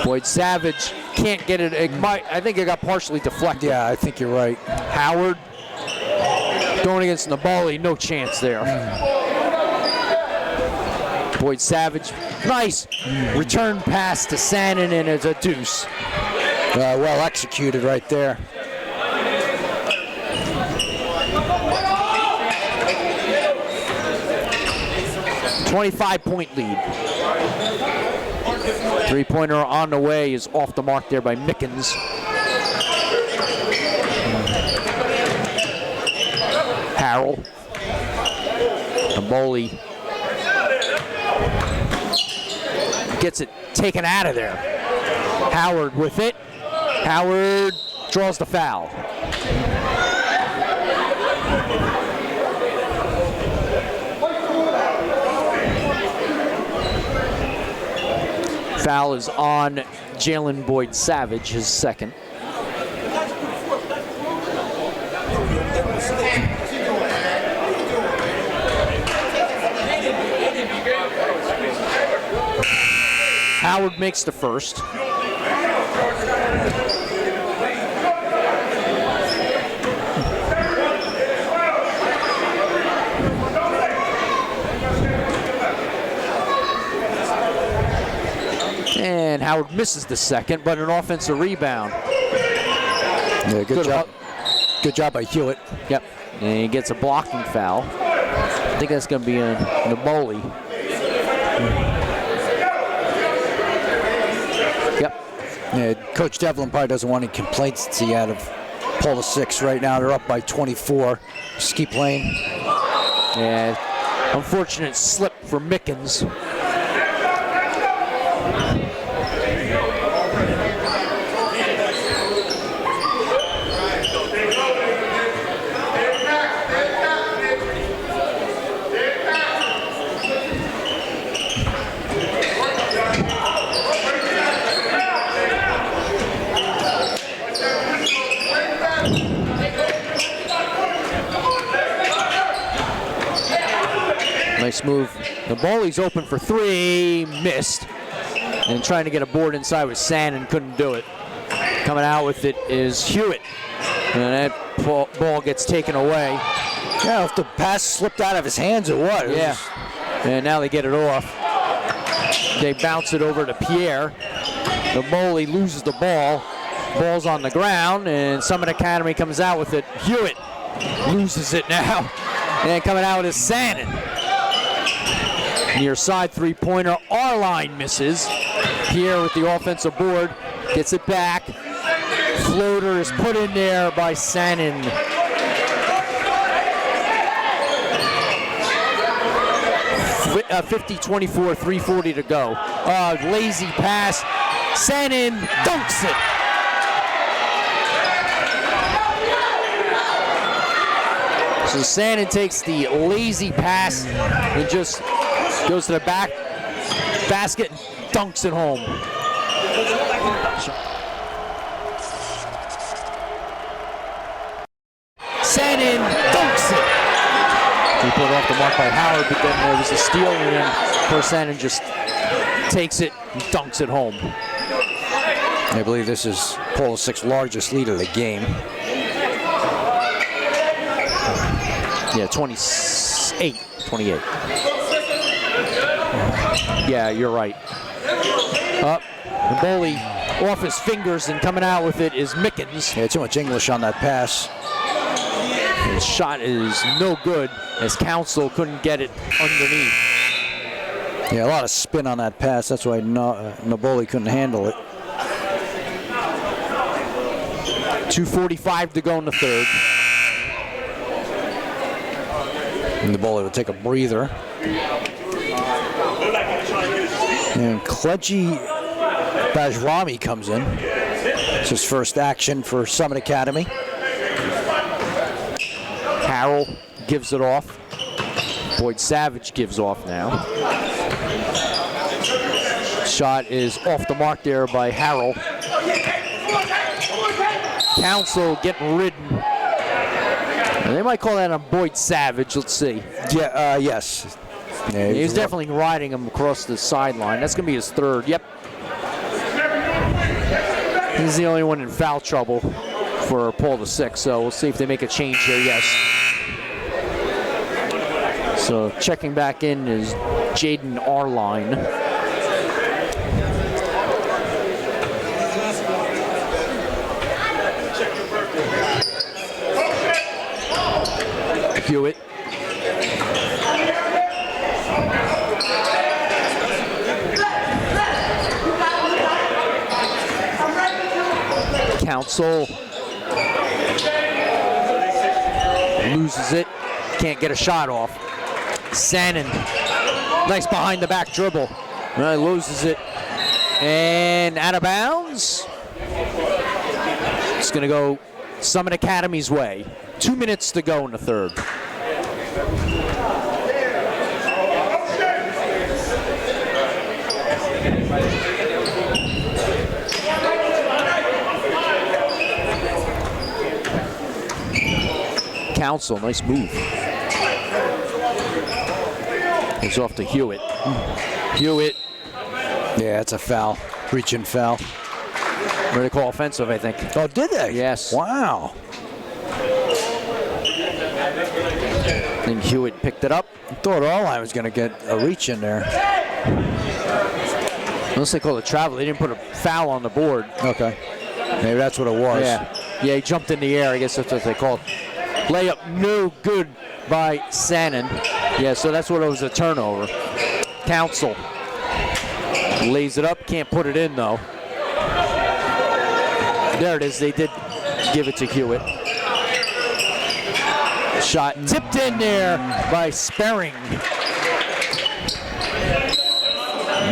Speaker 1: Boyd Savage can't get it. I think it got partially deflected.
Speaker 2: Yeah, I think you're right.
Speaker 1: Howard going against Naboli, no chance there. Boyd Savage, nice return pass to Sannon, and it's a deuce.
Speaker 2: Well executed right there.
Speaker 1: $25-point lead. Three-pointer on the way is off the mark there by Mickens. Harrell. Naboli gets it taken out of there. Howard with it. Howard draws the foul. Foul is on Jalen Boyd Savage, his second. Howard makes the first. And Howard misses the second, but an offensive rebound.
Speaker 2: Yeah, good job. Good job by Hewitt.
Speaker 1: Yep. And he gets a blocking foul. I think that's going to be a Naboli. Yep.
Speaker 2: Yeah, Coach Devlin probably doesn't want any complacency out of Paula 6 right now. They're up by 24. Just keep playing.
Speaker 1: Yeah. Unfortunate slip for Mickens. Nice move. Naboli's open for three, missed. And trying to get a board inside with Sannon, couldn't do it. Coming out with it is Hewitt. And that ball gets taken away.
Speaker 2: Yeah, if the pass slipped out of his hands or what?
Speaker 1: Yeah. And now they get it off. They bounce it over to Pierre. Naboli loses the ball. Ball's on the ground, and Summit Academy comes out with it. Hewitt loses it now. And coming out is Sannon. Near side three-pointer, R-line misses. Pierre with the offensive board, gets it back. Floater is put in there by Sannon. Uh, 50-24, 3:40 to go. Lazy pass. Sannon dunks it. So Sannon takes the lazy pass and just goes to the back basket and dunks it home. Sannon dunks it. He put it off the mark by Howard, but then there was a steal, and then poor Sannon just takes it and dunks it home.
Speaker 2: I believe this is Paul VI's largest lead of the game.
Speaker 1: Yeah, 28. Yeah, you're right. Up, Naboli off his fingers, and coming out with it is Mickens.
Speaker 2: Yeah, too much English on that pass.
Speaker 1: His shot is no good, as Council couldn't get it underneath.
Speaker 2: Yeah, a lot of spin on that pass. That's why Naboli couldn't handle it.
Speaker 1: 2:45 to go in the third.
Speaker 2: And Naboli will take a breather. And Kledji Bajrami comes in. It's his first action for Summit Academy.
Speaker 1: Harrell gives it off. Boyd Savage gives off now. Shot is off the mark there by Harrell. Council getting ridden. And they might call that on Boyd Savage. Let's see.
Speaker 2: Yeah, yes. Yeah,
Speaker 1: he's definitely riding him across the sideline. That's going to be his third. Yep. He's the only one in foul trouble for Paul VI. So we'll see if they make a change here. Yes. So checking back in is Jaden Arline. Hewitt. Council loses it. Can't get a shot off. Sannon. Nice behind the back dribble. Loses it. And out of bounds. It's going to go Summit Academy's way. 2 minutes to go in the third. Council, nice move. It's off to Hewitt. Hewitt.
Speaker 2: Yeah, it's a foul. Reaching foul.
Speaker 1: What do they call offensive, I think.
Speaker 2: Oh, did they?
Speaker 1: Yes.
Speaker 2: Wow.
Speaker 1: And Hewitt picked it up.
Speaker 2: I thought Arline was going to get a reach in there.
Speaker 1: Unless they call it travel. They didn't put a foul on the board.
Speaker 2: Okay. Maybe that's what it was.
Speaker 1: Yeah, he jumped in the air. I guess that's what they called. Layup no good by Sannon. Yeah, so that's what it was, a turnover. Council lays it up. Can't put it in, though. There it is. They did give it to Hewitt. Shot tipped in there by Sperring.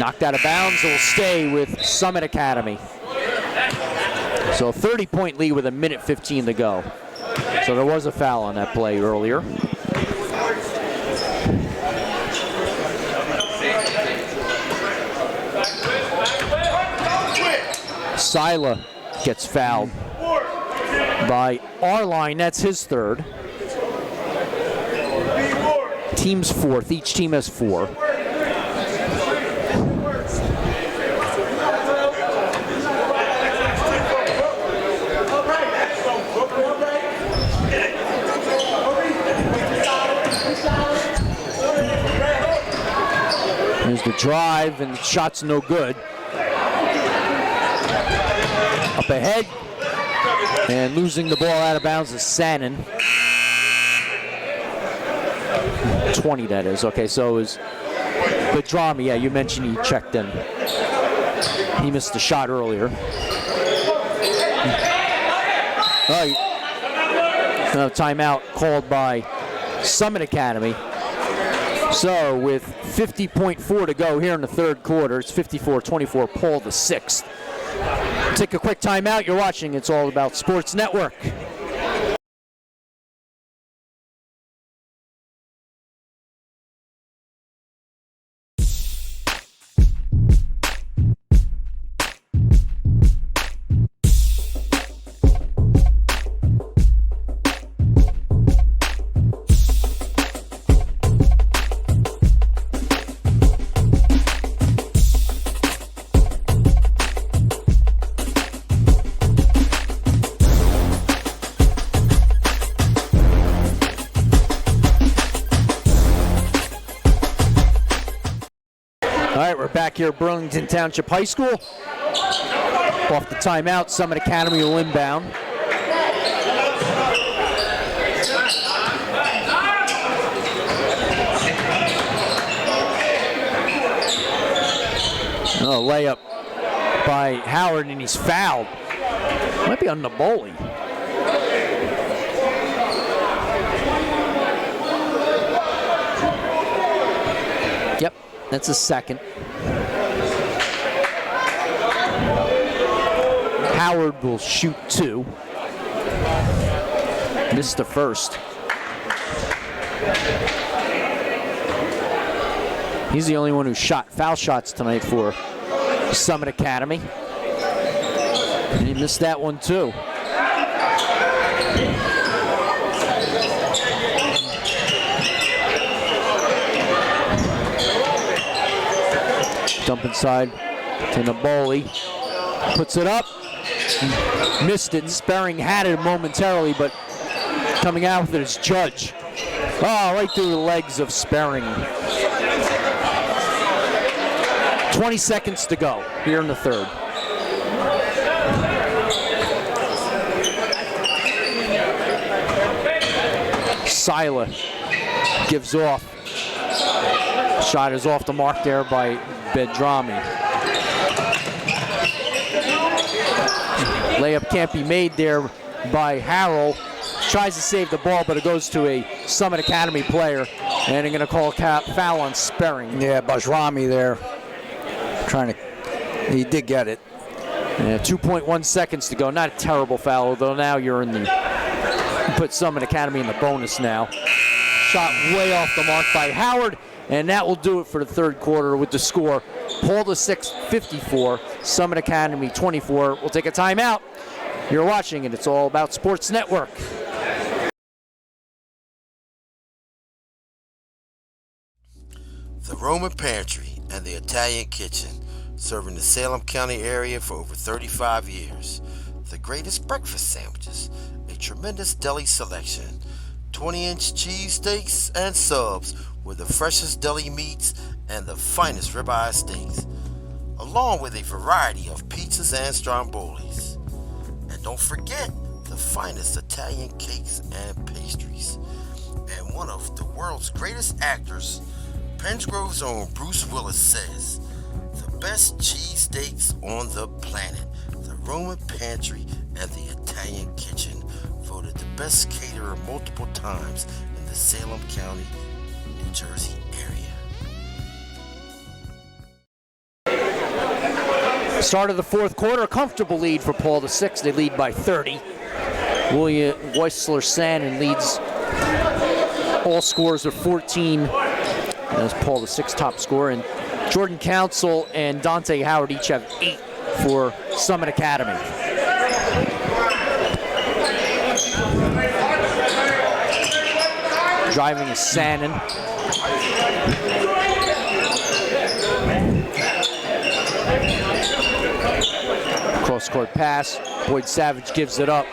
Speaker 1: Knocked out of bounds. It will stay with Summit Academy. So a 30-point lead with 1:15 to go. So there was a foul on that play earlier. Sila gets fouled by Arline. That's his third. Team's fourth. Each team has 4. There's the drive, and the shot's no good. Up ahead, and losing the ball out of bounds is Sannon. 20, that is. Okay, so it was Bedrami. Yeah, you mentioned he checked in. He missed the shot earlier. All right. No, timeout called by Summit Academy. So with 50.4 to go here in the third quarter, it's 54-24, Paul VI. Take a quick timeout. You're watching It's All About Sports Network. Back here at Burlington Township High School. Off the timeout, Summit Academy will inbound. Oh, layup by Howard, and he's fouled. Might be on the Naboli. Yep, that's a second. Howard will shoot 2. Missed the first. He's the only one who shot foul shots tonight for Summit Academy. And he missed that one too. Dump inside to Naboli. Puts it up. Missed it. Sperring had it momentarily, but coming out with it is Judge. Oh, right through the legs of Sperring. 20 seconds to go here in the third. Sila gives off. Shot is off the mark there by Bedrami. Layup can't be made there by Harrell. Tries to save the ball, but it goes to a Summit Academy player, and they're going to call a foul on Sperring.
Speaker 2: Yeah, Bajrami there. Trying to, he did get it.
Speaker 1: Yeah, 2.1 seconds to go. Not a terrible foul, although now you're in the, you put Summit Academy in the bonus now. Shot way off the mark by Howard, and that will do it for the third quarter with the score. Paul VI 54, Summit Academy 24. We'll take a timeout. You're watching it. It's All About Sports Network.
Speaker 13: The Roman Pantry and the Italian Kitchen, serving the Salem County area for over 35 years. The greatest breakfast sandwiches, a tremendous deli selection, 20-inch cheesesteaks and subs with the freshest deli meats and the finest ribeye steaks, along with a variety of pizzas and strombolis. And don't forget the finest Italian cakes and pastries. And one of the world's greatest actors, Pengrove's own Bruce Willis, says, the best cheesesteaks on the planet. The Roman Pantry and the Italian Kitchen, voted the best caterer multiple times in the Salem County, New Jersey area.
Speaker 1: Start of the fourth quarter, a comfortable lead for Paul VI. They lead by 30. William Weissler-Sannon leads all scores of 14. That's Paul VI top scorer, and Jordan Council and Dante Howard each have 8 for Summit Academy. Driving is Sannon. Cross-court pass. Boyd Savage gives it up.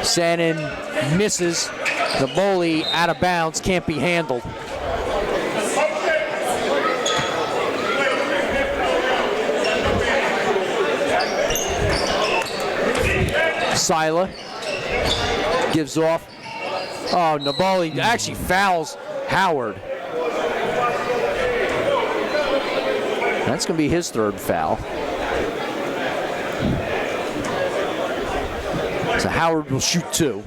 Speaker 1: Sannon misses. The volley out of bounds, can't be handled. Sila gives off. Oh, Nabali actually fouls Howard. That's going to be his third foul. So Howard will shoot 2.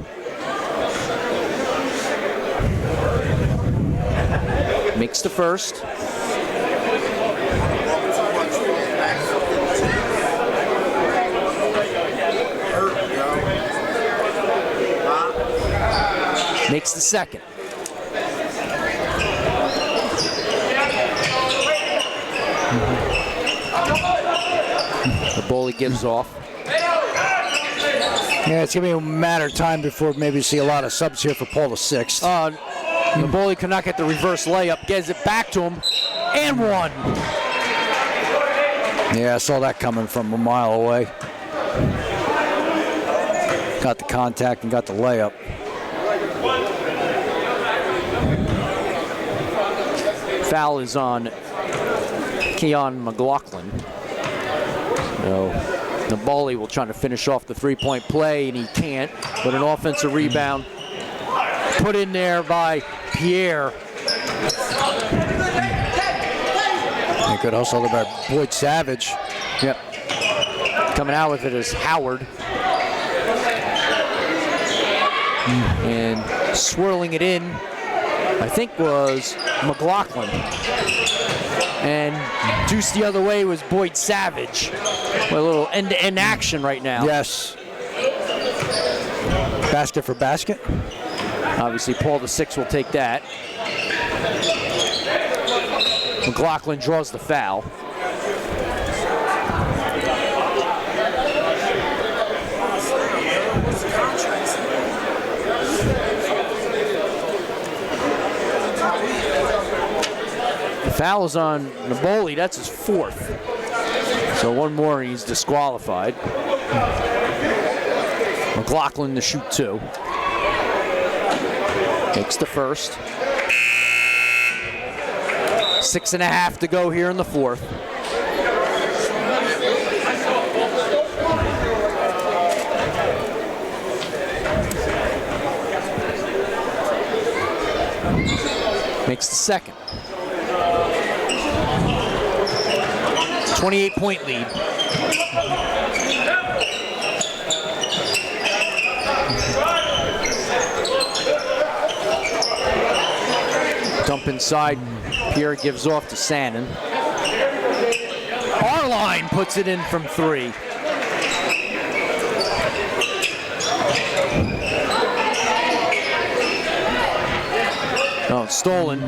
Speaker 1: Makes the first. Makes the second. The bully gives off.
Speaker 2: Yeah, it's going to be a matter of time before maybe you see a lot of subs here for Paul VI.
Speaker 1: The bully cannot get the reverse layup, gets it back to him, and one.
Speaker 2: Yeah, I saw that coming from a mile away. Got the contact and got the layup.
Speaker 1: Foul is on Keon McLaughlin. So Nabali will try to finish off the three-point play, and he can't, but an offensive rebound put in there by Pierre.
Speaker 2: A good hustle by Boyd Savage.
Speaker 1: Yep. Coming out with it is Howard. And swirling it in, I think, was McLaughlin. And deuce the other way was Boyd Savage. A little end-to-end action right now.
Speaker 2: Yes. Basket for basket.
Speaker 1: Obviously, Paul VI will take that. McLaughlin draws the foul. The foul is on Naboli. That's his fourth. So one more and he's disqualified. McLaughlin to shoot 2. Takes the first. 6.5 to go here in the fourth. Makes the second. 28-point lead. Dump inside. Pierre gives off to Sannon. Arline puts it in from 3. Oh, stolen.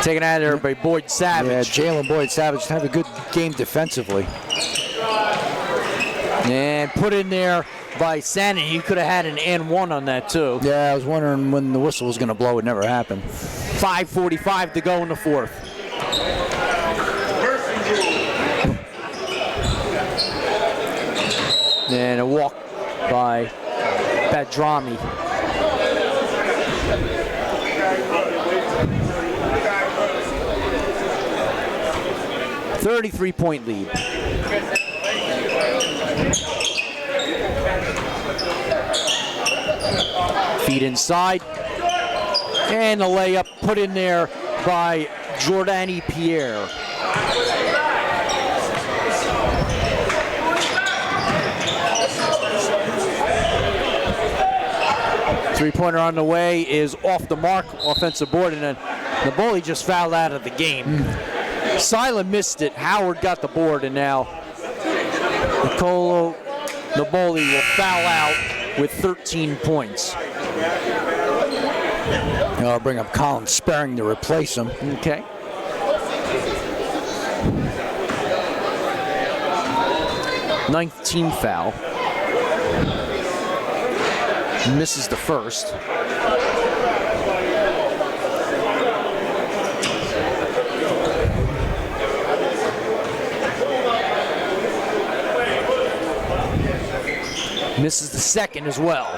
Speaker 1: Taken out of there by Boyd Savage.
Speaker 2: Yeah, Jalen Boyd Savage have a good game defensively.
Speaker 1: And put in there by Sannon. He could have had an and 1 on that too.
Speaker 2: Yeah, I was wondering when the whistle was going to blow. It never happened.
Speaker 1: 5:45 to go in the fourth. And a walk by Badrami. .33-point lead. Feed inside. And a layup put in there by Jordani Pierre. Three-pointer on the way is off the mark, offensive board, and then Naboli just fouled out of the game. Sila missed it. Howard got the board, and now Nicolo Naboli will foul out with 13 points.
Speaker 2: I'll bring up Colin Sperring to replace him.
Speaker 1: Okay. Ninth team foul. Misses the first. Misses the second as well.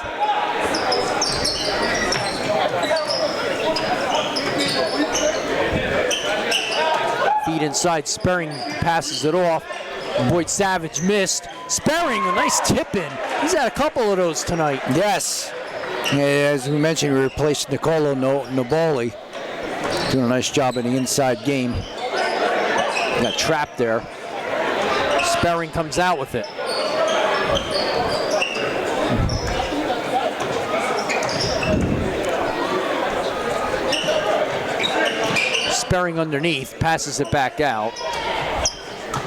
Speaker 1: Feed inside, Sperring passes it off. Boyd Savage missed. Sperring, a nice tip in. He's had a couple of those tonight.
Speaker 2: Yes. Yeah, as we mentioned, we replaced Nicolo Naboli. Doing a nice job in the inside game.
Speaker 1: Got trapped there. Sperring comes out with it. Sperring underneath, passes it back out.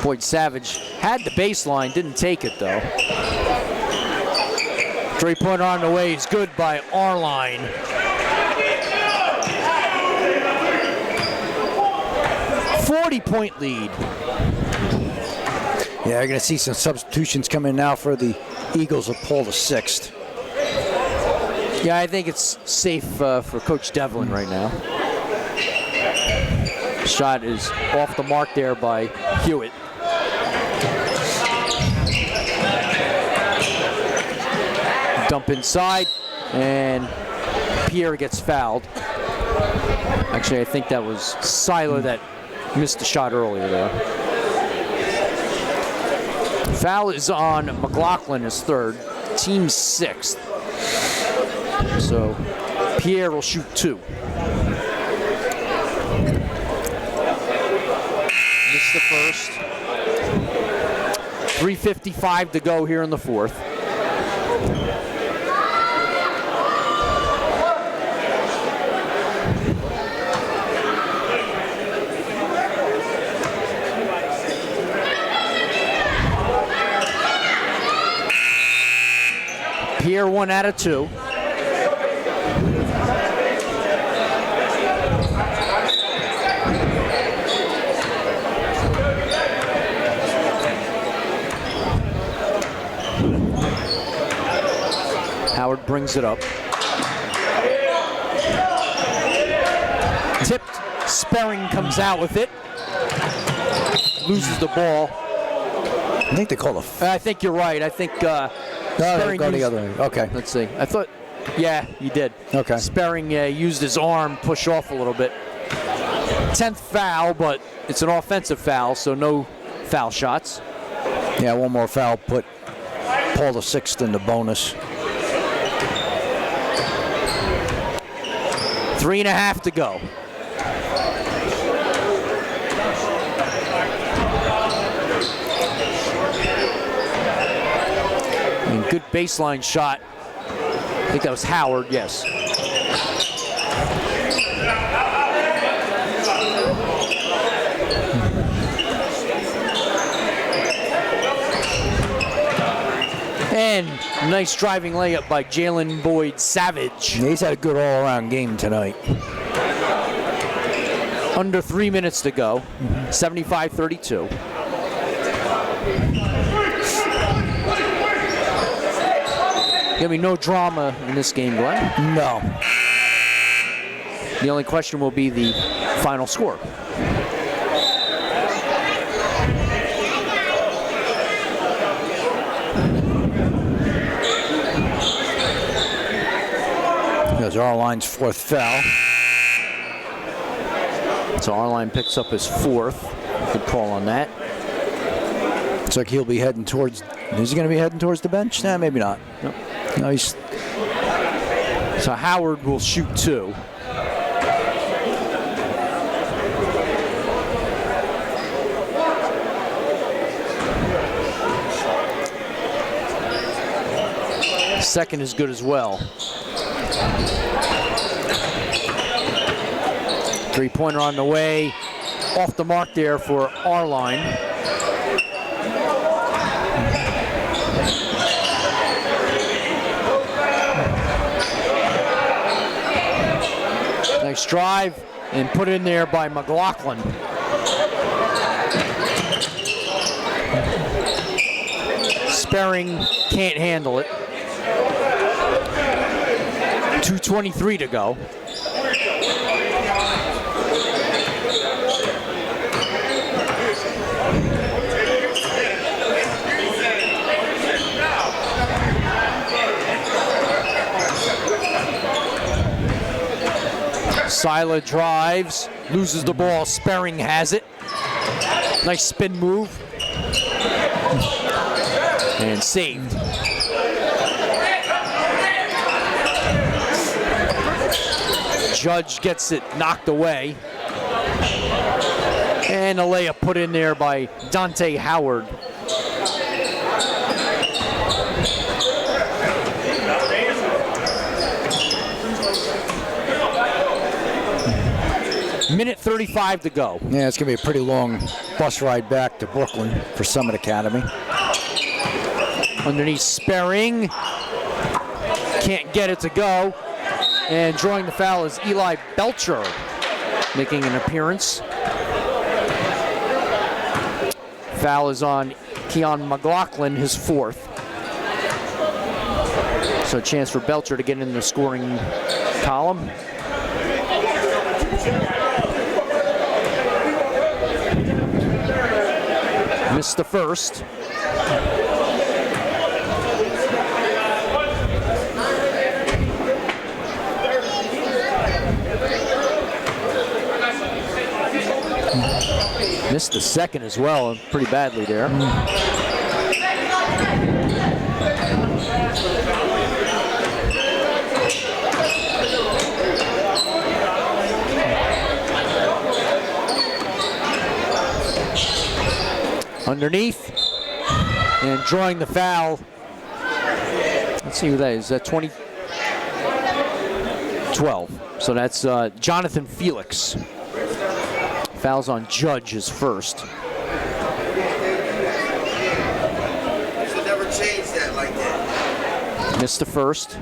Speaker 1: Boyd Savage had the baseline, didn't take it though. Three-pointer on the way is good by Arline. .40-point lead.
Speaker 2: Yeah, you're going to see some substitutions coming now for the Eagles of Paul VI.
Speaker 1: Yeah, I think it's safe for Coach Devlin right now. Shot is off the mark there by Hewitt. Dump inside, and Pierre gets fouled. Actually, I think that was Silo that missed the shot earlier there. Foul is on McLaughlin, his third, team sixth. So Pierre will shoot 2. Missed the first. 3:55 to go here in the fourth. Pierre 1 out of 2. brings it up. Tipped. Sperring comes out with it. Loses the ball.
Speaker 2: I think they call a
Speaker 1: I think you're right. I think
Speaker 2: no,
Speaker 1: Sperring
Speaker 2: go the
Speaker 1: used,
Speaker 2: other way. Okay.
Speaker 1: Let's see. I thought, yeah, you did.
Speaker 2: Okay.
Speaker 1: Sperring used his arm, push off a little bit. 10th foul, but it's an offensive foul, so no foul shots.
Speaker 2: Yeah, one more foul put Paul the Sixth in the bonus.
Speaker 1: 3.5 to go. And good baseline shot. I think that was Howard, yes. And nice driving layup by Jalen Boyd Savage.
Speaker 2: Yeah, he's had a good all-around game tonight.
Speaker 1: Under 3 minutes to go. 75-32. Gonna be no drama in this game, Glenn.
Speaker 2: No.
Speaker 1: The only question will be the final score.
Speaker 2: There's Arline's 4th foul.
Speaker 1: So Arline picks up his 4th. Good call on that.
Speaker 2: Looks like he'll be heading towards. Is he going to be heading towards the bench? Nah, maybe not.
Speaker 1: Nope.
Speaker 2: No, he's.
Speaker 1: So Howard will shoot 2. Second is good as well. 3-pointer on the way. Off the mark there for Arline. Nice drive and put in there by McLaughlin. Sperring can't handle it. 2:23 to go. Sila drives, loses the ball. Sperring has it. Nice spin move. And saved. Judge gets it knocked away. And a layup put in there by Dante Howard. Minute 35 to go.
Speaker 2: Yeah, it's going to be a pretty long bus ride back to Brooklyn for Summit Academy.
Speaker 1: Underneath Sperring. Can't get it to go. And drawing the foul is Eli Belcher, making an appearance. Foul is on Keon McLaughlin, his 4th. So a chance for Belcher to get in the scoring column. Missed the first. Missed the second as well, pretty badly there. Underneath, and drawing the foul. Let's see who that is. Is that 2012? So that's Jonathan Felix. Fouls on Judge is first.
Speaker 13: You should never change that like that.
Speaker 1: Missed the first.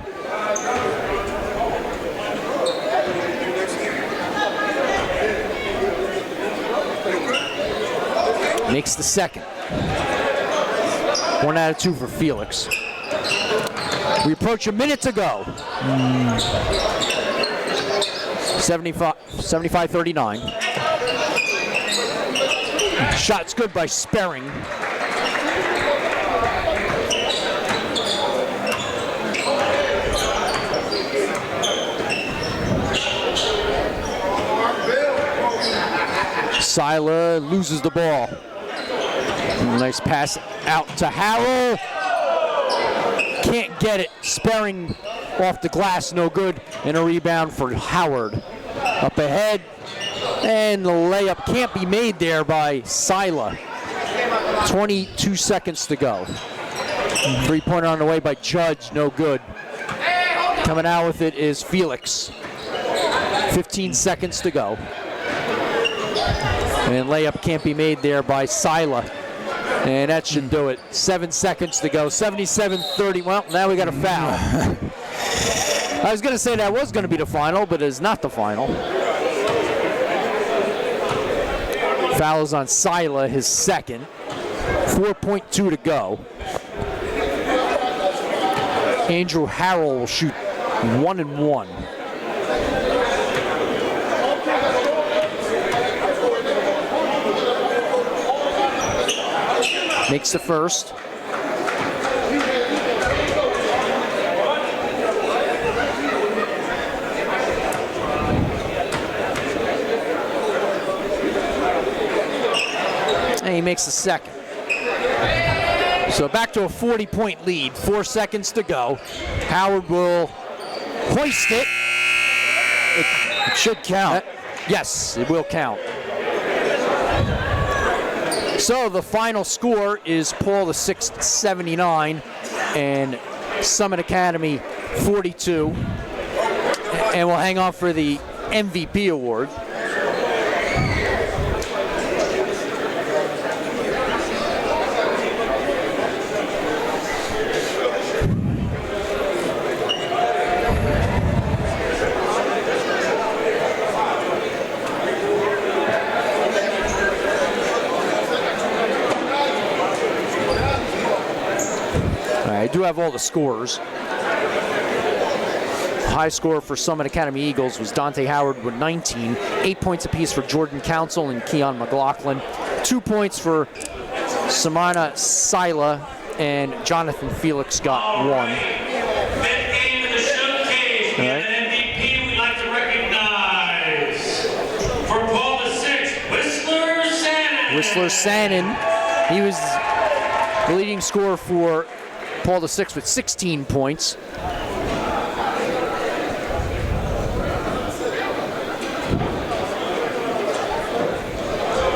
Speaker 1: Makes the second. 1 out of 2 for Felix. We approach a minute to go. 75-39. Shot's good by Sperring. Sila loses the ball. Nice pass out to Harrell. Can't get it. Sperring off the glass, no good. And a rebound for Howard. Up ahead. And the layup can't be made there by Sila. 22 seconds to go. Three-pointer on the way by Judge, no good. Coming out with it is Felix. 15 seconds to go. And layup can't be made there by Sila. And that should do it. 7 seconds to go. 77-30. Well, now we got a foul. I was going to say that was going to be the final, but it's not the final. Foul is on Sila, his second. 4.2 to go. Andrew Harrell will shoot 1 and 1. Makes the first. And he makes the second. So back to a 40-point lead. 4 seconds to go. Howard will hoist it.
Speaker 2: It should count.
Speaker 1: Yes, it will count. So the final score is Paul VI 79 and Summit Academy 42. And we'll hang on for the MVP award. I do have all the scores. High score for Summit Academy Eagles was Dante Howard with 19, 8 points apiece for Jordan Council and Keon McLaughlin, 2 points for Samana Sila, and Jonathan Felix got 1.
Speaker 10: Fifth game of the showcase. We have an MVP we'd like to recognize. For Paul VI, Whistler Sannon.
Speaker 1: Whistler Sannon, he was the leading scorer for Paul VI with 16 points.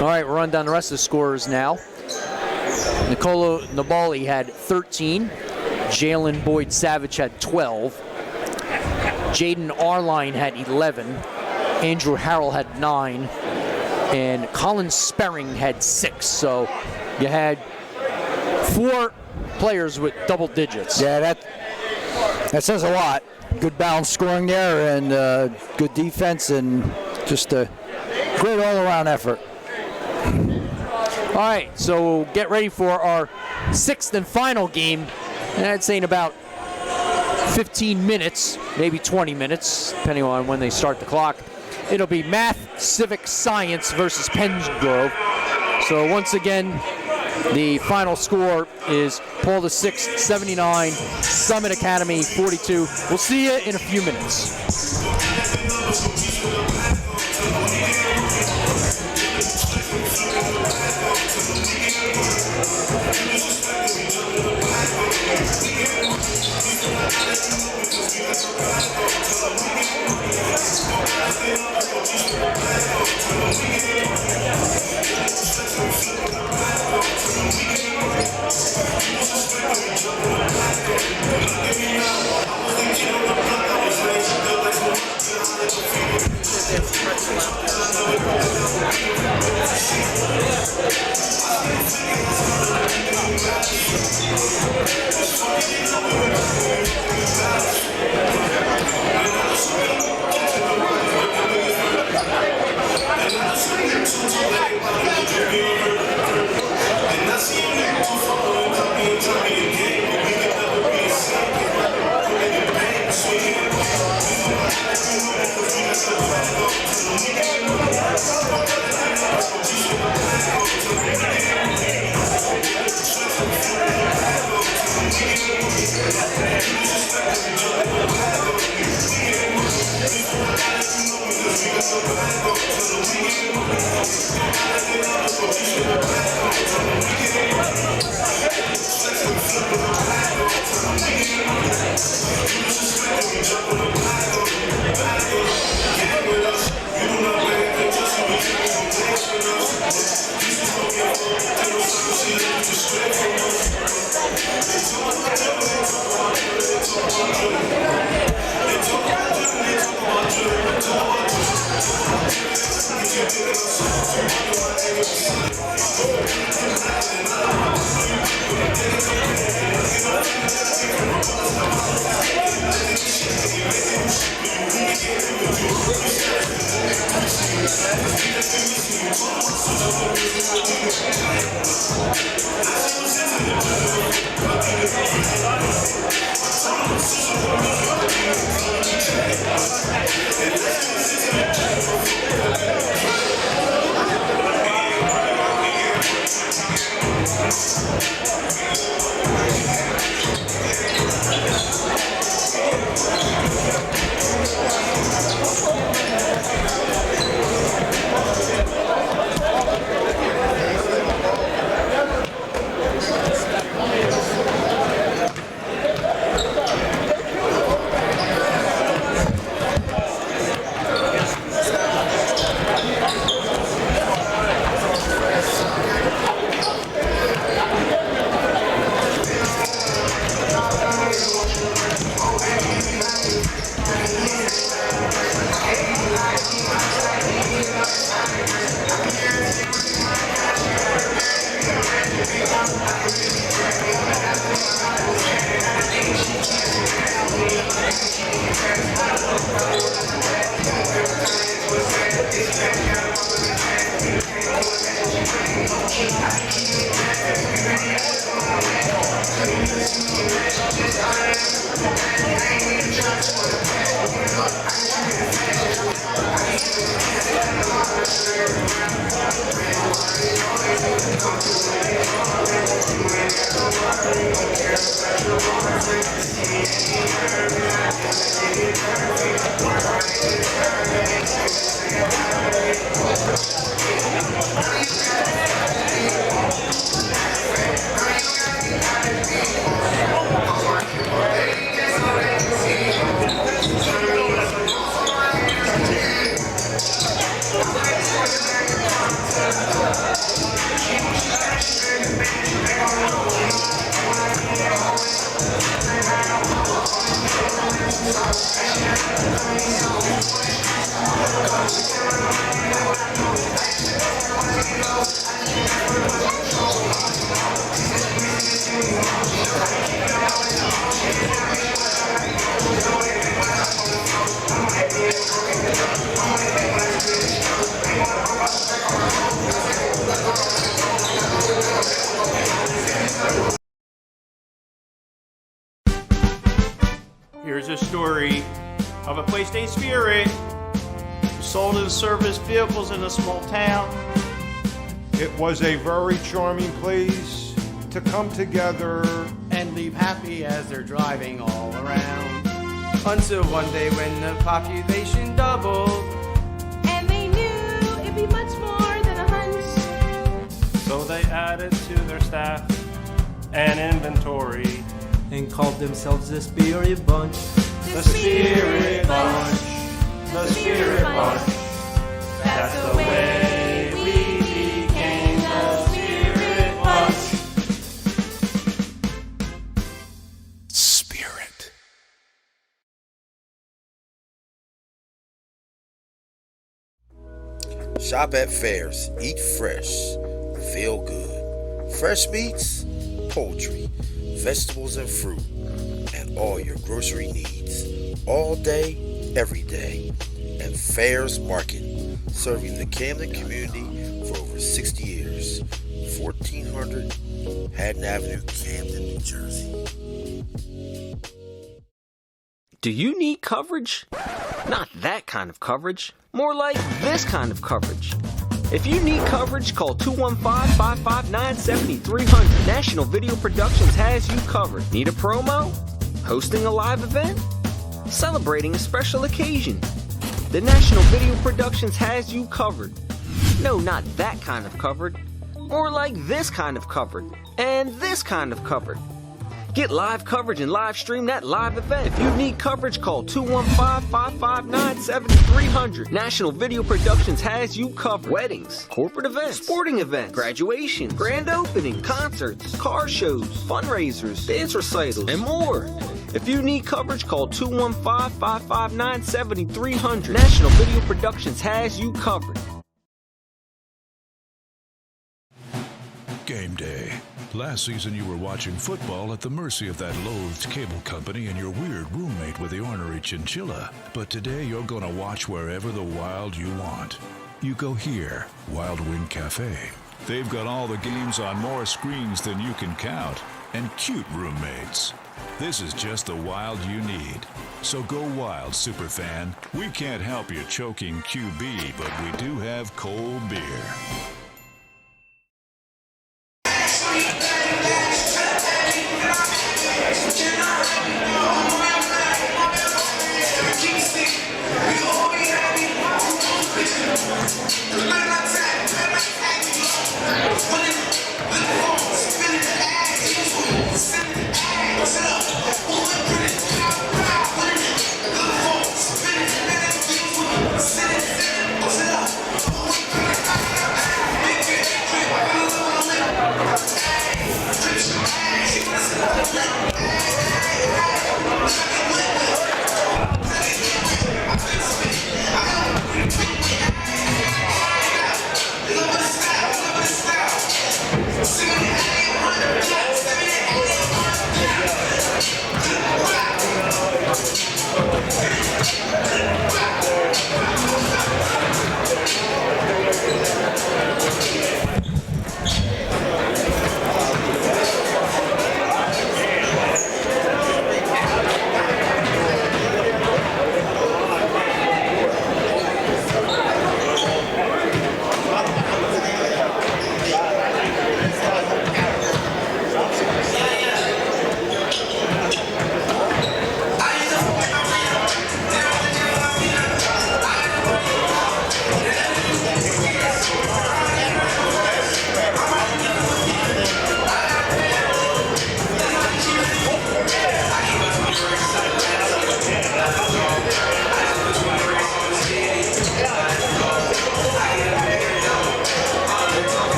Speaker 1: All right, we'll run down the rest of the scorers now. Nicolo Nabali had 13. Jalen Boyd Savage had 12. Jaden Arline had 11. Andrew Harrell had 9. And Colin Sperring had 6. So you had 4 players with double digits.
Speaker 2: Yeah, that says a lot. Good balanced scoring there, and good defense, and just a great all-around effort.
Speaker 1: All right, so get ready for our 6th and final game. And I'd say in about 15 minutes, maybe 20 minutes, depending on when they start the clock. It'll be Math, Civic Science versus Pensgrove. So once again, the final score is Paul VI 79, Summit Academy 42. We'll see you in a few minutes.
Speaker 14: Here's a story of a Playstate spirit who sold and serviced vehicles in a small town.
Speaker 12: It was a very charming place to come together
Speaker 15: and leave happy as they're driving all around. Until one day when the population doubled,
Speaker 16: and they knew it'd be much more than a hunch.
Speaker 17: So they added to their staff and inventory
Speaker 3: and called themselves the Spirit Bunch.
Speaker 17: The Spirit Bunch. The Spirit Bunch. That's the way we became the Spirit Bunch.
Speaker 13: Spirit. Shop at fairs. Eat fresh. Feel good. Fresh meats, poultry, vegetables and fruit, and all your grocery needs, all day, every day. And Fairs Market, serving the Camden community for over 60 years. 1400 Haddon Avenue, Camden, New Jersey.
Speaker 11: Do you need coverage? Not that kind of coverage. More like this kind of coverage. If you need coverage, call 215-559-7300. National Video Productions has you covered. Need a promo? Hosting a live event? Celebrating a special occasion? The National Video Productions has you covered. No, not that kind of covered. More like this kind of covered. And this kind of covered. Get live coverage and live stream that live event. If you need coverage, call 215-559-7300. National Video Productions has you covered. Weddings, corporate events, sporting events, graduations, grand opening, concerts, car shows, fundraisers, dance recitals, and more. If you need coverage, call 215-559-7300. National Video Productions has you covered.
Speaker 4: game day. Last season you were watching football at the mercy of that loathed cable company and your weird roommate with the ornery chinchilla. But today you're gonna watch wherever the wild you want. You go here, Wild Wing Cafe. They've got all the games on more screens than you can count, and cute roommates. This is just the wild you need. So go wild, superfan. We can't help you choking QB, but we do have cold beer.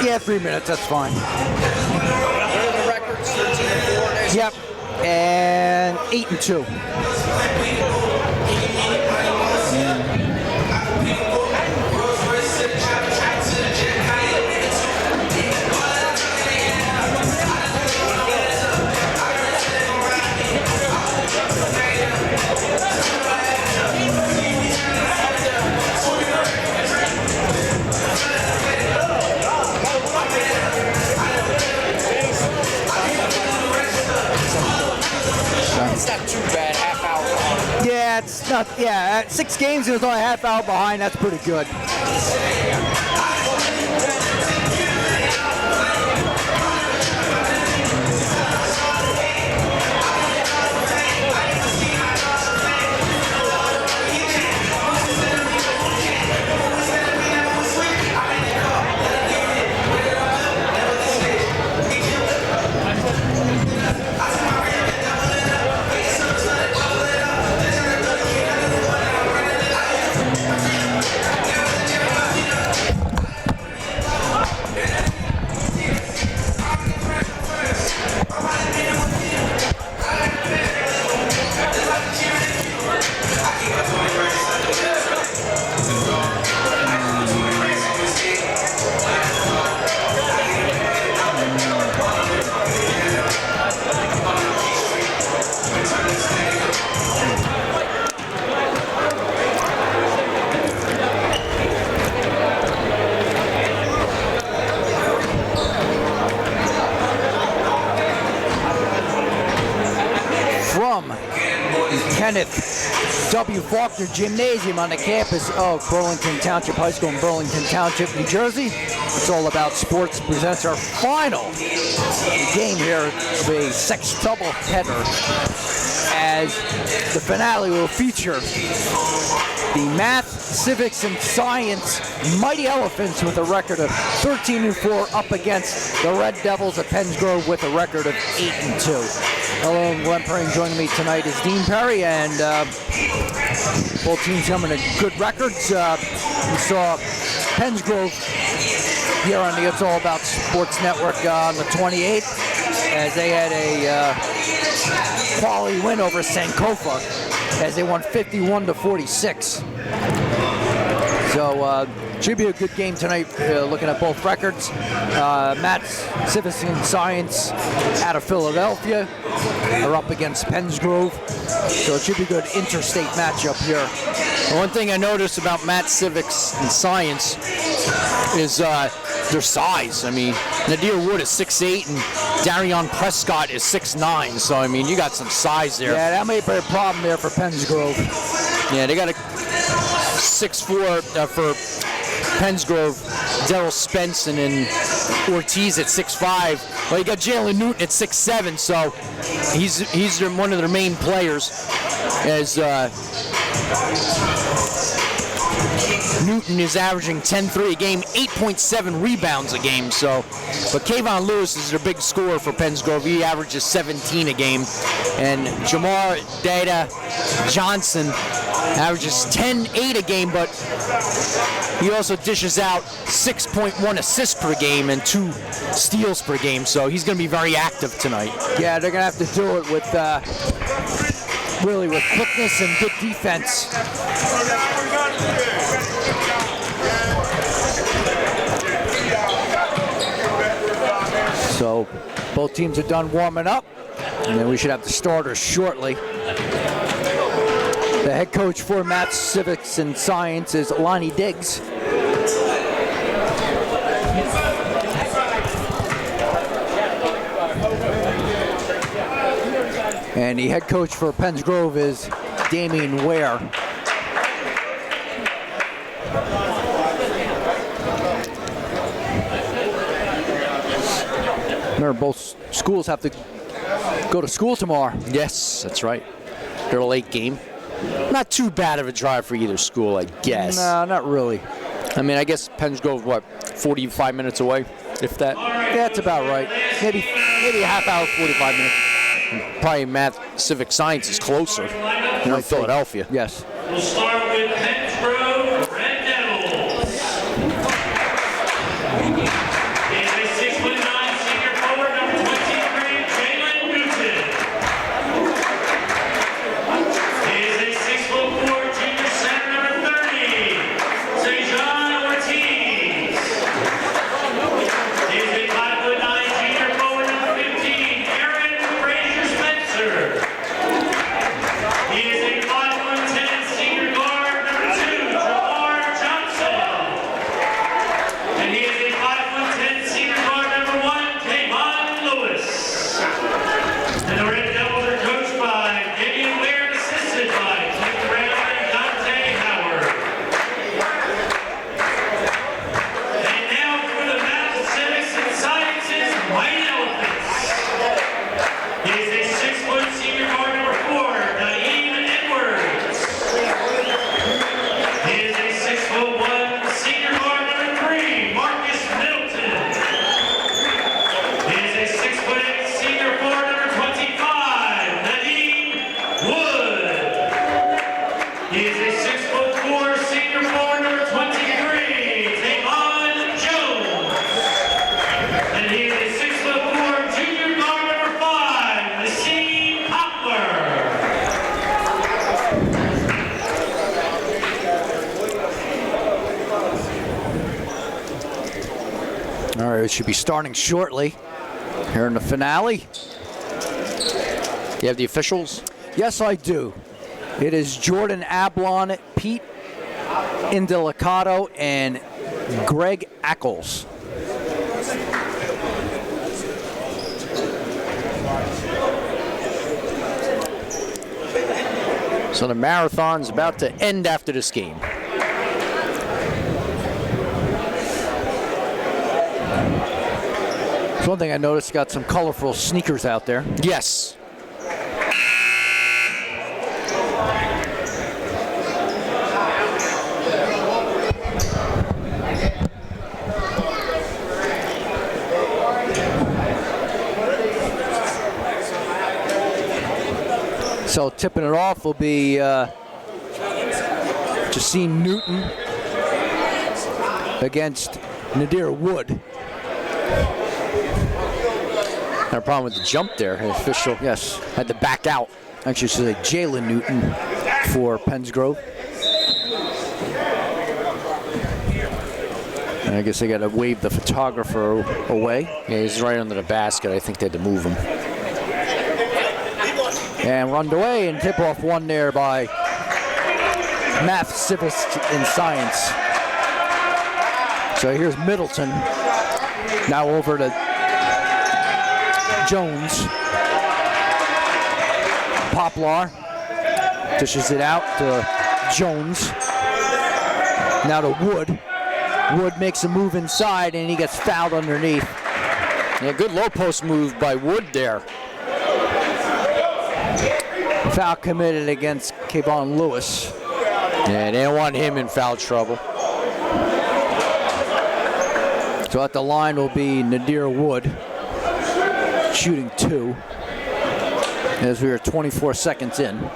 Speaker 2: Yeah, 3 minutes, that's fine.
Speaker 1: What are the records? 13-4?
Speaker 2: Yep, and 8-2.
Speaker 1: It's not too bad, half hour behind.
Speaker 2: Yeah, it's not, yeah, at 6 games it was only a half hour behind, that's pretty good. Kenneth W. Faulkner Gymnasium on the campus of Burlington Township High School in Burlington Township, New Jersey. It's All About Sports presents our final game here of a six-double header, as the finale will feature the Math, Civics, and Science Mighty Elephants with a record of 13-4 up against the Red Devils of Penns Grove with a record of 8-2. Hello, I'm Glenn Perry, and joining me tonight is Dean Perry, and both teams coming to good records. We saw Penns Grove here on the It's All About Sports Network on the 28th, as they had a quality win over Sankofa, as they won 51-46. So should be a good game tonight, looking at both records. Matt's Civics and Science out of Philadelphia are up against Penns Grove. So it should be a good interstate matchup here.
Speaker 1: One thing I noticed about Matt's Civics and Science is their size. I mean, Nadir Wood is 6'8", and Darion Prescott is 6'9", so I mean, you got some size there.
Speaker 2: Yeah, that may be a problem there for Penns Grove.
Speaker 1: Yeah, they got a 6'4" for Penns Grove, Daryl Spence, and then Ortiz at 6'5". Well, you got Jalen Newton at 6'7", so he's one of their main players, as Newton is averaging 10-3 a game, 8.7 rebounds a game. So, but Kayvon Lewis is their big scorer for Penns Grove. He averages 17 a game, and Jamar Data Johnson averages 10-8 a game, but he also dishes out 6.1 assists per game and 2 steals per game. So he's going to be very active tonight.
Speaker 2: Yeah, they're going to have to do it with really with quickness and good defense. So both teams are done warming up, and then we should have the starters shortly. The head coach for Matt's Civics and Science is Lonnie Diggs. And the head coach for Penns Grove is Damian Ware. Remember, both schools have to go to school tomorrow.
Speaker 1: Yes, that's right. They're a late game. Not too bad of a drive for either school, I guess.
Speaker 2: No, not really.
Speaker 1: I mean, I guess Penns Grove, what, 45 minutes away, if that?
Speaker 2: That's about right. Maybe
Speaker 1: a half hour, 45 minutes. Probably Math, Civic Science is closer. They're in Philadelphia.
Speaker 2: Yes.
Speaker 10: We'll start with Penns Grove Red Devils. Is a 6'9" senior forward, number 23, Jalen Newton. Is a 6'4" junior center, number 30, Sejan Ortiz. Is a 5'9" junior forward, number 15, Aaron Frazier Spencer. He is a 5'10" senior guard, number 2, Jamar Johnson. And he is a 5'10" senior guard, number 1, Kayvon Lewis. And the Red Devils are coached by Damian Ware, assisted by Clint Brown and Dante Howard. And now for the Math, Civics, and Sciences Mighty Elephants. He is a 6-foot senior guard, number 4, Naeem Edwards. He is a 6'1" senior guard, number 3, Marcus Middleton. He is a 6'8" senior forward, number 25, Nadeem Wood. He is a 6'4" senior forward, number 23, Tavon Jones. And he is a 6'4" junior guard, number 5, Nassim Poplar.
Speaker 2: All right, it should be starting shortly here in the finale.
Speaker 1: You have the officials?
Speaker 2: Yes, I do. It is Jordan Ablon, Pete Indelicato, and Greg Ackles.
Speaker 1: So the marathon's about to end after this game. One thing I noticed, got some colorful sneakers out there.
Speaker 2: Yes. So tipping it off will be Jacine Newton against Nadir Wood.
Speaker 1: Had a problem with the jump there. The official, yes, had to back out. Actually, should say Jalen Newton for Pennsgrove. And I guess they got to wave the photographer away. Yeah, he's right under the basket. I think they had to move him. And run away and tip off one there by Math, Civics, and Science. So here's Middleton. Now over to Jones. Poplar dishes it out to Jones. Now to Wood. Wood makes a move inside and he gets fouled underneath.
Speaker 2: Yeah, good low post move by Wood there.
Speaker 1: Foul committed against Kayvon Lewis.
Speaker 2: Yeah, they don't want him in foul trouble.
Speaker 1: So at the line will be Nadir Wood, shooting 2, as we are 24 seconds in.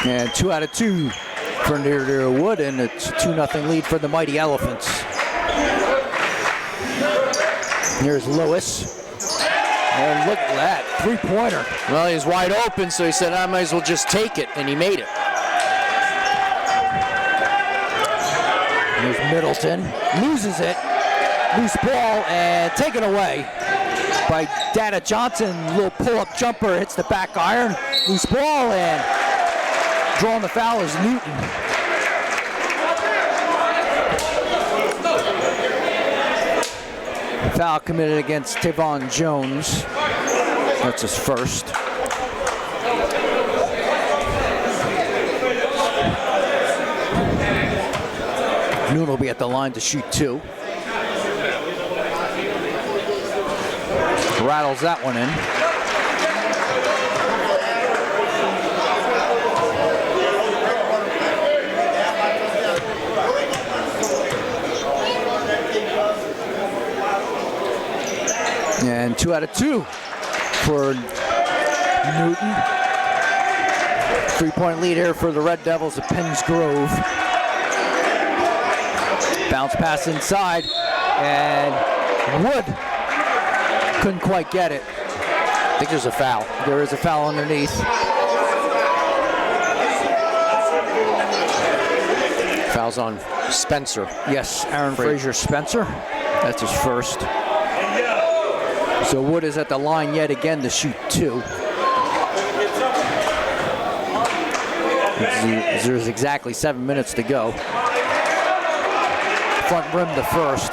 Speaker 1: And 2 out of 2 for Nadir Wood, and it's 2-0 lead for the Mighty Elephants. Here's Lewis. And look at that, 3-pointer.
Speaker 2: Well, he's wide open, so he said, I might as well just take it, and he made it.
Speaker 1: Here's Middleton, loses it. Loose ball and taken away by Dada Johnson. Little pull-up jumper, hits the back iron. Loose ball, and drawing the foul is Newton. Foul committed against Tavon Jones. That's his first. Newton will be at the line to shoot 2. Rattles that one in. And 2 out of 2 for Newton. 3-point lead here for the Red Devils of Pennsgrove. Bounce pass inside, and Wood couldn't quite get it.
Speaker 2: I think there's a foul.
Speaker 1: There is a foul underneath.
Speaker 2: Foul's on Spencer.
Speaker 1: Yes, Aaron Frazier Spencer. That's his first. So Wood is at the line yet again to shoot 2. There's exactly 7 minutes to go. Front rim the first.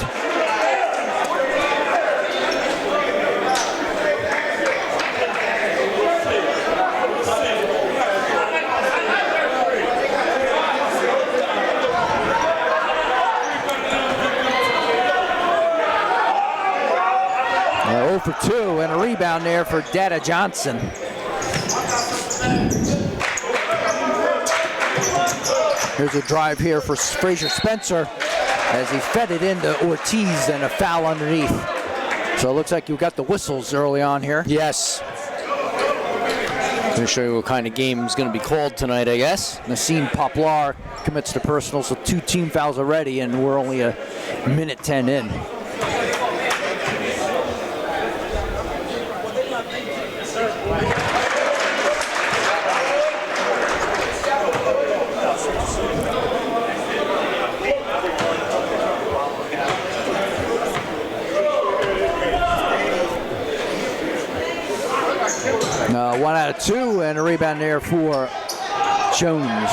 Speaker 1: For 2 and a rebound there for Dada Johnson. Here's a drive here for Frazier Spencer as he fed it into Ortiz, and a foul underneath. So it looks like you got the whistles early on here.
Speaker 2: Yes. I'm going to show you what kind of game is going to be called tonight, I guess.
Speaker 1: Nassim Poplar commits to personal, so 2 team fouls already, and we're only a minute 10 in.
Speaker 2: 1 out of 2, and a rebound there for Jones.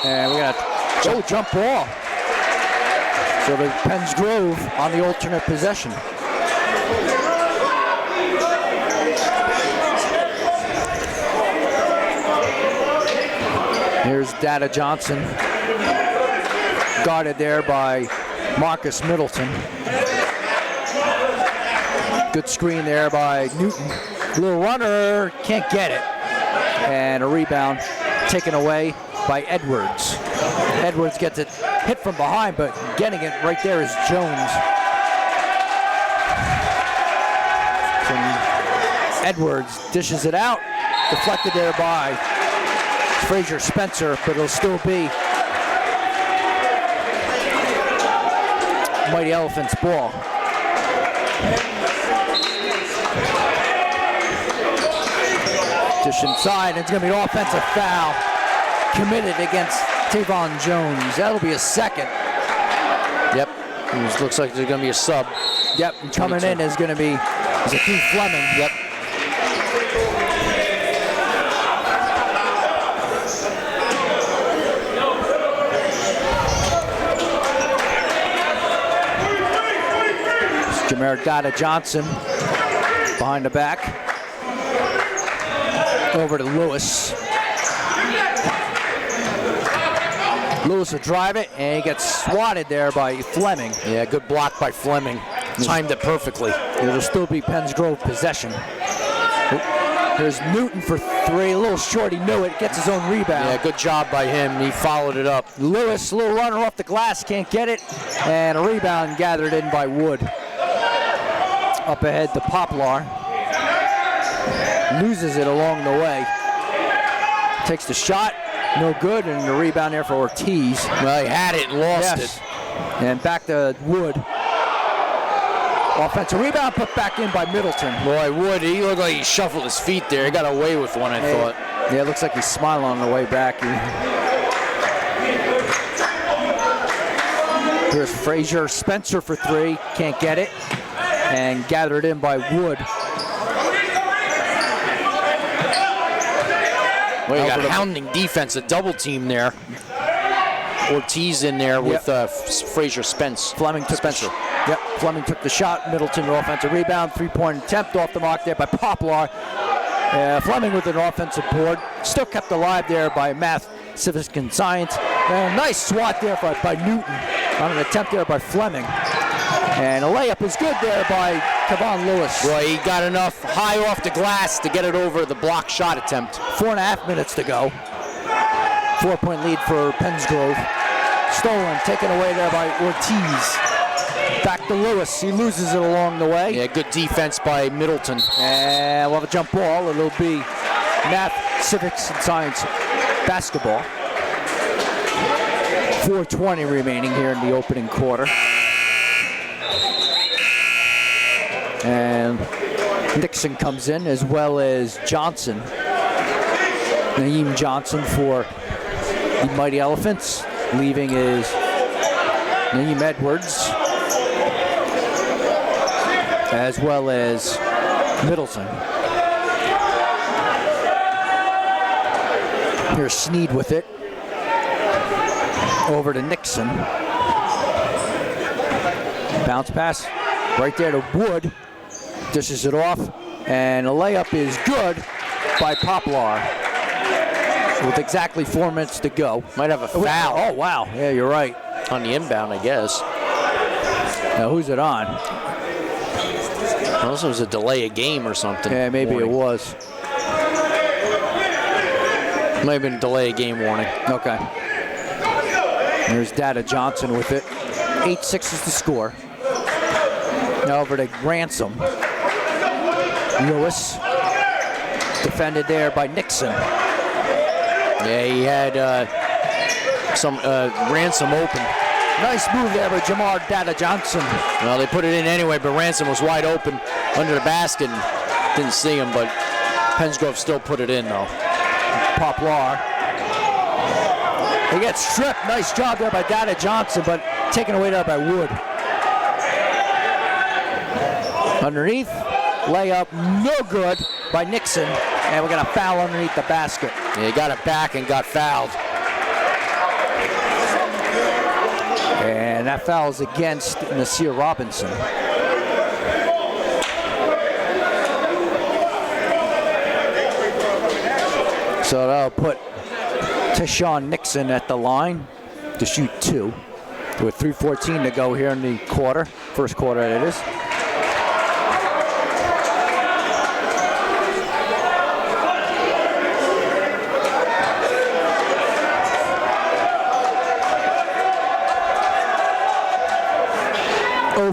Speaker 2: And we got a jump ball. So the Penns Grove on the alternate possession. Here's Dada Johnson, guarded there by Marcus Middleton. Good screen there by Newton. Little runner, can't get it. And a rebound taken away by Edwards. Edwards gets it hit from behind, but getting it right there is Jones. And Edwards dishes it out, deflected there by Frazier Spencer, but it'll still be Mighty Elephants ball. Dish inside, and it's going to be an offensive foul committed against Tavon Jones. That'll be a second.
Speaker 1: Yep, it looks like there's going to be a sub.
Speaker 2: Yep, and coming in is going to be Keith Fleming.
Speaker 1: Yep.
Speaker 2: Jameer Dada Johnson behind the back. Over to Lewis. Lewis will drive it, and he gets swatted there by Fleming.
Speaker 1: Yeah, good block by Fleming. Timed it perfectly.
Speaker 2: It'll still be Penns Grove possession. There's Newton for 3. A little short, he knew it. Gets his own rebound.
Speaker 1: Yeah, good job by him. He followed it up.
Speaker 2: Lewis, little runner off the glass, can't get it. And a rebound gathered in by Wood. Up ahead to Poplar. Loses it along the way. Takes the shot, no good, and the rebound there for Ortiz.
Speaker 1: Well, he had it and lost it.
Speaker 2: And back to Wood. Offensive rebound put back in by Middleton.
Speaker 1: Boy, Wood, he looked like he shuffled his feet there. He got away with one, I thought.
Speaker 2: Yeah, it looks like he's smiling on the way back. Here's Frazier Spencer for 3, can't get it. And gathered in by Wood.
Speaker 1: Well, you got hounding defense, a double team there. Ortiz in there with Frazier Spence.
Speaker 2: Fleming took
Speaker 1: Spencer.
Speaker 2: Fleming took the shot. Middleton with offensive rebound. 3-point attempt off the mark there by Poplar. Fleming with an offensive board. Still kept alive there by Math, Civics and Science. And a nice swat there by Newton on an attempt there by Fleming. And a layup is good there by Kevon Lewis.
Speaker 1: Boy, he got enough high off the glass to get it over the block shot attempt.
Speaker 2: 4.5 minutes to go. 4-point lead for Penns Grove. Stolen, taken away there by Ortiz. Back to Lewis. He loses it along the way.
Speaker 1: Yeah, good defense by Middleton.
Speaker 2: And we'll have a jump ball. It'll be Math, Civics, and Science basketball. 4:20 remaining here in the opening quarter. And Nixon comes in, as well as Johnson. Naeem Johnson for the Mighty Elephants. Leaving is Naeem Edwards, as well as Middleton. Here's Sneed with it. Over to Nixon. Bounce pass right there to Wood. Dishes it off, and a layup is good by Poplar. With exactly 4 minutes to go.
Speaker 1: Might have a foul.
Speaker 2: Oh, wow. Yeah, you're right.
Speaker 1: On the inbound, I guess.
Speaker 2: Now, who's it on?
Speaker 1: Unless it was a delay of game or something.
Speaker 2: Yeah, maybe it was.
Speaker 1: Might have been a delay of game warning.
Speaker 2: Okay. There's Dada Johnson with it. 8-6 is the score. Now over to Ransom. Lewis. Defended there by Nixon.
Speaker 1: Yeah, he had some Ransom open.
Speaker 2: Nice move there by Jamar Dada Johnson.
Speaker 1: Well, they put it in anyway, but Ransom was wide open under the basket and didn't see him, but Penns Grove still put it in, though.
Speaker 2: Poplar. He gets stripped. Nice job there by Dada Johnson, but taken away there by Wood. Underneath.
Speaker 1: layup, no good by Nixon, and we got a foul underneath the basket.
Speaker 2: Yeah, he got it back and got fouled.
Speaker 1: And that foul is against Nasir Robinson. So that'll put Tashawn Nixon at the line to shoot 2. With 3:14 to go here in the quarter, first quarter it is.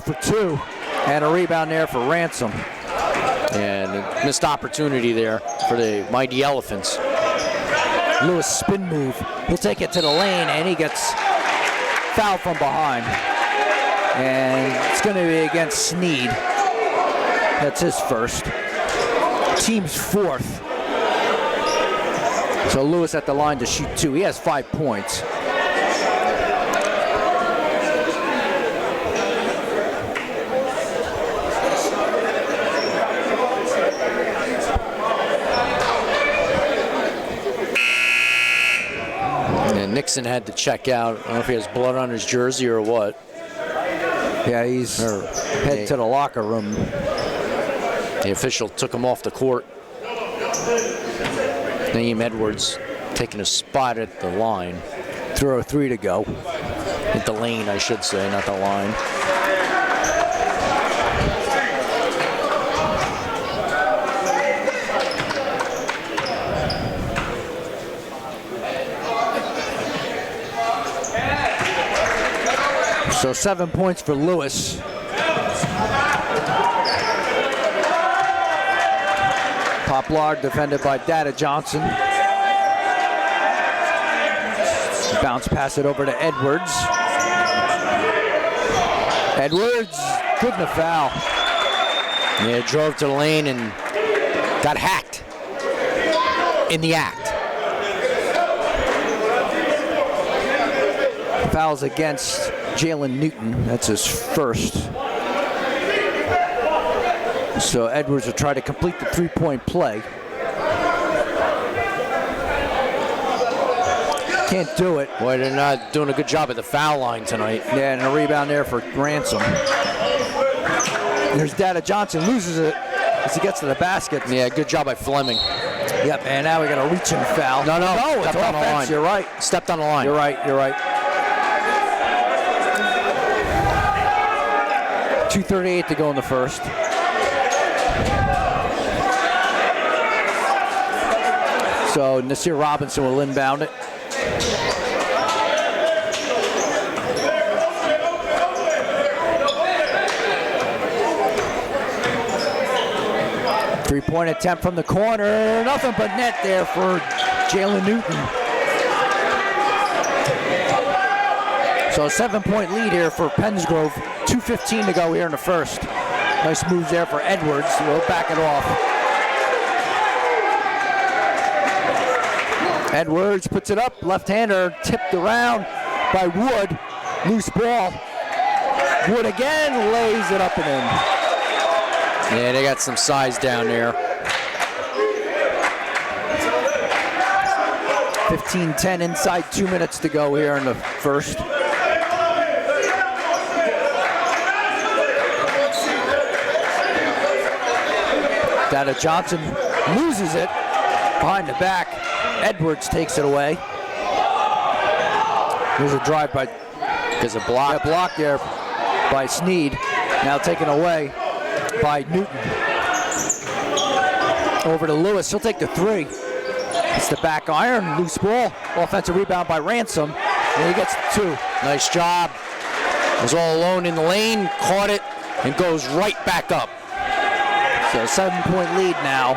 Speaker 1: For 2, and a rebound there for Ransom.
Speaker 2: And a missed opportunity there for the Mighty Elephants.
Speaker 1: Lewis spin move. He'll take it to the lane, and he gets fouled from behind. And it's going to be against Sneed. That's his first. Team's 4th. So Lewis at the line to shoot 2. He has 5 points.
Speaker 2: Nixon had to check out. I don't know if he has blood on his jersey or what.
Speaker 1: Yeah, he's head to the locker room.
Speaker 2: The official took him off the court. Naeem Edwards taking a spot at the line.
Speaker 1: 3:03 to go.
Speaker 2: At the lane, I should say, not the line.
Speaker 1: So 7 points for Lewis. Poplar defended by Dada Johnson. Bounce pass it over to Edwards. Edwards, good in the foul.
Speaker 2: Yeah, drove to the lane and got hacked in the act.
Speaker 1: Fouls against Jalen Newton. That's his first. So Edwards will try to complete the 3-point play. Can't do it.
Speaker 2: Boy, they're not doing a good job at the foul line tonight.
Speaker 1: Yeah, and a rebound there for Ransom. There's Dada Johnson, loses it as he gets to the basket.
Speaker 2: Yeah, good job by Fleming.
Speaker 1: Yep, and now we got a reaching foul.
Speaker 2: No,
Speaker 1: it's
Speaker 2: stepped on the line.
Speaker 1: You're right.
Speaker 2: Stepped on the line.
Speaker 1: You're right. 2:38 to go in the first. So Nasir Robinson will inbound it. Three-point attempt from the corner. Nothing but net there for Jalen Newton. So a 7-point lead here for Pensgrove. 2:15 to go here in the first. Nice moves there for Edwards. We'll back it off. Edwards puts it up. Left-hander tipped around by Wood. Loose ball. Wood again lays it up and in.
Speaker 2: Yeah, they got some size down there.
Speaker 1: 15-10 inside 2 minutes to go here in the first. Dada Johnson loses it behind the back. Edwards takes it away. There's a drive by,
Speaker 2: there's a block.
Speaker 1: Yeah, block there by Sneed. Now taken away by Newton. Over to Lewis, he'll take the 3. It's the back iron, loose ball. Offensive rebound by Ransom, and he gets 2.
Speaker 2: Nice job. Was all alone in the lane, caught it, and goes right back up.
Speaker 1: So 7-point lead now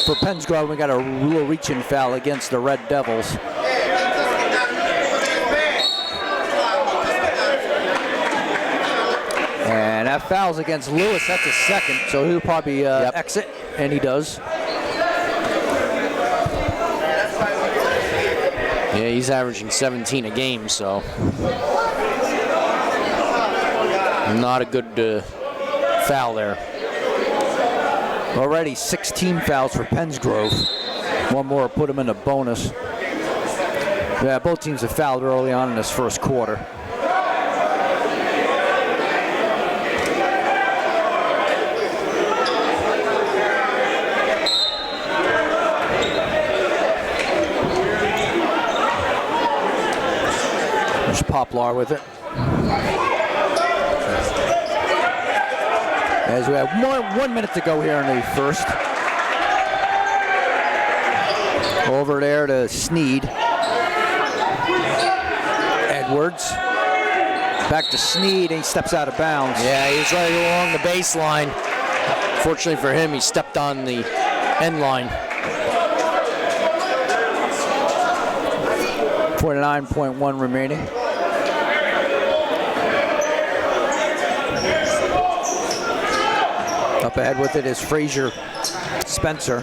Speaker 1: for Pensgrove. We got a little reach-in foul against the Red Devils. And that foul's against Lewis. That's a second, so he'll probably exit, and he does.
Speaker 2: Yeah, he's averaging 17 a game, so not a good foul there. Already 16 fouls for Pensgrove. One more put him in a bonus. Yeah, both teams have fouled early on in this first quarter. There's Poplar with it. As we have 1 minute to go here in the first. Over there to Sneed. Edwards. Back to Sneed, and he steps out of bounds.
Speaker 1: Yeah, he was right along the baseline. Fortunately for him, he stepped on the end line.
Speaker 2: 49.1 remaining. Up ahead with it is Frazier Spencer.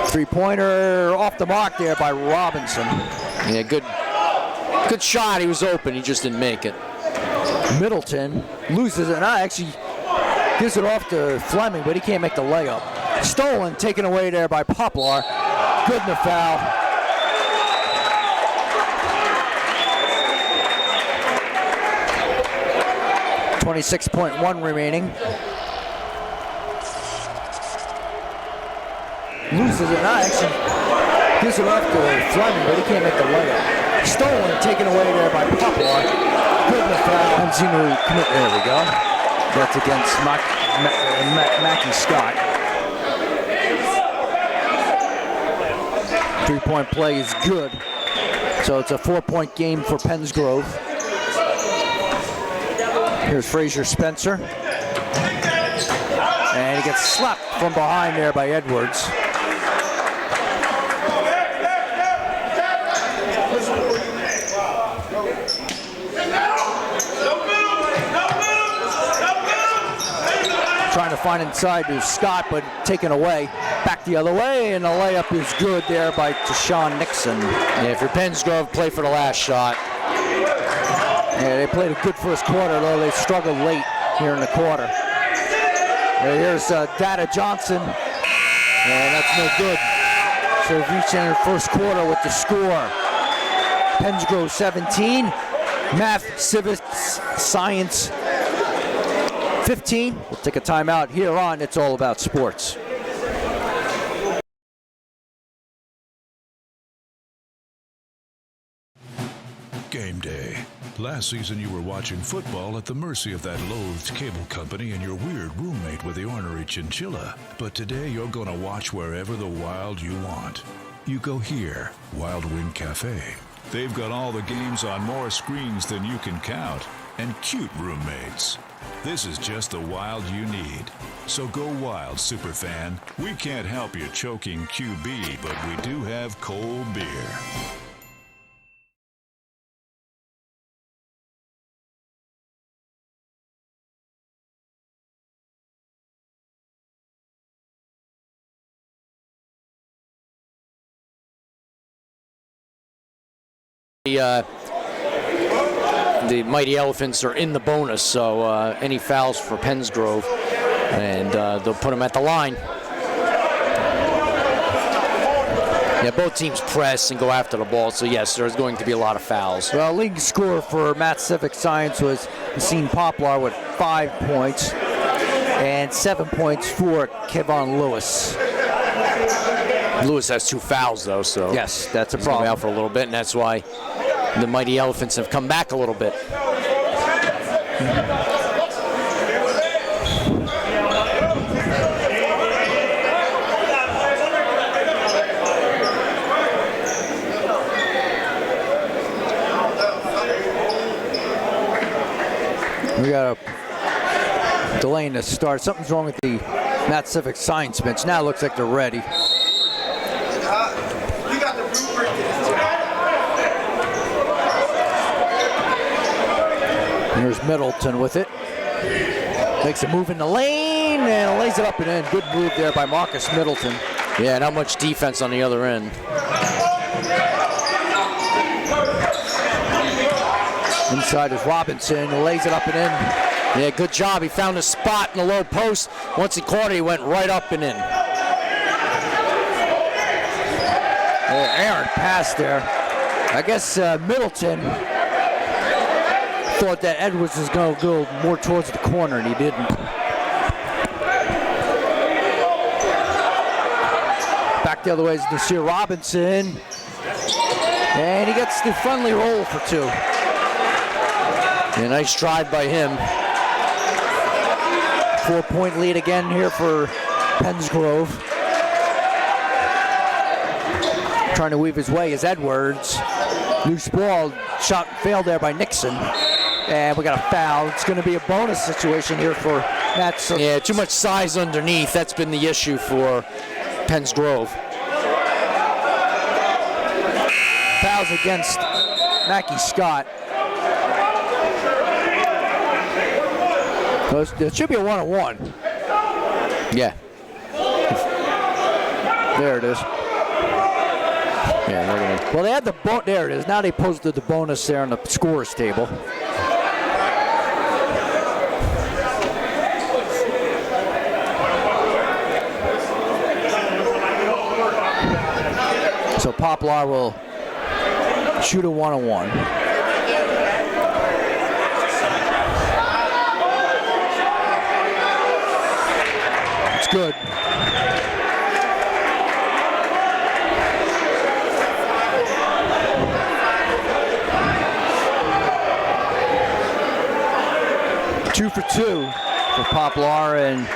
Speaker 2: Three-pointer off the mark there by Robinson.
Speaker 1: Yeah, good shot. He was open. He just didn't make it.
Speaker 2: Middleton loses it. Actually gives it off to Fleming, but he can't make the layup. Stolen, taken away there by Poplar. Good in the foul. .1 remaining. Loses it. Actually gives it off to Fleming, but he can't make the layup. Stolen, taken away there by Poplar. Good in the foul. Haven't seen who commit. There we go. That's against Mackie Scott. Three-point play is good. So it's a 4-point game for Pensgrove. Here's Frazier Spencer. And he gets slapped from behind there by Edwards. Trying to find inside to Scott, but taken away. Back the other way, and the layup is good there by Tashawn Nixon.
Speaker 1: Yeah, if you're Pensgrove, play for the last shot.
Speaker 2: Yeah, they played a good first quarter, though they struggled late here in the quarter. Here's Data Johnson, and that's no good. So we've reached in the first quarter with the score. Pensgrove 17, Math, Civics, Science 15. We'll take a timeout here on It's All About Sports.
Speaker 4: Game day. Last season you were watching football at the mercy of that loathed cable company and your weird roommate with the ornery chinchilla. But today you're gonna watch wherever the wild you want. You go here, Wild Wind Cafe. They've got all the games on more screens than you can count, and cute roommates. This is just the wild you need. So go wild, superfan. We can't help you choking QB, but we do have cold beer.
Speaker 1: The Mighty Elephants are in the bonus, so any fouls for Pensgrove, and they'll put them at the line. Yeah, both teams press and go after the ball, so yes, there's going to be a lot of fouls.
Speaker 2: Well, league score for Math Civic Science was Yassine Poplar with 5 points, and 7 points for Kevon Lewis.
Speaker 1: Lewis has 2 fouls, though, so
Speaker 2: yes, that's a
Speaker 1: he's
Speaker 2: problem.
Speaker 1: Gonna be out for a little bit, and that's why the Mighty Elephants have come back a little bit.
Speaker 2: We got a delay in the start. Something's wrong with the Math Civic Science bench. Now it looks like they're ready. Here's Middleton with it. Makes a move in the lane and lays it up and in. Good move there by Marcus Middleton.
Speaker 1: Yeah, not much defense on the other end.
Speaker 2: Inside is Robinson, lays it up and in.
Speaker 1: Yeah, good job. He found a spot in the low post. Once he caught it, he went right up and in.
Speaker 2: Errant pass there. I guess Middleton thought that Edwards was going to go more towards the corner, and he didn't. Back the other way is Nasir Robinson. And he gets the friendly roll for 2.
Speaker 1: Yeah, nice drive by him.
Speaker 2: 4-point lead again here for Pensgrove. Trying to weave his way is Edwards. Loose ball, shot failed there by Nixon. And we got a foul. It's going to be a bonus situation here for Matt.
Speaker 1: Yeah, too much size underneath. That's been the issue for Pensgrove.
Speaker 2: Fouls against Mackie Scott. It should be a 1-on-1.
Speaker 1: Yeah.
Speaker 2: There it is.
Speaker 1: Yeah, they're gonna.
Speaker 2: Well, they had the there it is. Now they posted the bonus there on the scorers table. So Poplar will shoot a 1-on-1. It's good. Two for 2 for Poplar and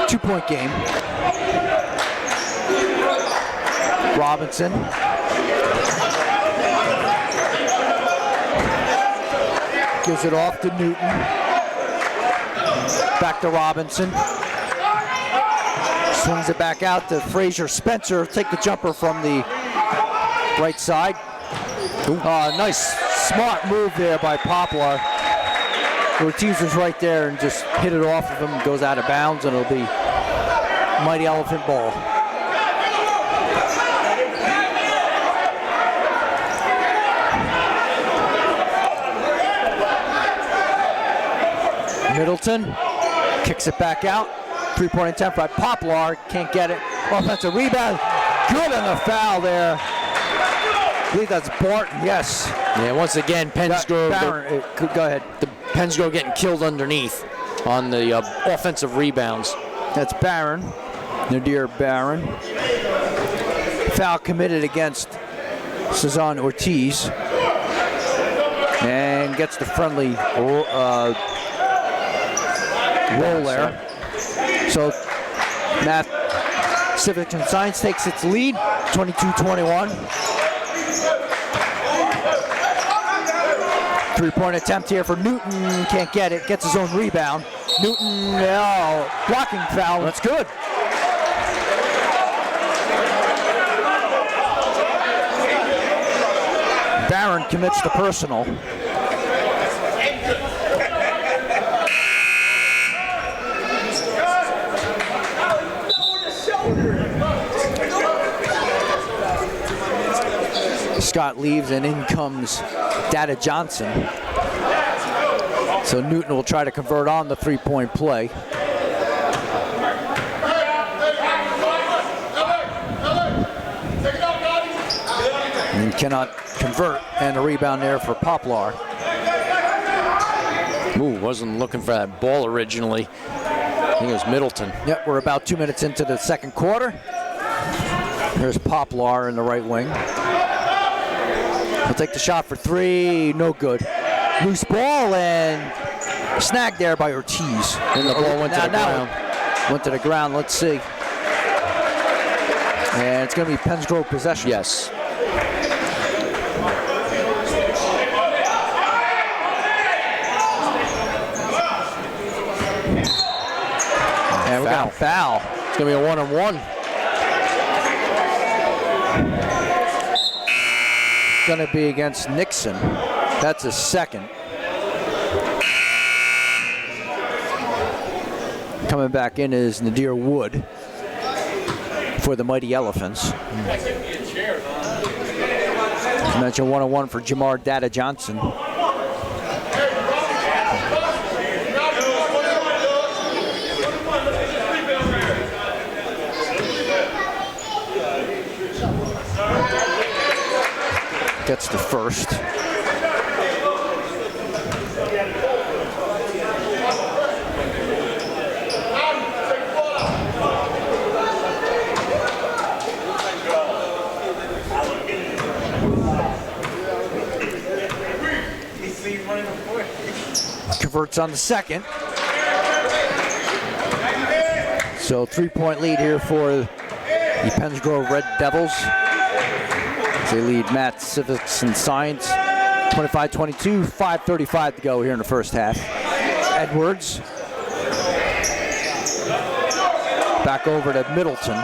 Speaker 2: 2-point game. Robinson. Gives it off to Newton. Back to Robinson. Swings it back out to Frazier Spencer. Take the jumper from the right side. Nice, smart move there by Poplar. Ortiz was right there and just hit it off of him. Goes out of bounds, and it'll be Mighty Elephant ball. Middleton kicks it back out. 3-point attempt by Poplar. Can't get it. Offensive rebound. Good on the foul there. I believe that's Barton. Yes.
Speaker 1: Yeah, once again, Pensgrove.
Speaker 2: Go ahead.
Speaker 1: The Pensgrove getting killed underneath on the offensive rebounds.
Speaker 2: That's Barron. Nadir Barron. Foul committed against Cezanne Ortiz. And gets the friendly roll there. So Math Civics and Science takes its lead, 22-21. 3-point attempt here for Newton. Can't get it. Gets his own rebound. Newton, blocking foul. That's good. Barron commits the personal. Scott leaves and in comes Dada Johnson. So Newton will try to convert on the 3-point play. And cannot convert, and a rebound there for Poplar.
Speaker 1: Ooh, wasn't looking for that ball originally. I think it was Middleton.
Speaker 2: Yep, we're about 2 minutes into the second quarter. There's Poplar in the right wing. He'll take the shot for 3, no good. Loose ball and snagged there by Ortiz.
Speaker 1: And the ball went to the ground.
Speaker 2: Went to the ground, let's see. And it's gonna be Pensgrove possession.
Speaker 1: Yes.
Speaker 2: And we got a foul.
Speaker 1: It's gonna be a 1-on-1.
Speaker 2: Going to be against Nixon. That's his second. Coming back in is Nadir Wood for the Mighty Elephants. Mention 1-on-1 for Jamar Dada Johnson. gets the first. Converts on the second. So 3-point lead here for the Penns Grove Red Devils. They lead Math, Civics, and Science 25-22, 5:35 to go here in the first half. Edwards back over to Middleton.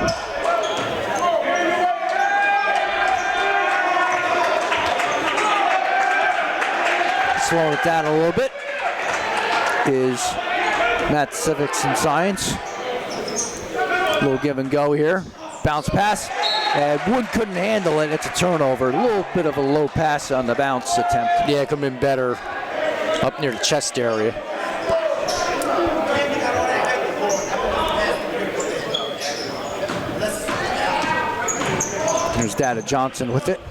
Speaker 2: Slowing it down a little bit is Math, Civics, and Science. A little give and go here. Bounce pass. And Wood couldn't handle it. It's a turnover. A little bit of a low pass on the bounce attempt.
Speaker 1: Yeah, it could have been better up near the chest area.
Speaker 2: Here's Dada Johnson with it.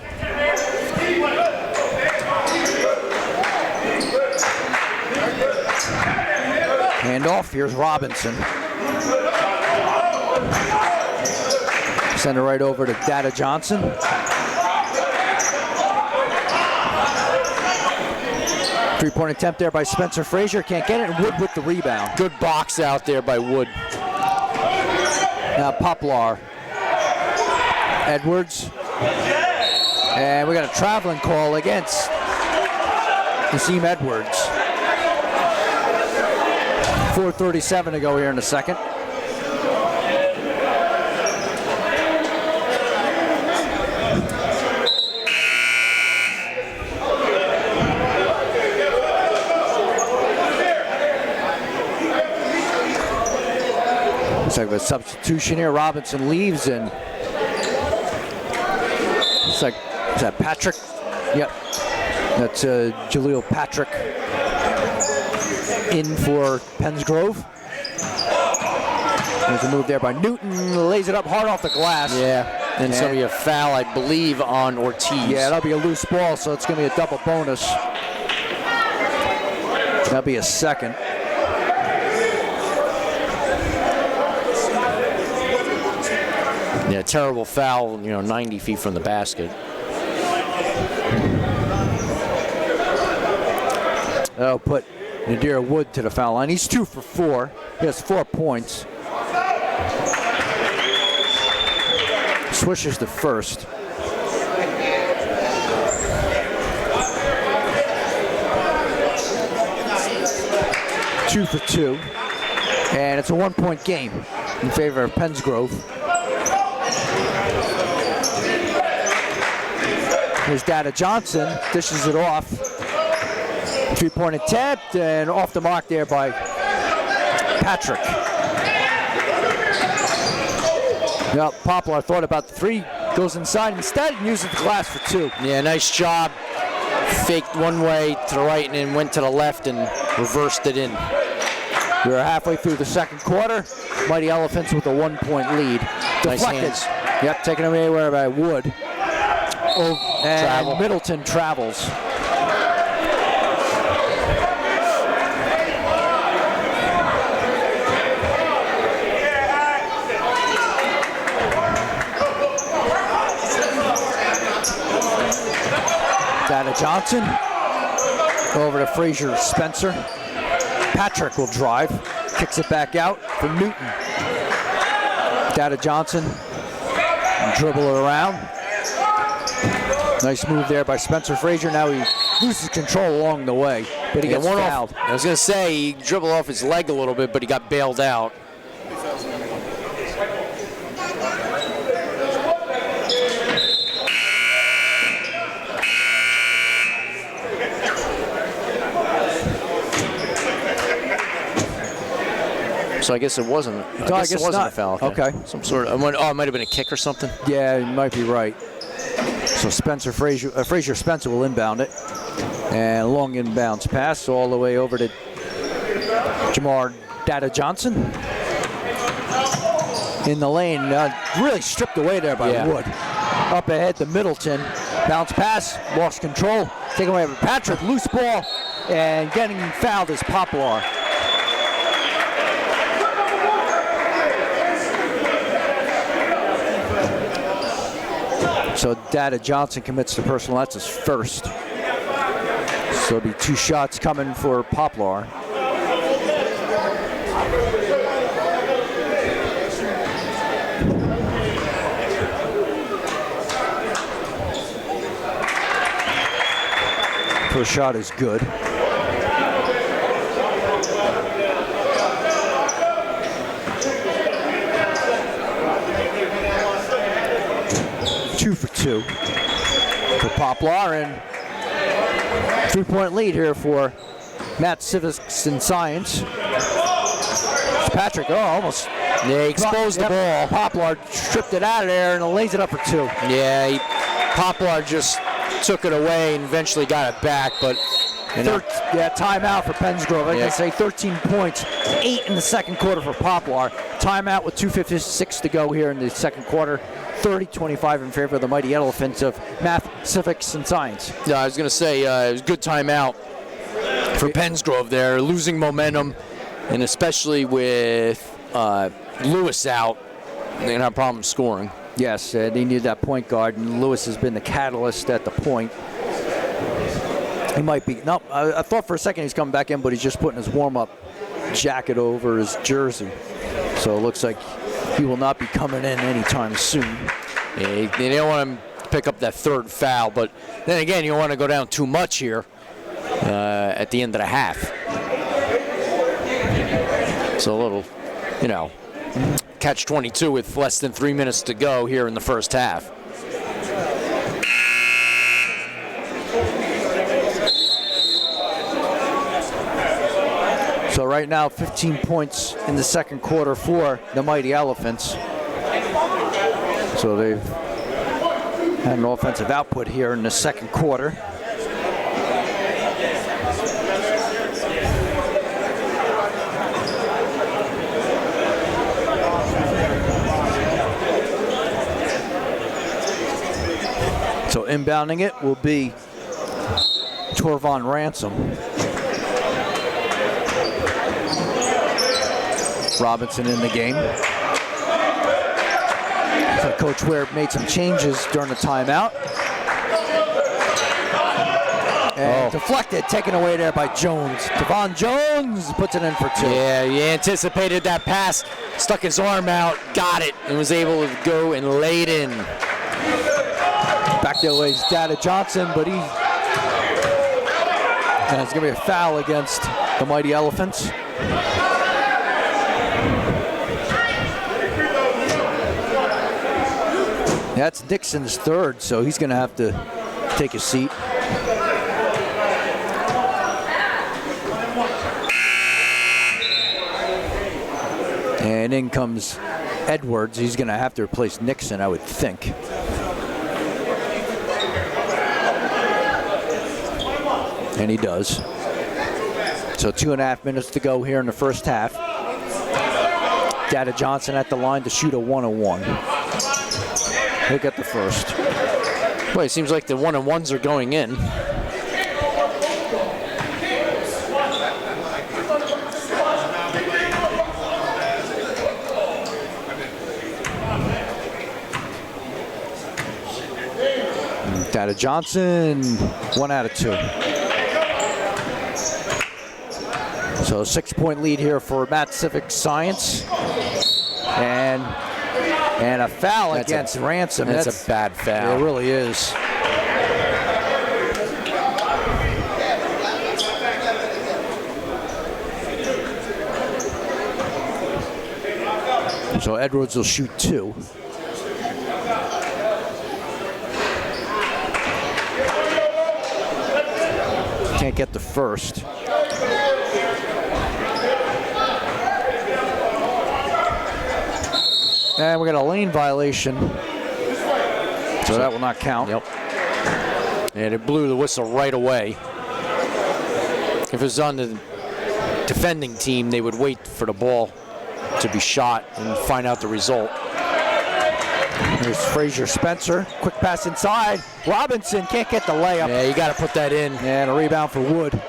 Speaker 2: Handoff. Here's Robinson. Send it right over to Dada Johnson. Three-point attempt there by Spencer Frazier. Can't get it. And Wood with the rebound.
Speaker 1: Good box out there by Wood.
Speaker 2: Now Poplar. Edwards. And we got a traveling call against Naseem Edwards. 4:37 to go here in the second. Looks like a substitution here. Robinson leaves, and it's like, is that Patrick? Yep, that's Jaleel Patrick in for Penns Grove. There's a move there by Newton, lays it up hard off the glass.
Speaker 1: Yeah, and it's going to be a foul, I believe, on Ortiz.
Speaker 2: Yeah, that'll be a loose ball, so it's going to be a double bonus. That'll be a second.
Speaker 1: Yeah, terrible foul, 90 feet from the basket.
Speaker 2: That'll put Nadir Wood to the foul line. He's 2 for 4. He has 4 points. Swishes the first. Two for 2. And it's a 1-point game in favor of Penns Grove. Here's Dada Johnson, dishes it off. 3-point attempt, and off the mark there by Patrick. Now, Poplar thought about the 3, goes inside instead and uses the glass for 2.
Speaker 1: Yeah, nice job. Faked one way to the right and then went to the left and reversed it in.
Speaker 2: We're halfway through the second quarter. Mighty Elephants with a 1-point lead.
Speaker 1: Nice
Speaker 2: Deflected.
Speaker 1: hands.
Speaker 2: Yep, taken away by Wood. Oh, and
Speaker 1: Travel.
Speaker 2: Middleton travels. Dada Johnson over to Frazier Spencer. Patrick will drive, kicks it back out for Newton. Dada Johnson, dribble it around. Nice move there by Spencer Frazier. Now he loses control along the way, but he gets fouled.
Speaker 1: I was going to say, he dribbled off his leg a little bit, but he got bailed out. So I guess it wasn't. I guess it wasn't a foul.
Speaker 2: Okay.
Speaker 1: Some sort of. Oh, it might have been a kick or something.
Speaker 2: Yeah, you might be right. So Frazier Spencer will inbound it, and long inbounds pass all the way over to Jamar Dada Johnson in the lane. Really stripped away there by Wood. Up ahead to Middleton. Bounce pass, lost control, taken away by Patrick, loose ball, and getting fouled is Poplar. So Dada Johnson commits to personal. That's his first. So it'll be 2 shots coming for Poplar. First shot is good. Two for 2 for Poplar, and 3-point lead here for Matt Civics and Science. Patrick, almost.
Speaker 1: Yeah, he exposed the ball.
Speaker 2: Poplar stripped it out of there and lays it up for 2.
Speaker 1: Yeah, Poplar just took it away and eventually got it back, but
Speaker 2: timeout for Pensgrove. Like I say, 13 points, 8 in the second quarter for Poplar. Timeout with 2:56 to go here in the second quarter. 30-25 in favor of the Mighty Elephants of Math, Civics, and Science.
Speaker 1: Yeah, I was going to say, it was a good timeout for Pensgrove there, losing momentum, and especially with Lewis out, they're going to have problems scoring.
Speaker 2: Yes, they need that point guard, and Lewis has been the catalyst at the point. He might be. No, I thought for a second he's coming back in, but he's just putting his warm-up jacket over his jersey. So it looks like he will not be coming in anytime soon.
Speaker 1: Yeah, they don't want him to pick up that third foul, but then again, you don't want to go down too much here at the end of the half. So a little, catch-22 with less than 3 minutes to go here in the first half.
Speaker 2: So right now, 15 points in the second quarter for the Mighty Elephants. So they've had an offensive output here in the second quarter. So inbounding it will be Torvon Ransom. Robinson in the game. So Coach Ware made some changes during the timeout. And deflected, taken away there by Jones. Devon Jones puts it in for 2.
Speaker 1: Yeah, he anticipated that pass, stuck his arm out, got it, and was able to go and lay it in.
Speaker 2: Back there lays Dada Johnson, but and it's going to be a foul against the Mighty Elephants. That's Dixon's third, so he's going to have to take a seat. And in comes Edwards. He's going to have to replace Nixon, I would think. And he does. So 2.5 minutes to go here in the first half. Dada Johnson at the line to shoot a 1-on-1. He'll get the first.
Speaker 1: Boy, it seems like the 1-on-1s are going in.
Speaker 2: Dada Johnson, 1 out of 2. So 6-point lead here for Matt Civic Science. And a foul against Ransom.
Speaker 1: That's a bad foul.
Speaker 2: It really is. So Edwards will shoot 2. Can't get the first. And we got a lane violation. So that will not count.
Speaker 1: Yep. And it blew the whistle right away. If it was on the defending team, they would wait for the ball to be shot and find out the result.
Speaker 2: Here's Frazier Spencer. Quick pass inside. Robinson can't get the layup.
Speaker 1: Yeah, you got to put that in.
Speaker 2: And a rebound for Wood.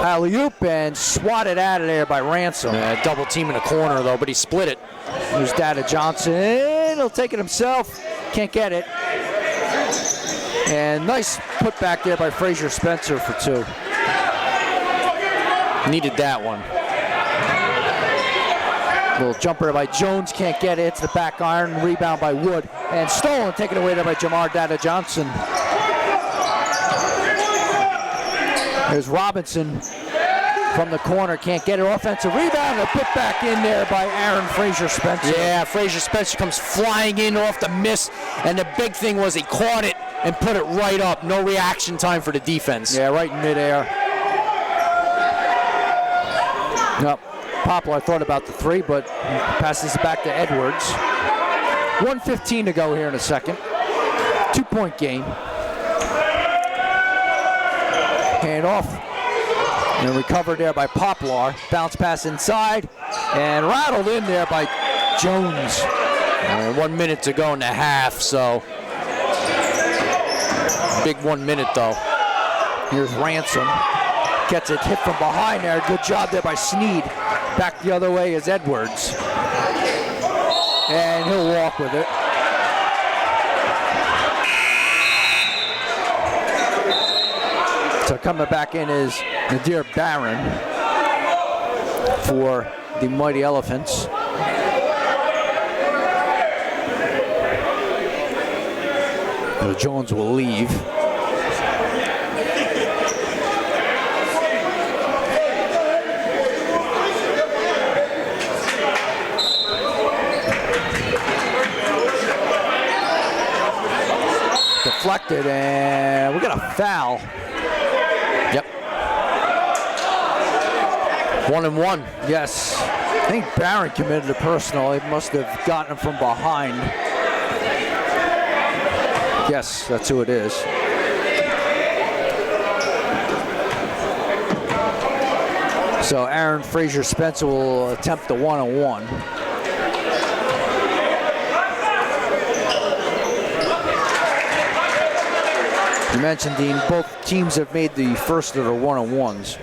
Speaker 2: Alley-oop and swatted out of there by Ransom.
Speaker 1: Double team in the corner, though, but he split it.
Speaker 2: Here's Dada Johnson. He'll take it himself. Can't get it. And nice put back there by Frazier Spencer for 2.
Speaker 1: Needed that one.
Speaker 2: Little jumper by Jones, can't get it. It's the back iron, rebound by Wood. And stolen, taken away there by Jamar Dada Johnson. There's Robinson from the corner, can't get it. Offensive rebound, and put back in there by Aaron Frazier Spencer.
Speaker 1: Yeah, Frazier Spencer comes flying in off the miss, and the big thing was he caught it and put it right up. No reaction time for the defense.
Speaker 2: Yeah, right in midair. Nope. Poplar thought about the 3, but passes it back to Edwards. 1:15 to go here in a second. 2-point game. Hand off. And recovered there by Poplar. Bounce pass inside. And rattled in there by Jones.
Speaker 1: 1 minute to go in the half, so. Big 1 minute, though.
Speaker 2: Here's Ransom. Gets it hit from behind there. Good job there by Sneed. Back the other way is Edwards. And he'll walk with it. So coming back in is Nadir Barron for the Mighty Elephants. So Jones will leave. Deflected, and we got a foul.
Speaker 1: Yep. 1-1.
Speaker 2: Yes. I think Barron committed a personal. He must have gotten him from behind. Yes, that's who it is. So Aaron Frazier Spencer will attempt the 1-on-1. You mentioned, Dean, both teams have made the first of the 1-on-1s.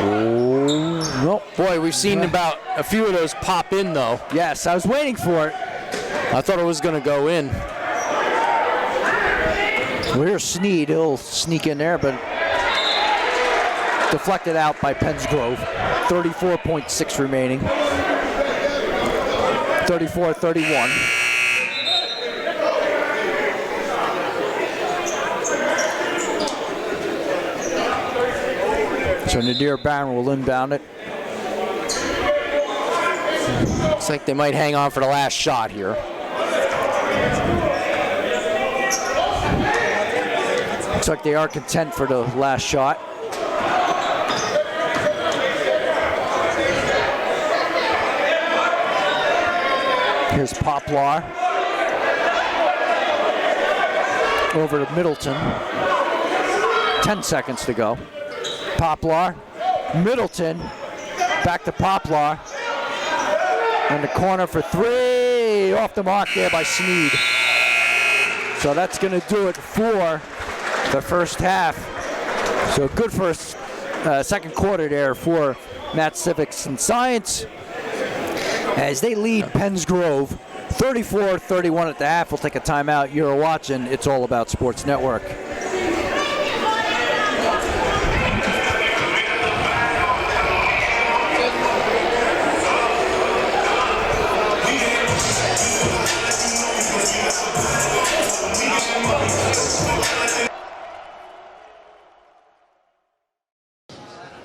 Speaker 1: Oh, nope. Boy, we've seen about a few of those pop in, though.
Speaker 2: Yes, I was waiting for it.
Speaker 1: I thought it was going to go in.
Speaker 2: Well, here's Sneed. He'll sneak in there, but deflected out by Pensgrove. 34.6 remaining. 34-31. So Nadir Barron will inbound it.
Speaker 1: Looks like they might hang on for the last shot here.
Speaker 2: Looks like they are content for the last shot. Here's Poplar. Over to Middleton. 10 seconds to go. Poplar. Middleton. Back to Poplar. In the corner for 3. Off the mark there by Sneed. So that's going to do it for the first half. So good first, second quarter there for Matt Civics and Science as they lead Pensgrove 34-31 at the half. We'll take a timeout. You're watching It's All About Sports Network.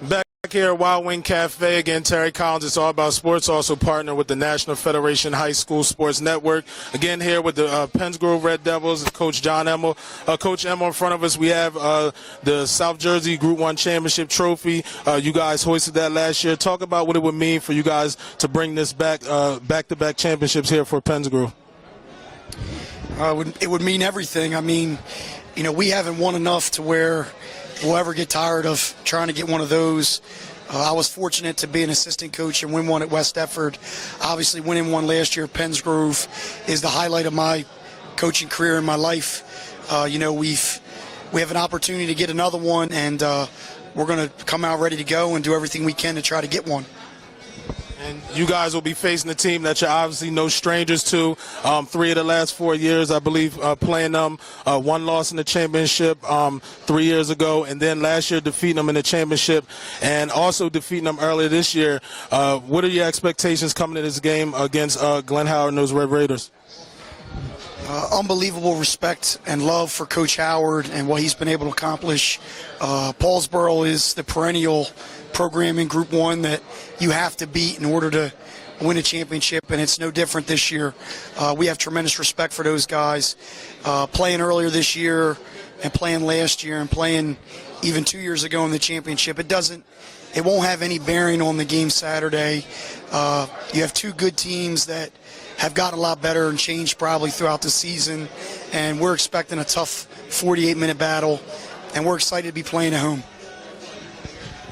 Speaker 6: Back here at Wild Wing Cafe, again, Terry Collins, It's All About Sports, also partner with the National Federation High School Sports Network. Again, here with the Pensgrove Red Devils, Coach John Emmel. Coach Emmel, in front of us, we have the South Jersey Group 1 Championship Trophy. You guys hoisted that last year. Talk about what it would mean for you guys to bring this back, back-to-back championships here for Pensgrove.
Speaker 21: It would mean everything. I mean, you know, we haven't won enough to where we'll ever get tired of trying to get one of those. I was fortunate to be an assistant coach and win one at West Efford. Obviously, winning one last year at Penns Grove is the highlight of my coaching career in my life. You know, we have an opportunity to get another one, and we're going to come out ready to go and do everything we can to try to get one.
Speaker 6: And you guys will be facing a team that you're obviously no strangers to. 3 of the last 4 years, I believe, playing them. One loss in the championship 3 years ago, and then last year defeating them in the championship, and also defeating them earlier this year. What are your expectations coming to this game against Glenn Howard and those Red Raiders?
Speaker 21: Unbelievable respect and love for Coach Howard and what he's been able to accomplish. Paulsboro is the perennial program in Group 1 that you have to beat in order to win a championship, and it's no different this year. We have tremendous respect for those guys. Playing earlier this year and playing last year and playing even 2 years ago in the championship, it won't have any bearing on the game Saturday. You have two good teams that have gotten a lot better and changed probably throughout the season, and we're expecting a tough 48-minute battle, and we're excited to be playing at home.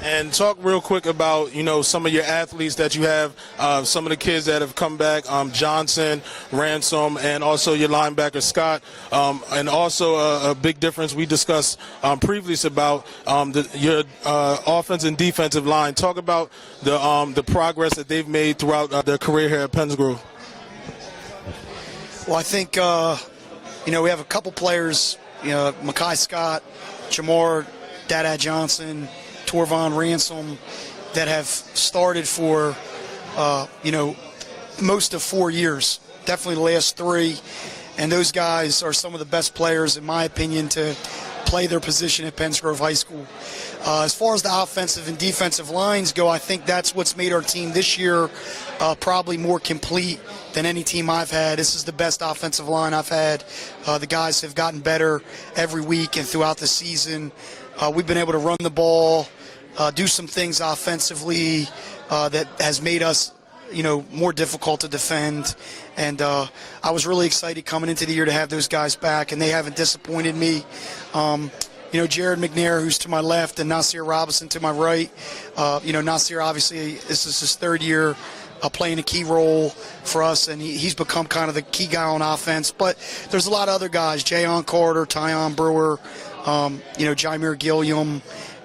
Speaker 6: And talk real quick about, you know, some of your athletes that you have, some of the kids that have come back, Johnson, Ransom, and also your linebacker, Scott. And also a big difference we discussed previously about your offense and defensive line. Talk about the progress that they've made throughout their career here at Penns Grove.
Speaker 21: Well, I think, you know, we have a couple players, you know, Mekhi Scott, Jamar Dada Johnson, Torvon Ransom, that have started for, you know, most of 4 years, definitely the last 3. And those guys are some of the best players, in my opinion, to play their position at Penns Grove High School. As far as the offensive and defensive lines go, I think that's what's made our team this year probably more complete than any team I've had. This is the best offensive line I've had. The guys have gotten better every week and throughout the season. We've been able to run the ball, do some things offensively that has made us, you know, more difficult to defend. And I was really excited coming into the year to have those guys back, and they haven't disappointed me. You know, Jared McNair, who's to my left, and Nasir Robinson to my right. You know, Nasir, obviously, this is his 3rd year playing a key role for us, and he's become kind of the key guy on offense. But there's a lot of other guys, Jayon Carter, Tyon Brewer, you know, Jameer Gilliam,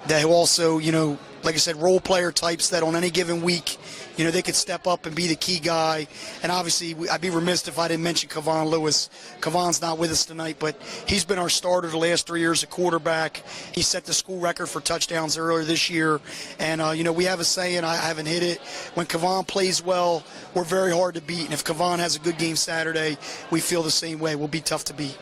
Speaker 21: that who also, you know, like I said, role player types that on any given week, you know, they could step up and be the key guy. And obviously, I'd be remiss if I didn't mention Kavon Lewis. Kavon's not with us tonight, but he's been our starter the last 3 years at quarterback. He set the school record for touchdowns earlier this year. And, you know, we have a saying, I haven't hit it, when Kavon plays well, we're very hard to beat. And if Kavon has a good game Saturday, we feel the same way. We'll be tough to beat.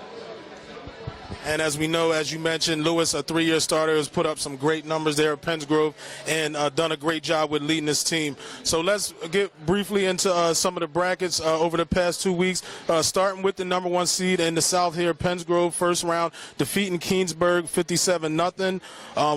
Speaker 6: And as we know, as you mentioned, Lewis, a 3-year starter, has put up some great numbers there at Penns Grove and done a great job with leading this team. So let's get briefly into some of the brackets over the past 2 weeks, starting with the number 1 seed in the South here, Penns Grove, first round, defeating Keensburg 57-0.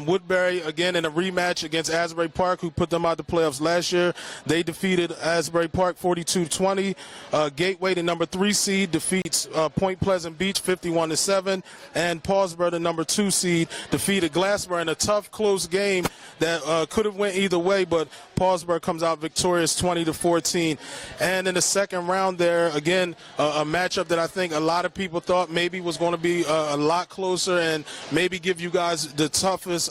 Speaker 6: Woodbury, again, in a rematch against Asbury Park, who put them out the playoffs last year. They defeated Asbury Park 42-20. Gateway, the number 3 seed, defeats Point Pleasant Beach 51-7. And Paulsboro, the number 2 seed, defeated Glassboro in a tough, close game that could have went either way, but Paulsboro comes out victorious 20-14. And in the second round there, again, a matchup that I think a lot of people thought maybe was going to be a lot closer and maybe give you guys the toughest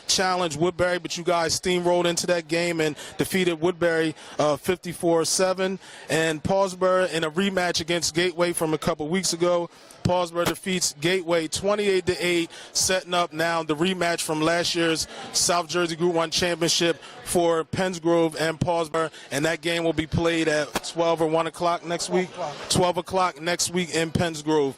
Speaker 6: challenge, Woodbury, but you guys steamrolled into that game and defeated Woodbury 54-7. And Paulsboro in a rematch against Gateway from a couple weeks ago, Paulsboro defeats Gateway 28-8, setting up now the rematch from last year's South Jersey Group 1 championship for Penns Grove and Paulsboro, and that game will be played at 12 or 1 o'clock next week. 12 o'clock next week in Penns Grove.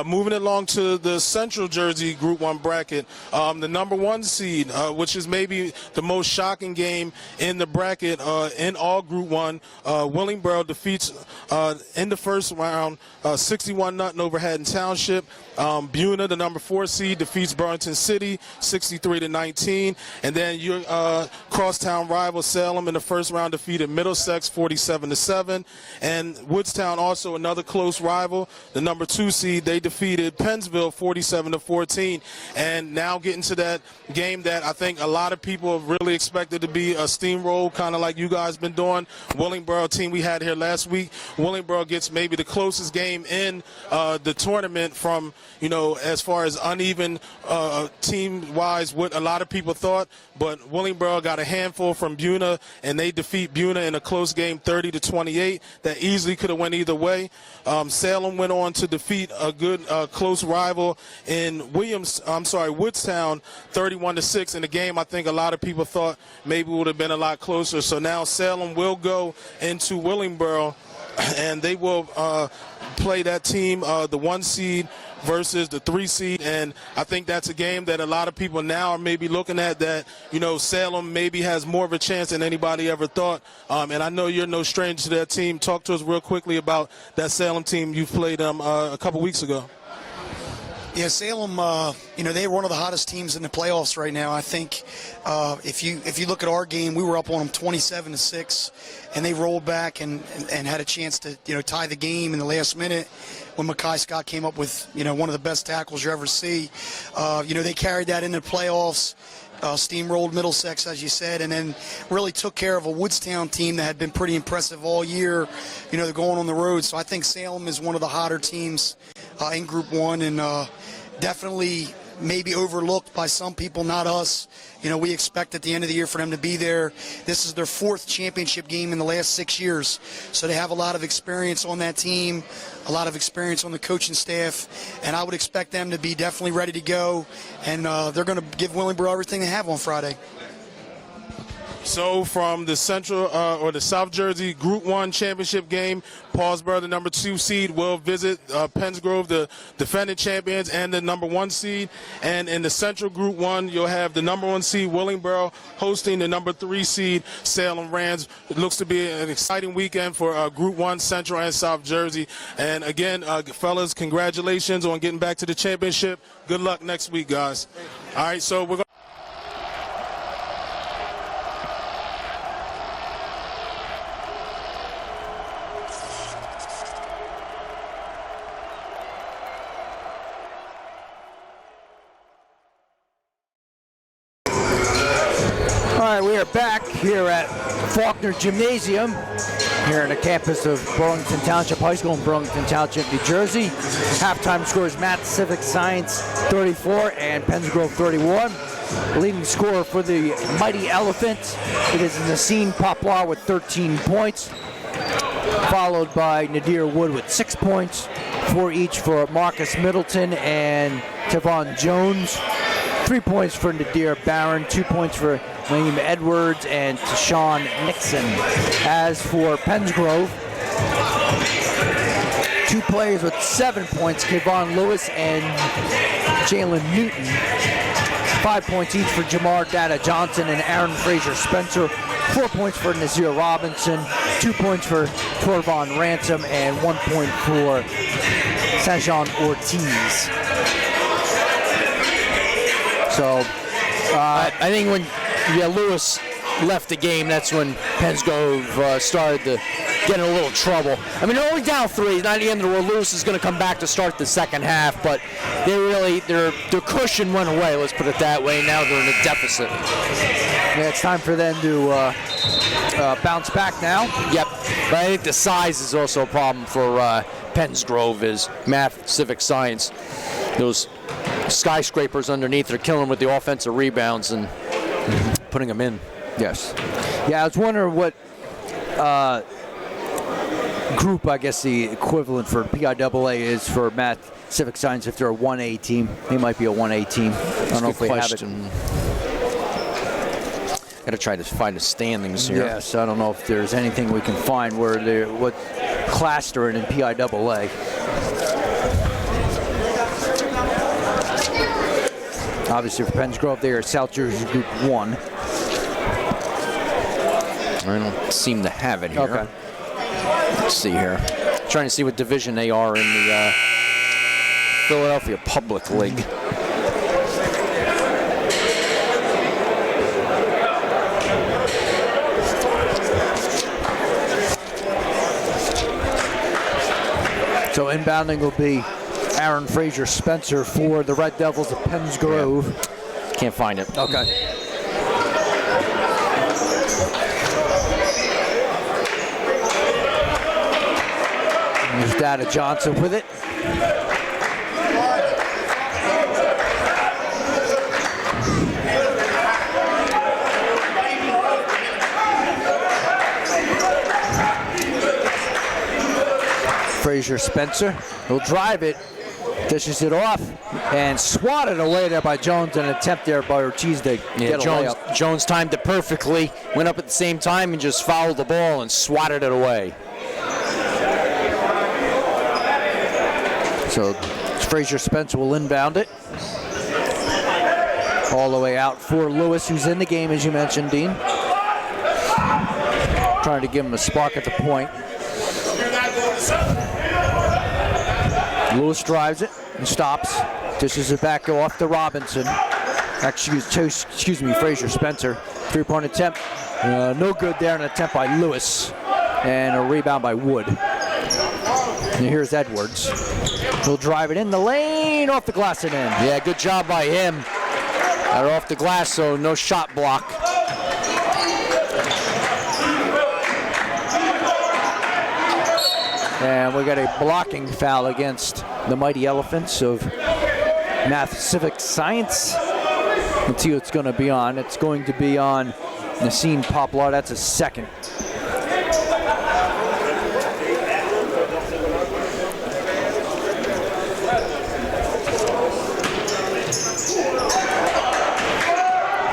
Speaker 6: Moving along to the Central Jersey Group 1 bracket, the number 1 seed, which is maybe the most shocking game in the bracket in all Group 1. Willingboro defeats in the first round 61-0 over Haddon Township. Buna, the number 4 seed, defeats Burlington City 63-19. And then your crosstown rival Salem in the first round defeated Middlesex 47-7. And Woodstown, also another close rival, the number 2 seed, they defeated Pennsville 47-14. And now getting to that game that I think a lot of people have really expected to be a steamroll, kind of like you guys been doing. Willingboro team we had here last week. Willingboro gets maybe the closest game in the tournament from, you know, as far as uneven team-wise, what a lot of people thought. But Willingboro got a handful from Buna, and they defeat Buna in a close game 30-28. That easily could have went either way. Salem went on to defeat a good close rival in Woodstown 31-6 in a game I think a lot of people thought maybe would have been a lot closer. So now Salem will go into Willingboro, and they will play that team, the 1 seed versus the 3 seed, and I think that's a game that a lot of people now are maybe looking at, that, you know, Salem maybe has more of a chance than anybody ever thought. And I know you're no stranger to that team. Talk to us real quickly about that Salem team. You played them a couple weeks ago.
Speaker 21: Yeah, Salem, you know, they're one of the hottest teams in the playoffs right now. I think if you look at our game, we were up on them 27-6, and they rolled back and had a chance to, you know, tie the game in the last minute when Mackay Scott came up with, you know, one of the best tackles you ever see. You know, they carried that into the playoffs. Steamrolled Middlesex, as you said, and then really took care of a Woodstown team that had been pretty impressive all year. You know, they're going on the road. So I think Salem is one of the hotter teams in Group 1, and definitely maybe overlooked by some people, not us. You know, we expect at the end of the year for them to be there. This is their 4th championship game in the last 6 years. So they have a lot of experience on that team, a lot of experience on the coaching staff, and I would expect them to be definitely ready to go, and they're going to give Willingboro everything they have on Friday.
Speaker 6: So from the Central or the South Jersey Group 1 championship game, Paulsboro, the number 2 seed, will visit Pennsgrove, the defending champions, and the number 1 seed. And in the Central Group 1, you'll have the number 1 seed, Willingboro, hosting the number 3 seed, Salem Rams. It looks to be an exciting weekend for Group 1 Central and South Jersey. And again, fellas, congratulations on getting back to the championship. Good luck next week, guys. All right, so we're going.
Speaker 2: We are back here at Faulkner Gymnasium here on the campus of Burlington Township High School in Burlington Township, New Jersey. Halftime scores Math Civic Science 34 and Pennsgrove 31. The leading scorer for the Mighty Elephants, it is Nassim Poplar with 13 points, followed by Nadir Wood with 6 points, 4 each for Marcus Middleton and Tavon Jones. 3 points for Nadir Barron, 2 points for William Edwards and Tashawn Nixon. As for Pennsgrove, 2 players with 7 points, Kevon Lewis and Jalen Newton. 5 points each for Jamar Dada Johnson and Aaron Fraser Spencer. 4 points for Nazir Robinson, 2 points for Torvon Ransom, and 1 point for Sajon Ortiz. So I think when Lewis left the game, that's when Pennsgrove started to get in a little trouble. I mean, they're only down 3. Not the end of the world. Lewis is going to come back to start the second half, but their cushion went away, let's put it that way. Now they're in a deficit. Yeah, it's time for them to bounce back now. Yep. But I think the size is also a problem for Pennsgrove, is Math, Civic Science. Those skyscrapers underneath are killing them with the offensive rebounds and putting them in. Yes. Yeah, I was wondering what group, I guess the equivalent for PIAA is for Math Civic Science, if they're a 1A team. They might be a 1A team. I don't know if they have it. Got to try to find the standings here. Yes, I don't know if there's anything we can find where what class they're in PIAA. Obviously for Penns Grove, they are South Jersey Group 1.
Speaker 1: I don't seem to have it here.
Speaker 2: Okay.
Speaker 1: Let's see here. Trying to see what division they are in the Philadelphia Public League.
Speaker 2: So inbounding will be Aaron Frazier Spencer for the Red Devils of Penns Grove.
Speaker 1: Yeah. Can't find it.
Speaker 2: Okay. There's Dada Johnson with it. Frazier Spencer will drive it, dishes it off, and swatted away there by Jones. An attempt there by Ortiz to get a layup.
Speaker 1: Jones timed it perfectly, went up at the same time and just fouled the ball and swatted it away.
Speaker 2: So Frazier Spencer will inbound it. All the way out for Lewis, who's in the game, as you mentioned, Dean. Trying to give him a spark at the point. Lewis drives it and stops. Dishes it back off to Robinson. Excuse me, Frazier Spencer. 3-point attempt. No good there. An attempt by Lewis. And a rebound by Wood. And here's Edwards. He'll drive it in the lane, off the glass and in.
Speaker 1: Yeah, good job by him. Got it off the glass, so no shot block.
Speaker 2: And we got a blocking foul against the Mighty Elephants of Math Civic Science. Let's see what it's going to be on. It's going to be on Nassim Poplar. That's a second.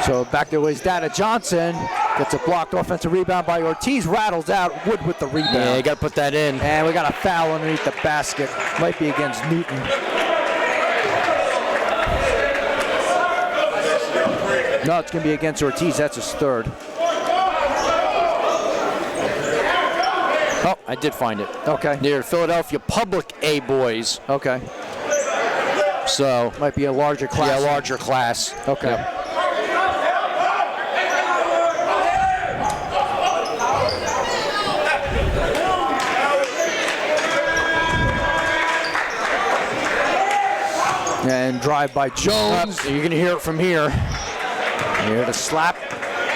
Speaker 2: So back there was Dada Johnson. Gets a blocked offensive rebound by Ortiz. Rattles out. Wood with the rebound.
Speaker 1: Yeah, you got to put that in.
Speaker 2: And we got a foul underneath the basket. Might be against Newton. No, it's going to be against Ortiz. That's his third.
Speaker 1: Oh, I did find it.
Speaker 2: Okay.
Speaker 1: Near Philadelphia Public A boys.
Speaker 2: Okay.
Speaker 1: So
Speaker 2: might be a larger class.
Speaker 1: Yeah, larger class.
Speaker 2: Okay.
Speaker 1: Yep.
Speaker 2: And drive by Jones.
Speaker 1: You're going to hear it from here.
Speaker 2: Here to slap.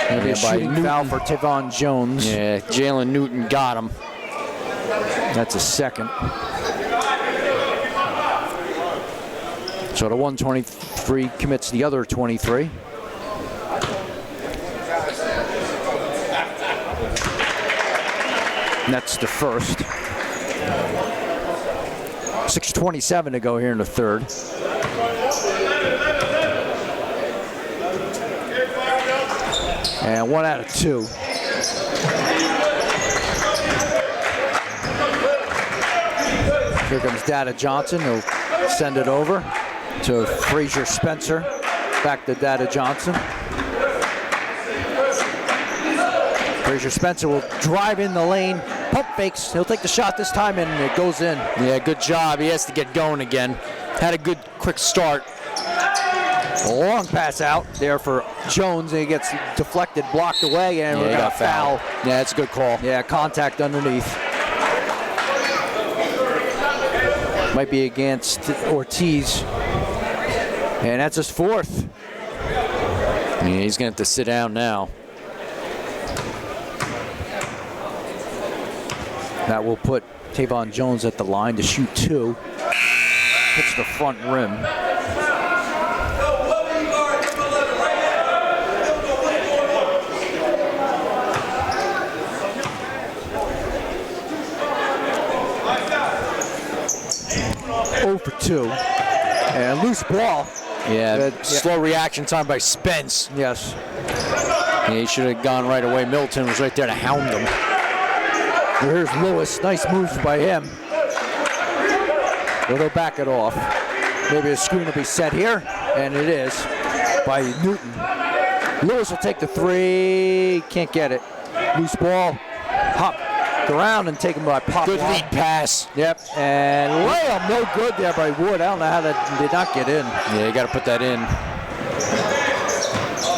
Speaker 2: Going to be a shooting foul for Tavon Jones.
Speaker 1: Yeah, Jalen Newton got him.
Speaker 2: That's a second. So the 123 commits the other 23. And that's the first. 6:27 to go here in the third. And 1 out of 2. Here comes Dada Johnson. He'll send it over to Frazier Spencer. Back to Dada Johnson. Frazier Spencer will drive in the lane. Pump fakes. He'll take the shot this time, and it goes in.
Speaker 1: Yeah, good job. He has to get going again. Had a good, quick start.
Speaker 2: A long pass out there for Jones, and he gets deflected, blocked away, and we got a foul.
Speaker 1: Yeah, that's a good call.
Speaker 2: Yeah, contact underneath. Might be against Ortiz. And that's his fourth.
Speaker 1: Yeah, he's going to have to sit down now.
Speaker 2: That will put Tavon Jones at the line to shoot 2. Hits the front rim. For 2. And loose ball.
Speaker 1: Yeah, slow reaction time by Spence.
Speaker 2: Yes.
Speaker 1: Yeah, he should have gone right away. Middleton was right there to hound him.
Speaker 2: Here's Lewis. Nice moves by him. Well, they'll back it off. Maybe a screen will be set here, and it is. by Newton. Lewis will take the three. Can't get it. Loose ball. Hop around and take him by Pop.
Speaker 1: Good lead pass.
Speaker 2: Yep. And layup no good there by Wood. I don't know how that did not get in.
Speaker 1: Yeah, you got to put that in.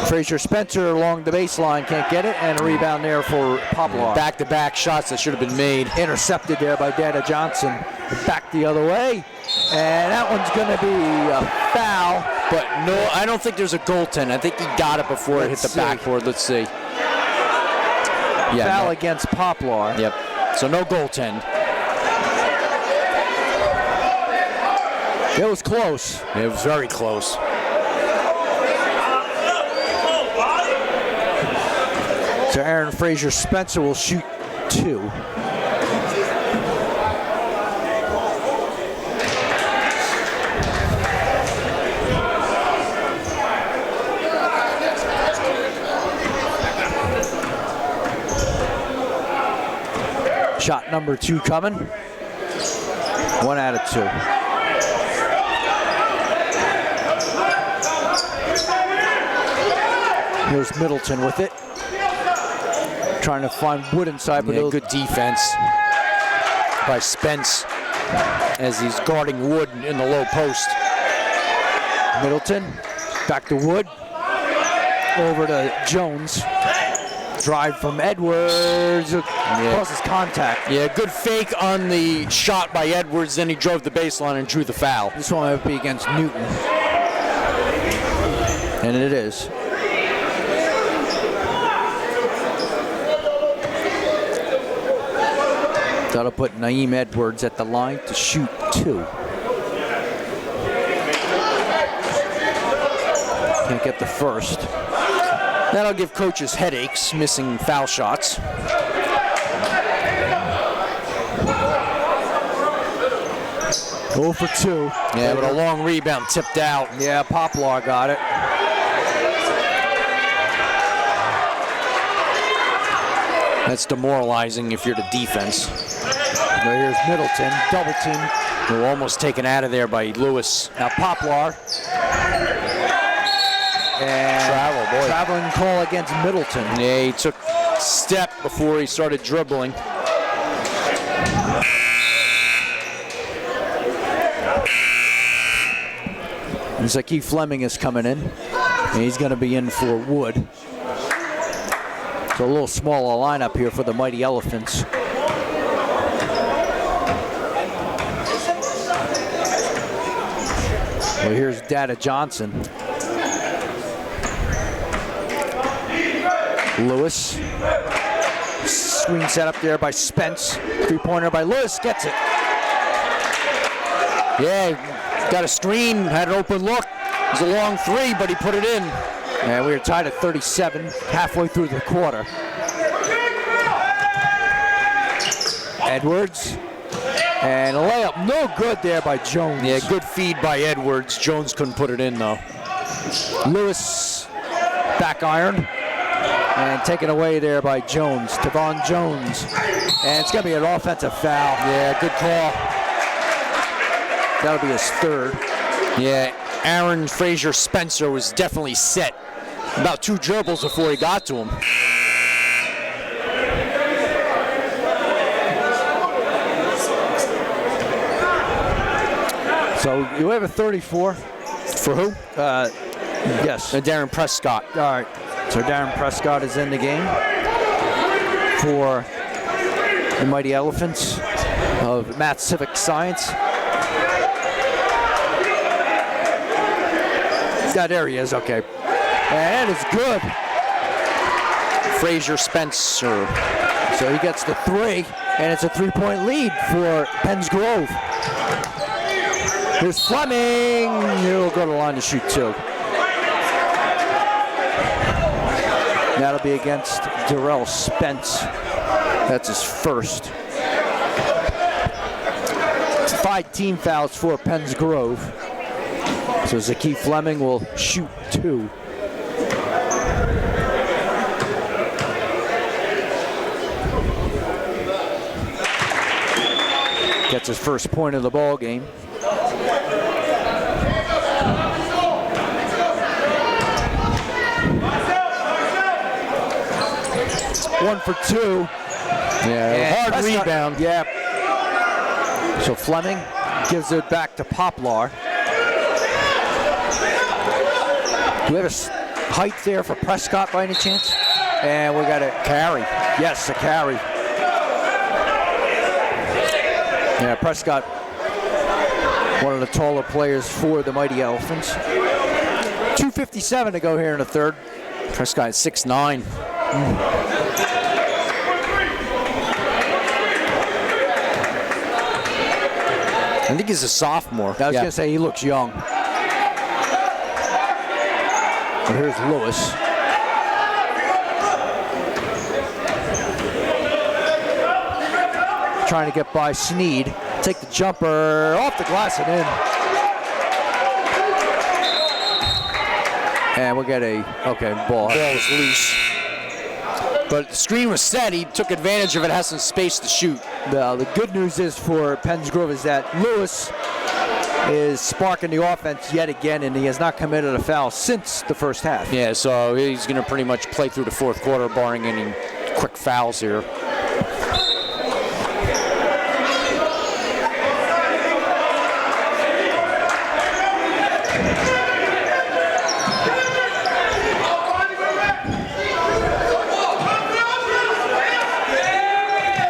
Speaker 2: Frazier Spencer along the baseline, can't get it, and a rebound there for Poplar.
Speaker 1: Back-to-back shots that should have been made.
Speaker 2: Intercepted there by Dada Johnson. Back the other way, and that one's going to be a foul.
Speaker 1: But no, I don't think there's a goaltend. I think he got it before it hit the backboard. Let's see.
Speaker 2: Foul against Poplar.
Speaker 1: Yep. So no goaltend.
Speaker 2: It was close.
Speaker 1: It was very close.
Speaker 2: So Aaron Frazier Spencer will shoot 2. Shot number 2 coming. 1 out of 2. Here's Middleton with it. Trying to find Wood inside, but
Speaker 1: good defense by Spence as he's guarding Wood in the low post.
Speaker 2: Middleton, back to Wood, over to Jones. Drive from Edwards, crosses contact.
Speaker 1: Yeah, good fake on the shot by Edwards, then he drove the baseline and drew the foul.
Speaker 2: This one might be against Newton. And it is. That'll put Naeem Edwards at the line to shoot 2. Can't get the first.
Speaker 1: That'll give coaches headaches, missing foul shots.
Speaker 2: Oh for 2.
Speaker 1: Yeah, but a long rebound tipped out.
Speaker 2: Yeah, Poplar got it.
Speaker 1: That's demoralizing if you're the defense.
Speaker 2: Here's Middleton, double team.
Speaker 1: We're almost taken out of there by Lewis.
Speaker 2: Now Poplar. And traveling call against Middleton.
Speaker 1: Yeah, he took a step before he started dribbling.
Speaker 2: And Zaki Fleming is coming in. And he's going to be in for Wood. So a little smaller lineup here for the Mighty Elephants. Well, here's Dada Johnson. Lewis. Screen set up there by Spence. 3-pointer by Lewis. Gets it.
Speaker 1: Yeah, got a screen, had an open look. It was a long 3, but he put it in.
Speaker 2: And we are tied at 37, halfway through the quarter. Edwards. And a layup, no good there by Jones.
Speaker 1: Yeah, good feed by Edwards. Jones couldn't put it in, though.
Speaker 2: Lewis, back iron. And taken away there by Jones, Tavon Jones. And it's going to be an offensive foul.
Speaker 1: Yeah, good call.
Speaker 2: That'll be his 3rd.
Speaker 1: Yeah, Aaron Frazier Spencer was definitely set. About 2 dribbles before he got to him.
Speaker 2: So you have a 34.
Speaker 1: For who?
Speaker 2: Yes.
Speaker 1: Darren Prescott.
Speaker 2: All right. So Darren Prescott is in the game for the Mighty Elephants of Math Civic Science. There he is, okay. And it's good.
Speaker 1: Frazier Spencer.
Speaker 2: So he gets the 3, and it's a 3-point lead for Penns Grove. Here's Fleming. He'll go to the line to shoot 2. That'll be against Darrell Spence. That's his first. 5 team fouls for Penns Grove. So Zaki Fleming will shoot 2. Gets his first point of the ball game. 1 for 2.
Speaker 1: Yeah, hard
Speaker 2: Prescott,
Speaker 1: rebound.
Speaker 2: Yeah. So Fleming gives it back to Poplar. Do we have a height there for Prescott by any chance? And we got a carry. Yes, a carry. Yeah, Prescott, one of the taller players for the Mighty Elephants. 2:57 to go here in the third.
Speaker 1: Prescott is 6'9". I think he's a sophomore.
Speaker 2: I was going to say he looks young. But here's Lewis. Trying to get by Sneed. Take the jumper off the glass and in. And we'll get a, ball.
Speaker 1: Ball was loose. But the screen was set. He took advantage of it, has some space to shoot.
Speaker 2: The good news is for Penns Grove is that Lewis is sparking the offense yet again, and he has not committed a foul since the first half.
Speaker 1: Yeah, so he's going to pretty much play through the fourth quarter, barring any quick fouls here.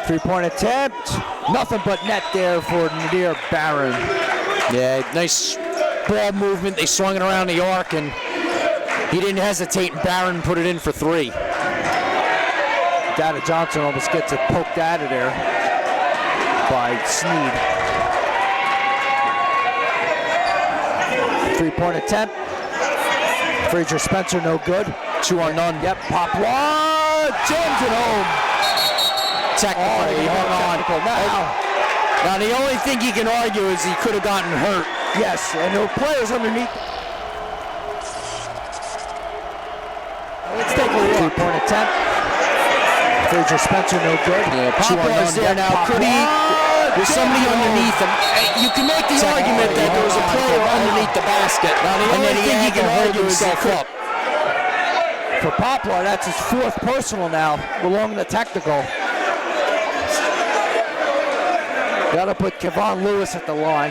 Speaker 2: Three-point attempt. Nothing but net there for Nadir Barron.
Speaker 1: Yeah, nice ball movement. They swung it around the arc, and he didn't hesitate, and Barron put it in for 3.
Speaker 2: Dada Johnson almost gets it poked out of there by Sneed. Three-point attempt. Frazier Spencer, no good.
Speaker 1: 2 on none.
Speaker 2: Yep, Poplar jams it home.
Speaker 1: Technically, he hung on. Now, the only thing he can argue is he could have gotten hurt.
Speaker 2: Yes, and there were players underneath. Let's take a look. Three-point attempt. Frazier Spencer, no good.
Speaker 1: Yeah, Poplar's there now. Could he? There's somebody underneath him. You can make the argument that there was a player underneath the basket. Now, the only thing he can argue is he could.
Speaker 2: For Poplar, that's his 4th personal now, along the technical. Got to put Kevon Lewis at the line.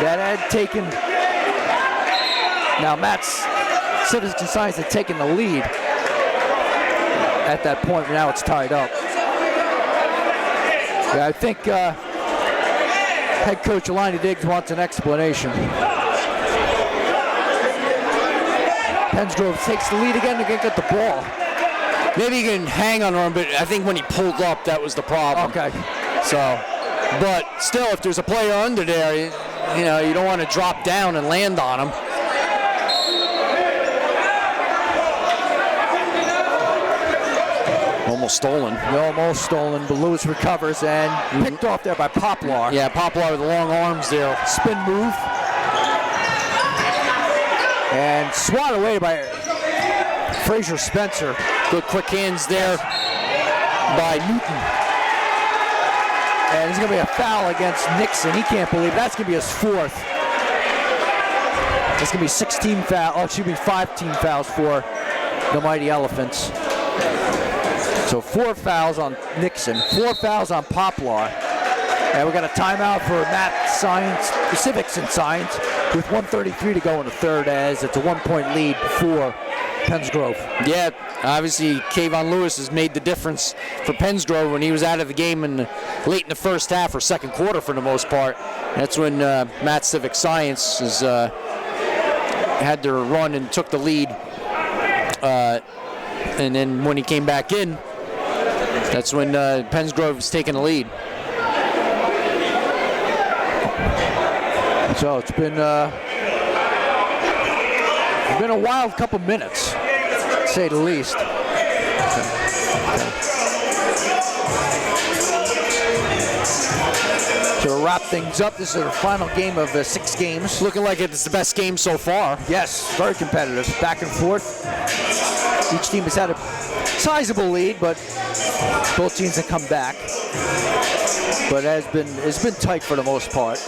Speaker 2: That had taken. Now Matt's Citizens and Science had taken the lead at that point. Now it's tied up. Yeah, I think head coach Alani Diggs wants an explanation. Penns Grove takes the lead again to get the ball.
Speaker 1: Maybe he can hang on him, but I think when he pulled up, that was the problem.
Speaker 2: Okay.
Speaker 1: So, but still, if there's a player under there, you know, you don't want to drop down and land on him. Almost stolen.
Speaker 2: Almost stolen, but Lewis recovers and picked off there by Poplar.
Speaker 1: Yeah, Poplar with the long arms there.
Speaker 2: Spin move. And swat away by Frazier Spencer.
Speaker 1: Good quick hands there by Newton.
Speaker 2: And there's going to be a foul against Nixon. He can't believe it. That's going to be his 4th. It's going to be 16 fouls. 15 fouls for the Mighty Elephants. So 4 fouls on Nixon, 4 fouls on Poplar. And we got a timeout for Matt Science, the Civics and Science, with 1:33 to go in the third, as it's a 1-point lead for Penns Grove.
Speaker 1: Yeah, obviously Kayvon Lewis has made the difference for Penns Grove when he was out of the game late in the first half or second quarter for the most part. That's when Matt Civic Science had their run and took the lead. And then when he came back in, that's when Penns Grove was taking the lead.
Speaker 2: So it's been a wild couple minutes, to say the least. So to wrap things up, this is the final game of 6 games.
Speaker 1: Looking like it's the best game so far.
Speaker 2: Yes, very competitive, back and forth. Each team has had a sizable lead, but both teams have come back. But it's been tight for the most part.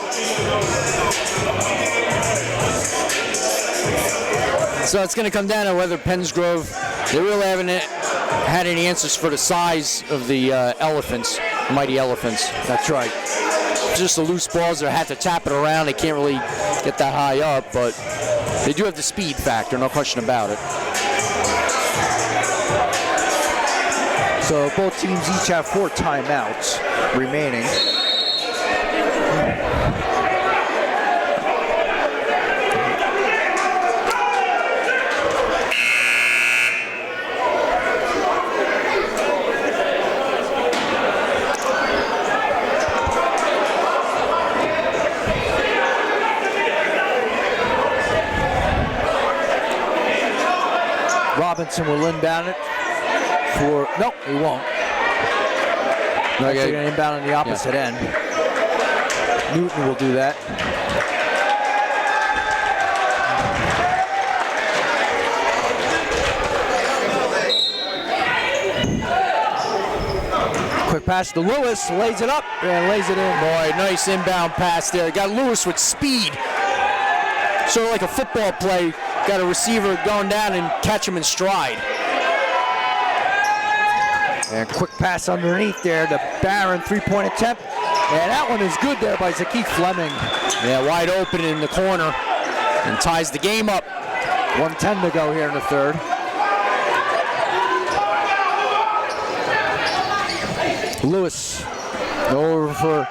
Speaker 1: So it's going to come down to whether Pensgrove, they really haven't had any answers for the size of the elephants, mighty elephants.
Speaker 2: That's right.
Speaker 1: Just the loose balls, they had to tap it around. They can't really get that high up, but they do have the speed factor, no question about it.
Speaker 2: So both teams each have 4 timeouts remaining. Robinson will inbound it for, nope, he won't. They're going to inbound on the opposite end. Newton will do that. Quick pass to Lewis, lays it up and lays it in.
Speaker 1: Boy, nice inbound pass there. Got Lewis with speed. Sort of like a football play. Got a receiver going down and catch him in stride.
Speaker 2: And quick pass underneath there to Barron, 3-point attempt. And that one is good there by Zakeith Fleming.
Speaker 1: Yeah, wide open in the corner and ties the game up.
Speaker 2: 1:10 to go here in the third. Lewis over for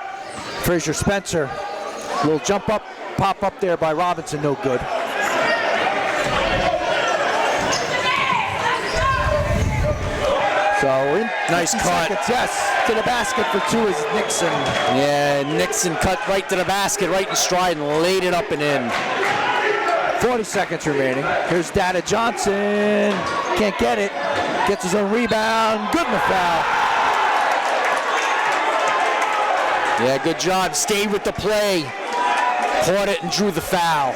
Speaker 2: Frazier Spencer. Little jump up, pop up there by Robinson, no good. So
Speaker 1: nice cut.
Speaker 2: Seconds, yes, to the basket for 2 is Nixon.
Speaker 1: Yeah, Nixon cut right to the basket, right in stride, and laid it up and in.
Speaker 2: 40 seconds remaining. Here's Dada Johnson. Can't get it. Gets his own rebound. Good in the foul.
Speaker 1: Yeah, good job. Stayed with the play. Caught it and drew the foul.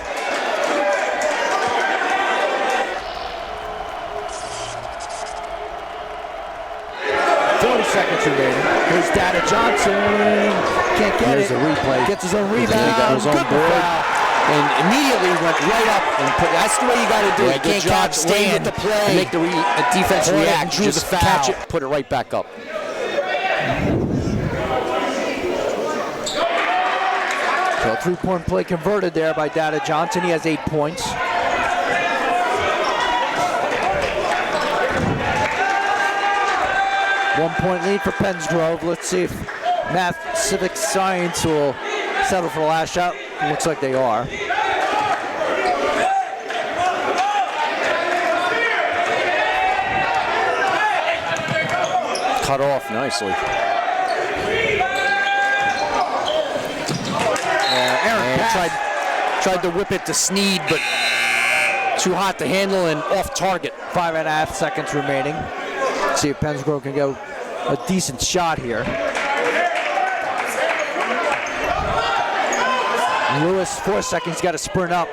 Speaker 2: Seconds remaining. Here's Dada Johnson. Can't get
Speaker 1: There's
Speaker 2: it.
Speaker 1: a replay.
Speaker 2: Gets his own rebound.
Speaker 1: He got his own
Speaker 2: Good
Speaker 1: board.
Speaker 2: foul.
Speaker 1: And immediately went right up and put. That's the way you got to do it. You
Speaker 2: good
Speaker 1: can't
Speaker 2: job.
Speaker 1: catch, stay with the play, and make the defense
Speaker 2: Caught it
Speaker 1: react.
Speaker 2: and drew
Speaker 1: Just
Speaker 2: the
Speaker 1: catch
Speaker 2: foul.
Speaker 1: it, put it right back up.
Speaker 2: So 3-point play converted there by Dada Johnson. He has 8 points. One-point lead for Pensgrove. Let's see if Math Civic Science will settle for the last shot. Looks like they are.
Speaker 1: Cut off nicely. Aaron tried to whip it to Sneed, but too hot to handle and off target.
Speaker 2: 5.5 seconds remaining. See if Pensgrove can go a decent shot here. Lewis, 4 seconds, got to sprint up.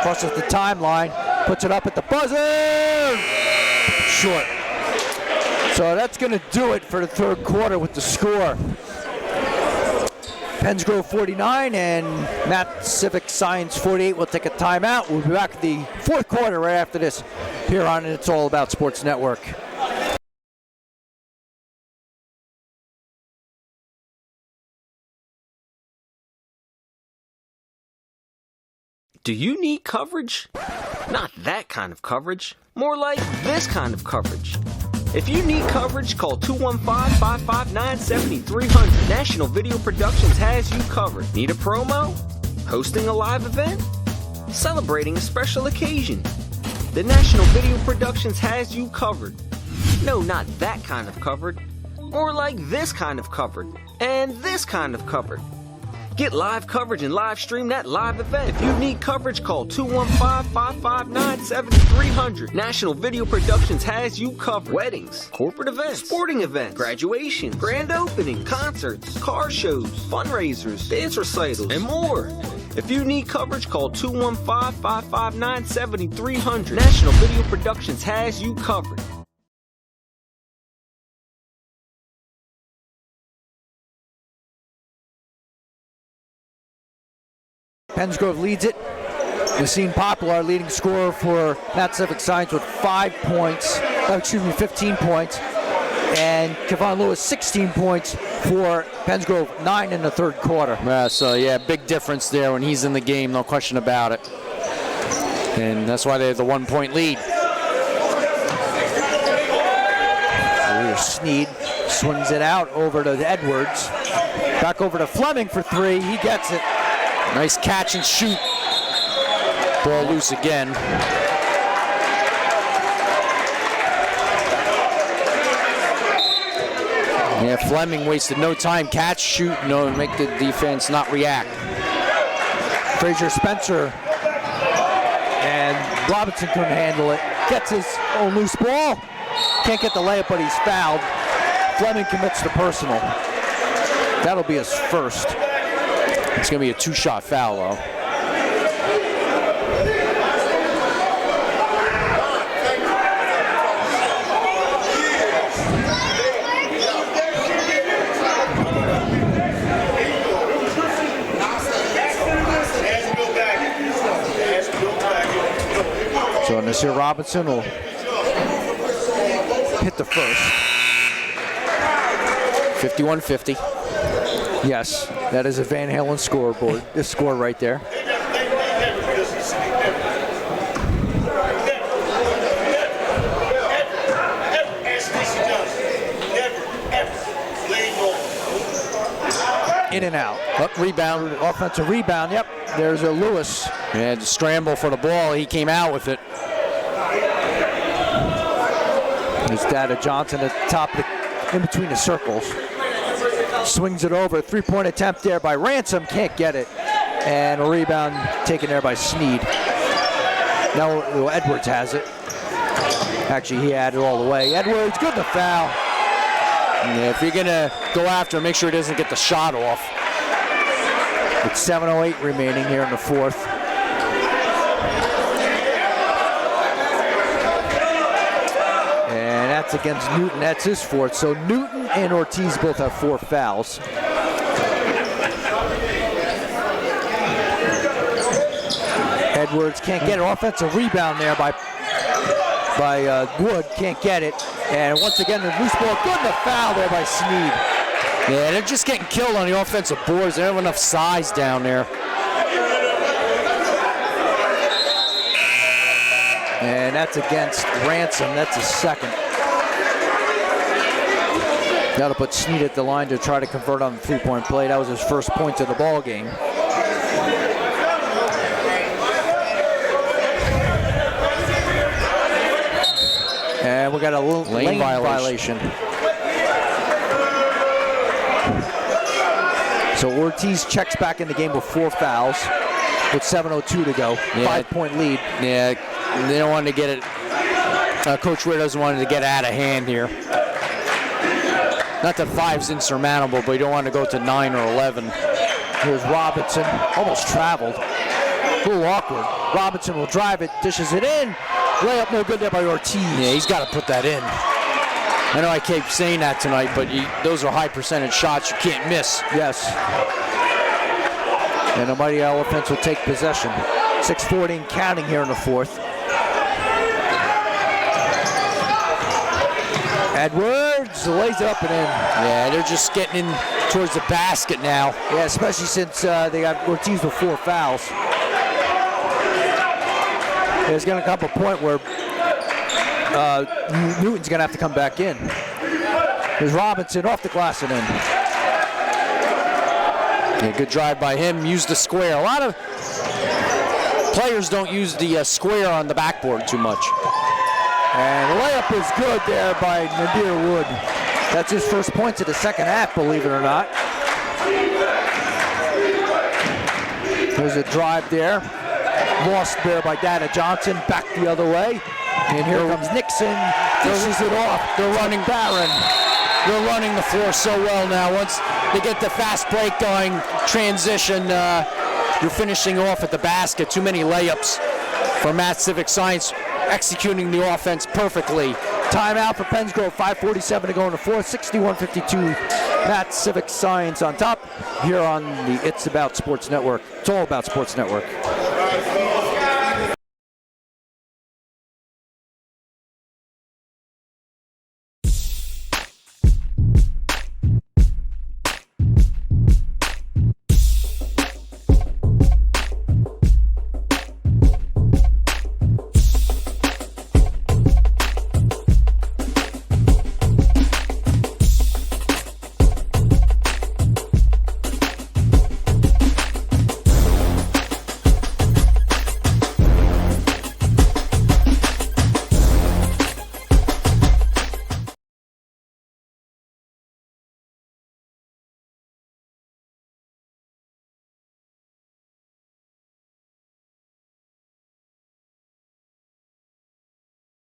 Speaker 2: Crosses the timeline, puts it up at the buzzer. Short. So that's going to do it for the third quarter with the score. Pensgrove 49 and Matt Civic Science 48 will take a timeout. We'll be back at the fourth quarter right after this here on It's All About Sports Network.
Speaker 11: Do you need coverage? Not that kind of coverage. More like this kind of coverage. If you need coverage, call 215-559-7300. National Video Productions has you covered. Need a promo? Hosting a live event? Celebrating a special occasion? The National Video Productions has you covered. No, not that kind of covered. More like this kind of covered. And this kind of covered. Get live coverage and live stream that live event. If you need coverage, call 215-559-7300. National Video Productions has you covered. Weddings, corporate events, sporting events, graduations, grand opening, concerts, car shows, fundraisers, dance recitals, and more. If you need coverage, call 215-559-7300. National Video Productions has you covered.
Speaker 2: Pensgrove leads it Yassine Poplar, leading scorer for Matt Civic Science with 15 points. And Kevon Lewis, 16 points for Pennsgrove, 9 in the third quarter.
Speaker 1: Yeah, so yeah, big difference there when he's in the game, no question about it. And that's why they have the 1 point lead.
Speaker 2: Here's Sneed, swings it out over to Edwards. Back over to Fleming for 3, he gets it.
Speaker 1: Nice catch and shoot. Ball loose again. Yeah, Fleming wasted no time. Catch, shoot, no, make the defense not react.
Speaker 2: Frazier Spencer and Robinson couldn't handle it. Gets his own loose ball. Can't get the layup, but he's fouled. Fleming commits the personal. That'll be his first.
Speaker 1: It's going to be a 2-shot foul, though.
Speaker 2: So Nasir Robinson will hit the first.
Speaker 1: 51-50.
Speaker 2: Yes, that is a Van Halen scoreboard. This score right there. In and out.
Speaker 1: Rebound.
Speaker 2: Offensive rebound. Yep. There's a Lewis.
Speaker 1: Yeah, to scramble for the ball. He came out with it.
Speaker 2: There's Dada Johnson at the top, in between the circles. Swings it over. 3-point attempt there by Ransom. Can't get it. And a rebound taken there by Sneed. Now Edwards has it. Actually, he had it all the way. Edwards, good to foul.
Speaker 1: Yeah, if you're going to go after him, make sure he doesn't get the shot off.
Speaker 2: With 7:08 remaining here in the fourth. And that's against Newton. That's his fourth. So Newton and Ortiz both have 4 fouls. Edwards can't get it. Offensive rebound there by Wood. Can't get it. And once again, the loose ball. Good to foul there by Sneed.
Speaker 1: Yeah, they're just getting killed on the offensive boards. They don't have enough size down there.
Speaker 2: And that's against Ransom. That's his second. That'll put Sneed at the line to try to convert on the 3-point play. That was his first point of the ball game. And we got a lane violation. So Ortiz checks back in the game with 4 fouls with 7:02 to go. Yeah. 5-point lead.
Speaker 1: Yeah, they don't want to get it. Coach Weir doesn't want it to get out of hand here. Not that 5's insurmountable, but you don't want to go to 9 or 11.
Speaker 2: Here's Robinson, almost traveled. A little awkward. Robinson will drive it, dishes it in. Layup no good there by Ortiz.
Speaker 1: Yeah, he's got to put that in. I know I keep saying that tonight, but those are high percentage shots you can't miss.
Speaker 2: Yes. And the Mighty Elephants will take possession. 6:40 and counting here in the fourth. Edwards lays it up and in.
Speaker 1: Yeah, they're just getting in towards the basket now.
Speaker 2: Yeah, especially since they got Ortiz with 4 fouls. There's going to come a point where Newton's going to have to come back in. There's Robinson off the glass and in.
Speaker 1: Yeah, good drive by him. Use the square. A lot of players don't use the square on the backboard too much.
Speaker 2: And the layup is good there by Nadir Wood. That's his first points of the second half, believe it or not. There's a drive there. Lost there by Dada Johnson. Back the other way. And here comes Nixon. Dishes it off.
Speaker 1: They're running Barron. They're running the floor so well now. Once they get the fast break going, transition, you're finishing off at the basket. Too many layups for Matt Civic Science, executing the offense perfectly.
Speaker 2: Timeout for Pennsgrove. 5:47 to go in the fourth. 61-52. Matt Civic Science on top here on the It's About Sports Network. It's all about Sports Network.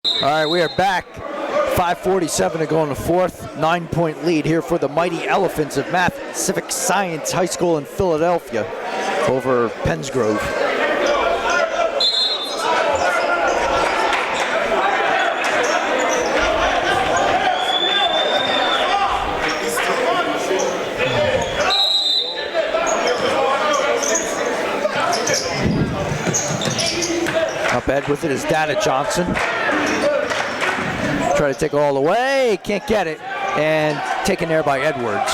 Speaker 2: All right, we are back. 5:47 to go in the fourth. 9-point lead here for the Mighty Elephants of Math Civic Science High School in Philadelphia over Pennsgrove. Up ahead with it is Dada Johnson. Try to take it all the way, can't get it, and taken there by Edwards.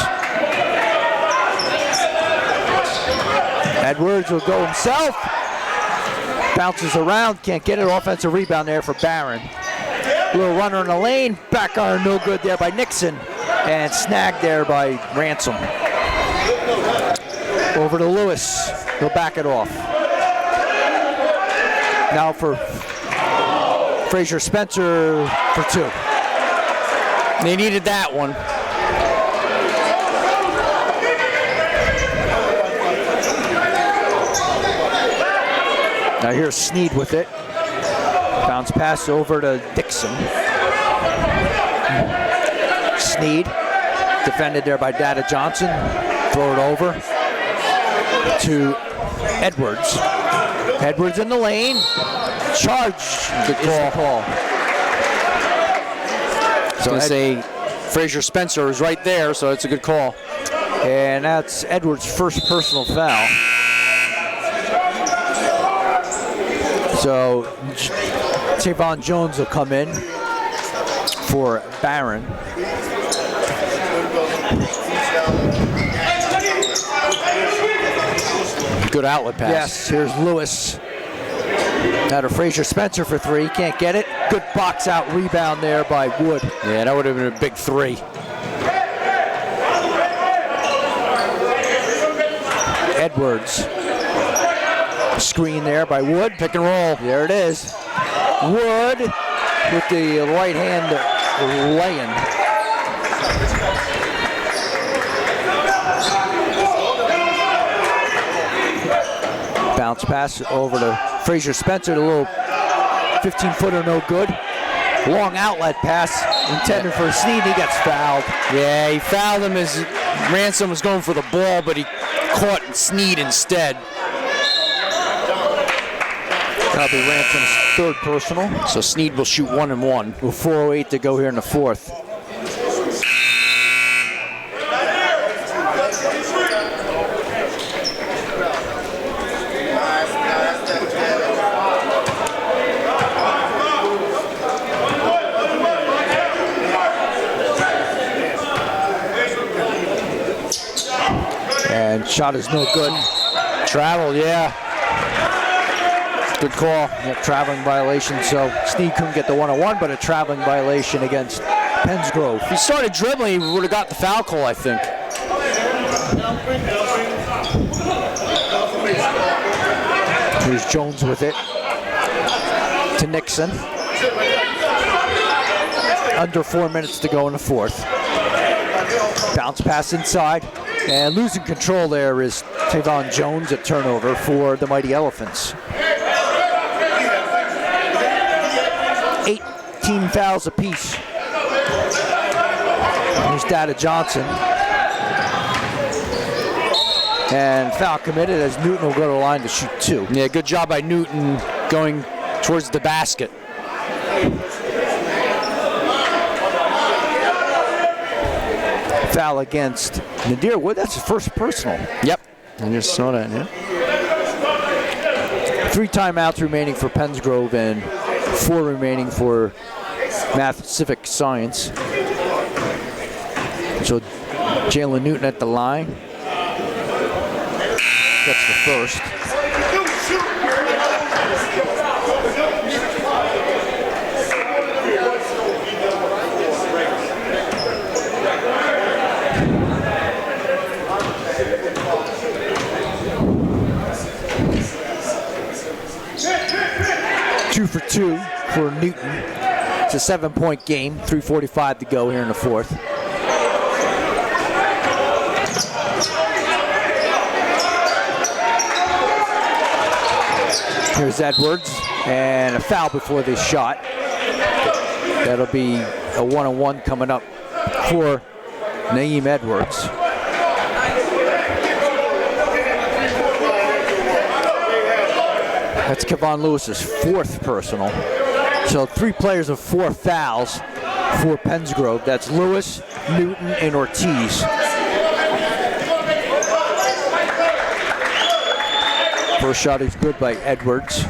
Speaker 2: Edwards will go himself. Bounces around, can't get it. Offensive rebound there for Barron. Little runner in the lane, back iron no good there by Nixon, and snagged there by Ransom. Over to Lewis, he'll back it off. Now for Frazier Spencer for two.
Speaker 1: They needed that one.
Speaker 2: Now here's Sneed with it. Bounce pass over to Dixon. Sneed, defended there by Dada Johnson. Throw it over to Edwards. Edwards in the lane. Charge. Good call.
Speaker 1: So I say Frazier Spencer is right there, so it's a good call.
Speaker 2: And that's Edwards' first personal foul. So Tavon Jones will come in for Barron.
Speaker 1: Good outlet pass.
Speaker 2: Yes, here's Lewis. Now to Frazier Spencer for three, can't get it. Good box out rebound there by Wood.
Speaker 1: Yeah, that would have been a big three.
Speaker 2: Edwards. Screen there by Wood.
Speaker 1: Pick and roll.
Speaker 2: There it is. Wood with the right hand laying. Bounce pass over to Frazier Spencer, a little 15-footer, no good. Long outlet pass intended for Sneed. He gets fouled.
Speaker 1: Yeah, he fouled him as Ransom was going for the ball, but he caught Sneed instead.
Speaker 2: That'll be Ransom's third personal.
Speaker 1: So Sneed will shoot 1 and 1.
Speaker 2: With 4:08 to go here in the fourth. And shot is no good.
Speaker 1: Traveled, yeah.
Speaker 2: Good call. Yeah, traveling violation. So Sneed couldn't get the 1-on-1, but a traveling violation against Pennsgrove.
Speaker 1: If he started dribbling, he would have got the foul call, I think.
Speaker 2: Here's Jones with it to Nixon. Under 4 minutes to go in the fourth. Bounce pass inside. And losing control there is Tavon Jones at turnover for the Mighty Elephants. 18 fouls apiece. Here's Dada Johnson. And foul committed as Newton will go to the line to shoot 2.
Speaker 1: Yeah, good job by Newton going towards the basket.
Speaker 2: Foul against Nadir Wood. That's his first personal.
Speaker 1: Yep, I just saw that, yeah.
Speaker 2: 3 timeouts remaining for Pennsgrove and 4 remaining for Math Civic Science. So Jalen Newton at the line. That's the first. Two for 2 for Newton. It's a 7-point game, 3:45 to go here in the fourth. Here's Edwards, and a foul before this shot. That'll be a one-on-one coming up for Naeem Edwards. That's Kevon Lewis's 4th personal. So 3 players of 4 fouls for Pensgrove. That's Lewis, Newton, and Ortiz. First shot is good by Edwards.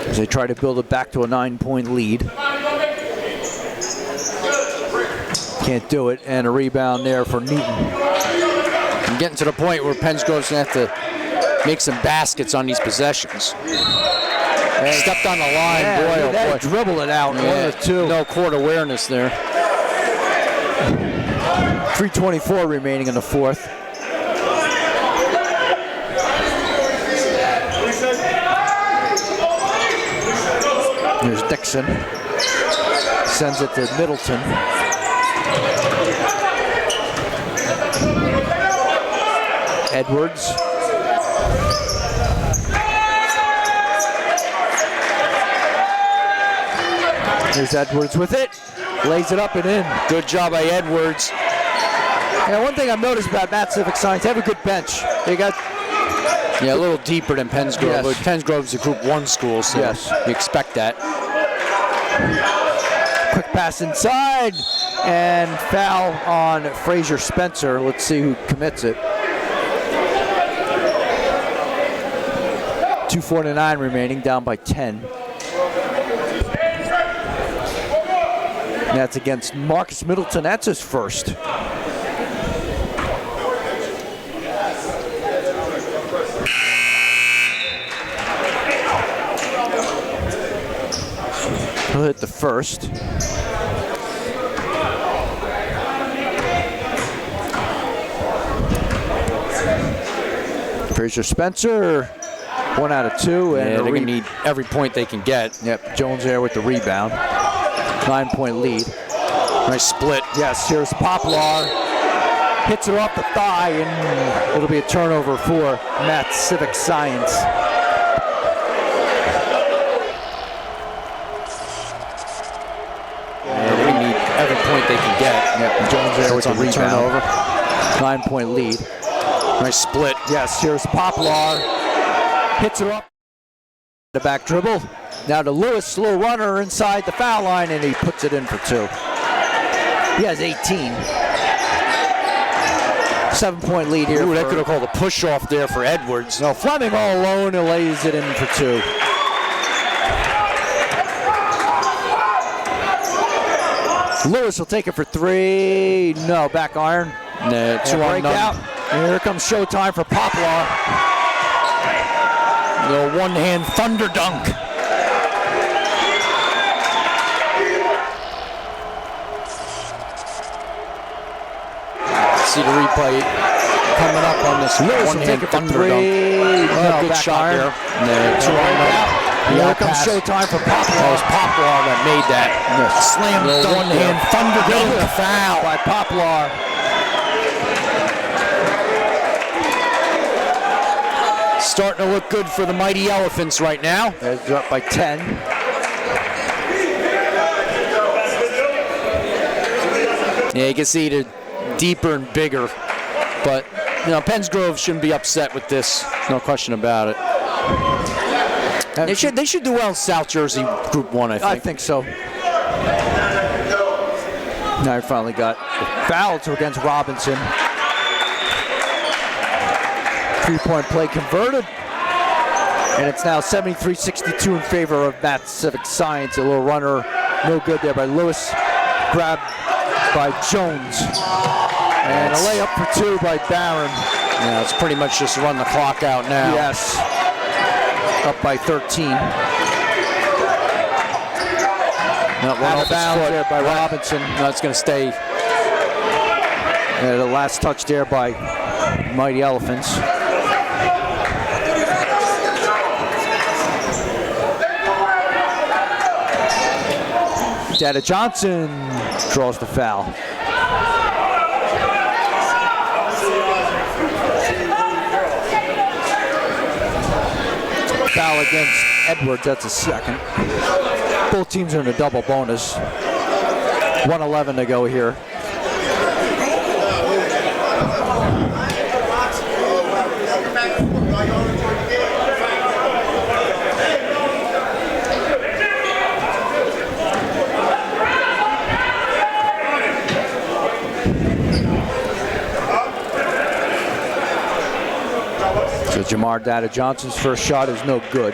Speaker 2: As they try to build it back to a 9-point lead. Can't do it, and a rebound there for Newton.
Speaker 1: I'm getting to the point where Pensgrove's going to have to make some baskets on these possessions. Stepped on the line, boy, oh boy.
Speaker 2: Dribble it out,
Speaker 1: Yeah,
Speaker 2: 1 or 2.
Speaker 1: No court awareness there.
Speaker 2: 3:24 remaining in the 4th. Here's Dixon. Sends it to Middleton. Edwards. Here's Edwards with it. Lays it up and in.
Speaker 1: Good job by Edwards.
Speaker 2: Yeah, one thing I've noticed about Matt Civic Science, they have a good bench. They got
Speaker 1: a little deeper than Pensgrove,
Speaker 2: yes.
Speaker 1: but Pensgrove's a Group 1 school, so
Speaker 2: yes.
Speaker 1: You expect that.
Speaker 2: Quick pass inside, and foul on Frazier Spencer. Let's see who commits it. 2:49 remaining, down by 10. That's against Marcus Middleton. That's his first. He'll hit the first. Frazier Spencer, 1 out of 2. And
Speaker 1: they're going to need every point they can get.
Speaker 2: Yep, Jones there with the rebound. 9-point lead.
Speaker 1: Nice split.
Speaker 2: Yes, here's Poplar. Hits it off the thigh, and it'll be a turnover for Matt Civic Science.
Speaker 1: They need every point they can get.
Speaker 2: Yep, Jones there with the rebound.
Speaker 1: Turnover.
Speaker 2: 9-point lead.
Speaker 1: Nice split.
Speaker 2: Yes, here's Poplar. Hits it off. The back dribble. Now to Lewis, slow runner inside the foul line, and he puts it in for 2. He has 18. 7-point lead here.
Speaker 1: Ooh, they could have called a push off there for Edwards.
Speaker 2: No, Fleming all alone and lays it in for 2. Lewis will take it for 3. No, back iron.
Speaker 1: No, 2 on
Speaker 2: out. And here comes showtime for Poplar.
Speaker 1: The one-hand thunder dunk. See the replay coming up on this one-hand thunder dunk.
Speaker 2: No,
Speaker 1: good shot
Speaker 2: iron.
Speaker 1: there. No, 2 on dunk.
Speaker 2: Here comes showtime for Poplar.
Speaker 1: That was Poplar that made that.
Speaker 2: Slam
Speaker 1: the one-hand thunder dunk.
Speaker 2: Foul by Poplar.
Speaker 1: Starting to look good for the Mighty Elephants right now.
Speaker 2: They're up by 10.
Speaker 1: Yeah, you can see it deeper and bigger. But, you know, Pensgrove shouldn't be upset with this. No question about it. They should do well in South Jersey Group 1, I think.
Speaker 2: I think so. Now he finally got the foul against Robinson. 3-point play converted. And it's now 73-62 in favor of Matt Civic Science. A little runner, no good there by Lewis. Grabbed by Jones. And a layup for 2 by Barron.
Speaker 1: Yeah, it's pretty much just run the clock out now.
Speaker 2: Yes. Up by 13. Out of bounds there by Robinson.
Speaker 1: No, it's going to stay.
Speaker 2: The last touch there by Mighty Elephants. Dada Johnson draws the foul. foul against Edwards. That's a second. Both teams are in a double bonus. 1:11 to go here. So Jamar Data Johnson's first shot is no good.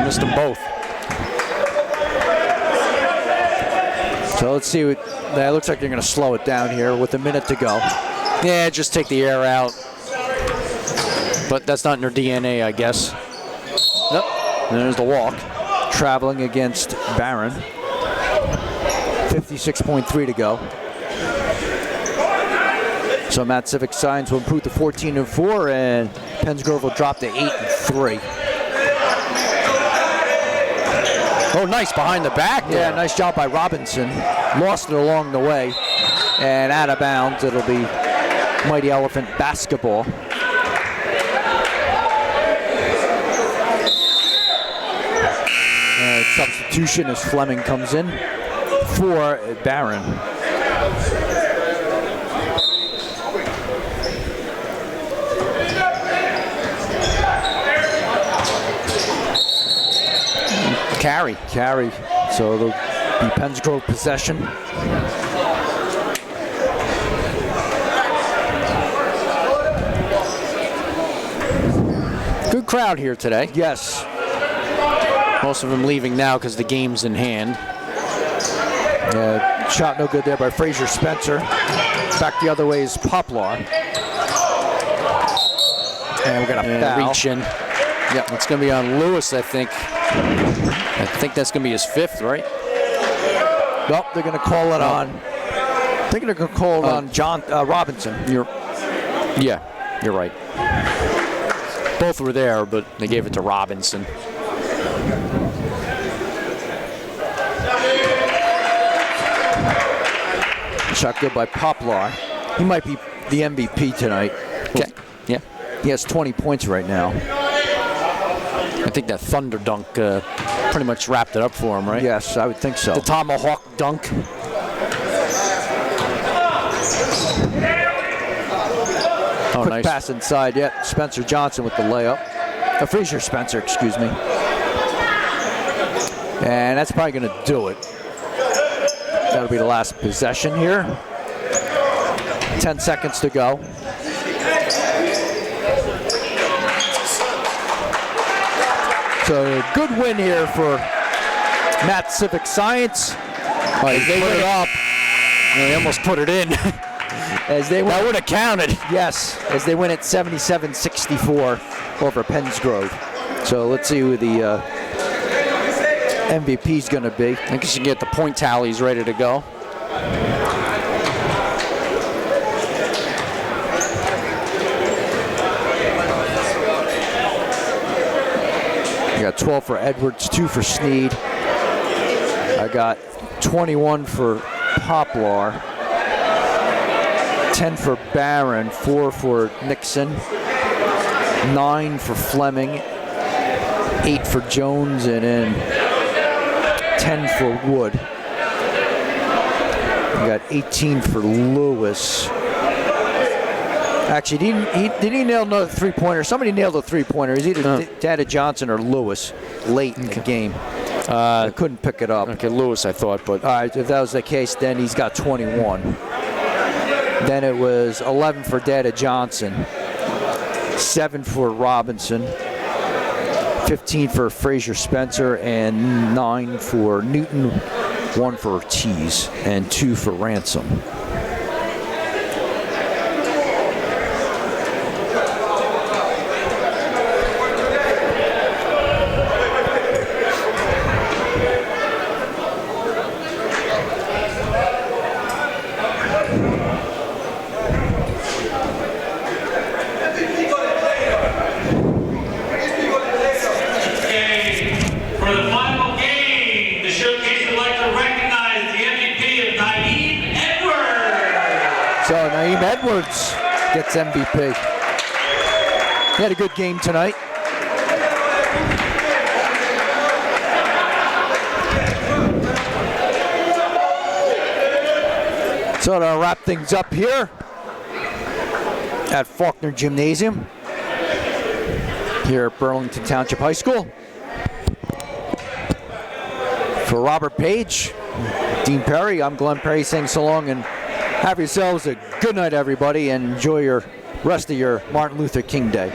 Speaker 1: Missed them both.
Speaker 2: So let's see. That looks like they're going to slow it down here with a minute to go.
Speaker 1: Yeah, just take the air out. But that's not in their DNA, I guess.
Speaker 2: Nope.
Speaker 1: And there's the walk.
Speaker 2: Traveling against Barron. 56.3 to go. So Matt Civic Science will improve to 14-4, and Penns Grove will drop to 8-3.
Speaker 1: Oh, nice behind the back there.
Speaker 2: Yeah, nice job by Robinson. Lost it along the way. And out of bounds, it'll be Mighty Elephant basketball. Substitution as Fleming comes in for Barron. Carry. So it'll be Penns Grove possession.
Speaker 1: Good crowd here today.
Speaker 2: Yes.
Speaker 1: Most of them leaving now because the game's in hand.
Speaker 2: Shot no good there by Frazier Spencer. Back the other way is Poplar. And we're going to foul.
Speaker 1: Reach in. Yeah, it's going to be on Lewis, I think. I think that's going to be his fifth, right?
Speaker 2: Nope, they're going to call it on. I think they're going to call it on John Robinson.
Speaker 1: You're right. Both were there, but they gave it to Robinson.
Speaker 2: Shot good by Poplar. He might be the MVP tonight.
Speaker 1: Okay. Yeah.
Speaker 2: He has 20 points right now.
Speaker 1: I think that thunder dunk pretty much wrapped it up for him, right?
Speaker 2: Yes, I would think so.
Speaker 1: The tomahawk dunk. Oh,
Speaker 2: Quick
Speaker 1: nice
Speaker 2: pass inside. Yeah, Spencer Johnson with the layup. Frazier Spencer, excuse me. And that's probably going to do it. That'll be the last possession here. 10 seconds to go. So a good win here for Matt Civic Science.
Speaker 1: They put it up. They almost put it in.
Speaker 2: As they
Speaker 1: that would have counted.
Speaker 2: Yes, as they win at 77-64 over Penns Grove. So let's see who the MVP is going to be.
Speaker 1: I think you should get the point tallies ready to go.
Speaker 2: I got 12 for Edwards, 2 for Sneed. I got 21 for Poplar, 10 for Barron, 4 for Nixon, 9 for Fleming, 8 for Jones, and then 10 for Wood. I got 18 for Lewis. Actually, did he nail another three-pointer? Somebody nailed a three-pointer. It was either Dada Johnson or Lewis late in the game. I couldn't pick it up.
Speaker 1: Okay, Lewis, I thought, but
Speaker 2: all right, if that was the case, then he's got 21. Then it was 11 for Dada Johnson, 7 for Robinson, 15 for Frazier Spencer, and 9 for Newton, 1 for Ortiz, and 2 for Ransom. Leonards gets MVP. He had a good game tonight. So to wrap things up here at Faulkner Gymnasium here at Burlington Township High School. For Robert Page, Dean Perry, I'm Glenn Perry saying so long and have yourselves a good night, everybody, and enjoy your rest of your Martin Luther King Day.